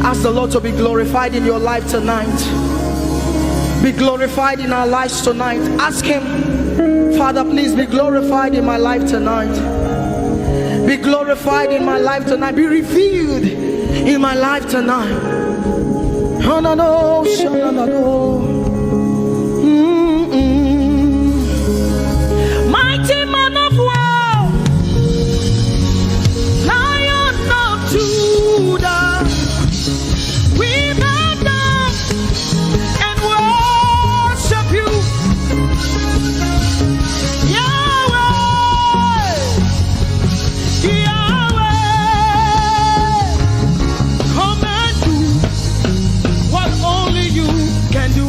S5: Ask the Lord to be glorified in your life tonight. Be glorified in our lives tonight. Ask Him, Father, please be glorified in my life tonight. Be glorified in my life tonight. Be revealed in my life tonight. Oh, no, no, no, no, no. Mighty man of war, Lion of Judah, we bow down and worship you. Yahweh, Yahweh, come and do what only you can do.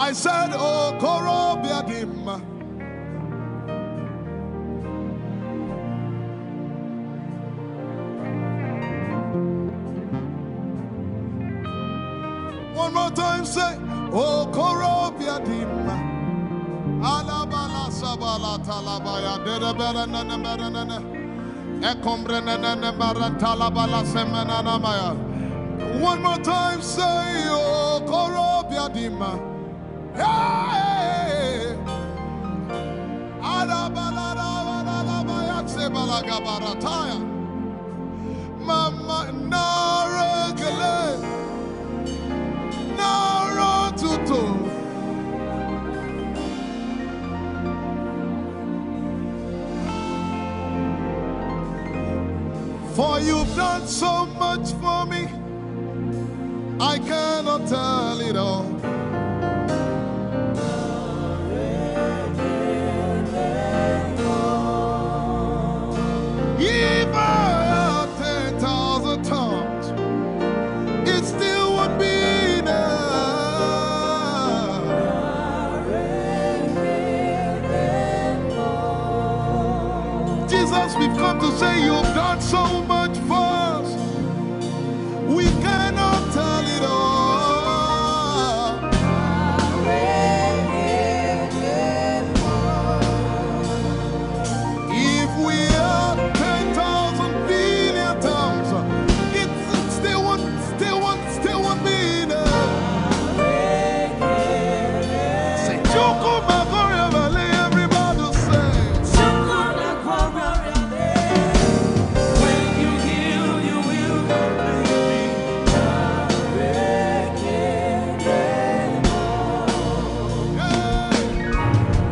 S1: I said, oh, Korobiadim. One more time, say, oh, Korobiadim. Alabala sabala talabaya, dedabera nana. One more time, say, oh, Korobiadima. Hey, Mama Naregele Narotuto. For you've done so much for me, I cannot tell it all. If I had 10,000 tongues, it still would be enough. Jesus, we've come to say you've done so much for us. We cannot tell it all. If we had 10,000 billion tongues, it still won't be enough. Say, Joko Magoria Valley, everybody say.
S3: When you heal, you will complete me.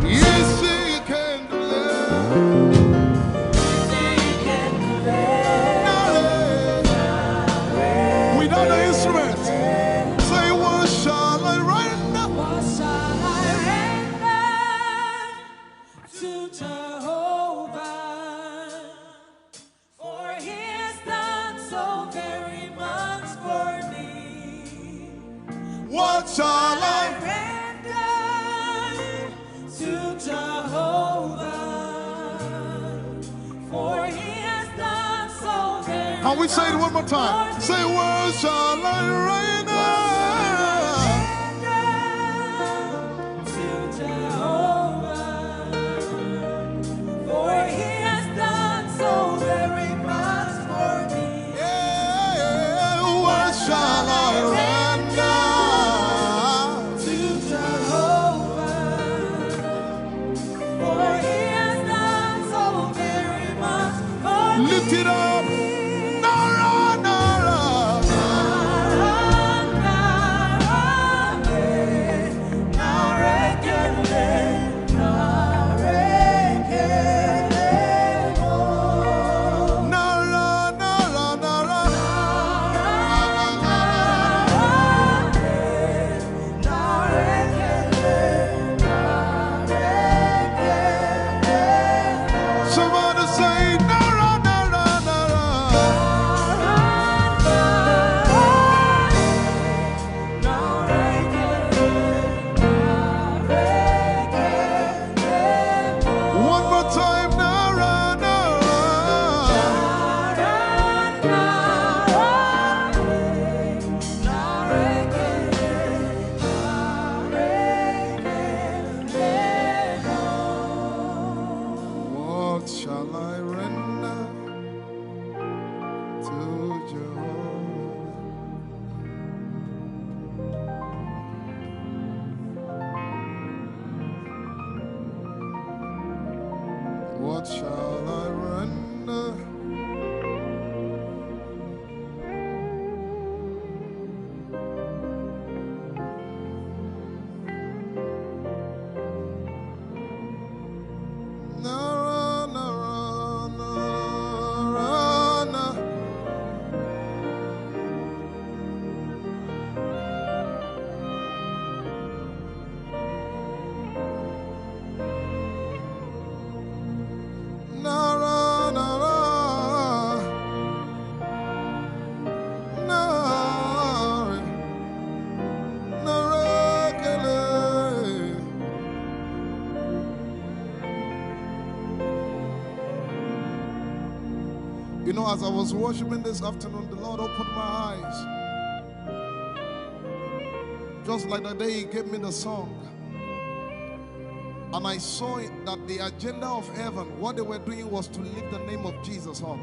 S1: Yes, he can do that. Without the instrument, say, what shall I render?
S3: What shall I render to Jehovah? For he has done so very much for me.
S1: What shall I?
S3: Render to Jehovah. For he has done so very
S1: Can we say it one more time? Say, what shall I render?
S3: to Jehovah. For he has done so very much for me.
S1: Yeah, what shall I render?
S3: To Jehovah. For he has done so very much for me.
S1: Lift it up. Nara, Nara. Nara, Nara, Nara. Somebody say, Nara, Nara, Nara. One more time, Nara, Nara. What shall I render to Jehovah? What shall I render? Nara, Nara, Nara, Nara. As I was worshiping this afternoon, the Lord opened my eyes. Just like the day He gave me the song. And I saw it, that the agenda of heaven, what they were doing was to lift the name of Jesus up.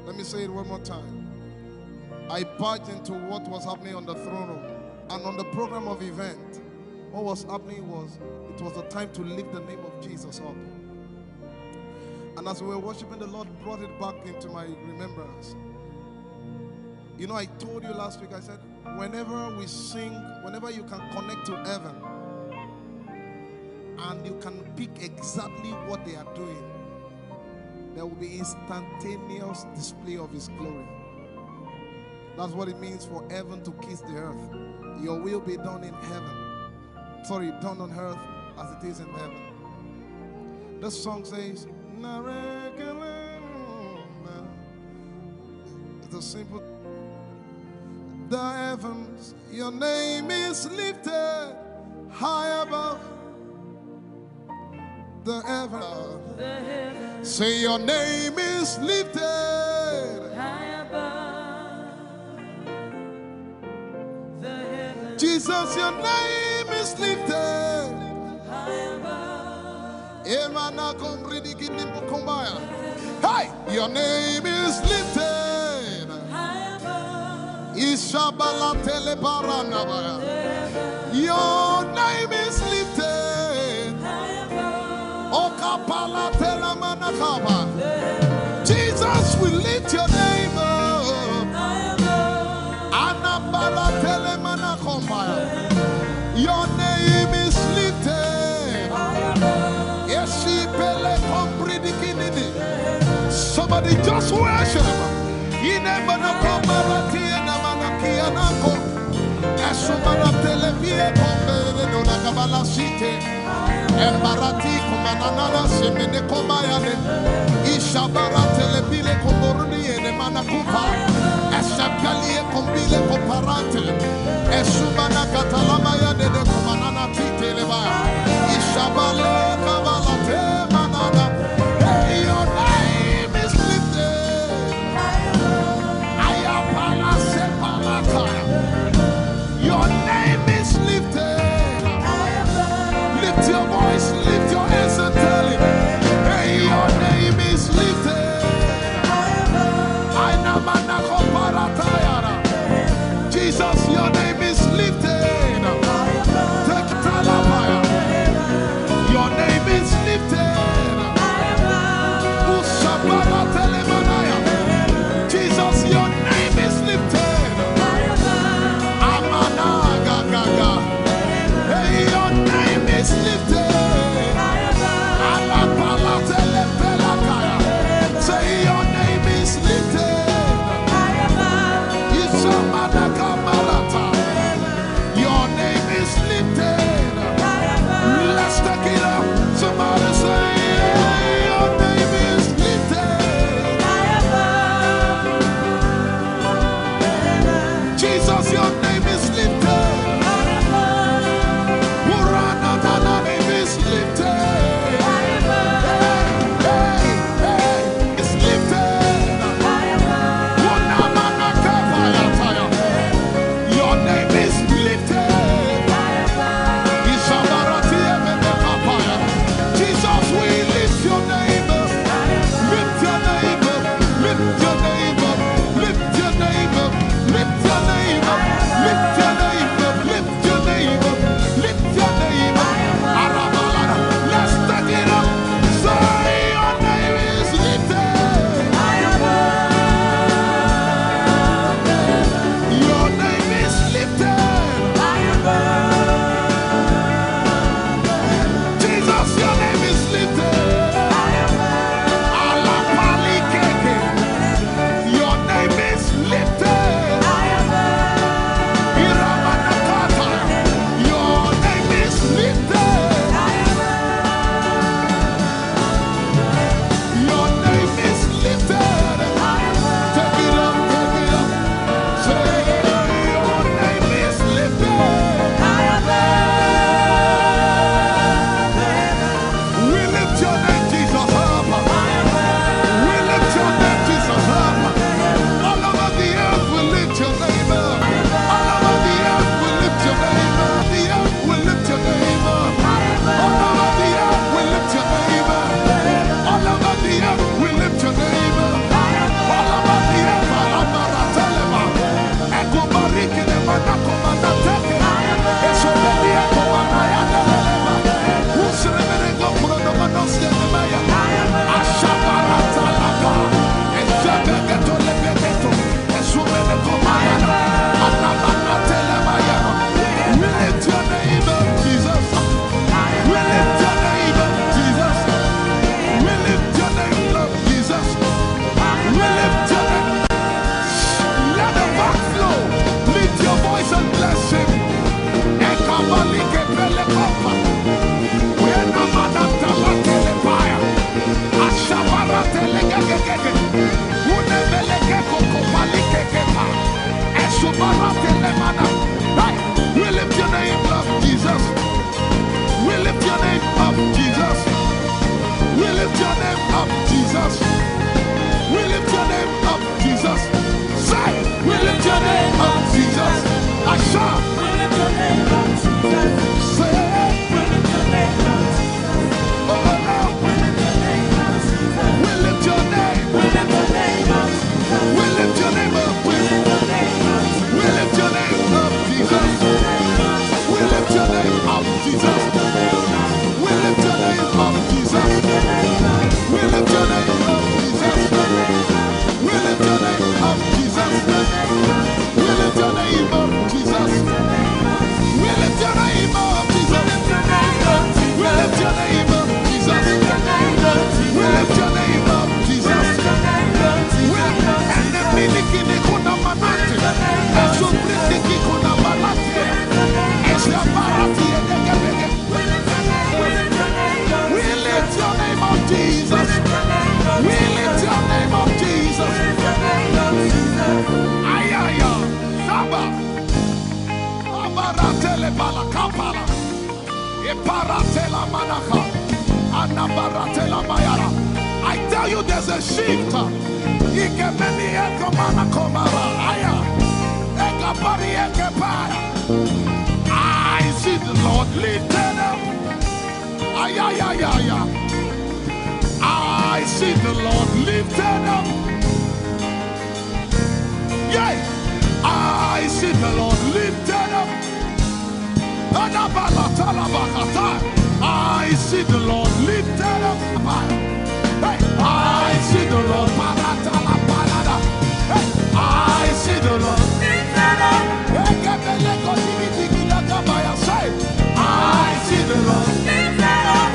S1: Let me say it one more time. I barged into what was happening on the throne room. And on the program of event, what was happening was, it was the time to lift the name of Jesus up. And as we were worshiping, the Lord brought it back into my remembrance. You know, I told you last week, I said, whenever we sing, whenever you can connect to heaven, and you can pick exactly what they are doing, there will be instantaneous display of His glory. That's what it means for heaven to kiss the earth. Your will be done in heaven. Sorry, done on earth as it is in heaven. This song says, it's a simple. The heavens, your name is lifted high above. The heavens, say your name is lifted high above. The heavens, Jesus, your name is lifted high above. Hey, your name is lifted high above. Your name is lifted high above. Jesus, we lift your name up. Your name is lifted. Somebody just worship. And Barati Kumanana Semene Komayane Ishabara Telebile Komoruni and Manakupa Esakalie Kombile Koparate Esumana Catalamaya de Kumanana Titeleba Ishabale Kavalate Manana. Hey, your name is lifted. Ayapala Sepalakaya. Your name is lifted. Lift your voice, lift your hands and tell Him, hey, your name is lifted. Jesus, your name is lifted. Your name is lifted. Jesus, your name is lifted. Hey, your name is lifted. Say your name is lifted. Your name is lifted. Let's take it up. Somebody say your name is lifted. Jesus, your name is lifted.
S2: Eparatele balakapala. Eparatela manaka. Anabaratela mayara. I tell you there's a shift. Ikemeni ekomana komara. Aya. Ekapari ekepaya. I see the Lord lifted up. Ayayayaya. I see the Lord lifted up. Yay! I see the Lord lifted up. I see the Lord lifted up. Hey, I see the Lord. Hey, I see the Lord lifted up. I see the Lord lifted up.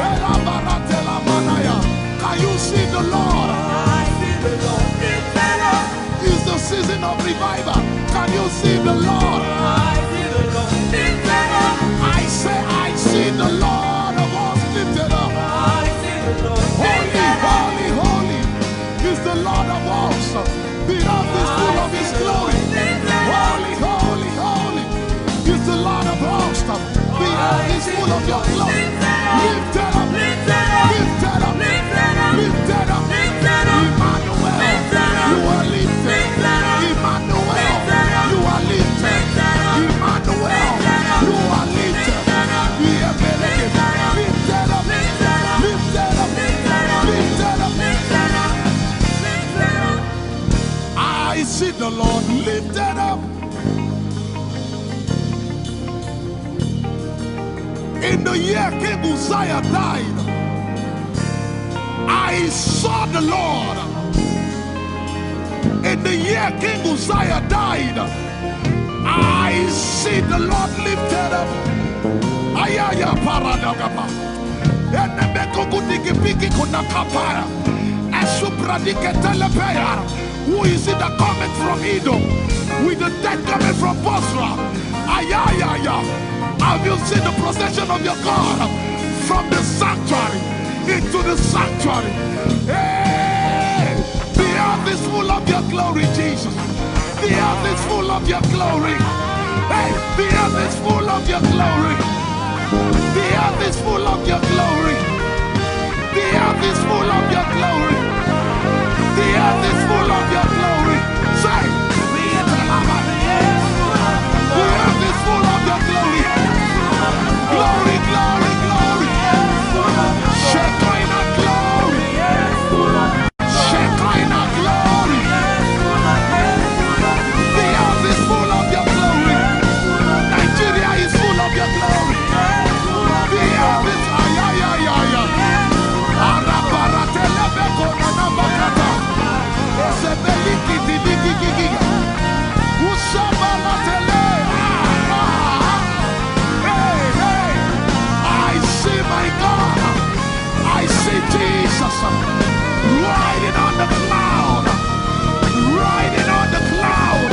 S2: Can you see the Lord? I see the Lord lifted up. It's the season of revival. Can you see the Lord? I see the Lord lifted up. I say, I see the Lord of hosts lifted up. I see the Lord lifted up. Holy, holy, holy is the Lord of hosts. The earth is full of His glory. Holy, holy, holy is the Lord of hosts. The earth is full of Your glory. Lifted up, lifted up, lifted up, lifted up, lifted up, lifted up. Emmanuel, You are lifted. Emmanuel, You are lifted. Emmanuel, You are lifted. Lifted up, lifted up, lifted up, lifted up, lifted up. I see the Lord lifted up. In the year King Uzziah died, I saw the Lord. In the year King Uzziah died, I see the Lord lifted up. Ayaya paradagaba. Enebekogudikipiki kunakapaya. Esupradiketelepea. Who is it that cometh from Edom? With the dead coming from Bosra. Ayaya. Have you seen the procession of your God from the sanctuary into the sanctuary? Hey, the earth is full of Your glory, Jesus. The earth is full of Your glory. Hey, the earth is full of Your glory. The earth is full of Your glory. The earth is full of Your glory. The earth is full of Your glory. Say, the earth is full of Your glory. Glory, glory, glory. Shekinah glory. Shekinah glory. The earth is full of Your glory. Nigeria is full of Your glory. The earth is ayayayaya. Arabaratelebeko nanabakata. Esebelikidilikikiki. Usabalatele. My God, I see Jesus riding on the cloud, riding on the cloud,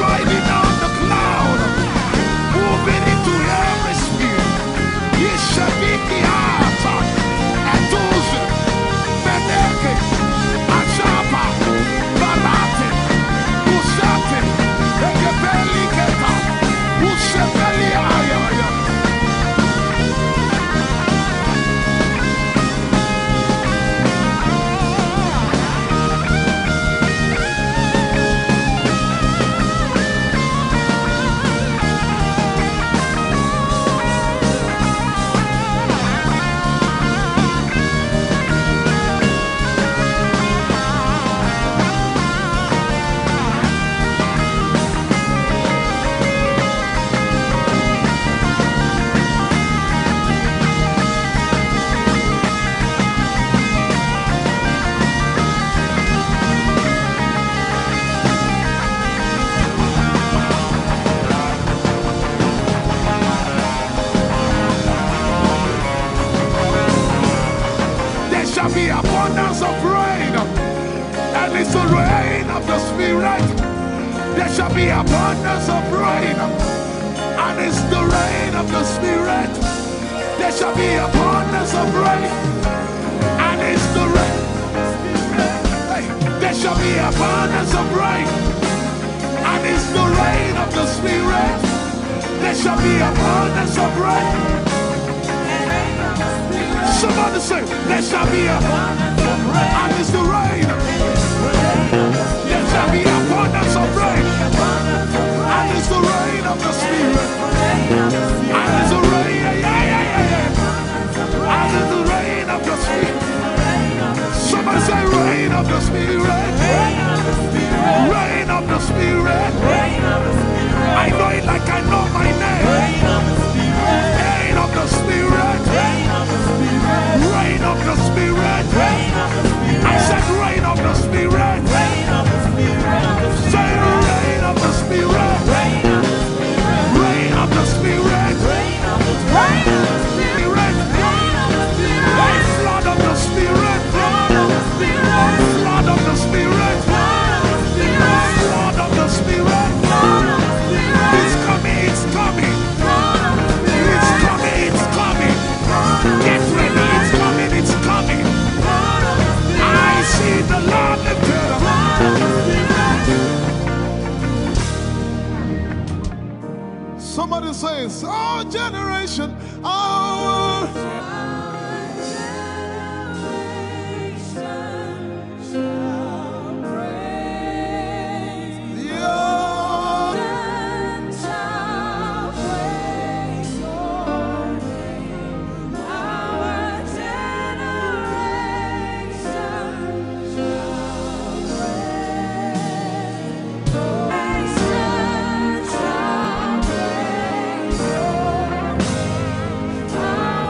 S2: riding on the cloud, moving into every sphere. Yeshabiki Hata, Etuzi, Meneke, Achapa, Barate, Usate, Ekebeli Keta, Usebeli Ayaya. Abundance of rain, and it's the rain of the Spirit. There shall be abundance of rain, and it's the rain of the Spirit. There shall be abundance of rain, and it's the rain. Hey, there shall be abundance of rain, and it's the rain of the Spirit. There shall be abundance of rain. Somebody say, there shall be abundance of rain. And it's the rain. There shall be abundance of rain. And it's the rain of the Spirit. And it's the rain, and it's the rain of the Spirit. Somebody say, rain of the Spirit. Rain of the Spirit. I know it like I know my name. Rain of the Spirit. Rain of the Spirit. I said rain of the Spirit. Say rain of the Spirit. Rain of the Spirit. Flood of the Spirit. Flood of the Spirit. Flood of the Spirit. It's coming, it's coming. It's coming, it's coming. Get ready, it's coming, it's coming. I see the Lord lifted up.
S1: Somebody says, our generation, our
S3: Our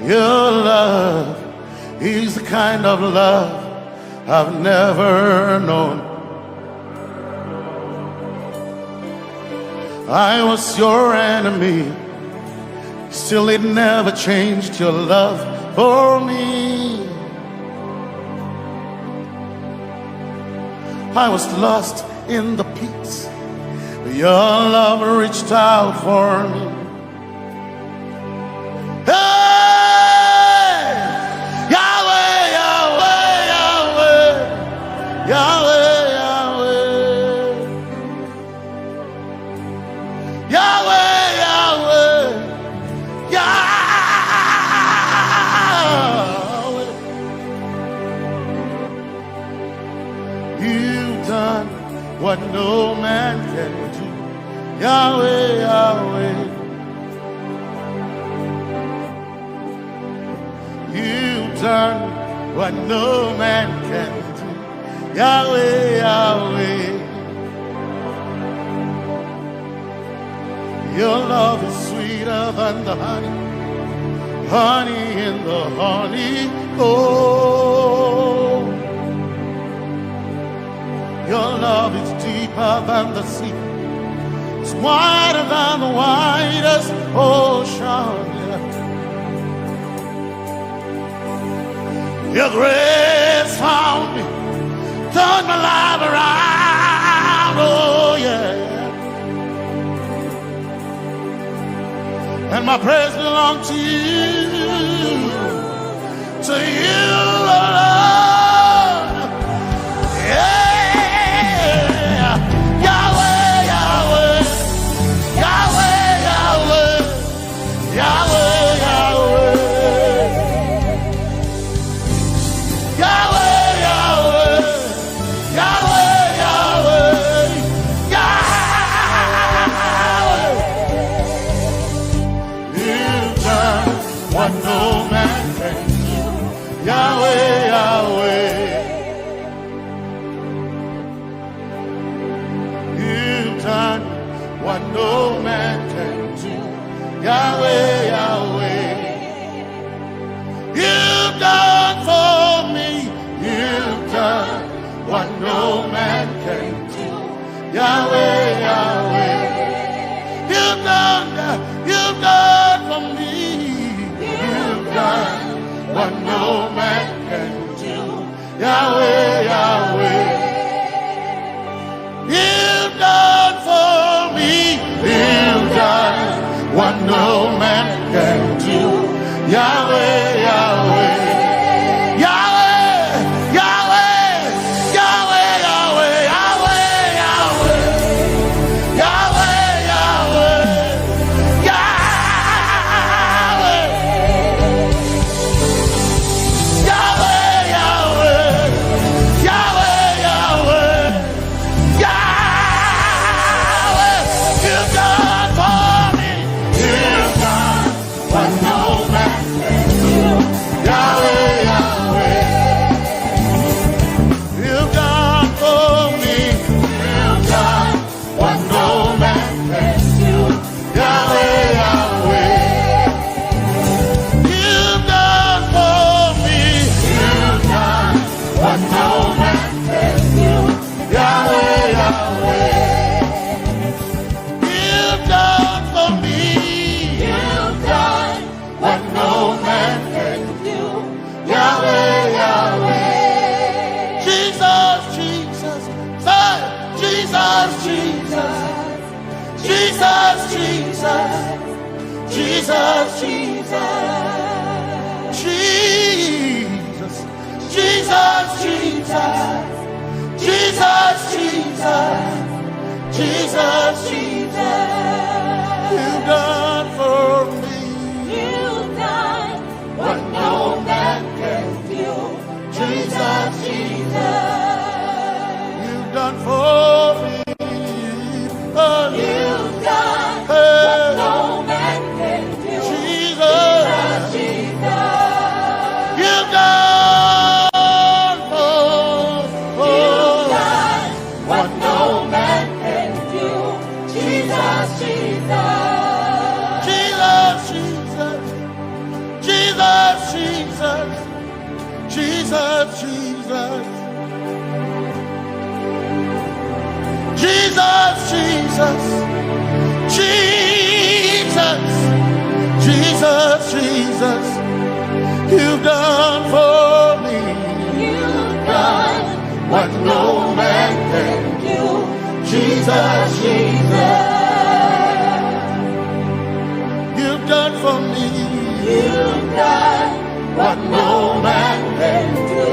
S6: Your love is the kind of love I've never known. I was your enemy, still it never changed your love for me. I was lost in the pits, but your love reached out for me. Hey! Yahweh, Yahweh, Yahweh, Yahweh, Yahweh, Yahweh, Yahweh, Yahweh. You've done what no man can do. Yahweh, Yahweh. You've done what no man can do. Yahweh, Yahweh. Your love is sweeter than the honey, honey in the honey. Oh, your love is deeper than the sea. It's wider than the widest ocean. Your grace found me, turned my life around. Oh yeah. And my praise belongs to you alone. Yeah. Yahweh, Yahweh, Yahweh, Yahweh, Yahweh, Yahweh, Yahweh, Yahweh, Yahweh, what no man can do. Yahweh, Yahweh. You've done what no man can do. Yahweh, Yahweh. You've done for me. You've done what no man can do. Yahweh, Yahweh. You've done for me. What no man can do. Yahweh, Yahweh. You've done for me. You've done what no man can do. Yahweh, Yahweh. Jesus, Jesus, Jesus, Jesus, Jesus, Jesus, Jesus, Jesus. You've done for me. You've done what no man can do. Jesus, Jesus. You've done for me. Oh, you've done what no man can do. Jesus, Jesus. You've done for. You've done what no man can do. Jesus, Jesus, Jesus, Jesus. Jesus, Jesus, Jesus, Jesus, Jesus, you've done for me.
S3: You've done what no man can do. Jesus, Jesus,
S6: you've done for me.
S3: you've done what no man can do.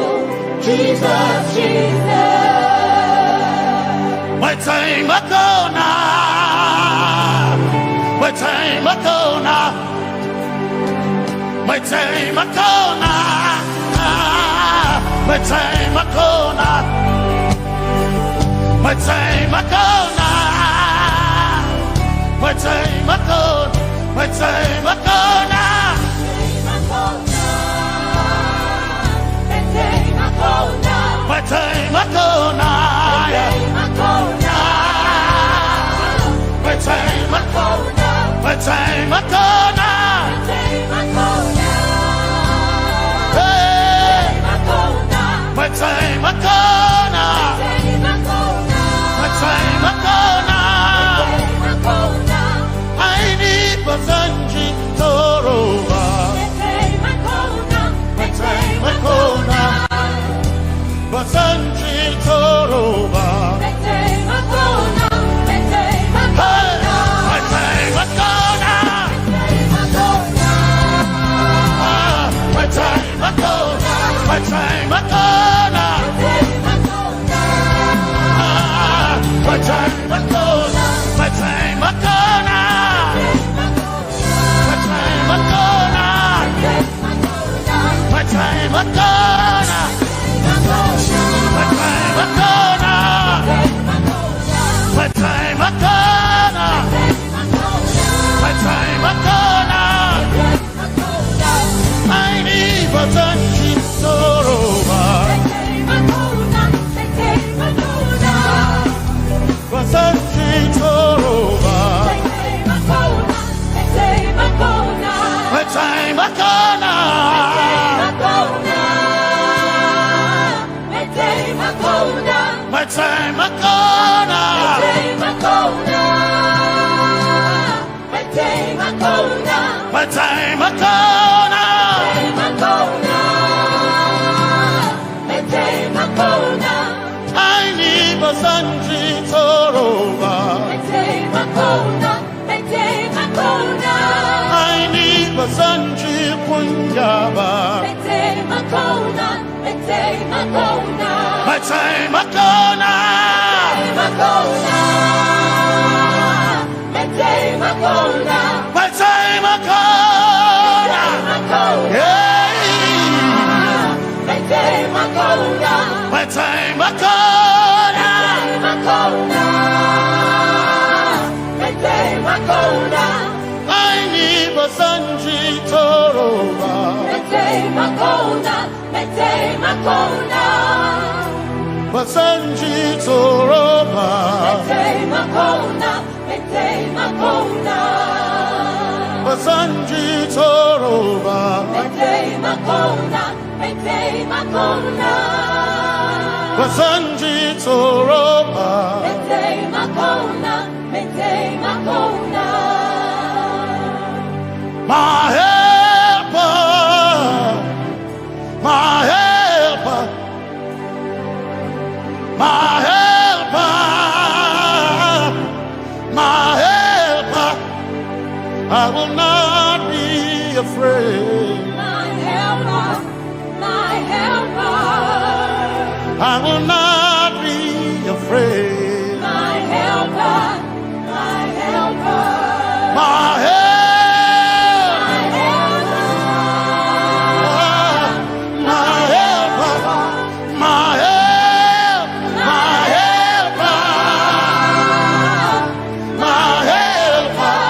S3: Jesus, Jesus.
S6: My time ago now, my time ago now, my time ago now, my time ago now, my time ago now, my time ago, my time ago now, my time ago now, my time ago, my time ago now, hey, my time ago now, my time ago now, I need Basanji Toroba, my time ago now, Basanji Toroba. My time ago now, my time ago, my time ago now, my time ago now, my time ago now, my time ago now, my time ago now, my time ago now, I need a touch. My time ago now, my time ago now, I need a Sanji Toroba. I need a Sanji Punjaba. My time ago now, my time ago now, yeah, my time ago now, my time ago now, I need a Sanji Toroba. Basanji Toroba, Basanji Toroba, Basanji Toroba, my helper, my helper. My helper, my helper, I will not be afraid.
S3: My helper, my helper,
S6: I will not be afraid.
S3: my helper, my helper,
S6: My helper,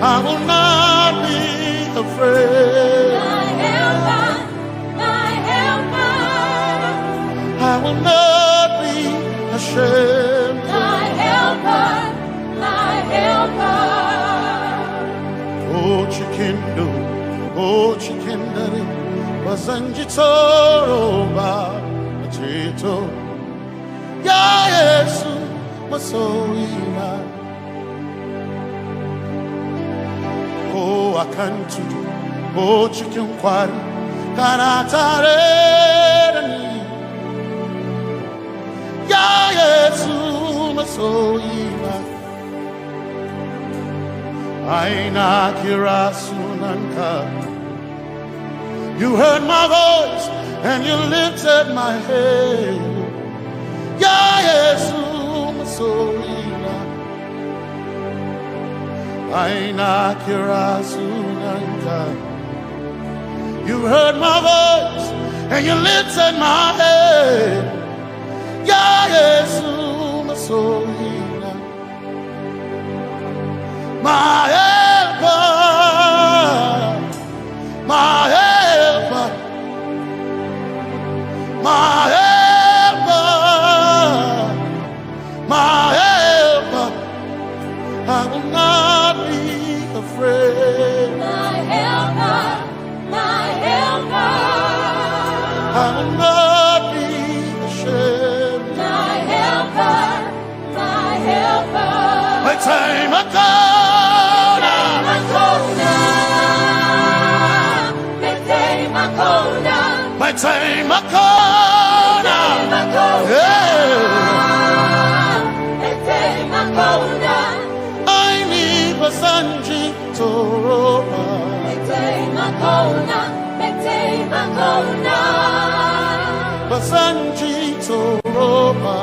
S6: I will not be afraid.
S3: my helper, my helper,
S6: I will not chikendere wasanjitoroba chito ya Yesu masoima o akantu o chikenkwari kanatareni ya Yesu masoima aina kirasunanka. You heard my voice and you lifted my head. Ya Yesu masoina aina kirasunanka. You heard my voice and you lifted my head. Ya Yesu masoina my helper, my helper, my helper, my helper. I will not be afraid.
S3: My helper, my helper.
S6: I will not be ashamed.
S3: My helper, my helper.
S6: My time I my time I I need Basanji Toroba. Basanji Toroba.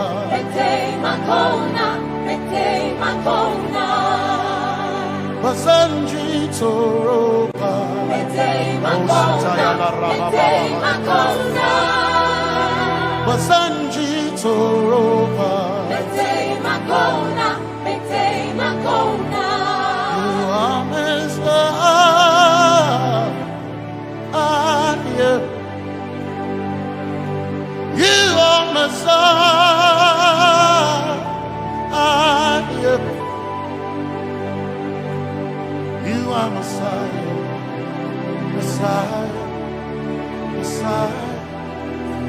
S6: Basanji Toroba. Basanji Toroba. You are Messiah. You are Messiah. You are Messiah. Messiah, Messiah,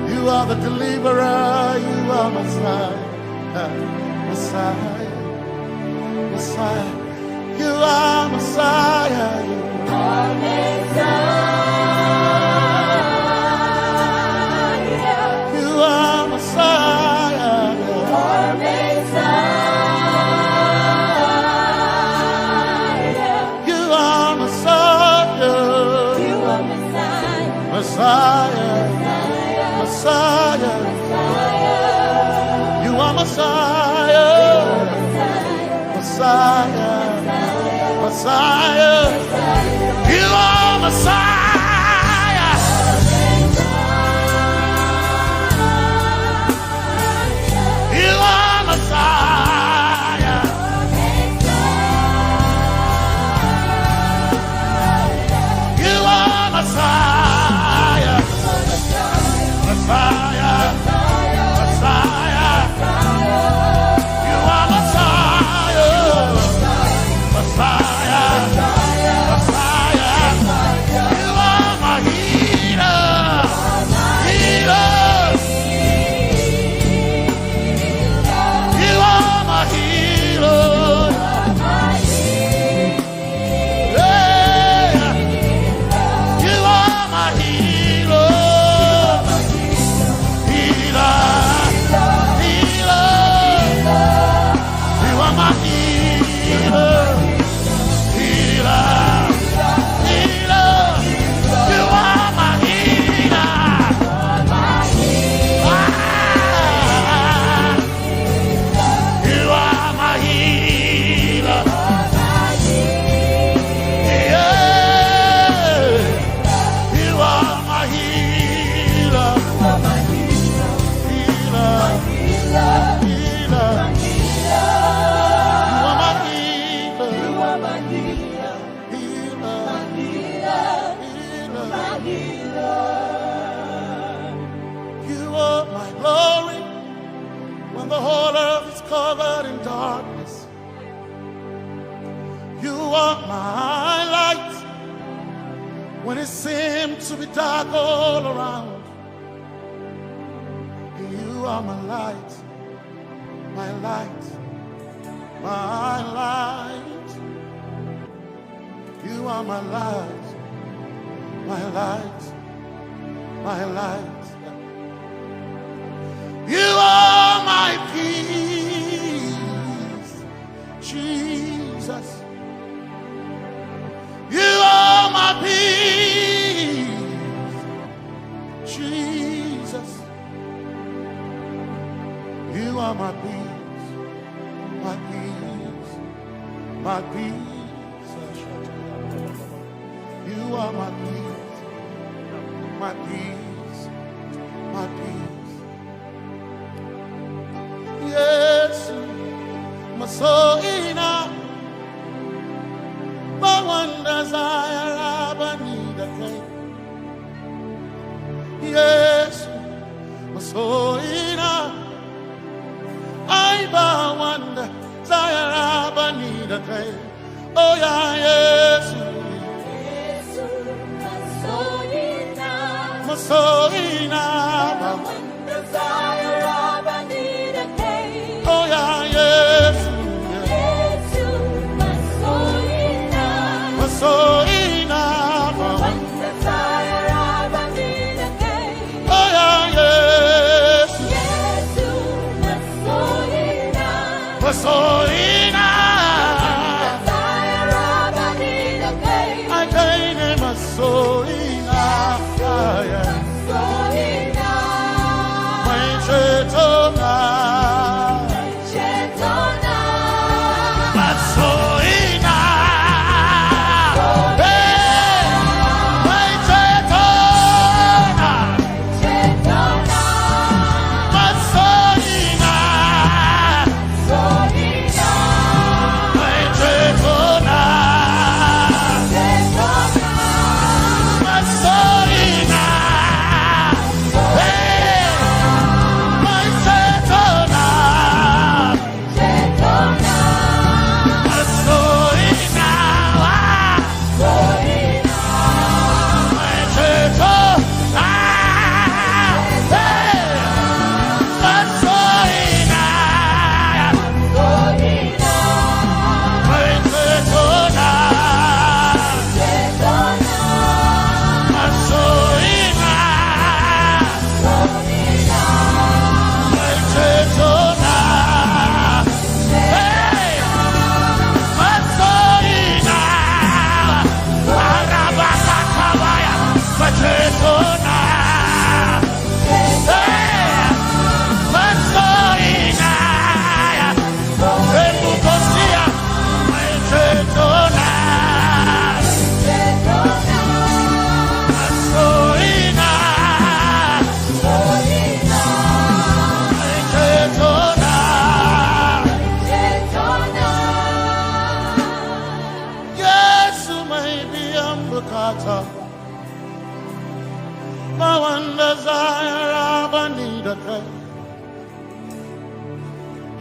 S6: you are the deliverer, you are Messiah, Messiah, Messiah, you are Messiah, you are Messiah, you are Messiah, you are Messiah, you are Messiah. Messiah, Messiah, you are Messiah, Messiah, Messiah, you are Messiah, you are Messiah, you are Messiah. Messiah, Messiah, you are Messiah, Messiah, Messiah, you seem to be dark all around. You are my light, my light, my light. You are my light, my light, my light. You are my peace, Jesus. You are my peace, Jesus. You are my peace, my peace, my peace. You are my peace, my peace, my peace. Yes, my soul in a my one desire, I need a thing. Yes, my soul in a I one desire, I need a thing. Oh yeah, yes. Masoina, my one desire, I need a cake. Oh yeah, yes, yes, Masoina, my one desire, I need a cake. Oh yeah, yes, yes, Masoina, desire, I need a cake. I can't Masoina.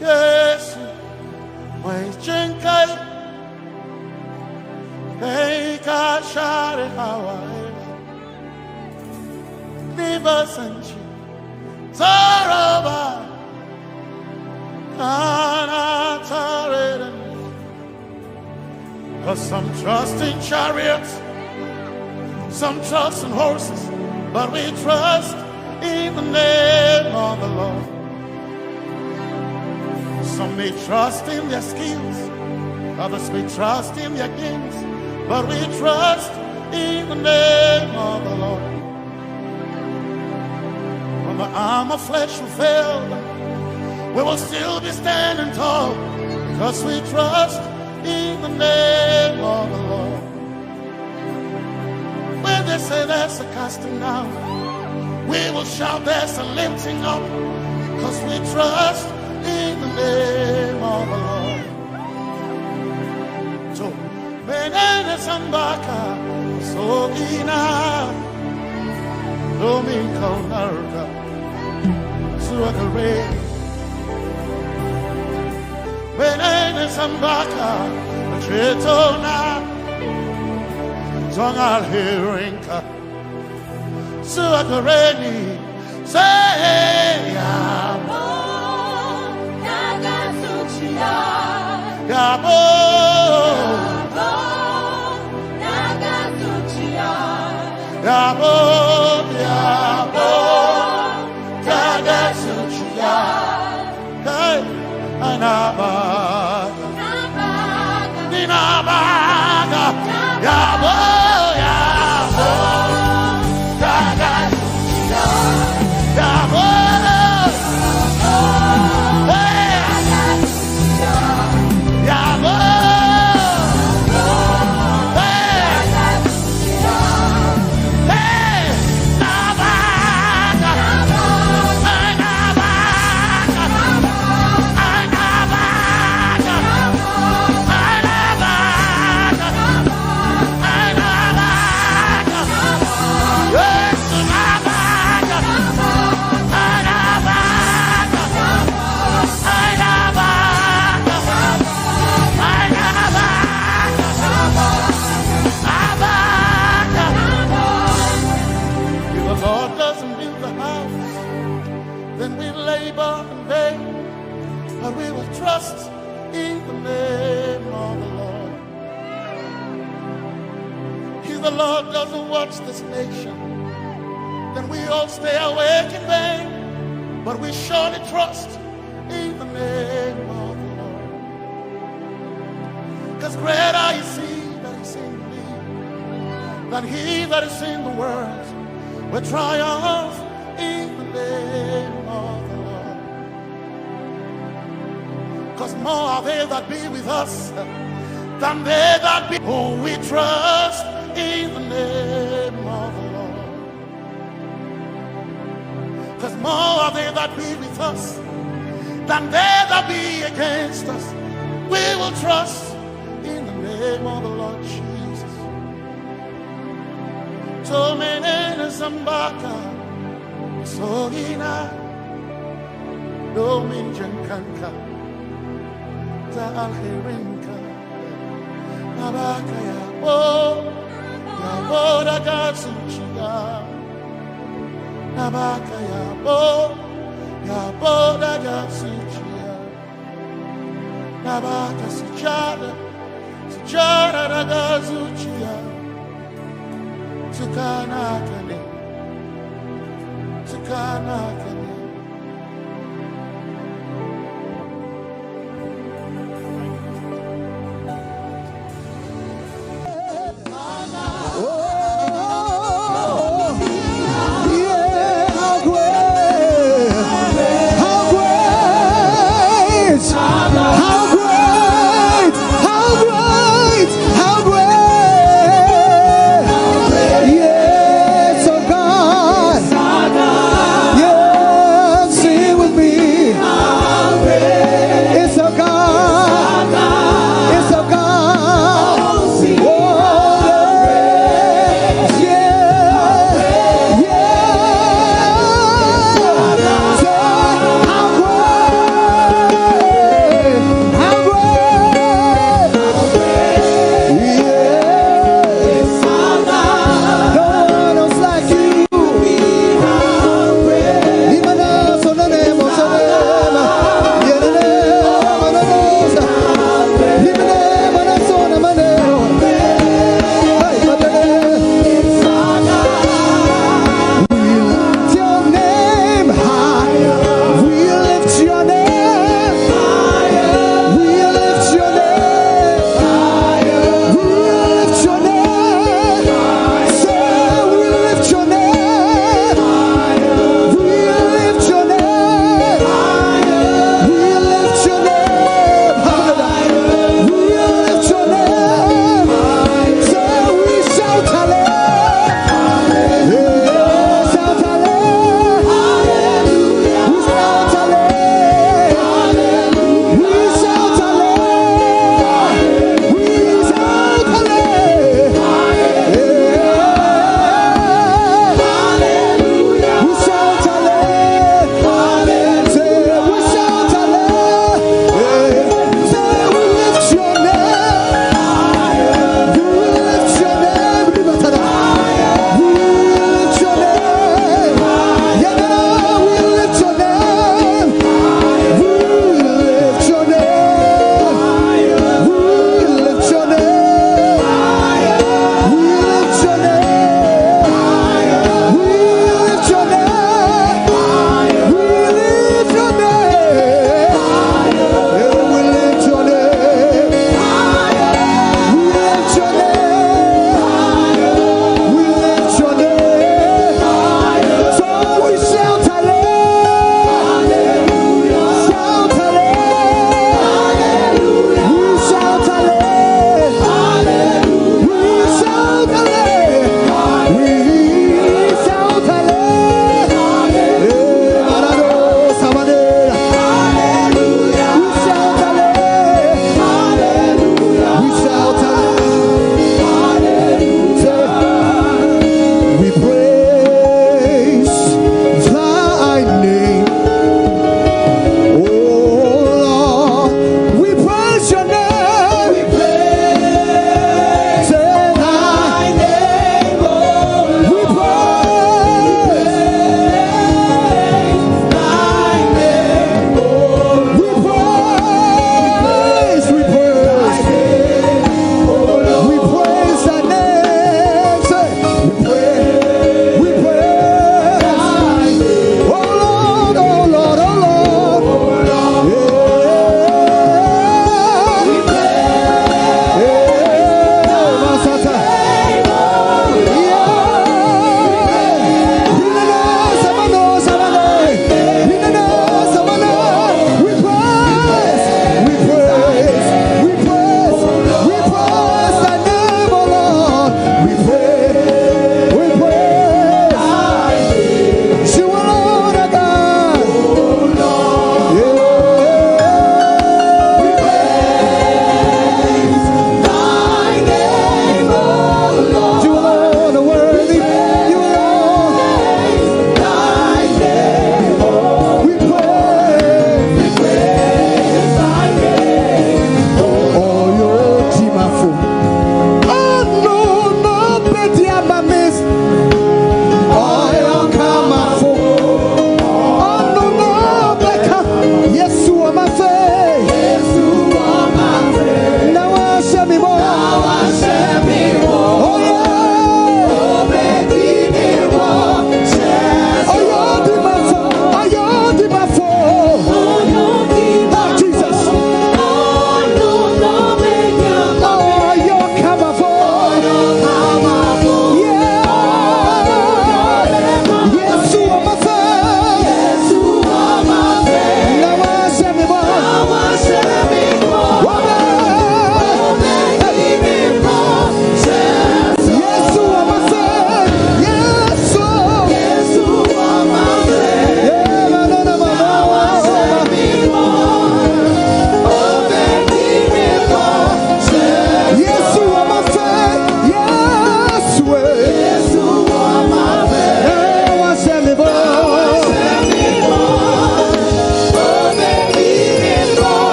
S6: Yes, my chenkai, make a share Hawaii, Liver Sanchi, Taraba, Kana Taren. Cause some trust in chariots, some trust in horses, but we trust in the name of the Lord. Some may trust in their skills, others may trust in their gains, but we trust in the name of the Lord. When the arm of flesh will fail, we will still be standing tall, because we trust in the name of the Lord. When they say there's a casting down, we will shout there's a lifting up, because we trust in the name of the Lord. So, Benene Sambaka, so ina, Domingo Narga, Suakare, Benene Sambaka, Chetona, Zongal Hirinka, Suakareni, say,
S3: Yabo, Nagasuchia.
S6: Yabo, Yabo, Yabo, Nagasuchia. Hey, Anabaga, Ninabaga, Yabo, Yabo, Nagasuchia. Yabo, hey, Yabo, hey, Nabaga, Anabaga, Anabaga, Anabaga, Anabaga, yes, Nabaga, Anabaga, if the Lord doesn't build the house, then we labor in vain, but we will trust in the name of the Lord. If the Lord doesn't watch this nation, then we all stay awake in vain, but we surely trust in the name of the Lord. Because greater is He that is in me than he that is in the world. We triumph in the name of the Lord. Because more are they that be with us than they that be. Oh, we trust in the name of the Lord. Because more are they that be with us than they that be against us. We will trust in the name of the Lord Jesus. Tomenene Zambaka, Sogina, Dominjan Kanka, Za Alherinka, Nabaka Yabo, Yabo da Gatsuchia, Nabaka Yabo, Yabo da Gatsuchia, Nabaka Sujada, Sujada da Gatsuchia. Tukanakane, Tukanakane.
S4: Yeah.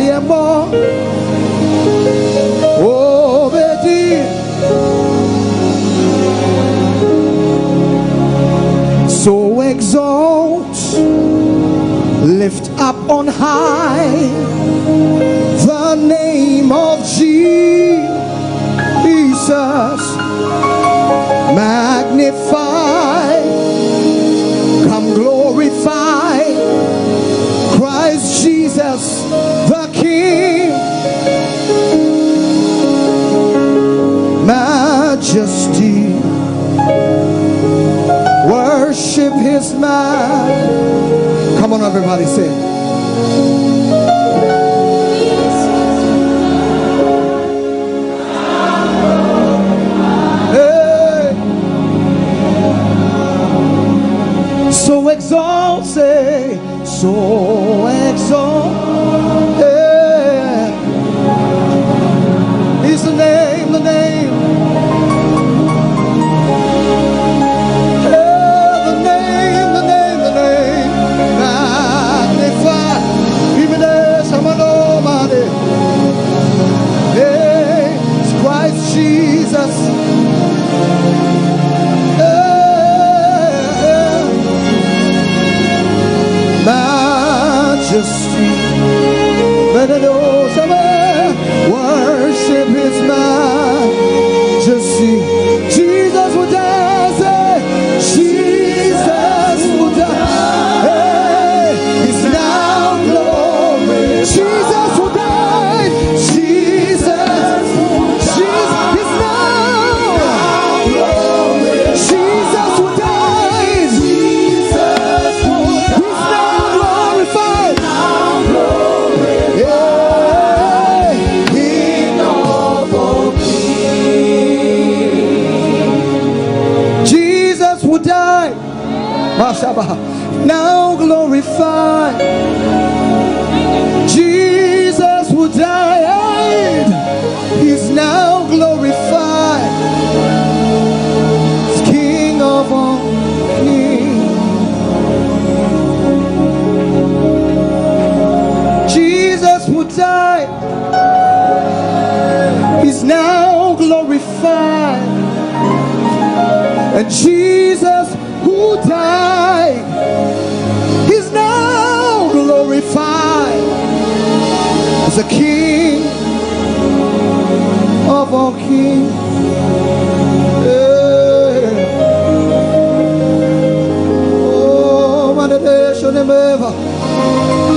S4: Yemo. Oh, Betty. So exalt, lift up on high the name of Jesus. Magnify, come glorify Christ Jesus the King. Majesty, worship his man. Come on, everybody, say it. So exalt, say, so exalt. He's the name, the name. The name, the name, the name. Magnify. Even as I'm an Omatade. It's Christ Jesus. Majesty, worship his majesty. Jesus will die, say, Jesus will die. He's now glory. Jesus will die. Jesus, he's now glory. Jesus will die. Jesus, he's now glorified. King of all kings. Jesus will die. Now glorified. Jesus will die. He's now glorified. He's King of all kings. Jesus will die. He's now glorified. And Jesus who died, he's now glorified as a King of all kings. Oh, manadesho nemeva,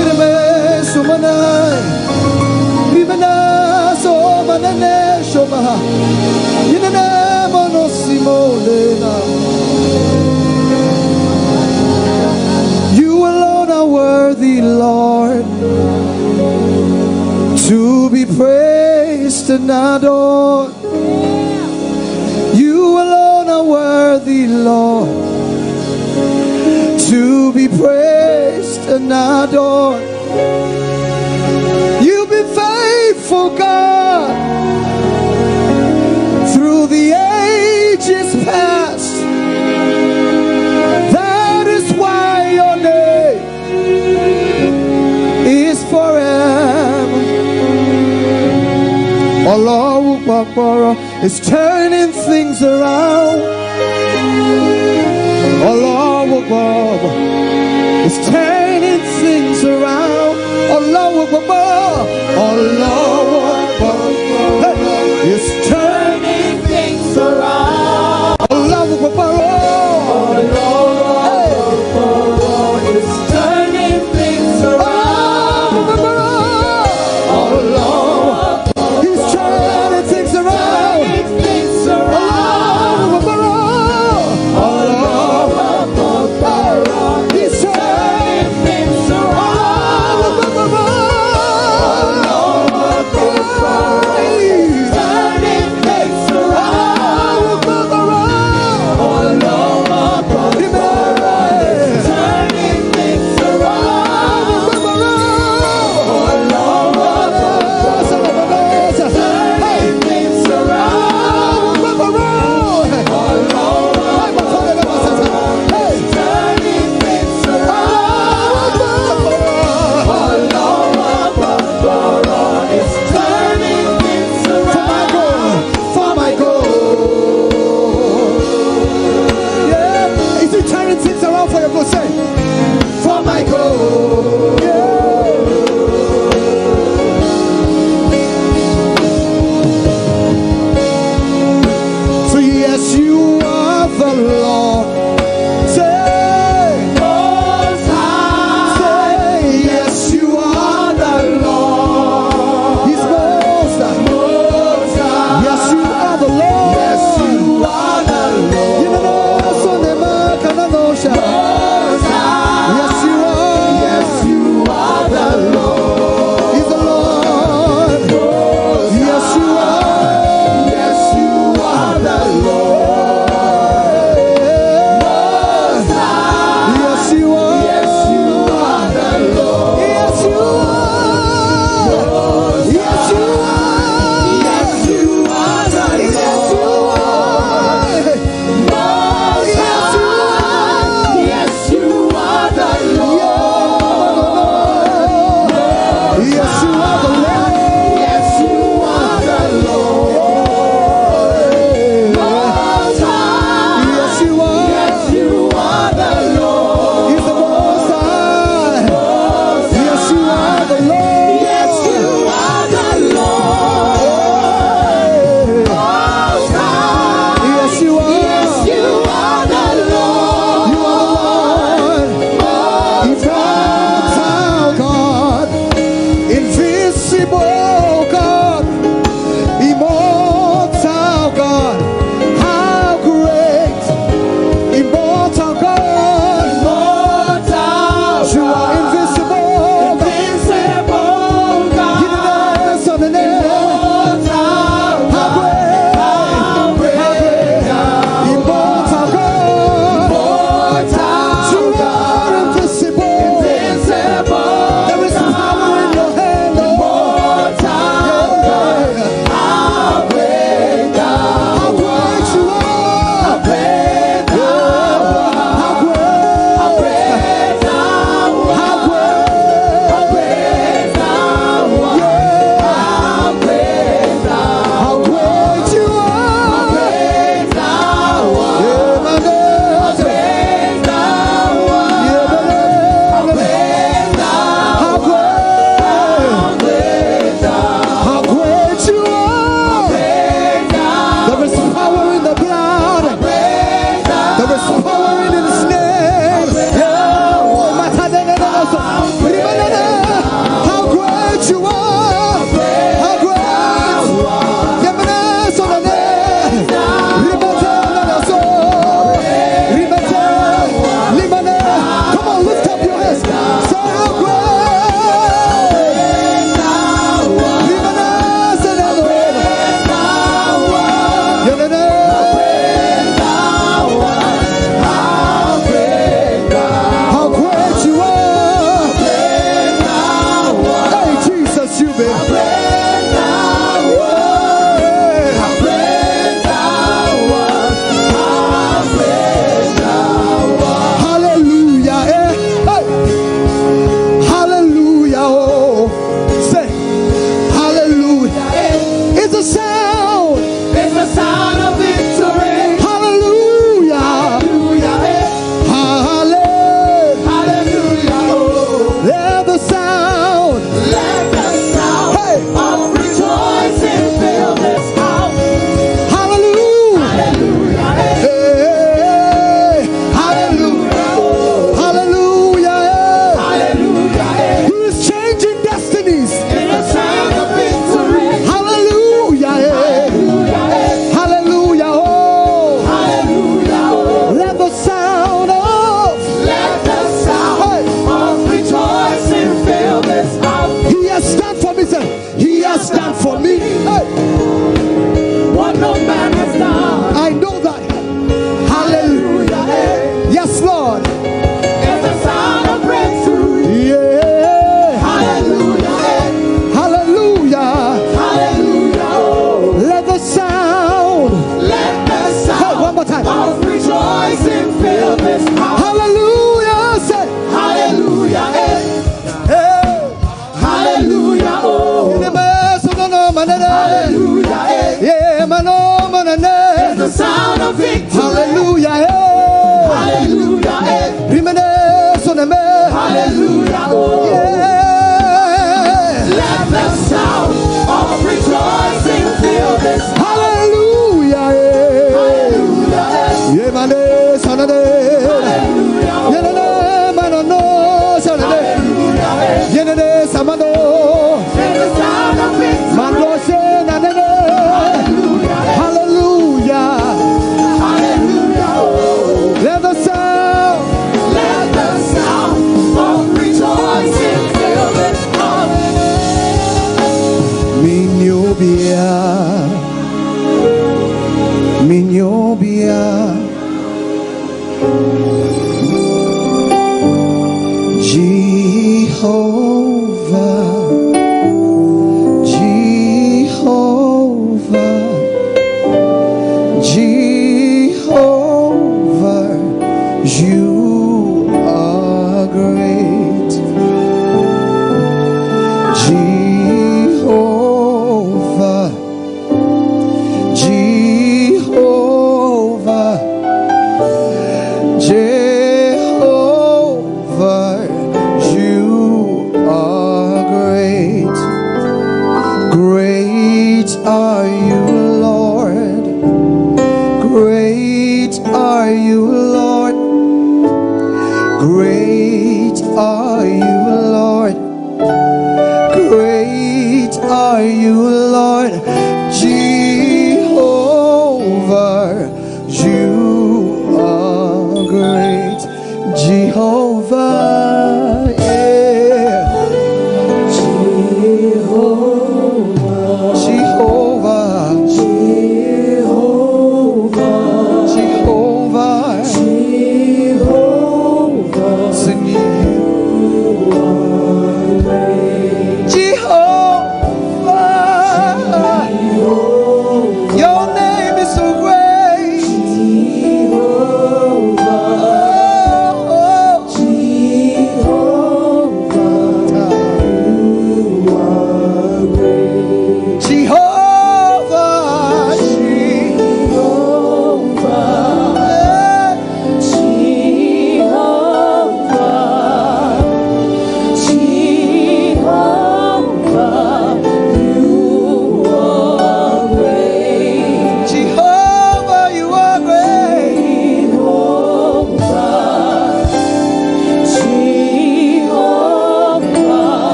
S4: iremesu manai, imenaso mananesho maha, irenemo simolena. You alone are worthy, Lord, to be praised and adored. You alone are worthy, Lord, to be praised and adored. You've been faithful, God, through the ages past. That is why your name is forever. Allah is turning things around. Allah is turning things around. Allah is turning things around. Allah is turning things around. He's turning things around. He's turning things around.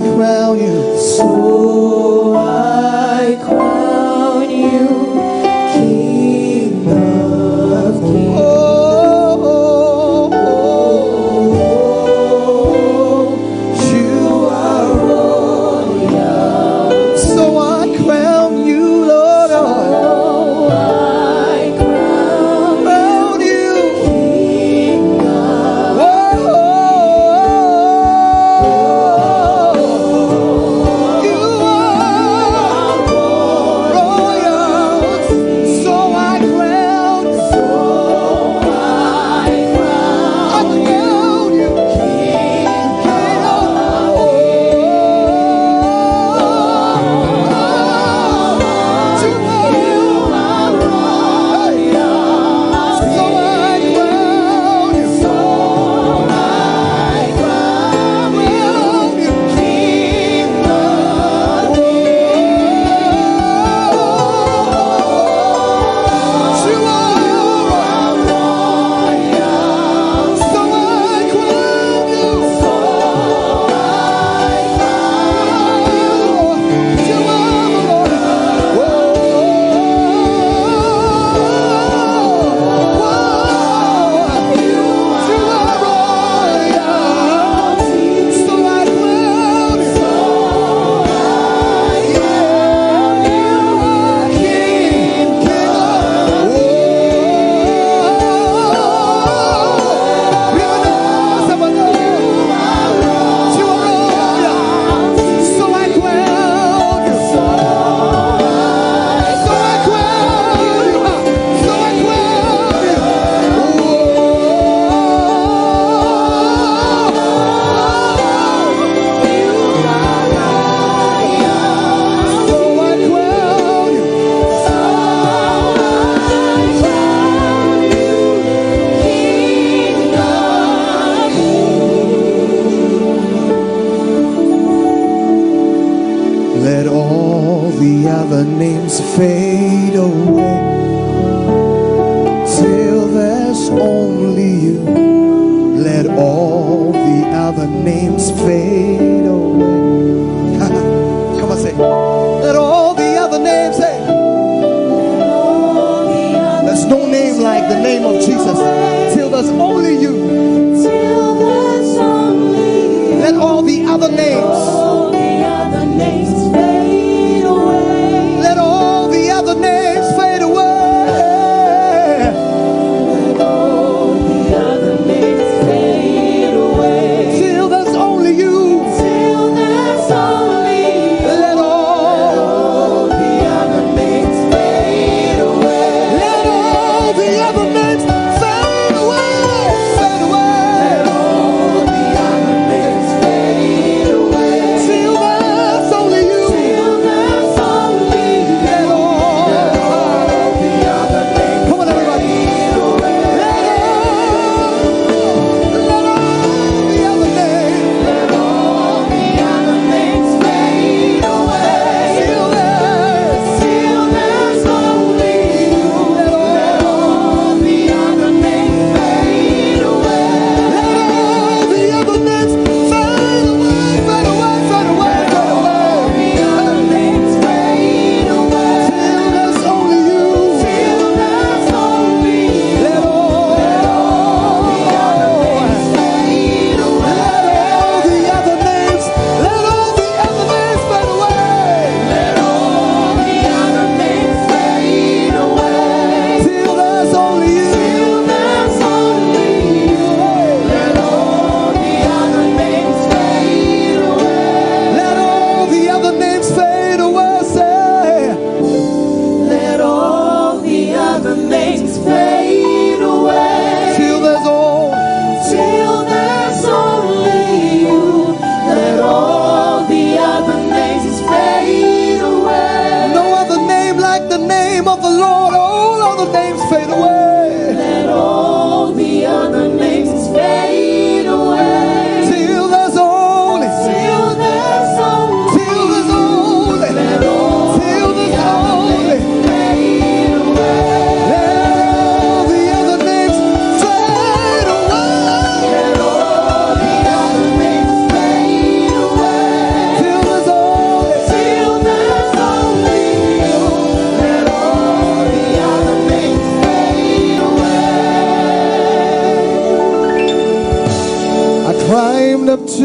S4: crown you.
S3: So I crown you King of Kings.
S4: You are royal. So I crown you, Lord.
S3: So I crown
S4: you
S3: King of
S4: You are royal. So I crown you. Let all the other names fade away till there's only you. Let all the other names fade away. Come on, say. Let all the other names say. There's no name like the name of Jesus till there's only you. Let all the other names. Let all the other names fade away.
S3: Let all the other names fade away.
S4: Till there's only you.
S3: Till there's only you.
S4: Let all
S3: the other names fade away.
S4: Let all the other names fade away. Fade away.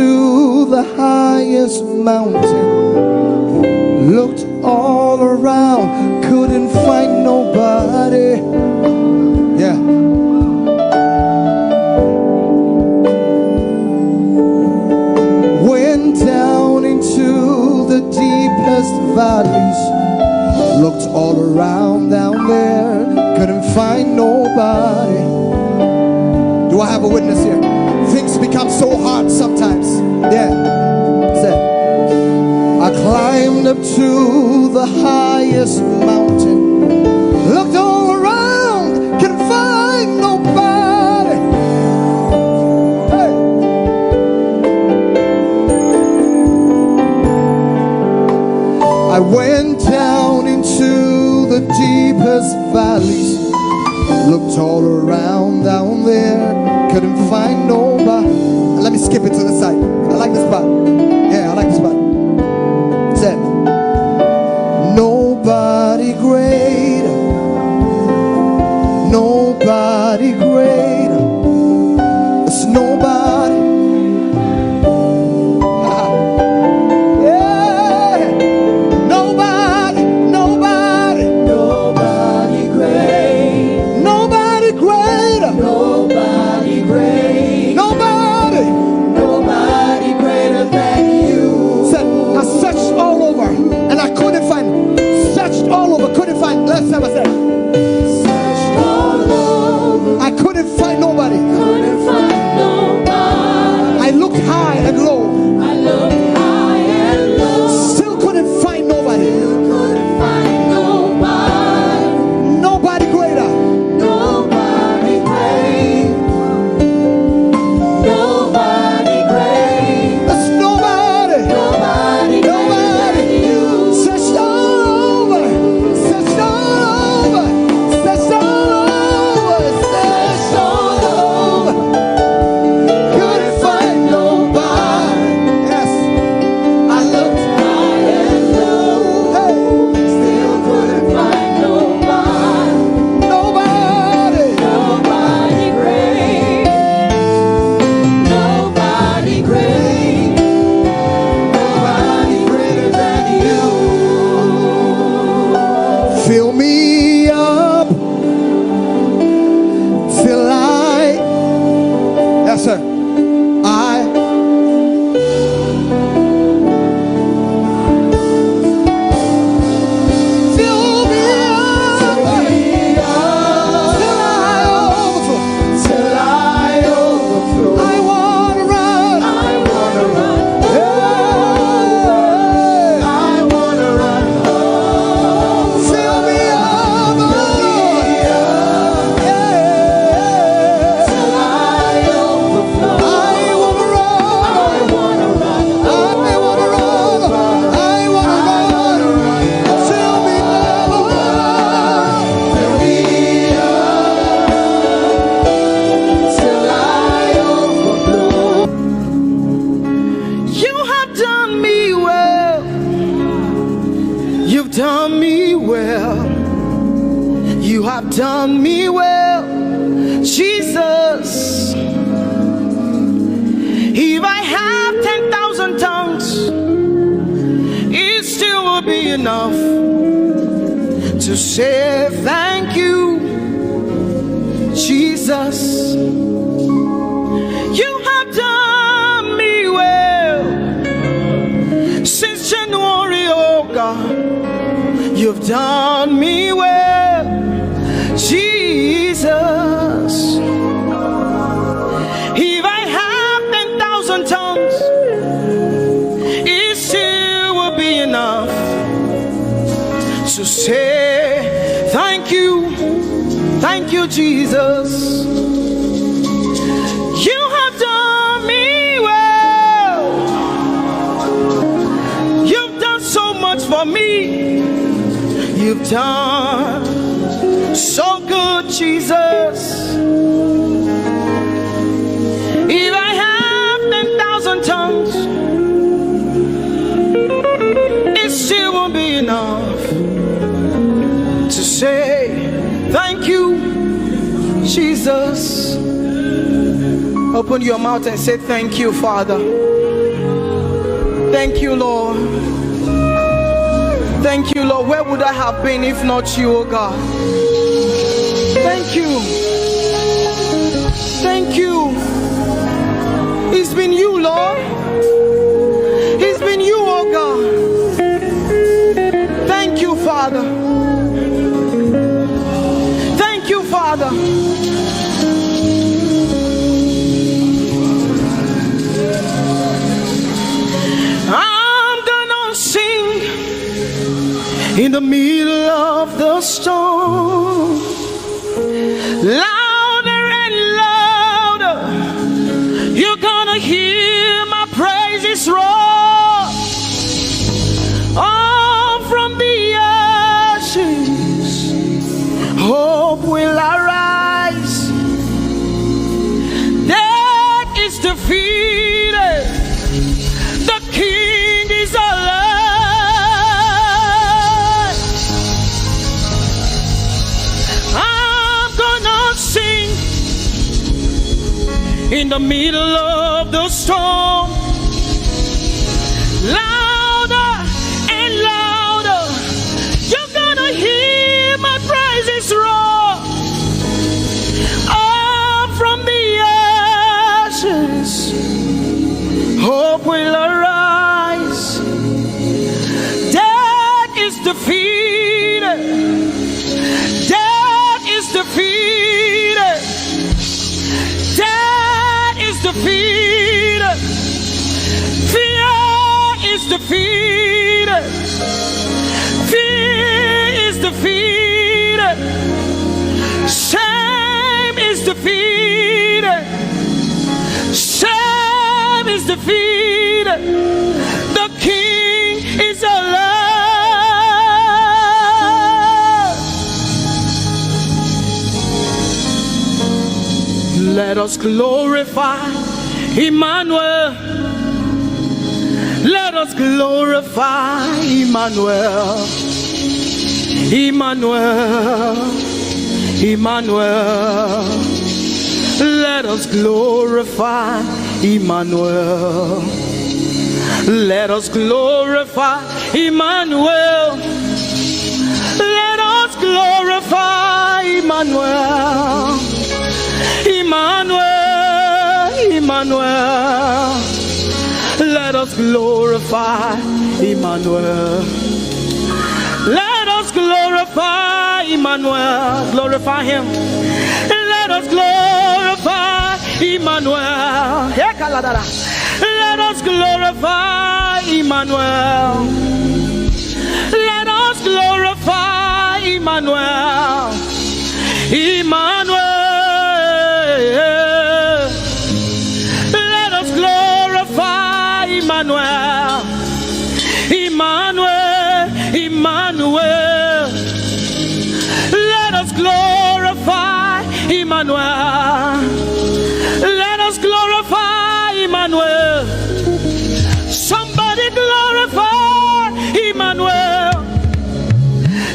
S4: into the highest mountain, looked all around, couldn't find nobody. Yeah. Went down into the deepest valleys, looked all around down there, couldn't find nobody. Do I have a witness here? Things become so hard sometimes. Yeah. Say, I climbed up to the highest mountain, looked all around, couldn't find nobody. Hey. I went down into the deepest valleys, looked all around down there, couldn't find nobody. Let me skip it to the side. I like this part. Yeah, I like this part. It said, nobody greater, nobody greater. It's nobody. Yeah, nobody, nobody, nobody great, nobody greater, nobody great, nobody, nobody greater than you. Said, I searched all over and I couldn't find. Searched all over, couldn't find. Last time I said, searched all over, I couldn't find nobody. Couldn't find nobody. I looked high and low. I looked high and low. Still couldn't find nobody. Still couldn't find nobody. Nobody greater. Nobody great. Nobody great. That's nobody. Nobody. Nobody. You. Searched all over. Searched all over. Searched all over. Searched all over. Couldn't find nobody. Yes. I looked high and low. Hey. Still couldn't find nobody. Nobody. Nobody great. Nobody great. Nobody greater than you. Fill me up till I. Yes, sir. I. Fill me up till I overflow. Till I overflow. I wanna run. I wanna run. I wanna run. Fill me up, Lord. Yeah. Till I overflow. I wanna run. I wanna run. I wanna run. I wanna run. Fill me up, Lord. Fill me up till I overflow.
S5: You have done me well. You've done me well. You have done me well, Jesus. If I have 10,000 tongues, it still will be enough to say thank you, Jesus. You have done me well since January, oh God. You've done me well, Jesus. If I have 10,000 tongues, it still will be enough to say thank you, Jesus. You have done me well. You've done so much for me. You've done so good, Jesus. If I have 10,000 tongues, it still won't be enough to say thank you, Jesus. Open your mouth and say thank you, Father. Thank you, Lord. Thank you, Lord. Where would I have been if not you, oh God? Thank you. Thank you. It's been you, Lord. It's been you, oh God. Thank you, Father. Thank you, Father. I'm gonna sing in the middle of the storm, louder and louder. You're gonna hear my praises roar. Oh, from the ashes, hope will arise. Death is defeated. The King is alive. I'm gonna sing in the middle of the storm, louder and louder. You're gonna hear my praises roar. Up from the ashes, hope will arise. Death is defeated. Death is defeated. Death is defeated. Fear is defeated. Fear is defeated. Shame is defeated. Shame is defeated. The King is alive. Let us glorify Emmanuel. Let us glorify Emmanuel. Emmanuel. Emmanuel. Let us glorify Emmanuel. Let us glorify Emmanuel. Let us glorify Emmanuel. Emmanuel, Emmanuel. Let us glorify Emmanuel. Let us glorify Emmanuel. Glorify him. Let us glorify Emmanuel. Let us glorify Emmanuel. Let us glorify Emmanuel. Emmanuel. Let us glorify Emmanuel. Emmanuel. Emmanuel. Let us glorify Emmanuel. Let us glorify Emmanuel. Somebody glorify Emmanuel.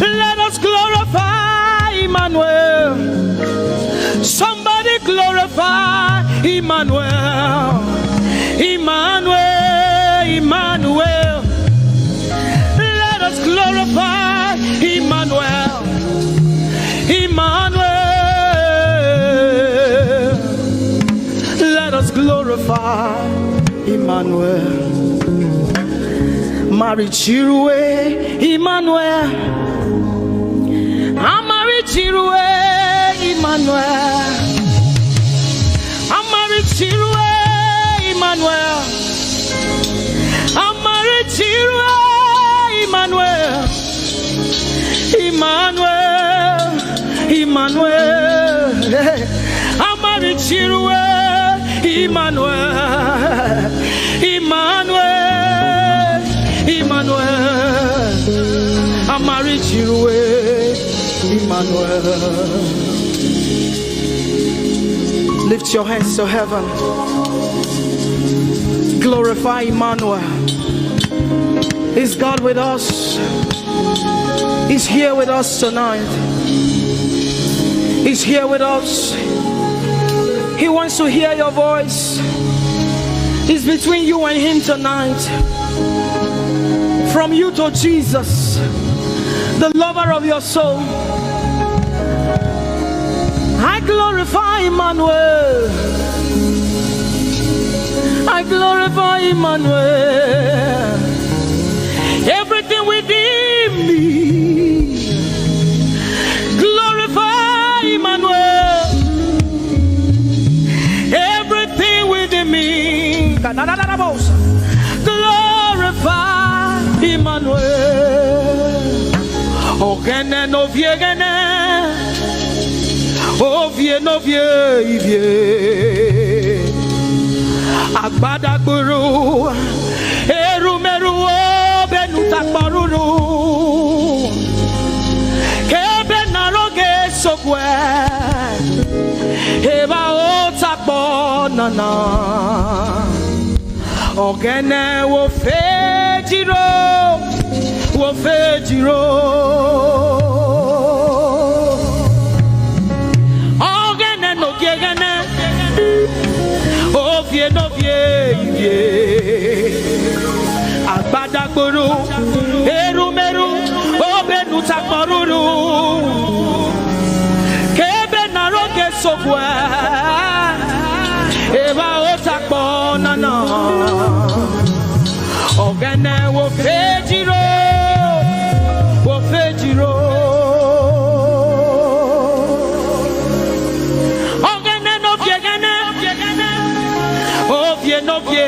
S5: Let us glorify Emmanuel. Somebody glorify Emmanuel. Emmanuel, Emmanuel. Let us glorify Emmanuel. Emmanuel. Let us glorify Emmanuel. Mari Chirwe, Emmanuel. Amari Chirwe, Emmanuel. Amari Chirwe, Emmanuel. Amari Chirwe, Emmanuel. Emmanuel, Emmanuel. Amari Chirwe, Emmanuel. Emmanuel, Emmanuel. Amari Chirwe, Emmanuel. Lift your hands to heaven. Glorify Emmanuel. Is God with us? He's here with us tonight. He's here with us. He wants to hear your voice. is between you and him tonight. From you to Jesus, the lover of your soul. I glorify Emmanuel. I glorify Emmanuel. Everything within me, glorify Emmanuel. Everything within me, glorify Emmanuel. Ogene no viegene, ovie no vie. Agbada guru, erumeru benuta paruru, kebe naroge sokwe, eba otakbo nana, ogene wo fejiro, wo fejiro, ogene no gegene. No vie, Agbadagburu, Erumeru, Obenu Takmaruru, Kebe Naroke Sokwe, Eva Otakbo Nana, Ogene wo fejiro, wo fejiro. No vie,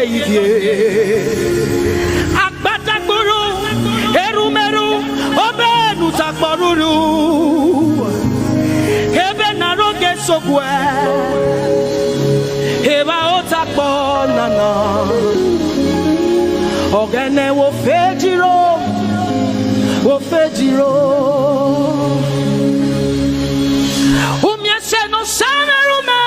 S5: Agbadagburu, Erumeru, Obenu Takmaruru, Kebe Naroke Sokwe, Eva Otakbo Nana, Ogene wo fejiro, wo fejiro. Umyese no samerume.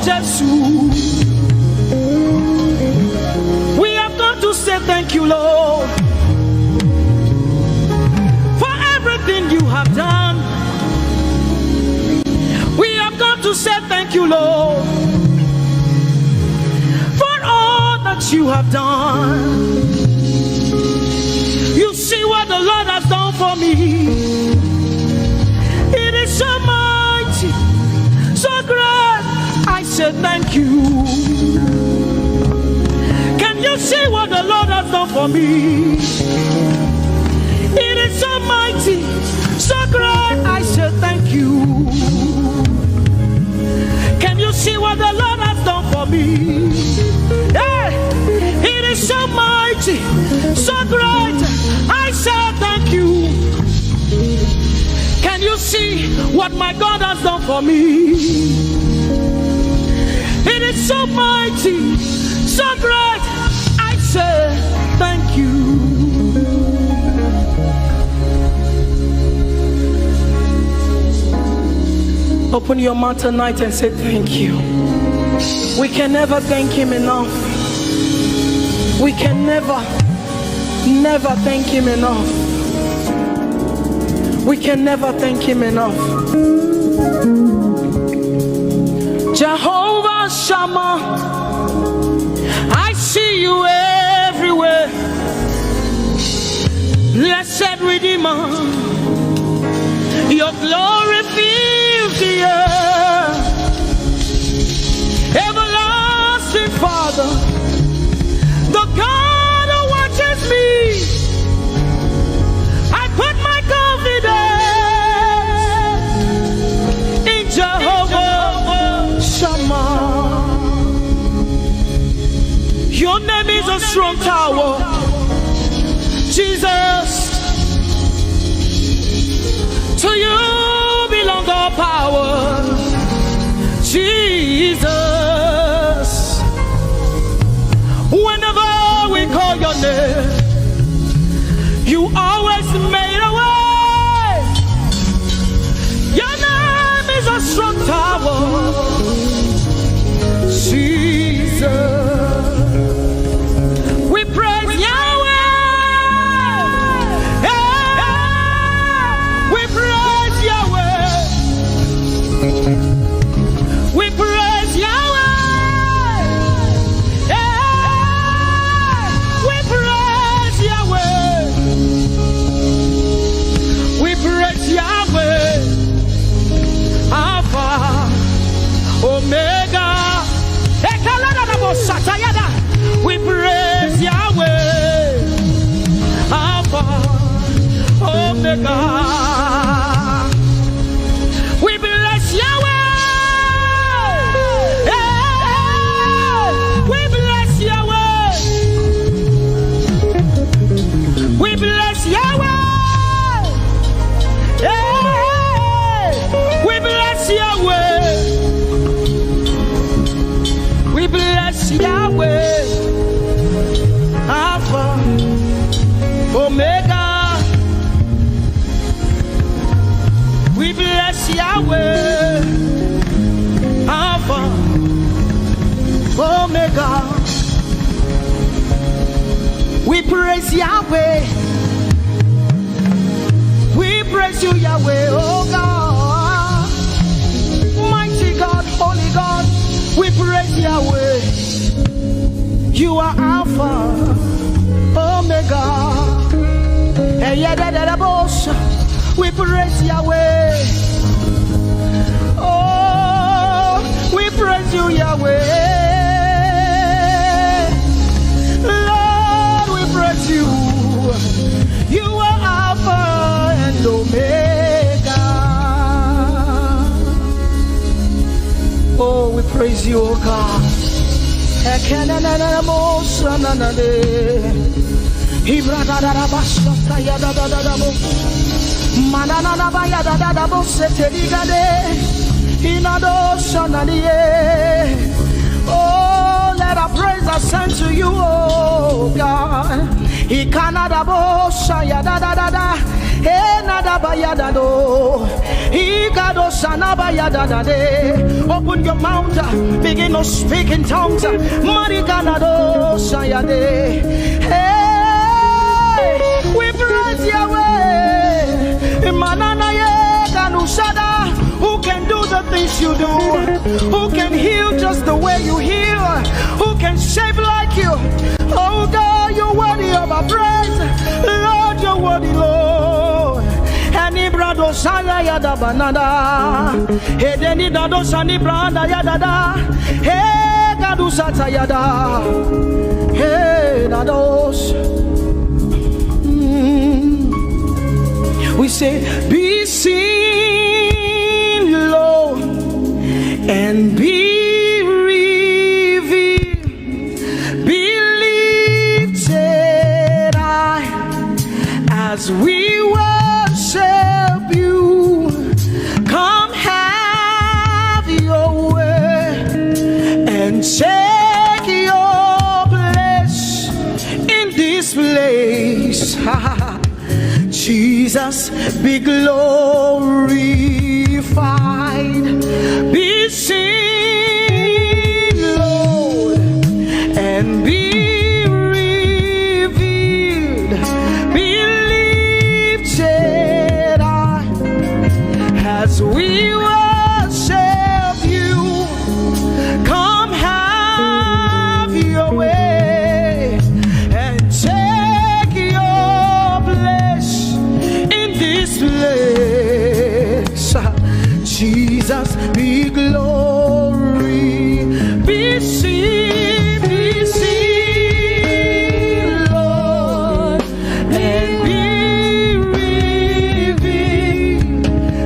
S5: Jesus. We have come to say thank you, Lord, for everything you have done. We have come to say thank you, Lord, for all that you have done. You see what the Lord has done for me. It is so mighty, so great. I say thank you. Can you see what the Lord has done for me? It is so mighty, so great. I say thank you. Can you see what the Lord has done for me? Hey, it is so mighty, so great. I say thank you. Can you see what my God has done for me? It is so mighty, so great. I say thank you. Open your mouth tonight and say thank you. We can never thank him enough. We can never thank him enough. We can never thank him enough. Jehovah Shammah, I see you everywhere. Blessed Redeemer, your glory fills the earth. Everlasting Father, the God who watches me, I put my confidence in Jehovah Shammah. Your name is a strong tower, Jesus. To you belong all power, Jesus. Whenever we call your name, you always made a way. Your name is a strong tower, Jesus. We praise Yahweh. We praise Yahweh. We praise Yahweh. We praise Yahweh. We praise Yahweh. Alpha, Omega. We praise Yahweh. Alpha, Omega. We bless Yahweh. We bless Yahweh. We bless Yahweh. We bless Yahweh. We bless Yahweh. Alpha, Omega. We bless Yahweh. Alpha, Omega. We praise Yahweh. We praise you, Yahweh, oh God. Mighty God, holy God. We praise Yahweh. You are Alpha, Omega. We praise Yahweh. Oh, we praise you, Yahweh. Lord, we praise you. You are Alpha and Omega. Oh, we praise you, oh God. Oh, let our praise ascend to you, oh God. Open your mouth tongues. Begin to speak in tongues. Mariganado Sayade. Hey, we praise Yahweh. Manana Yeganusada. Who can do the things you do? Who can heal just the way you heal? Who can shape like you? Oh God, you're worthy of our praise. Lord, you're worthy, Lord. Any brado sanga yada banada. Hey, deni dado sani branda yada. Hey, gadu sata yada. Hey, dados. We say, be seen, Lord, and be revealed, be lifted high as we worship you. Come have your way and take your place in this place. Jesus, be glorified, be seen, Lord, and be revealed, be lifted high as we worship you. Come have your way and take your place in this place. Jesus, be glory, be seen, Lord, and be revealed,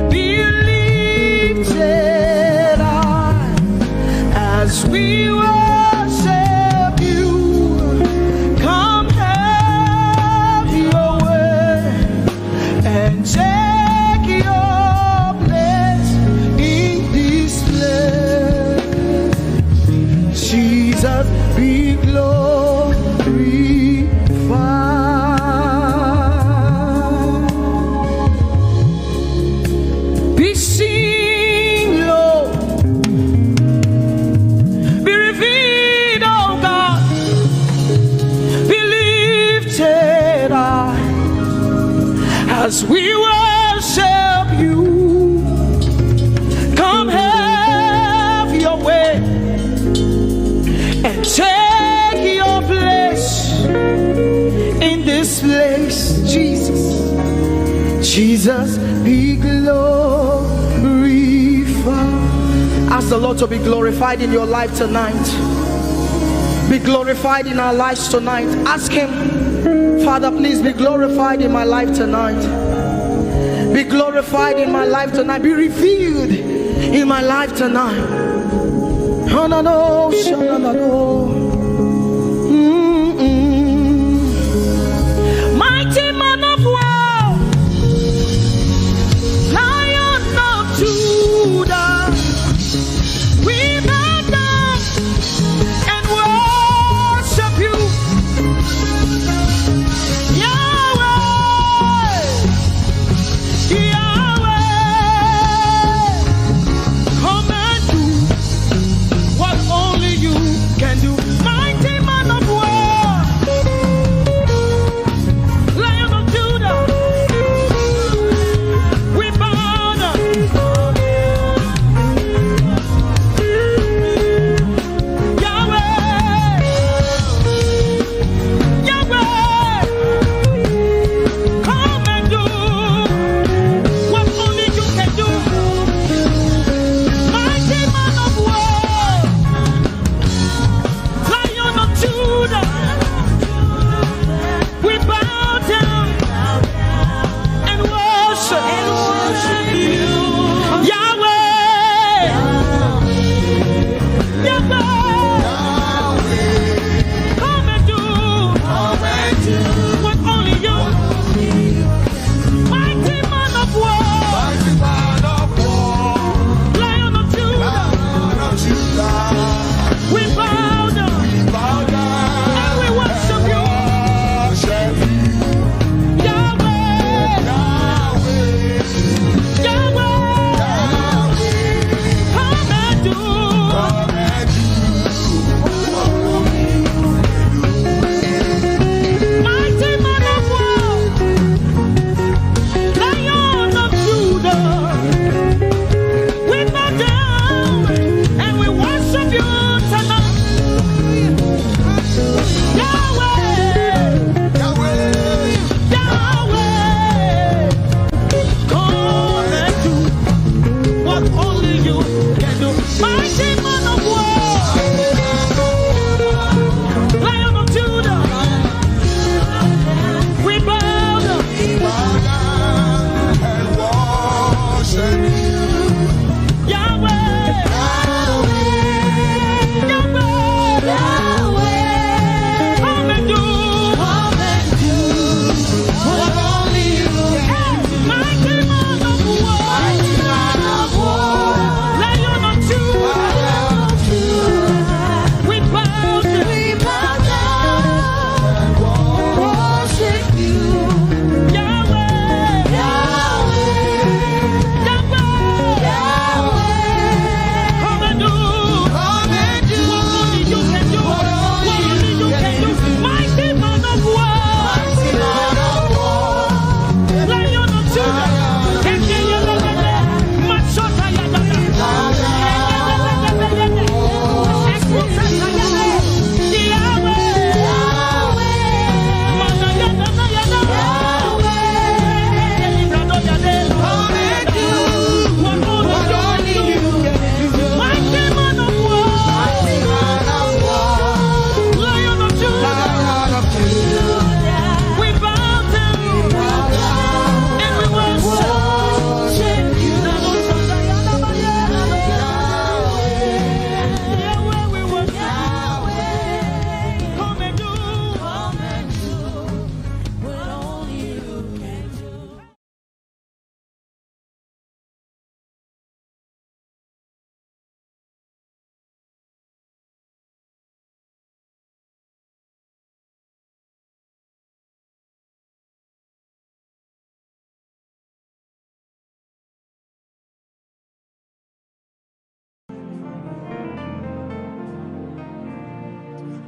S5: be lifted high as we worship you. Come have your way and take your place in this place. Jesus, be glorified, be seen, Lord, be revealed, oh God, be lifted high as we worship you. Come have your way and take your place in this place. Jesus, Jesus, be glorified. Ask the Lord to be glorified in your life tonight. Be glorified in our lives tonight. Ask Him, Father, please be glorified in my life tonight. Be glorified in my life tonight. Be revealed in my life tonight. Oh, no, no, no, no, no. Mighty man of war, Lion of Judah, we bow down and worship you. Yahweh, Yahweh, come and do what only you can do.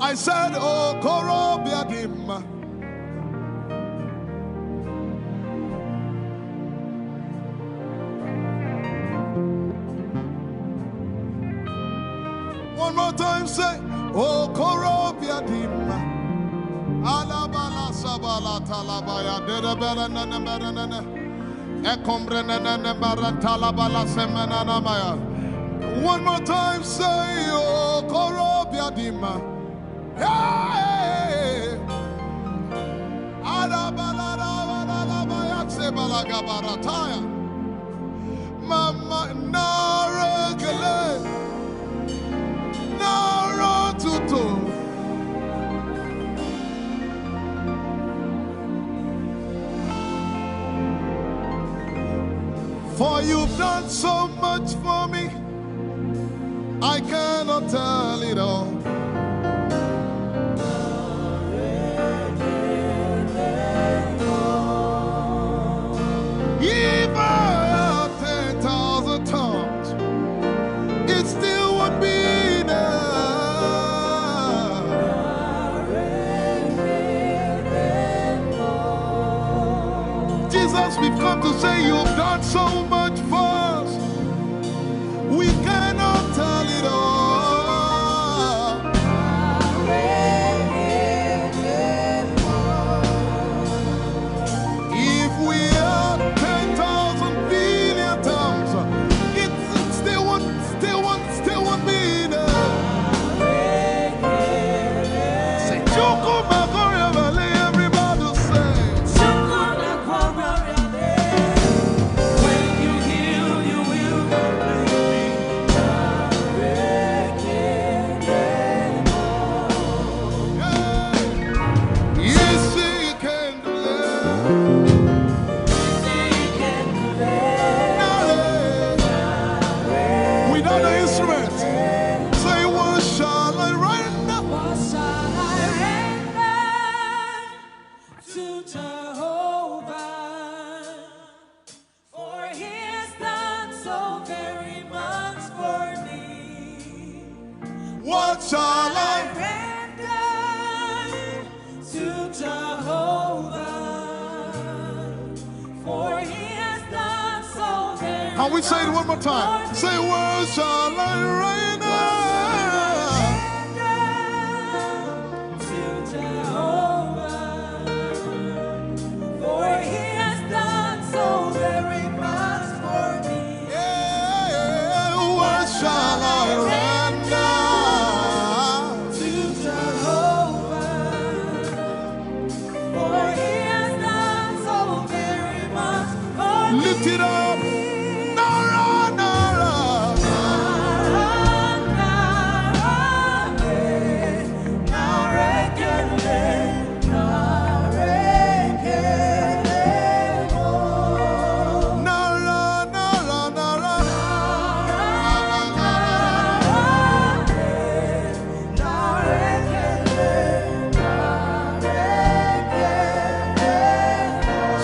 S1: I said, oh, Korobiadim. One more time, say, oh, Korobiadim. Alabala Sabala Talabaya, Dedabella Nana, Ecombrena Baratalabala Semana Maya. One more time, say, oh, Korobiadim. Hey! Mama Naregele Naratuto. For you've done so much for me, I cannot tell it all. If I had 10,000 tongues, it still won't be enough. Jesus, we've come to say you've done so much for us. We cannot tell it all. If we had 10,000 billion tongues, it still won't be enough. Say, Choko Makoria Valley, everybody say.
S3: When you heal, you will
S1: Yes, he can do that. Without the instrument, say, what shall I render?
S3: What shall I render to Jehovah? For he has done so very much for me.
S1: What shall I
S3: Render to Jehovah. For he has done so very
S1: Can we say it one more time? Say, what shall I render?
S3: to Jehovah. For he has done so very much for me.
S1: Yeah, what shall I render?
S3: To Jehovah. For he has done so very much for me.
S1: Lift it up. Nara, Nara. Nara, Nara, Nara.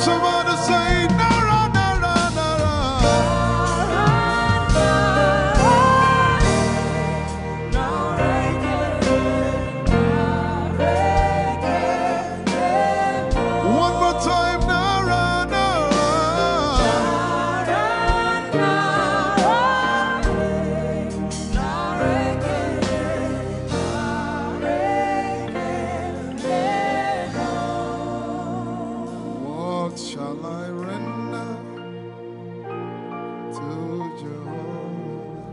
S1: Somebody say, Nara, Nara, Nara. One more time, Nara, Nara. What shall I render to Jehovah?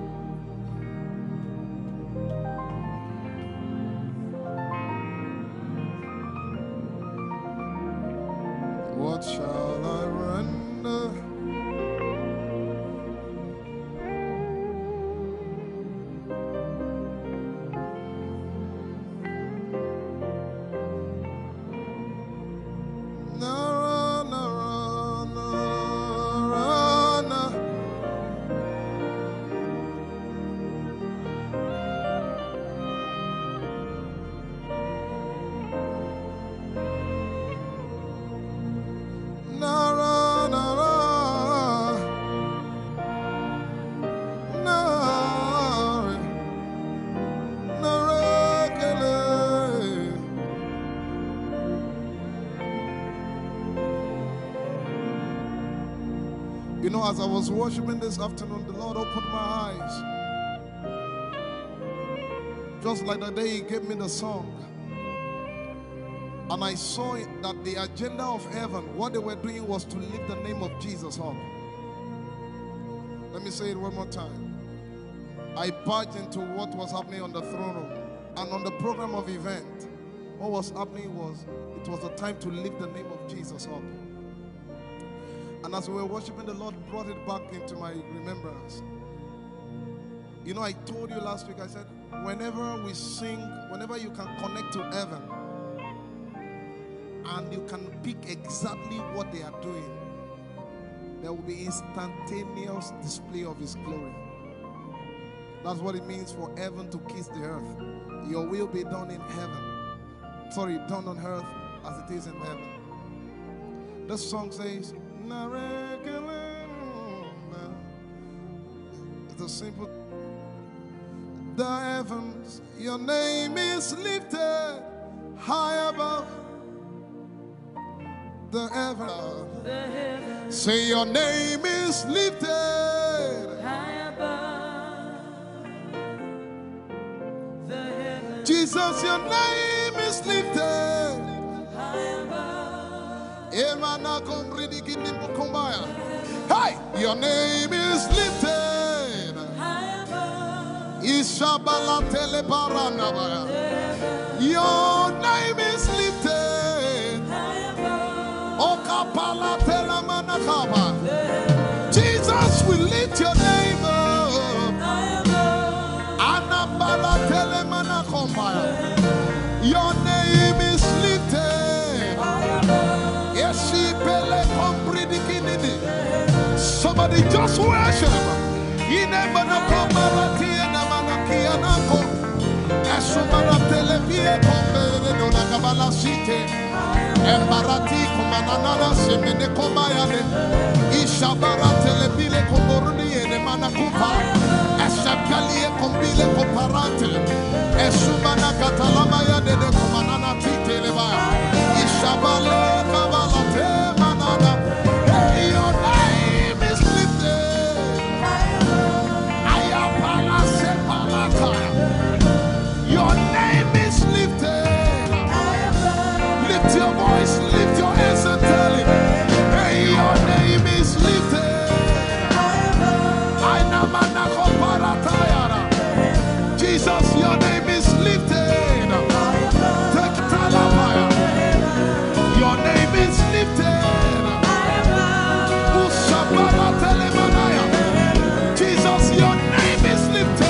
S1: What shall I render? Nara, Nara, Nara, Nara. You know, as I was worshiping this afternoon, the Lord opened my eyes. Just like the day He gave me the song. And I saw that the agenda of heaven, what they were doing was to lift the name of Jesus up. Let me say it one more time. I barged into what was happening on the throne room. And on the program of event, what was happening was, it was the time to lift the name of Jesus up. And as we were worshiping, the Lord brought it back into my remembrance. You know, I told you last week, I said, whenever we sing, whenever you can connect to heaven, and you can pick exactly what they are doing, there will be instantaneous display of His glory. That's what it means for heaven to kiss the earth. Your will be done in heaven. Sorry, done on earth as it is in heaven. This song says, it's a simple. The heavens, your name is lifted high above. The heavens, say your name is lifted high above. The heavens, Jesus, your name is lifted high above. Hey, your name is lifted high above. Your name is lifted high above. Jesus, we lift your name up. Your name is lifted. Somebody just worship. Embarati kumanana semene komayane ishabara telebile koboruni ene manakupa eshapalie kombile koparante esumana katalama ya dede kumanana titeleba ishabale kabalate manana. Hey, your name is lifted. Ayapala sepalata. Your name is lifted. Lift your voice, lift your hands and tell Him, hey, your name is lifted. Jesus, your name is lifted. Your name is lifted. Jesus, your name is lifted.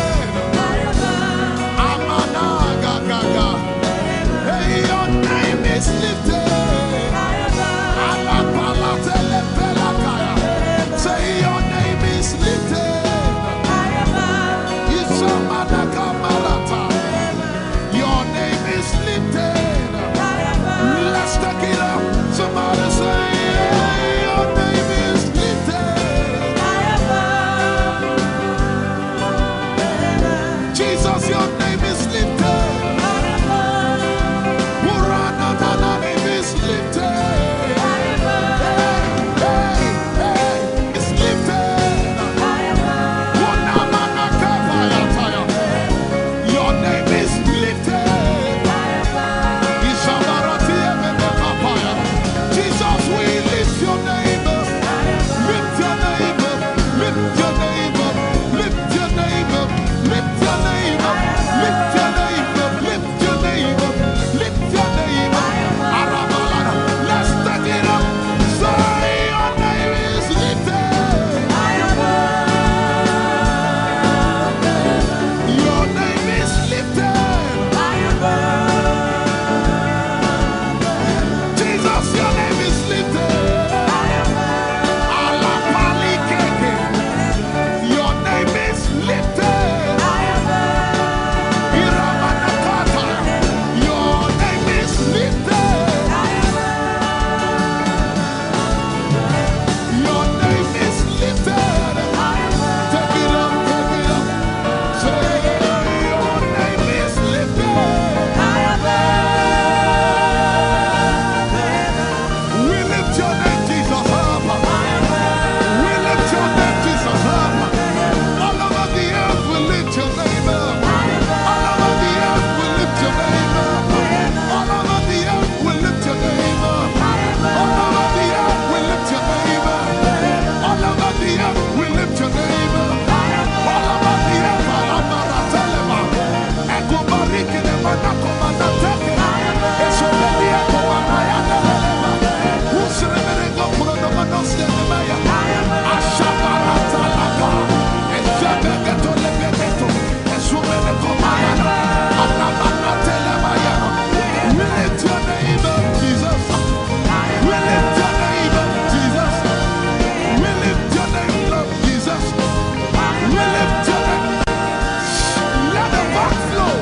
S2: overflow.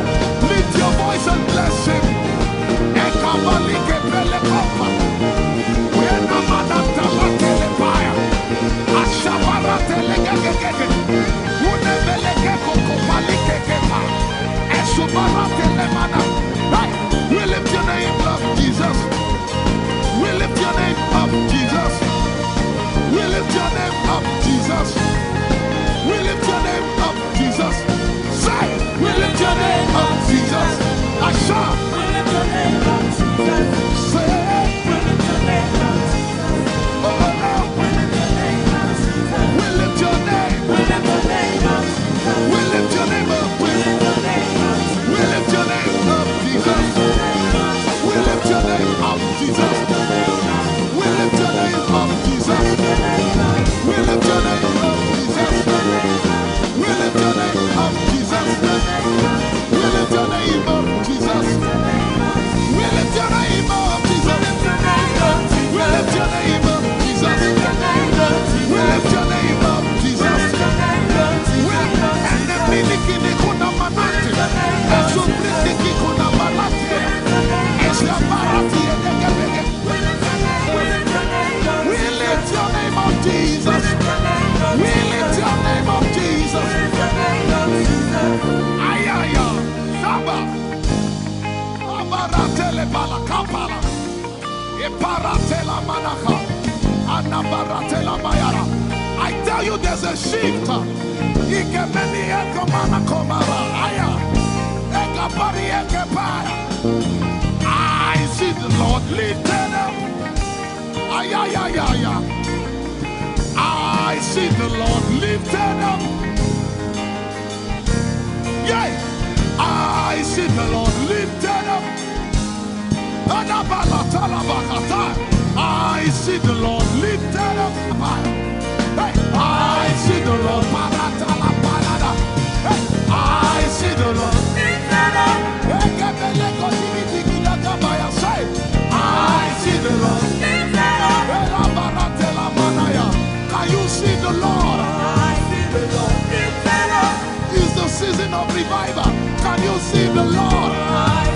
S2: Lift your voice and bless him. Ekabalike pelekopa. Wena manata lakelepaya. Ashabaratelegegege. Unebelekekokopalikekepa. Esubaratelemana. Hey, we lift your name up, Jesus. We lift your name up, Jesus. We lift your name up, Jesus. We lift your name up, Jesus. Say, we lift your name up, Jesus. Asha, we lift your name up, Jesus. Say, we lift your name up, Jesus. Oh, we lift your name up, Jesus. We lift your name. We lift your name up, Jesus. We lift your name up. We lift your name up, Jesus. We lift your name up, Jesus. We lift your name up, Jesus. We lift your name up, Jesus. We lift your name up, Jesus. We lift your name up, Jesus. We lift your name up, Jesus. We lift your name up, Jesus. We lift your name up, Jesus. And the miliki kuna manati, and so pretty kuna manati, and the barati and the gabege. We lift your name up, Jesus. We lift your name up, Jesus. Ayaya, Saba, Abaratele Balakapala, Eparatela Manaka, Anabaratela Mayara. I tell you, there's a shift. Ikemeni Ekomana Komara, Aya, Ekapari Ekepaya. I see the Lord lifted up. Ayayayaya. I see the Lord lifted up. Yeah. I see the Lord lifted up. I see the Lord lifted up. Hey. I see the Lord. Hey. I see the Lord lifted up. I see the Lord lifted up. Can you see the Lord? I see the Lord lifted up. It's the season of revival. Can you see the Lord? I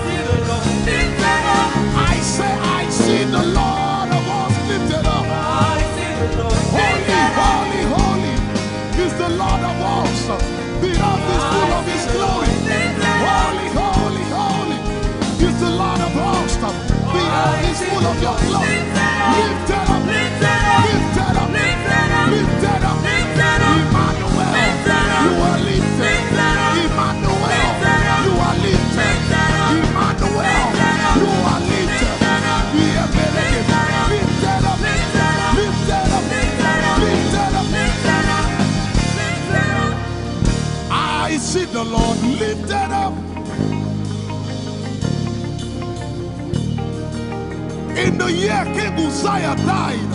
S2: see the Lord lifted up. I say, I see the Lord of us lifted up. I see the Lord. Holy, holy, holy is the Lord of us. The earth is full of His glory. Holy, holy, holy is the Lord of us. The earth is full of Your glory. Lifted up, lifted up, lifted up, lifted up, lifted up, lifted up. Emmanuel, You are lifted. Emmanuel, You are lifted. Emmanuel, You are lifted. Lifted up, lifted up, lifted up, lifted up, lifted up. I see the Lord lifted up. In the year King Uzziah died,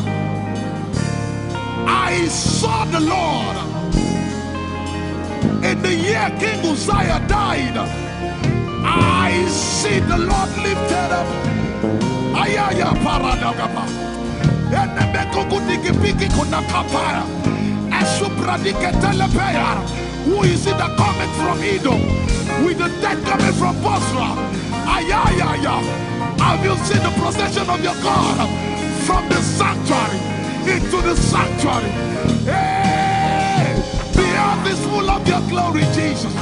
S2: I saw the Lord. In the year King Uzziah died, I see the Lord lifted up. Ayaya paradagaba. Who is it that cometh from Edom? With the dead coming from Bosra. Ayaya. Have you seen the procession of your God from the sanctuary into the sanctuary? Hey, the earth is full of Your glory, Jesus.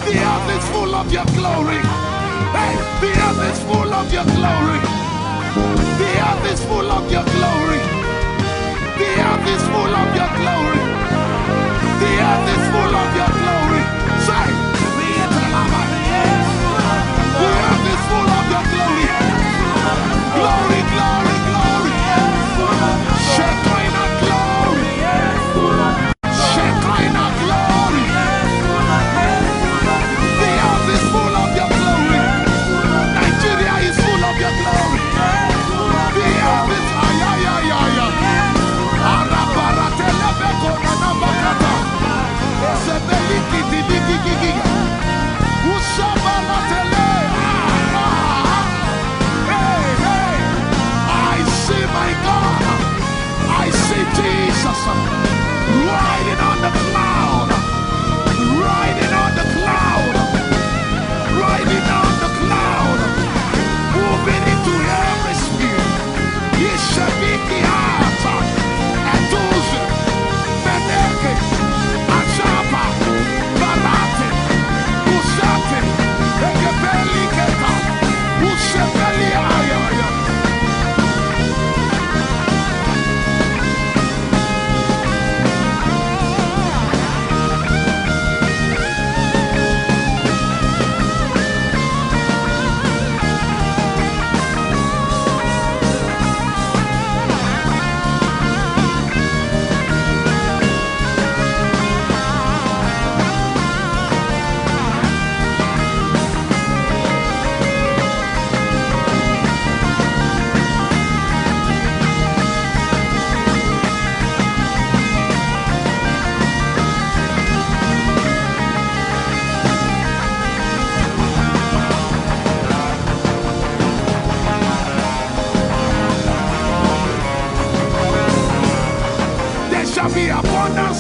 S2: The earth is full of Your glory. Hey, the earth is full of Your glory. The earth is full of Your glory. The earth is full of Your glory. The earth is full of Your glory. Say, the earth is full of Your glory. Glory, glory, glory. Shekinah glory. Shekinah glory. The earth is full of Your glory. Nigeria is full of Your glory. The earth is ayayayaya. Arabaratele beko na nabakata. Esebeli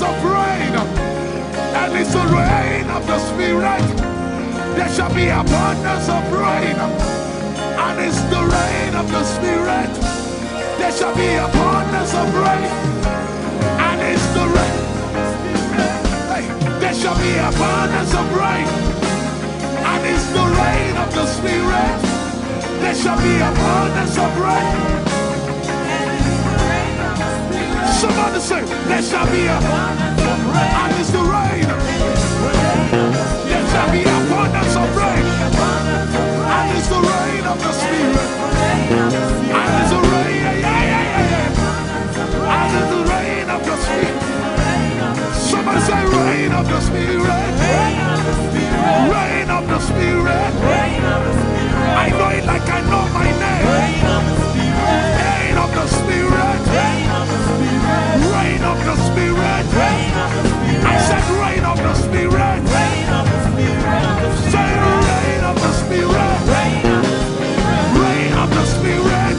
S2: abundance of rain. And it's the rain of the Spirit. There shall be abundance of rain. And it's the rain of the Spirit. There shall be abundance of rain. And it's the rain. Hey, there shall be abundance of rain. And it's the rain of the Spirit. There shall be abundance of rain. Somebody say, there shall be abundance of rain. And it's the rain. There shall be abundance of rain. And it's the rain of the Spirit. And it's the rain. And it's the rain of the Spirit. Somebody say, rain of the Spirit. Rain of the Spirit. I know it like I know my name. Rain of the Spirit. Rain of the Spirit. I said rain of the Spirit. Say rain of the Spirit. Rain of the Spirit.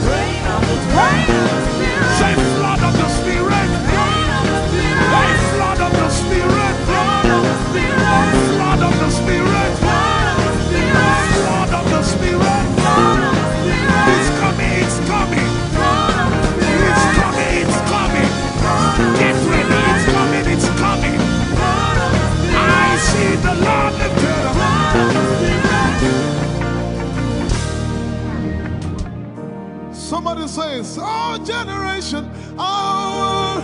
S2: Say flood of the Spirit. Say flood of the Spirit. Flood of the Spirit. Flood of the Spirit. It's coming, it's coming. It's coming, it's coming. Get ready, it's coming, it's coming. I see the Lord lifted up.
S1: Somebody says, our generation, our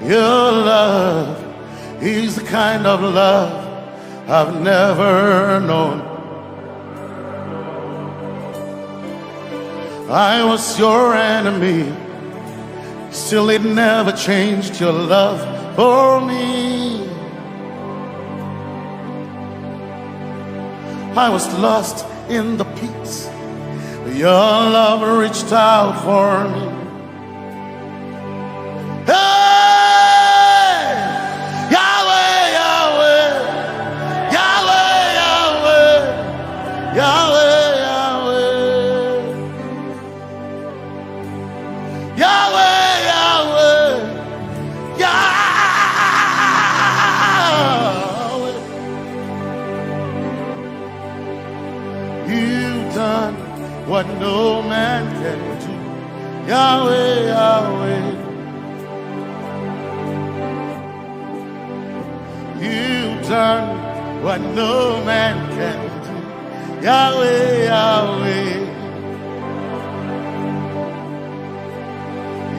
S6: Your love is the kind of love I've never known. I was your enemy, still it never changed your love for me. I was lost in the pits, your love reached out for me. Hey! Yahweh, Yahweh, Yahweh, Yahweh, Yahweh, Yahweh, Yahweh, Yahweh, Yahweh. You've done what no man can do. Yahweh, Yahweh. You've done what no man can do. Yahweh, Yahweh.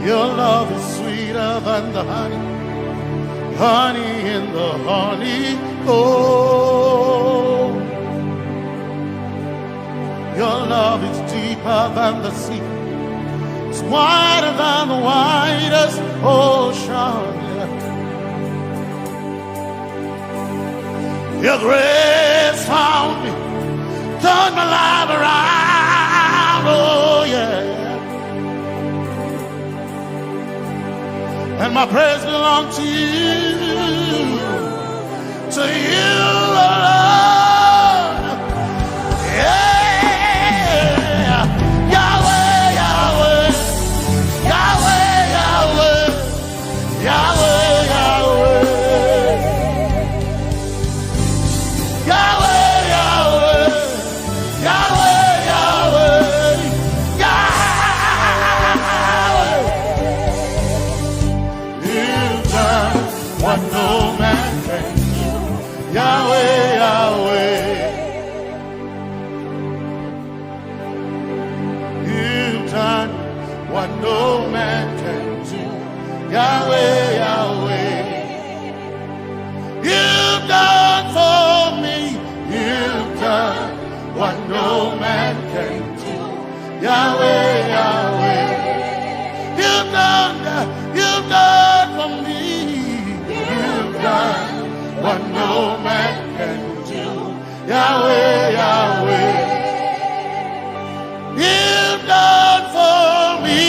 S6: Your love is sweeter than the honey, honey in the honey. Oh, your love is deeper than the sea. It's wider than the widest ocean. Your grace found me, turned my life around. Oh yeah. And my praise belongs to you, Lord. Yeah. Yahweh, Yahweh, Yahweh, Yahweh, Yahweh, Yahweh, Yahweh, Yahweh, Yahweh, what no man can do. Yahweh, Yahweh. You've done what no man can do. Yahweh, Yahweh. You've done for me. You've done what no man can do. Yahweh, Yahweh. You've done for me.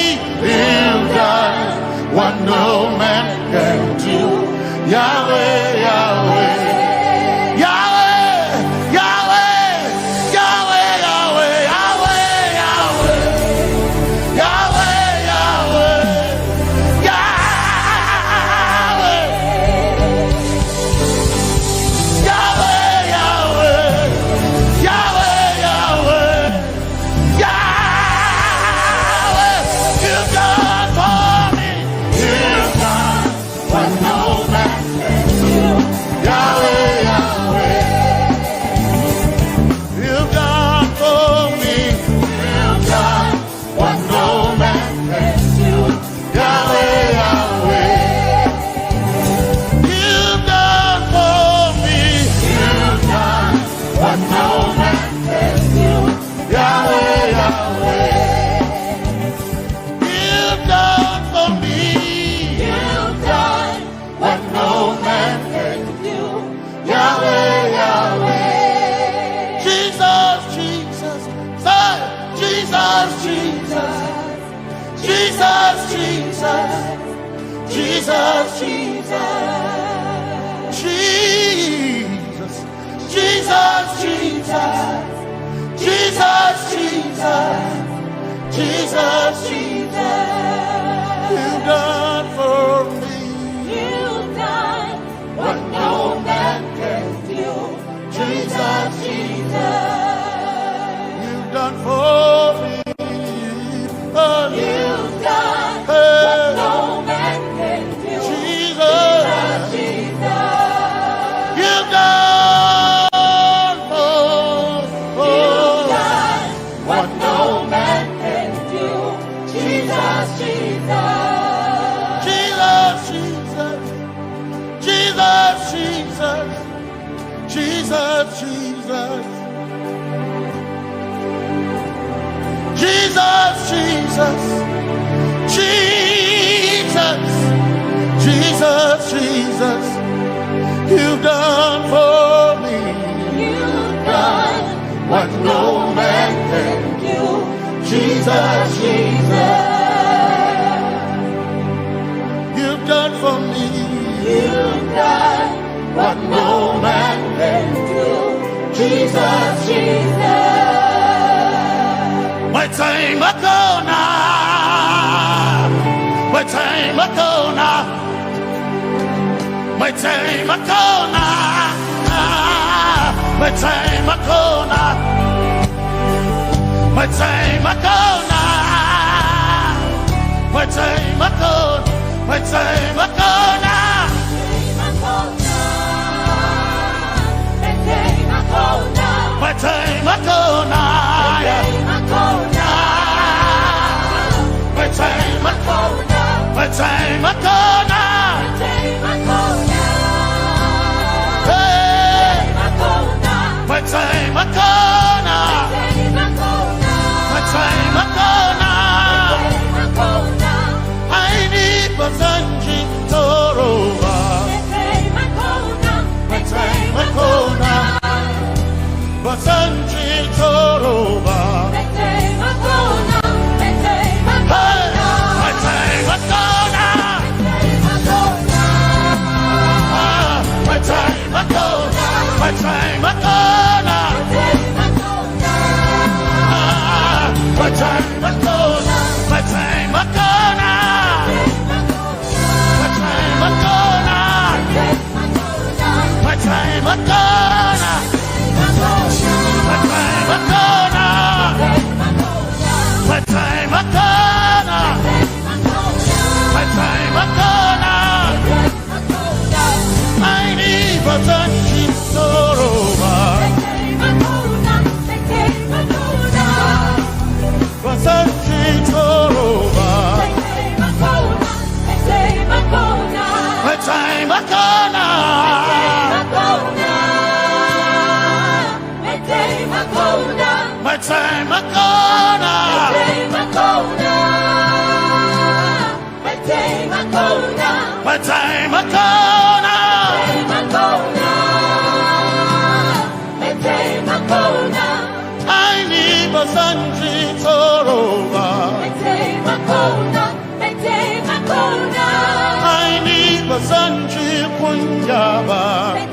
S6: What no man can do. Yahweh, Yahweh. You've done for me. You've done what no man can do. Yahweh, Yahweh. You've done for me. You've done what no man can do. Jesus, Jesus. You've done for me. You've done what no man can do. Jesus, Jesus. You've done what no man can do. Jesus, Jesus. Jesus, Jesus, Jesus, Jesus, you've done for me.
S3: You've done what no man can do. Jesus, Jesus,
S6: you've done for me.
S3: you've done what no man can do. Jesus, Jesus.
S6: My time ago now, my time ago now, my time ago now, my time ago now, my time ago now, my time ago, my time ago now. My time ago now, my time ago, my time ago now, hey, my time ago now, my time ago now, I need Basanji Toroba, my time ago now. Basanji Toroba. My time Akona. My time Akona. My time Akona. My time Akona. My time Akona. My time Akona. My time Akona. My time Akona. My time Akona. My time Akona. I need Basanji Toroba. Basanji Toroba. My time Akona. My time Akona. My time Akona. I need Basanji Toroba. I need Basanji Punjaba. My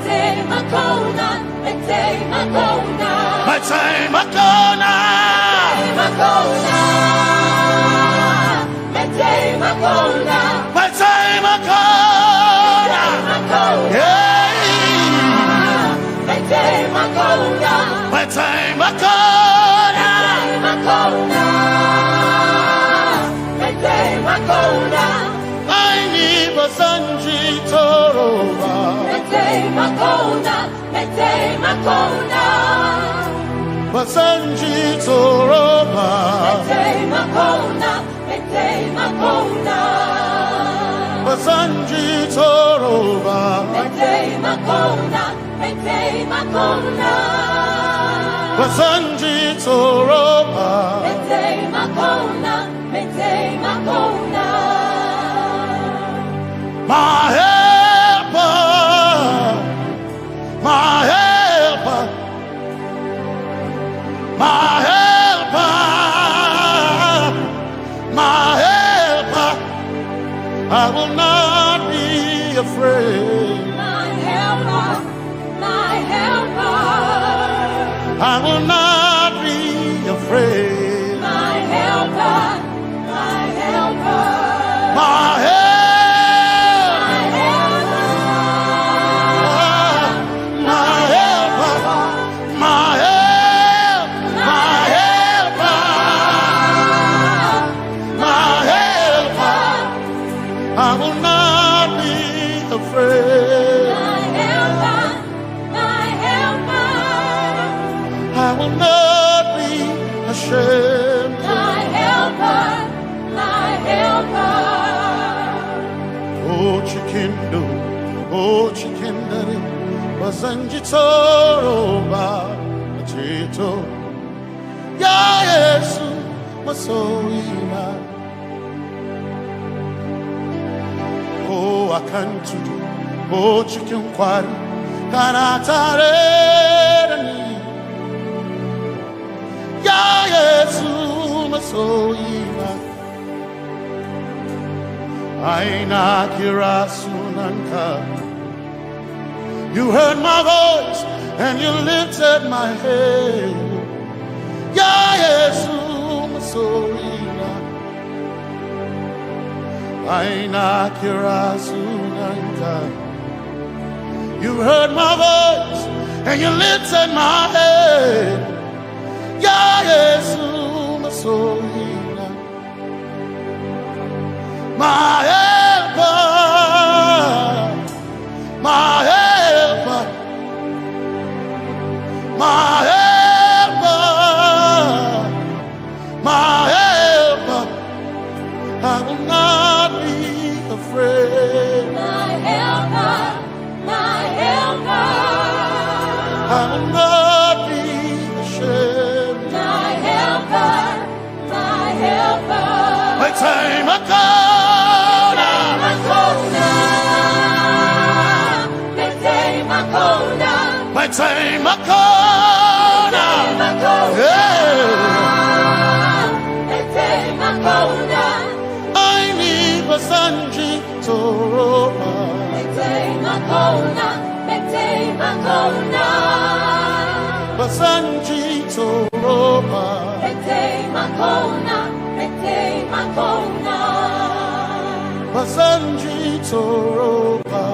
S6: time Akona. My time Akona. Yeah. My time Akona. My time Akona. I need Basanji Toroba. Basanji Toroba. Basanji Toroba. Basanji Toroba. My helper, my helper, my helper, my helper, I will not be afraid.
S3: My helper, my helper,
S6: I will not be afraid.
S3: my helper, my helper,
S6: My helper. I will not be afraid.
S3: my helper, my helper,
S6: I will not be ashamed.
S3: my helper, my helper.
S6: Oh chikindo, oh chikindari, Basanji Toroba, Chito, Ya Yesu, Masoima. wakantu o chicken kwari kanatare ya Yesu masoyina aina kirasunanka. You heard my voice and you lifted my head. Ya Yesu masoyina aina kirasunanka. You heard my voice and you lifted my head. Ya Yesu masoyina my helper, my helper, my helper, my helper. I will not be afraid.
S3: My helper, my helper.
S6: I will not be ashamed.
S3: My helper, my helper.
S6: My time I come. My time I come. I need Basanji Toroba. Basanji Toroba. Basanji Toroba.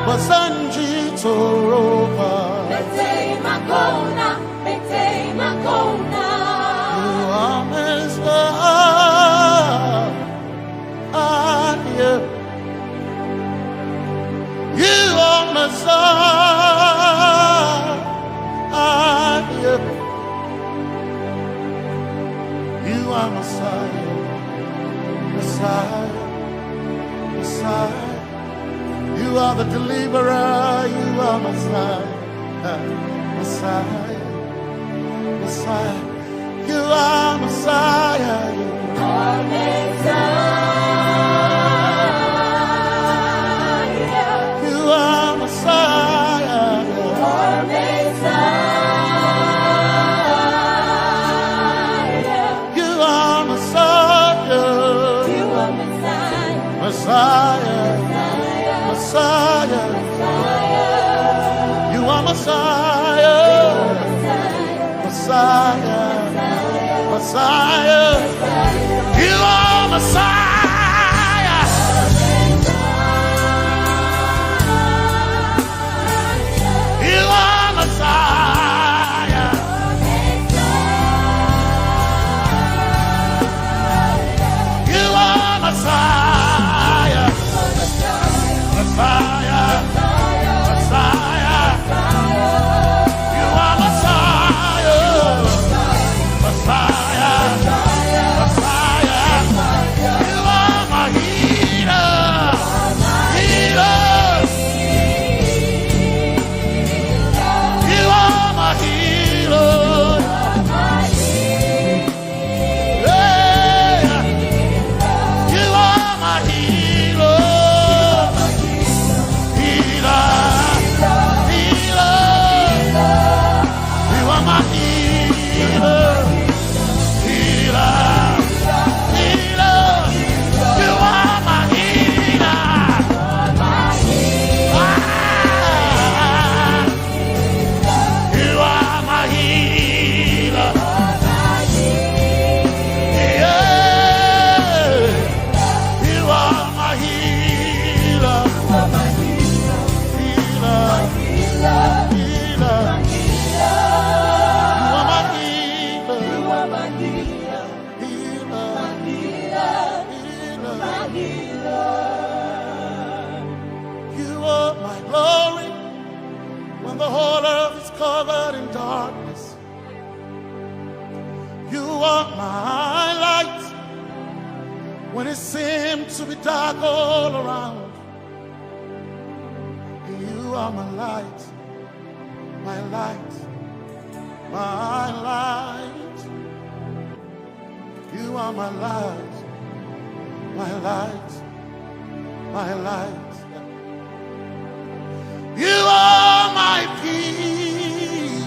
S6: Basanji Toroba. You are Messiah. You are Messiah. You are Messiah. Messiah, Messiah, you are the deliverer, you are Messiah, Messiah, Messiah, you are Messiah, you are Messiah, you are Messiah, you are Messiah, you are Messiah. Messiah, Messiah, you are Messiah, Messiah, Messiah, you are Messiah, you are Messiah, you are Messiah. Messiah, Messiah, you are Messiah, Messiah, Messiah, you are my healer, healer, you are my healer, yeah, you are my healer. Covered in darkness, you are my light when it seemed to be dark all around. You are my light, my light, my light. You are my light, my light, my light. You are my peace,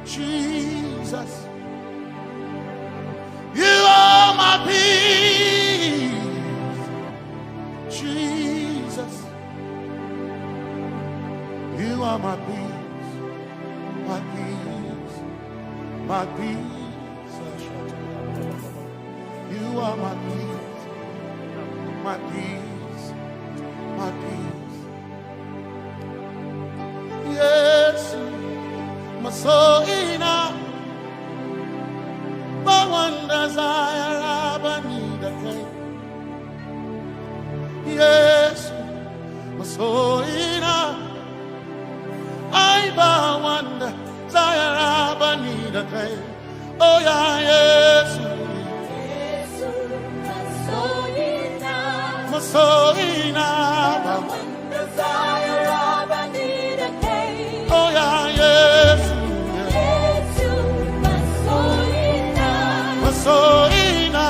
S6: Jesus. You are my peace, Jesus. You are my peace, my peace, my peace. You are my peace, my peace, my peace. Yes, my soul in a one desire I need a king. Yes, my soul in a I bow one desire I need a king. Oh yeah, yes. Masoina, one desire of I need a king. Oh yeah, yes, yes, Masoina,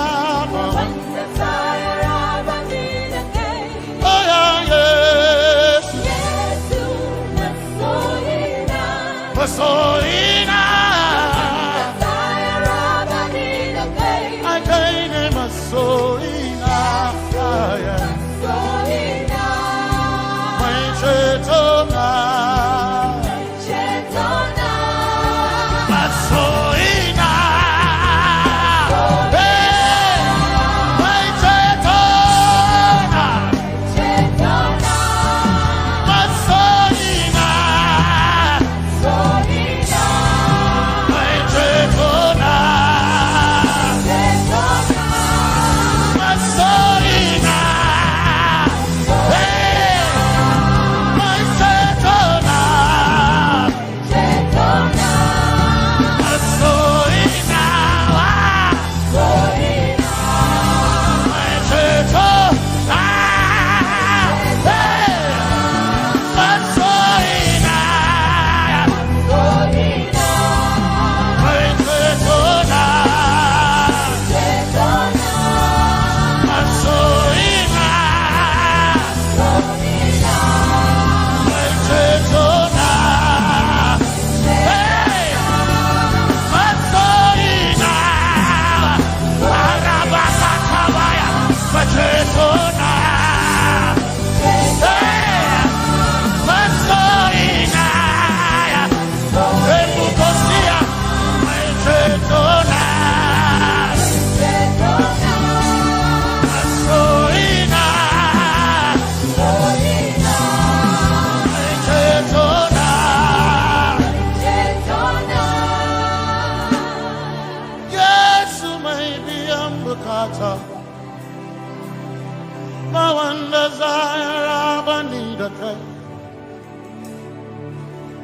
S6: one desire of I need a king. Oh yeah, yes, yes, Masoina, desire of I need a king. I gain a Masoina.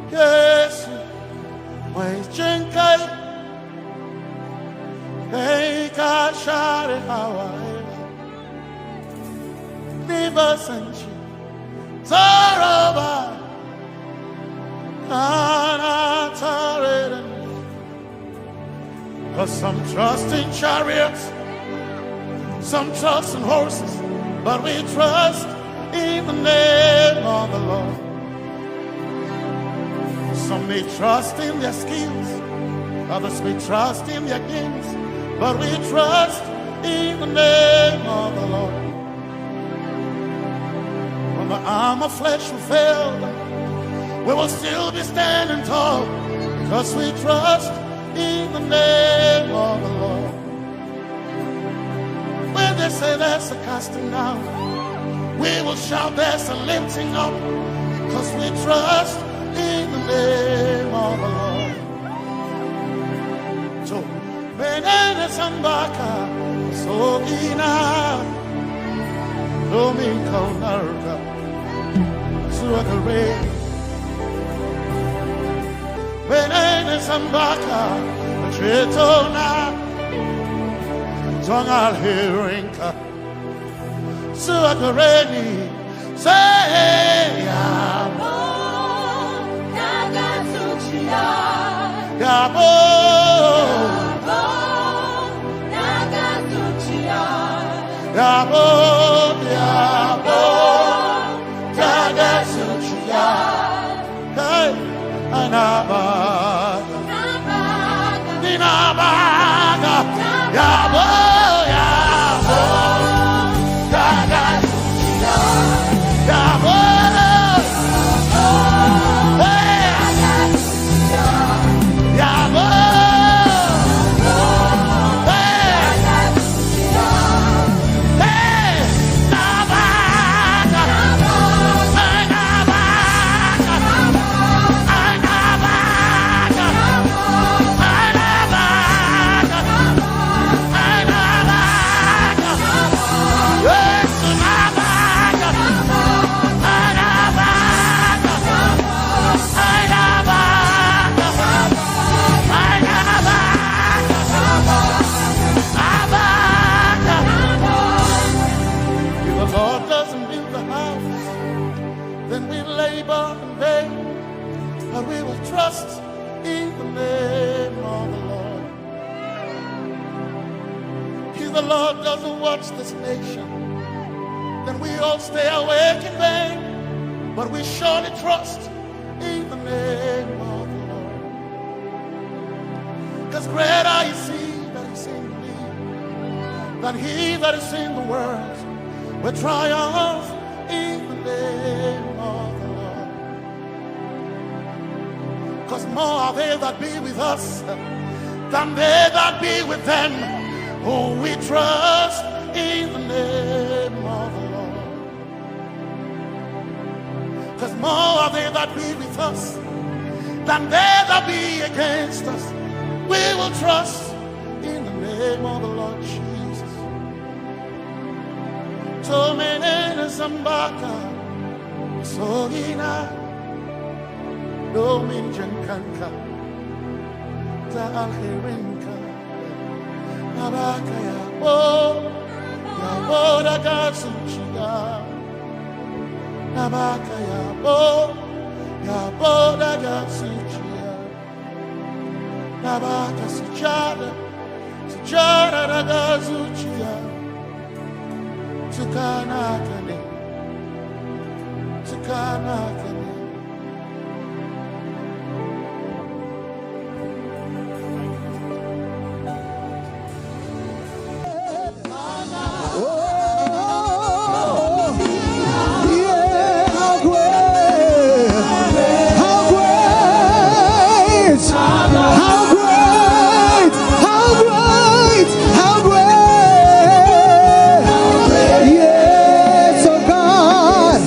S6: Yes, my chenkai, hey, kashare Hawaii, Niba Sanchi, Zaroba, Anatare. Cause some trust in chariots, some trust in horses, but we trust in the name of the Lord. Some may trust in their skills, others may trust in their gifts, but we trust in the name of the Lord. When the arm of flesh will fail, we will still be standing tall, because we trust in the name of the Lord. When they say there's a casting down, we will shout there's a lifting up, because we trust in the name of the Lord. So, Benene Sambaka, so ina, Domingo Narca, Suakare, Benene Sambaka, Chetona, Zongal Hirinka, Suakareni, say, Yabo, Yabo, Yabo, Dada Suchia, hey, Anabaga, Ninabaga, Yabo, Yabo, Dada Suchia, Yabo, hey, Yabo. Trust in the name of the Lord. If the Lord doesn't watch this nation, then we all stay awake in vain. But we surely trust in the name of the Lord. Because greater is He that is in me than he that is in the world. We triumph in the name of the Lord. Because more are they that be with us than they that be with them. Oh, we trust in the name of the Lord. Because more are they that be with us than they that be against us. We will trust in the name of the Lord Jesus. Tomene Zambaka, Sogina. Dominjan kanka, Zalhirinka, Nabaka Yabo, Yabo Dagasuchiga, Nabaka Yabo, Yabo Dagasuchiga, Nabaka Sujada, Sujada Dagasuchiga, Tukanakane, Tukanakane.
S4: Yes, oh God.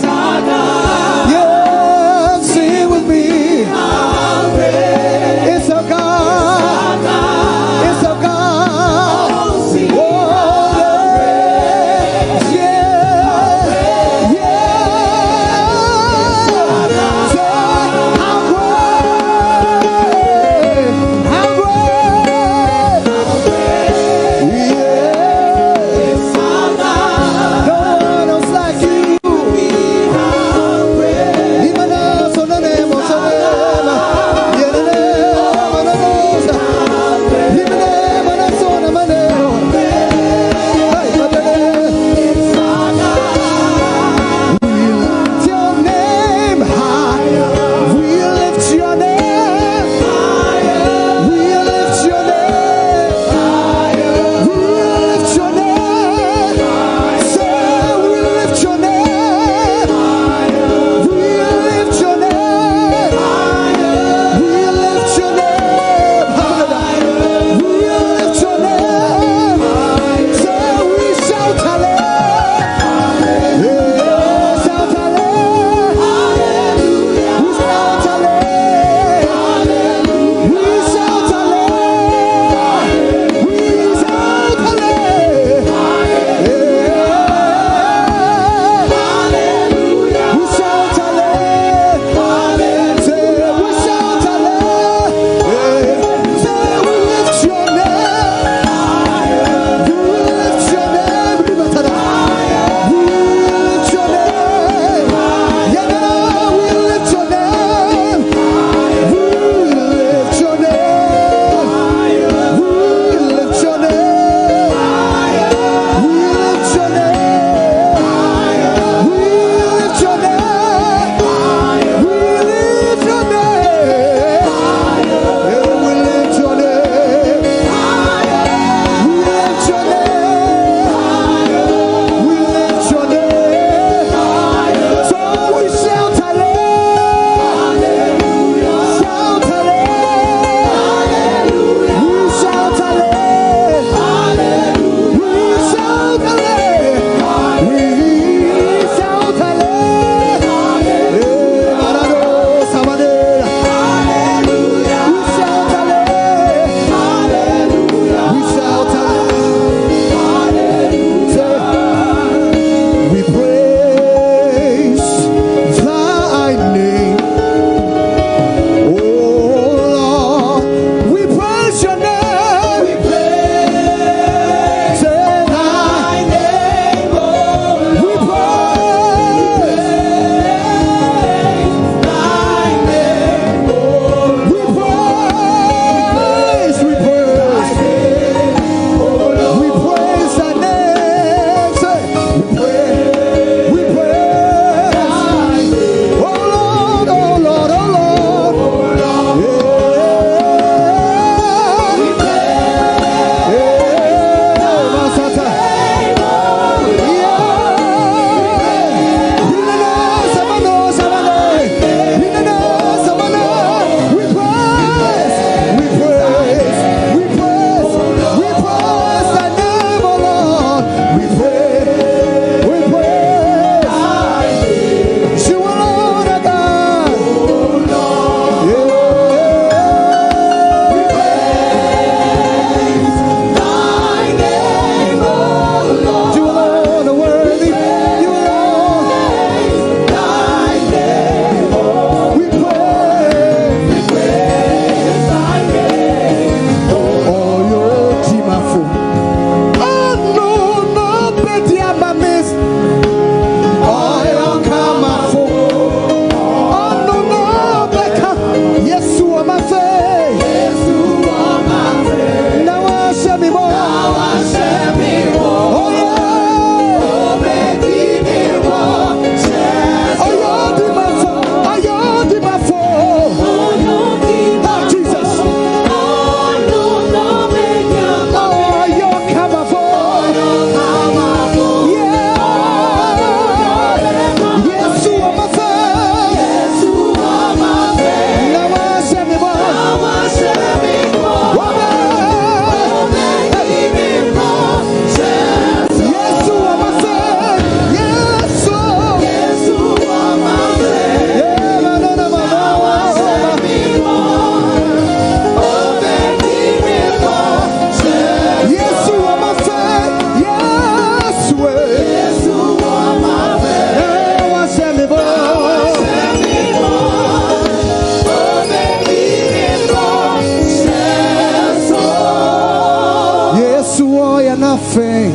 S4: nothing.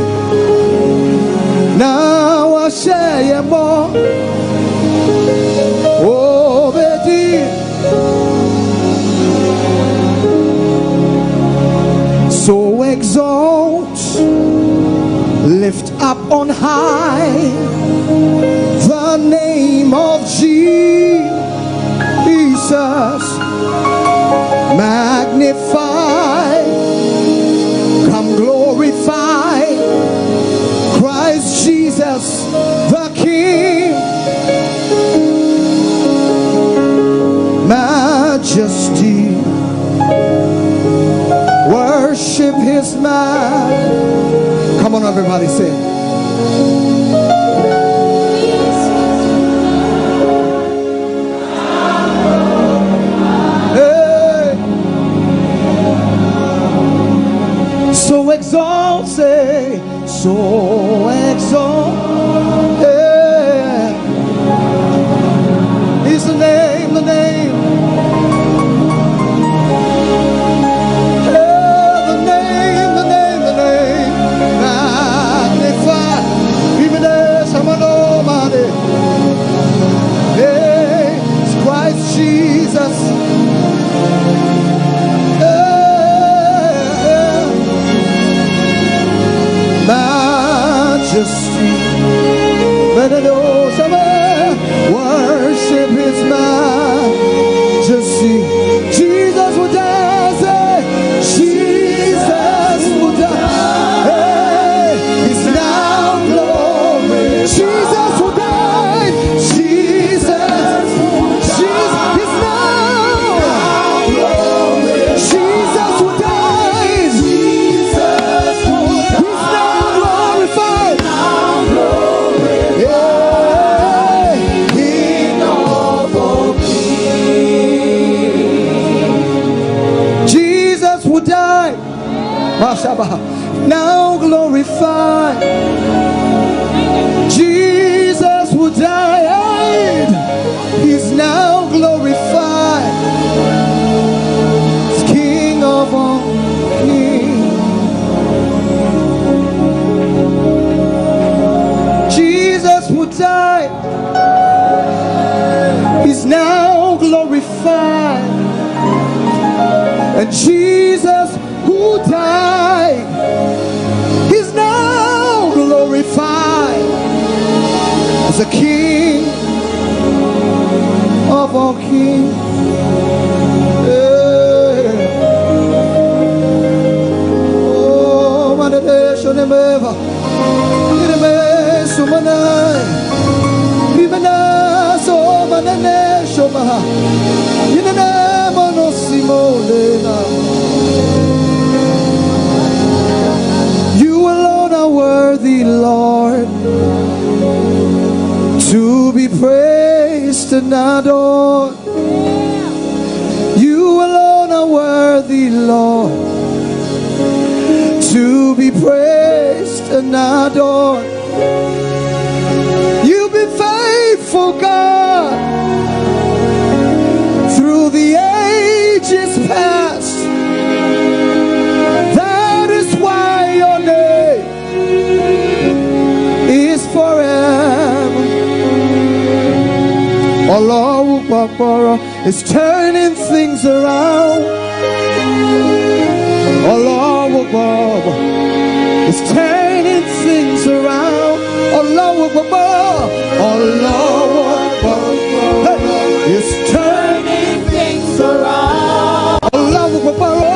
S4: Now I share more. Oh, baby. So exalt, lift up on high the name of Jesus. Magnify, come glorify Christ Jesus the King. Majesty, worship his man. Come on, everybody, sing. So exalt, say, so exalt, yeah. Is the name, yeah, the name, magnify, even as I'm an Omatade, yeah, it's Christ Jesus. Majesty, worship his majesty. Jesus will die, Jesus will die. He's now glory. Jesus will die. Jesus is now glory. Jesus will die. Jesus will die. Now glorified, Jesus who died, he's now glorified, he's King of all kings. Jesus who died, he's now glorified, and Jesus who died, he's now glorified as a King of all kings. Oh, Omatade, Shonemeva, Ideme, Sumanai, Ibana, So Manane, Shomaha, Yinane, Monosimo, Lena. Worthy, Lord, to be praised and adored. You alone are worthy, Lord, to be praised and adored. You've been faithful, God, through the ages past. That is why your name is forever. Allah Akbar is turning things around. Allah Akbar is turning things around. Allah Akbar, Allah Akbar is turning things around. Allah Akbar,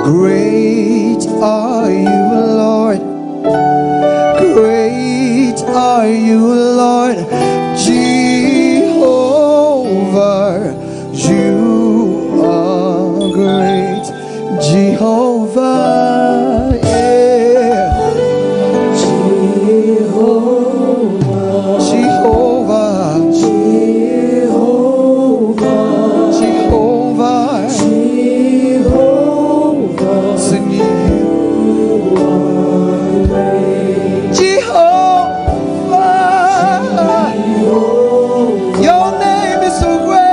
S4: Great are you, Lord. Great are you, Lord. Jehovah, you are great. Jehovah, yeah. Jehovah, Jehovah, Jehovah, Jehovah, Jehovah. Sing you are great. Jehovah, your name is so great.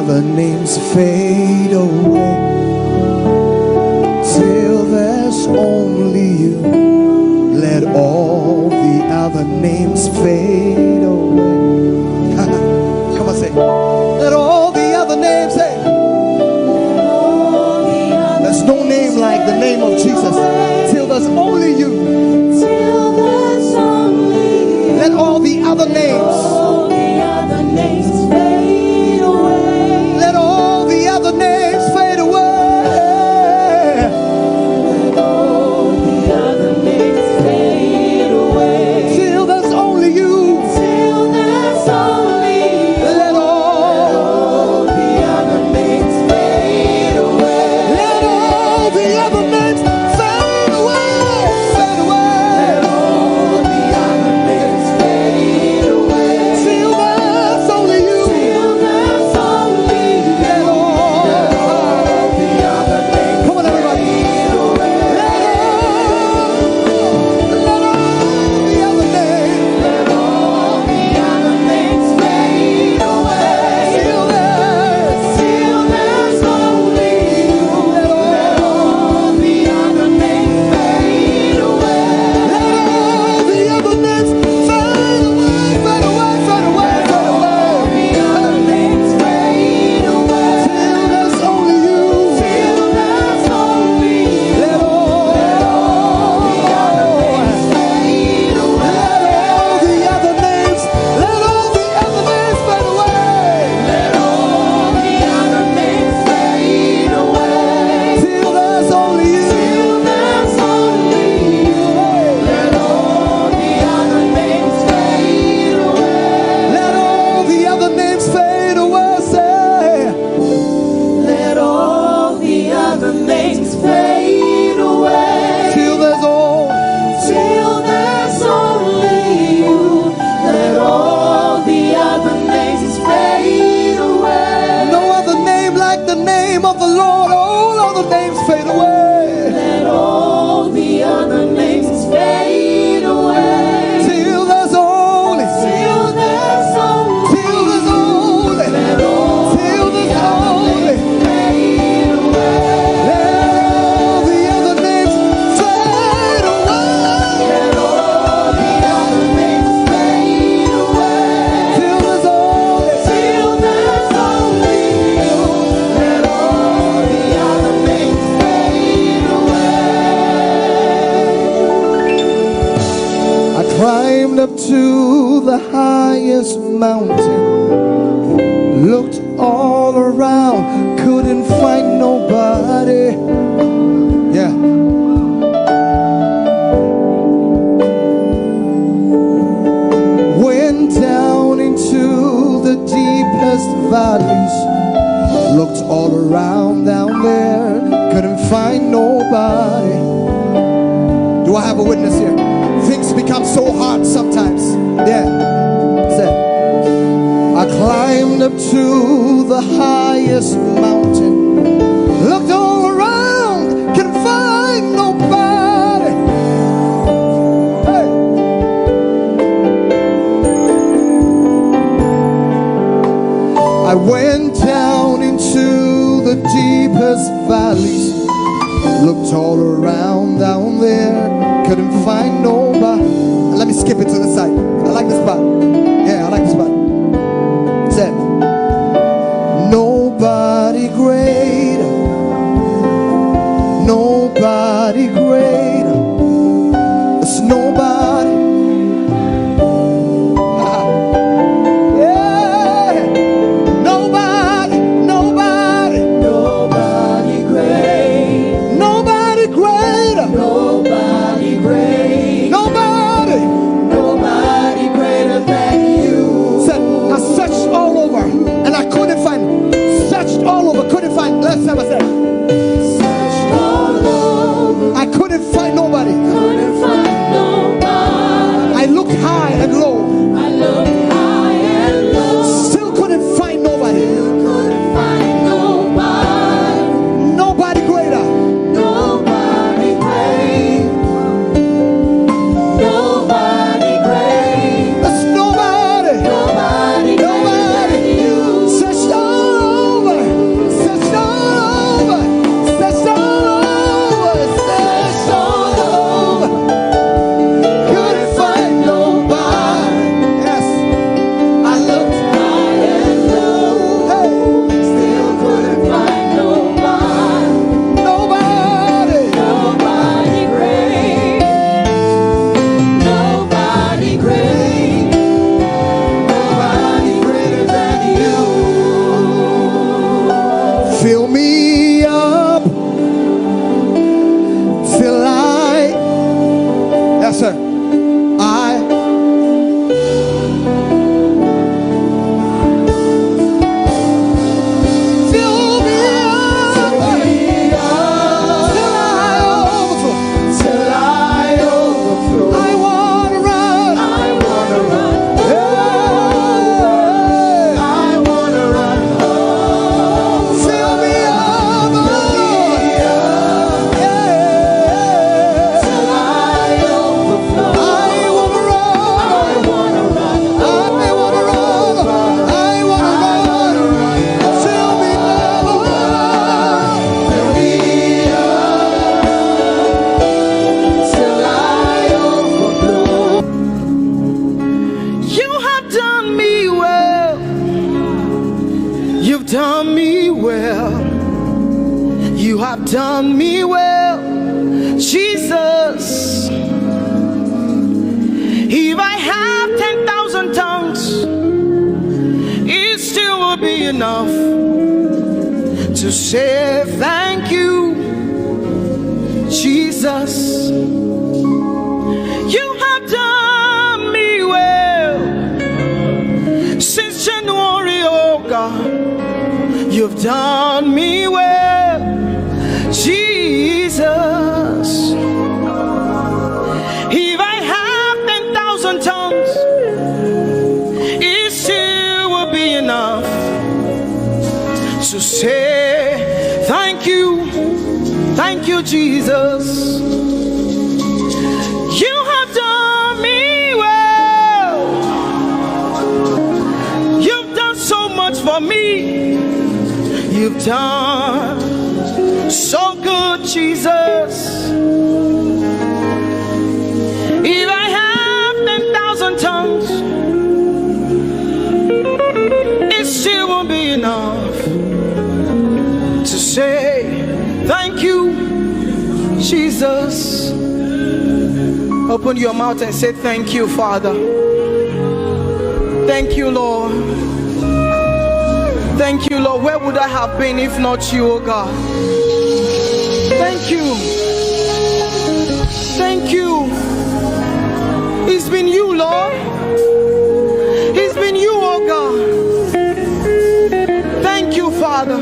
S4: other names fade away till there's only you. Let all the other names fade away. Come on, say. Let all the other names say. There's no name like the name of Jesus till there's only you. Let all the other names fade away. Let all the other names fade away. Let all the other names fade away. Till there's only you. Till there's only you. Let all the other names fade away. Let all the other names fade away. Fade away. Let all the other names fade away. Till there's only you. Till there's only you. Let all the other names. Come on, everybody. Let all the other names. Let all the other names fade away. Till there's only you. Let all the other names fade away. Let all the other names fade away. Fade away. Fade away. Fade away. The other names fade away. Till there's only you. Till there's only you. Let all the other names fade away. Let all the other names. Let all the other names fade away. Let all the other names fade away. Till there's only you. Till there's only you. Let all the other names fade away. Let all the other names fade away. Say. Let all the other names fade away. Till there's only you. Let all the other names fade away. No other name like the name of the Lord. All other names fade away. Let all the other names fade away. Till there's only. Till there's only. Till there's only. Let all. Till there's only. Fade away. Let all the other names fade away. Let all the other names fade away. Till there's only. Till there's only you. Let all the other names fade away. I climbed up to the highest mountain, looked all around, couldn't find nobody. Yeah. Went down into the deepest valleys, looked all around down there, couldn't find nobody. Do I have a witness here? Things become so hard sometimes. Yeah. Say. I climbed up to the highest mountain, looked all around, couldn't find nobody. Hey. I went down into the deepest valleys, looked all around down there, couldn't find nobody. Let me skip it to the side. I like this part. Yeah, I like this part. It said, nobody greater, nobody greater. It's nobody. Yeah. Nobody, nobody, nobody great. Nobody greater. Nobody great. Nobody. Nobody greater than you. Said, I searched all over and I couldn't find. Searched all over, couldn't find. Let's have a say. Searched all over. I couldn't find. Say,
S5: done me well, Jesus. If I have 10,000 tongues, it still will be enough to say thank you, Jesus. You have done me well since January, oh God. You've done me well, Jesus. If I have 10,000 tongues, it still will be enough to say thank you, Jesus. You have done me well. You've done so much for me. You've done so good, Jesus. If I have 10,000 tongues, it still won't be enough to say thank you, Jesus. Open your mouth and say thank you, Father. Thank you, Lord. Thank you, Lord. Where would I have been if not you, oh God? Thank you. Thank you. It's been you, Lord. It's been you, oh God. Thank you, Father.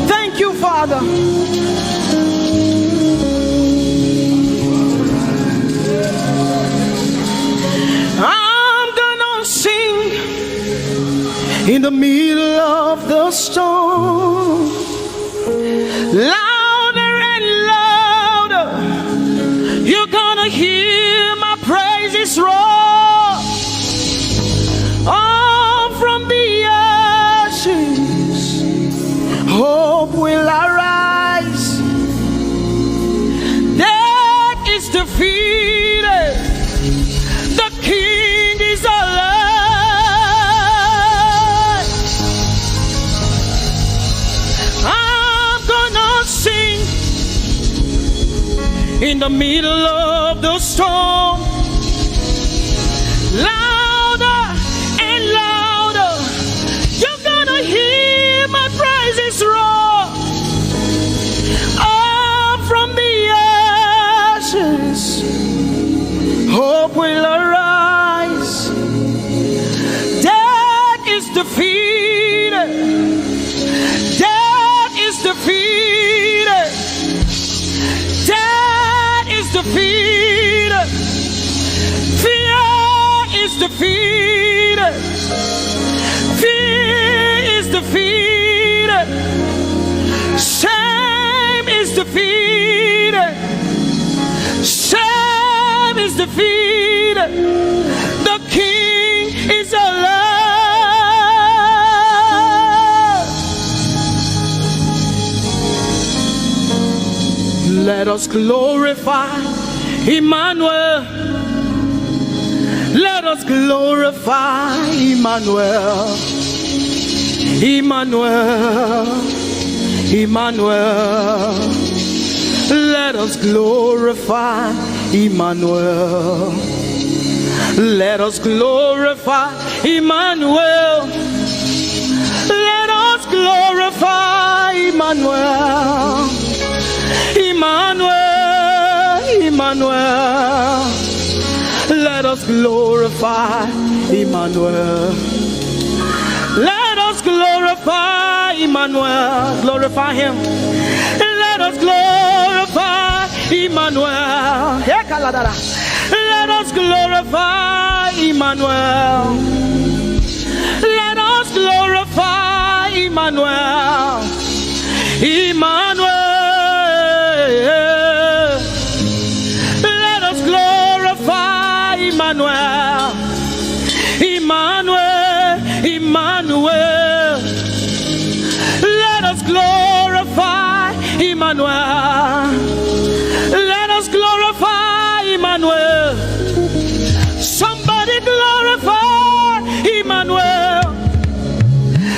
S5: Thank you, Father. I'm gonna sing in the middle of the storm, louder and louder. You're gonna hear my praises roar. Oh, from the ashes, hope will arise. Death is defeated. The King is alive. In the middle of the storm, louder and louder, you're gonna hear my praises roar. Up from the ashes, hope will arise. Death is defeated. Death is defeated. Death is defeated. Fear is defeated. Fear is defeated. Shame is defeated. Shame is defeated. The King is alive. Let us glorify Emmanuel. Let us glorify Emmanuel. Emmanuel. Emmanuel. Let us glorify Emmanuel. Let us glorify Emmanuel. Let us glorify Emmanuel. Emmanuel. Emmanuel. Let us glorify Emmanuel. Let us glorify Emmanuel. Glorify him. Let us glorify Emmanuel. Let us glorify Emmanuel. Let us glorify Emmanuel. Emmanuel. Let us glorify Emmanuel. Emmanuel. Emmanuel. Let us glorify Emmanuel. Let us glorify Emmanuel. Somebody glorify Emmanuel.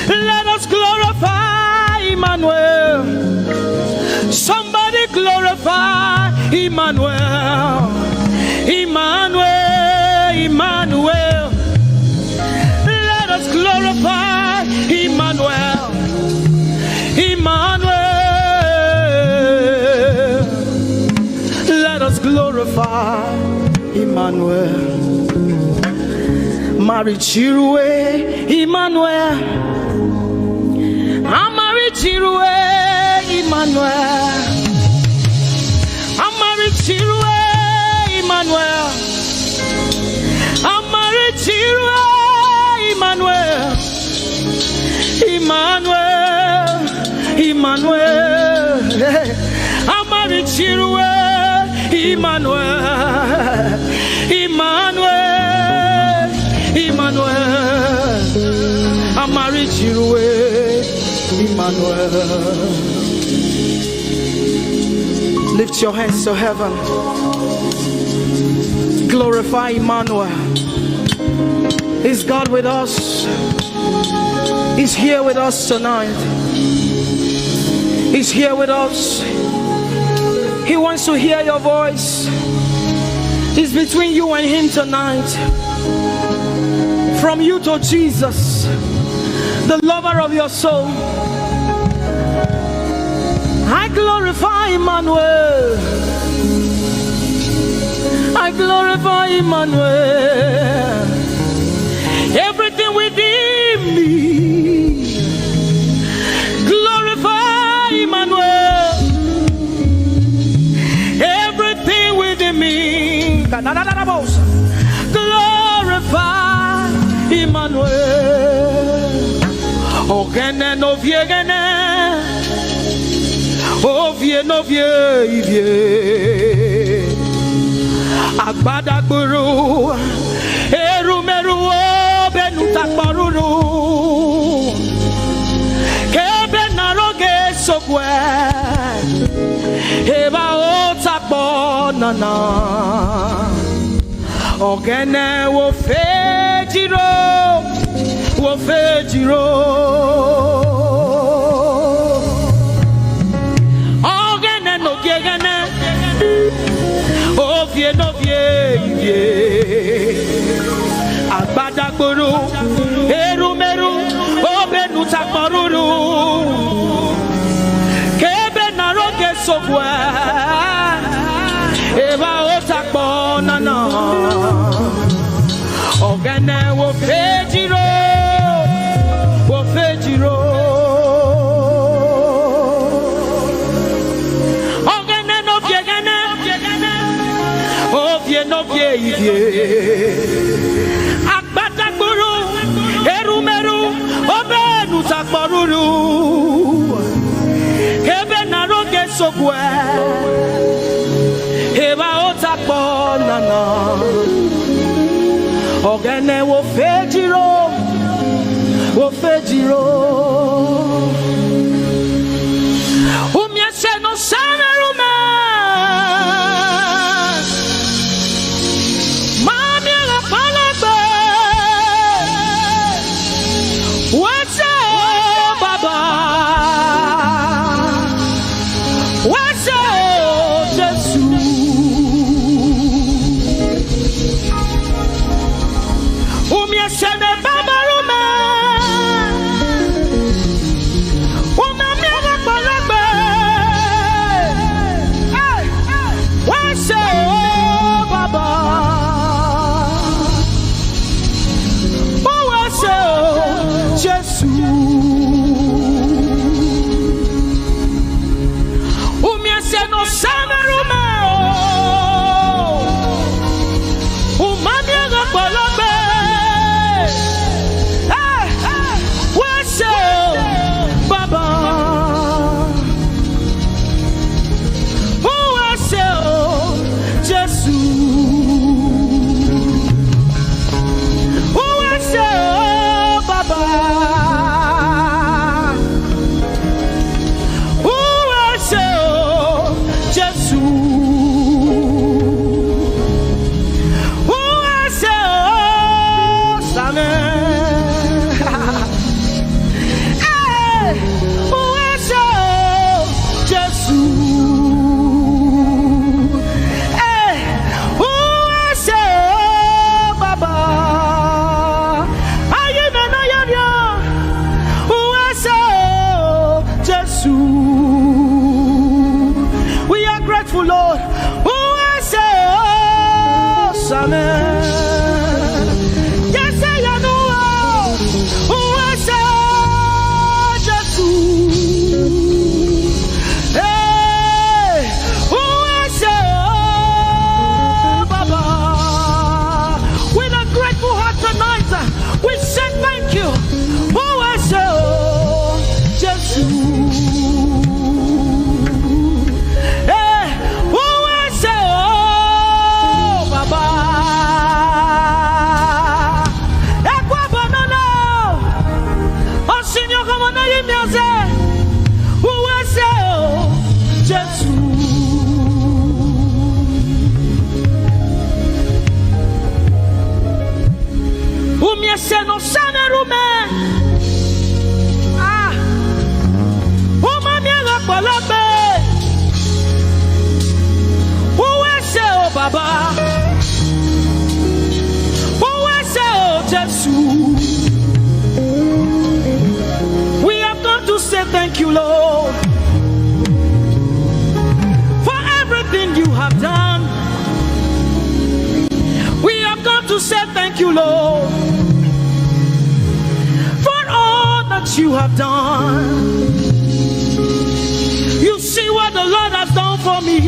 S5: Let us glorify Emmanuel. Somebody glorify Emmanuel. Emmanuel. Emmanuel. Let us glorify Emmanuel. Emmanuel. Let us glorify Emmanuel. Marichirwe Emmanuel. Amarichirwe Emmanuel. Amarichirwe Emmanuel. Amarichirwe Emmanuel. Emmanuel. Emmanuel. Amarichirwe Emmanuel. Emmanuel. Emmanuel. Amarichirwe Emmanuel. Lift your hands to heaven. Glorify Emmanuel. Is God with us? He's here with us tonight. He's here with us. He wants to hear your voice. It's between you and him tonight. From you to Jesus, the lover of your soul. I glorify Emmanuel. I glorify Emmanuel. Everything within me, glorify Emmanuel. Everything within me, glorify Emmanuel. Ogene no viegene, ovie no vie. Agbada gburu, erumeru benutakbaruru. Kebe naroge sokwe, eba otakbo nana. Ogene wo fejiro, wo fejiro. Ogene no gegene, ovie no vie. Agbada gburu, erumeru, obenutakbaruru. Kebe naroge sokwe, eba otakbo nana. Ogene wo fejiro, wo fejiro. Ogene no viegene, ovie no vie. Agbada gburu, erumeru, obenutakbaruru. Kebe naroge sokwe, eba otakbo nana. Ogene wo fejiro, wo fejiro. Umiese no sana rume, mami la palagbe. Wese baba, wese Jesus. Umiese ne baba rume. grateful, Lord. Who I say, oh, Sammie. Yes, I know. Who I say, Jesus. Hey, who I say, oh, Baba. With a grateful heart tonight, we say thank you. Who I say, oh, Jesus. Se no sana rume uma miela palabe uwese o baba uwese o Jesus. We have come to say thank you, Lord, for everything you have done. We have come to say thank you, Lord, you have done. You see what the Lord has done for me.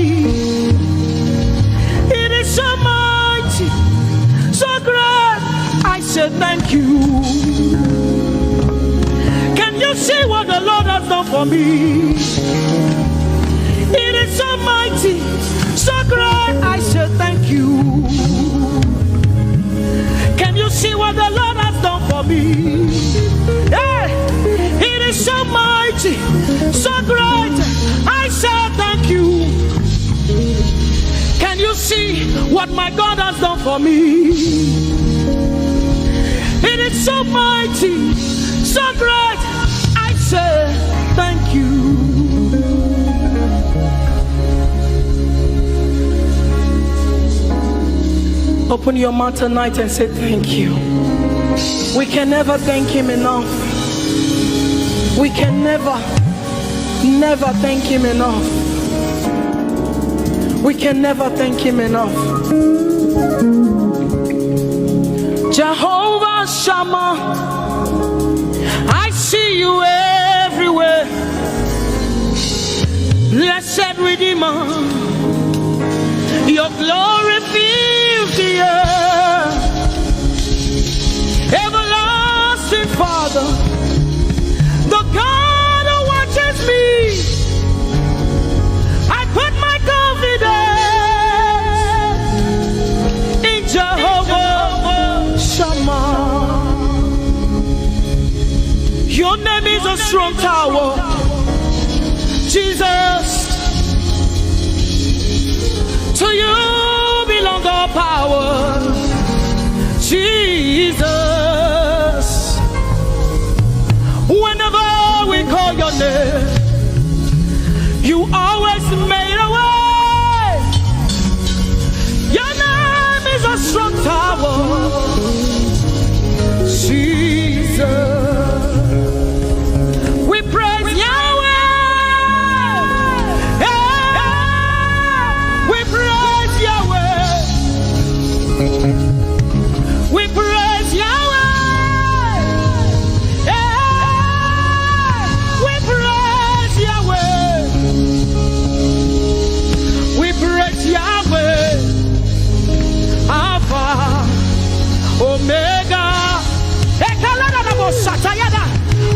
S5: It is so mighty, so great. I say thank you. Can you see what the Lord has done for me? It is so mighty, so great. I say thank you. Can you see what the Lord has done for me? Hey, it is so mighty, so great. I say thank you. Can you see what my God has done for me? It is so mighty, so great. I say thank you. Open your mouth tonight and say thank you. We can never thank him enough. We can never thank him enough. We can never thank him enough. Jehovah Shammah, I see you everywhere. Blessed Redeemer, your glory fills the earth. Everlasting Father, the God who watches me, I put my confidence in Jehovah Shammah. Your name is a strong tower, Jesus. To you belong all power, Jesus. Whenever we call your name, you always made a way. Your name is a strong tower, Jesus. We praise Yahweh. We praise Yahweh. We praise Yahweh. We praise Yahweh. We praise Yahweh. Alpha, Omega.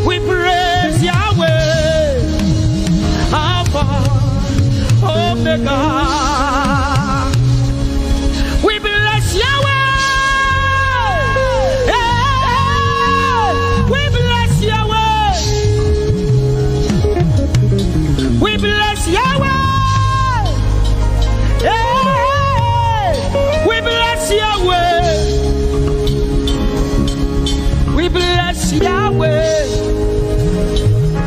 S5: We praise Yahweh. Alpha, Omega. We bless Yahweh. We bless Yahweh. We bless Yahweh. We bless Yahweh. We bless Yahweh.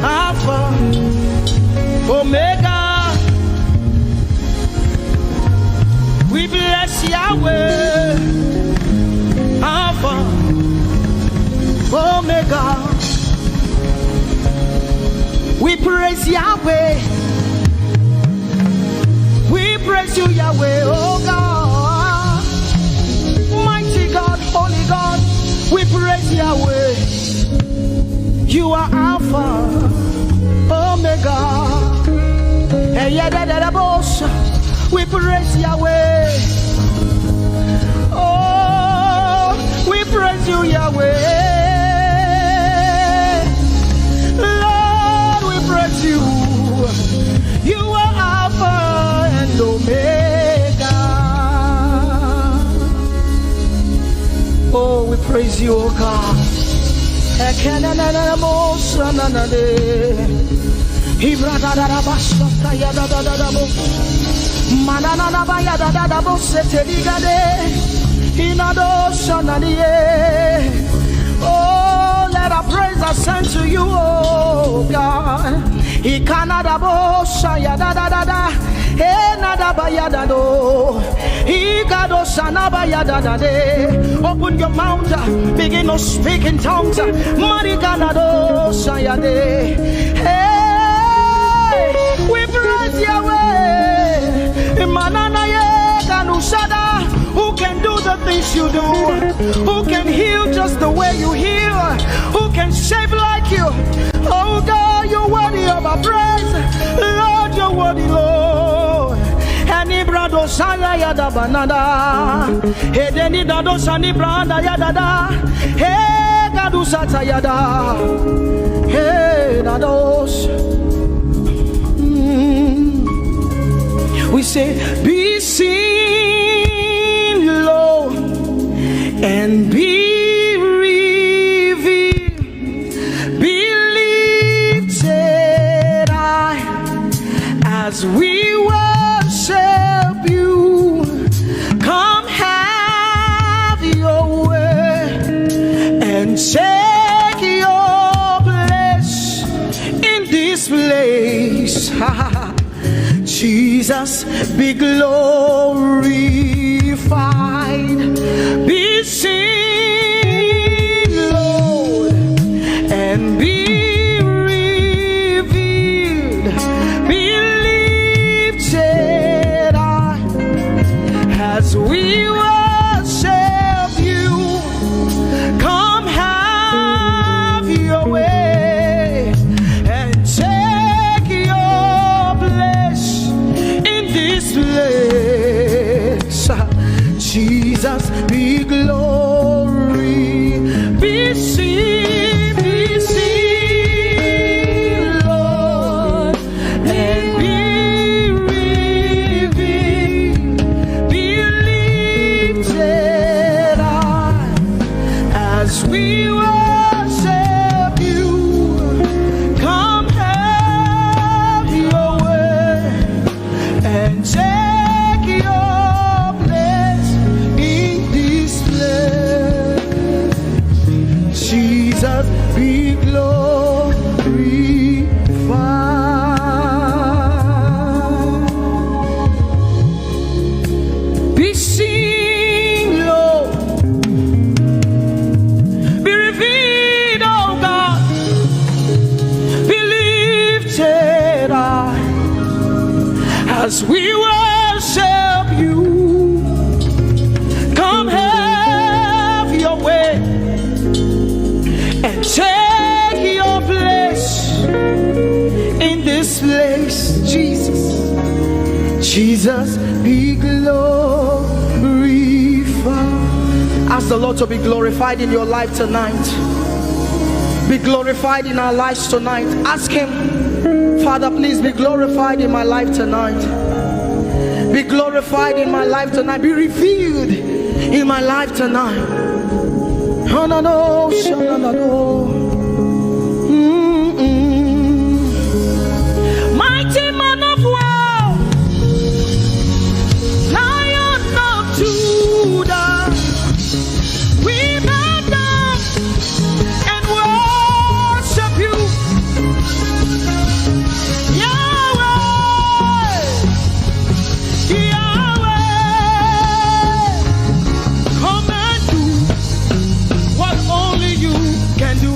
S5: Alpha, Omega. We bless Yahweh, Alpha, Omega. We praise Yahweh. We praise you, Yahweh, oh God. Mighty God, holy God, we praise Yahweh. You are Alpha, Omega. We praise Yahweh. Oh, we praise you, Yahweh. Lord, we praise you. You are Alpha and Omega. Oh, we praise you, oh God. Oh, let our praise ascend to you, oh God. Open your mouth, begin to speak in tongues. Hey, we praise Yahweh. Who can do the things you do? Who can heal just the way you heal? Who can shape like you? Oh God, you're worthy of our praise. Lord, you're worthy, Lord. Any brado shaya yada banana. Hey, deni dado shani branda yada. Hey, gadu sata yada. Hey, dados. We say, be seen, Lord, and be revealed, be lifted high as we worship you. Come have your way and take your place in this place. Jesus, be glorified, be seen, Lord, and be revealed, be lifted high as we worship you. Come have your way and take your place in this place. Jesus, be glory, be seen, Lord, and be revealed, be lifted high as we worship you. Come have your way and take your place in this place. Jesus, be glorified, be seen, Lord, be revealed, oh God, be lifted high as we worship you. Come have your way and take your place in this place. Jesus, Jesus, be glorified. Ask the Lord to be glorified in your life tonight. Be glorified in our lives tonight. Ask Him, Father, please be glorified in my life tonight. Be glorified in my life tonight. Be revealed in my life tonight. Oh, no, no, no, no, no. Mighty man of war, Lion of Judah, we bow down and worship you. Yahweh, Yahweh, come and do what only you can do.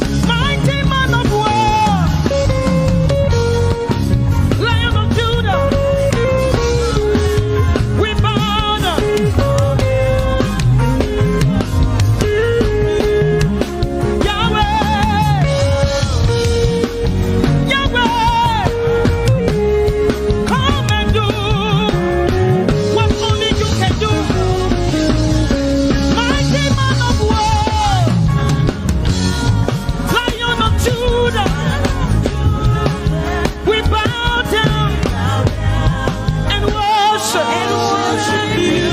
S5: worship you.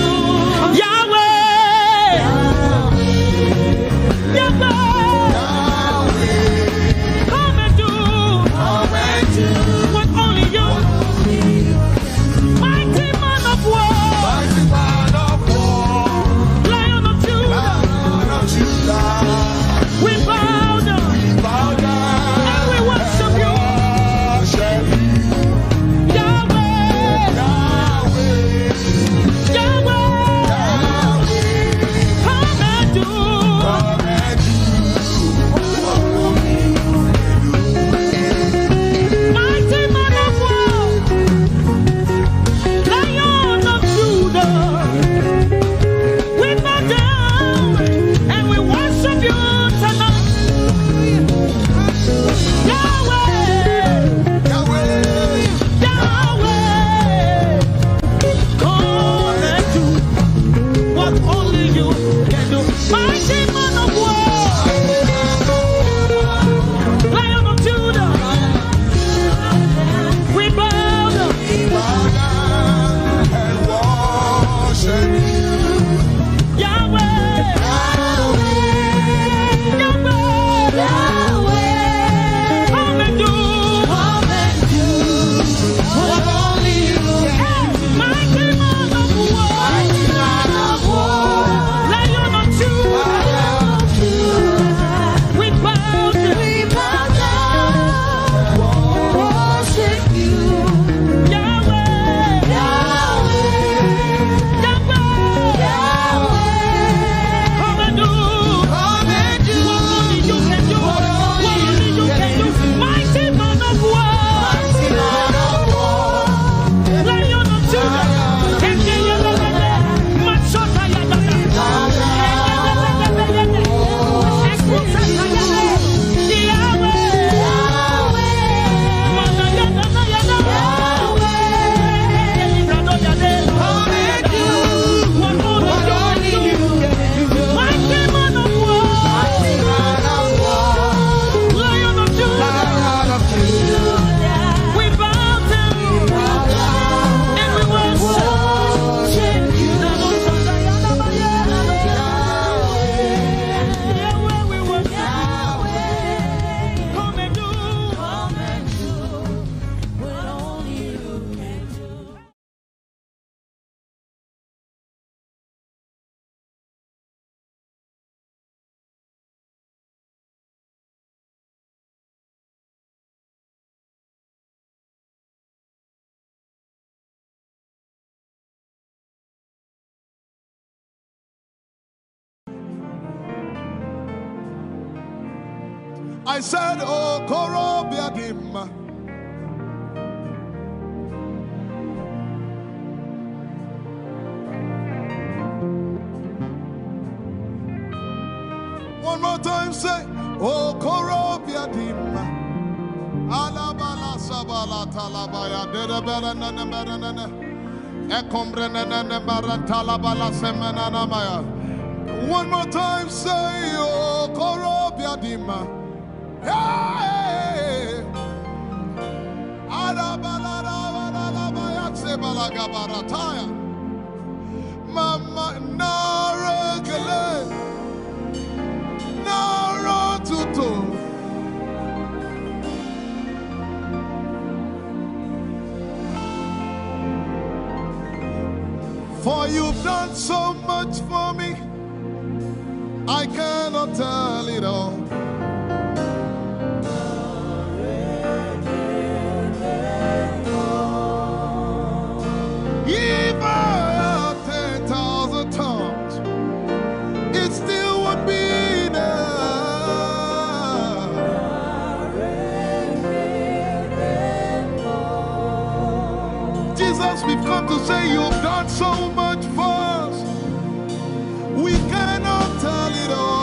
S5: Yahweh. Come and do what only you. Mighty man of war. Lion of Judah. We bow down. And we worship you.
S1: I said, oh, Koro Biadim. One more time, say, oh, Koro Biadim. Alabala Sabala Talabaya, Dedabella Nana, Ecombrena Barantalabala Semenana Maya. One more time, say, oh, Koro Biadim. Hey, Mama Nara Gale Nara Tutu. For you've done so much for me, I cannot tell it all. If I had 10,000 tongues, it still would be enough. Jesus, we've come to say you've done so much for us. We cannot tell it all.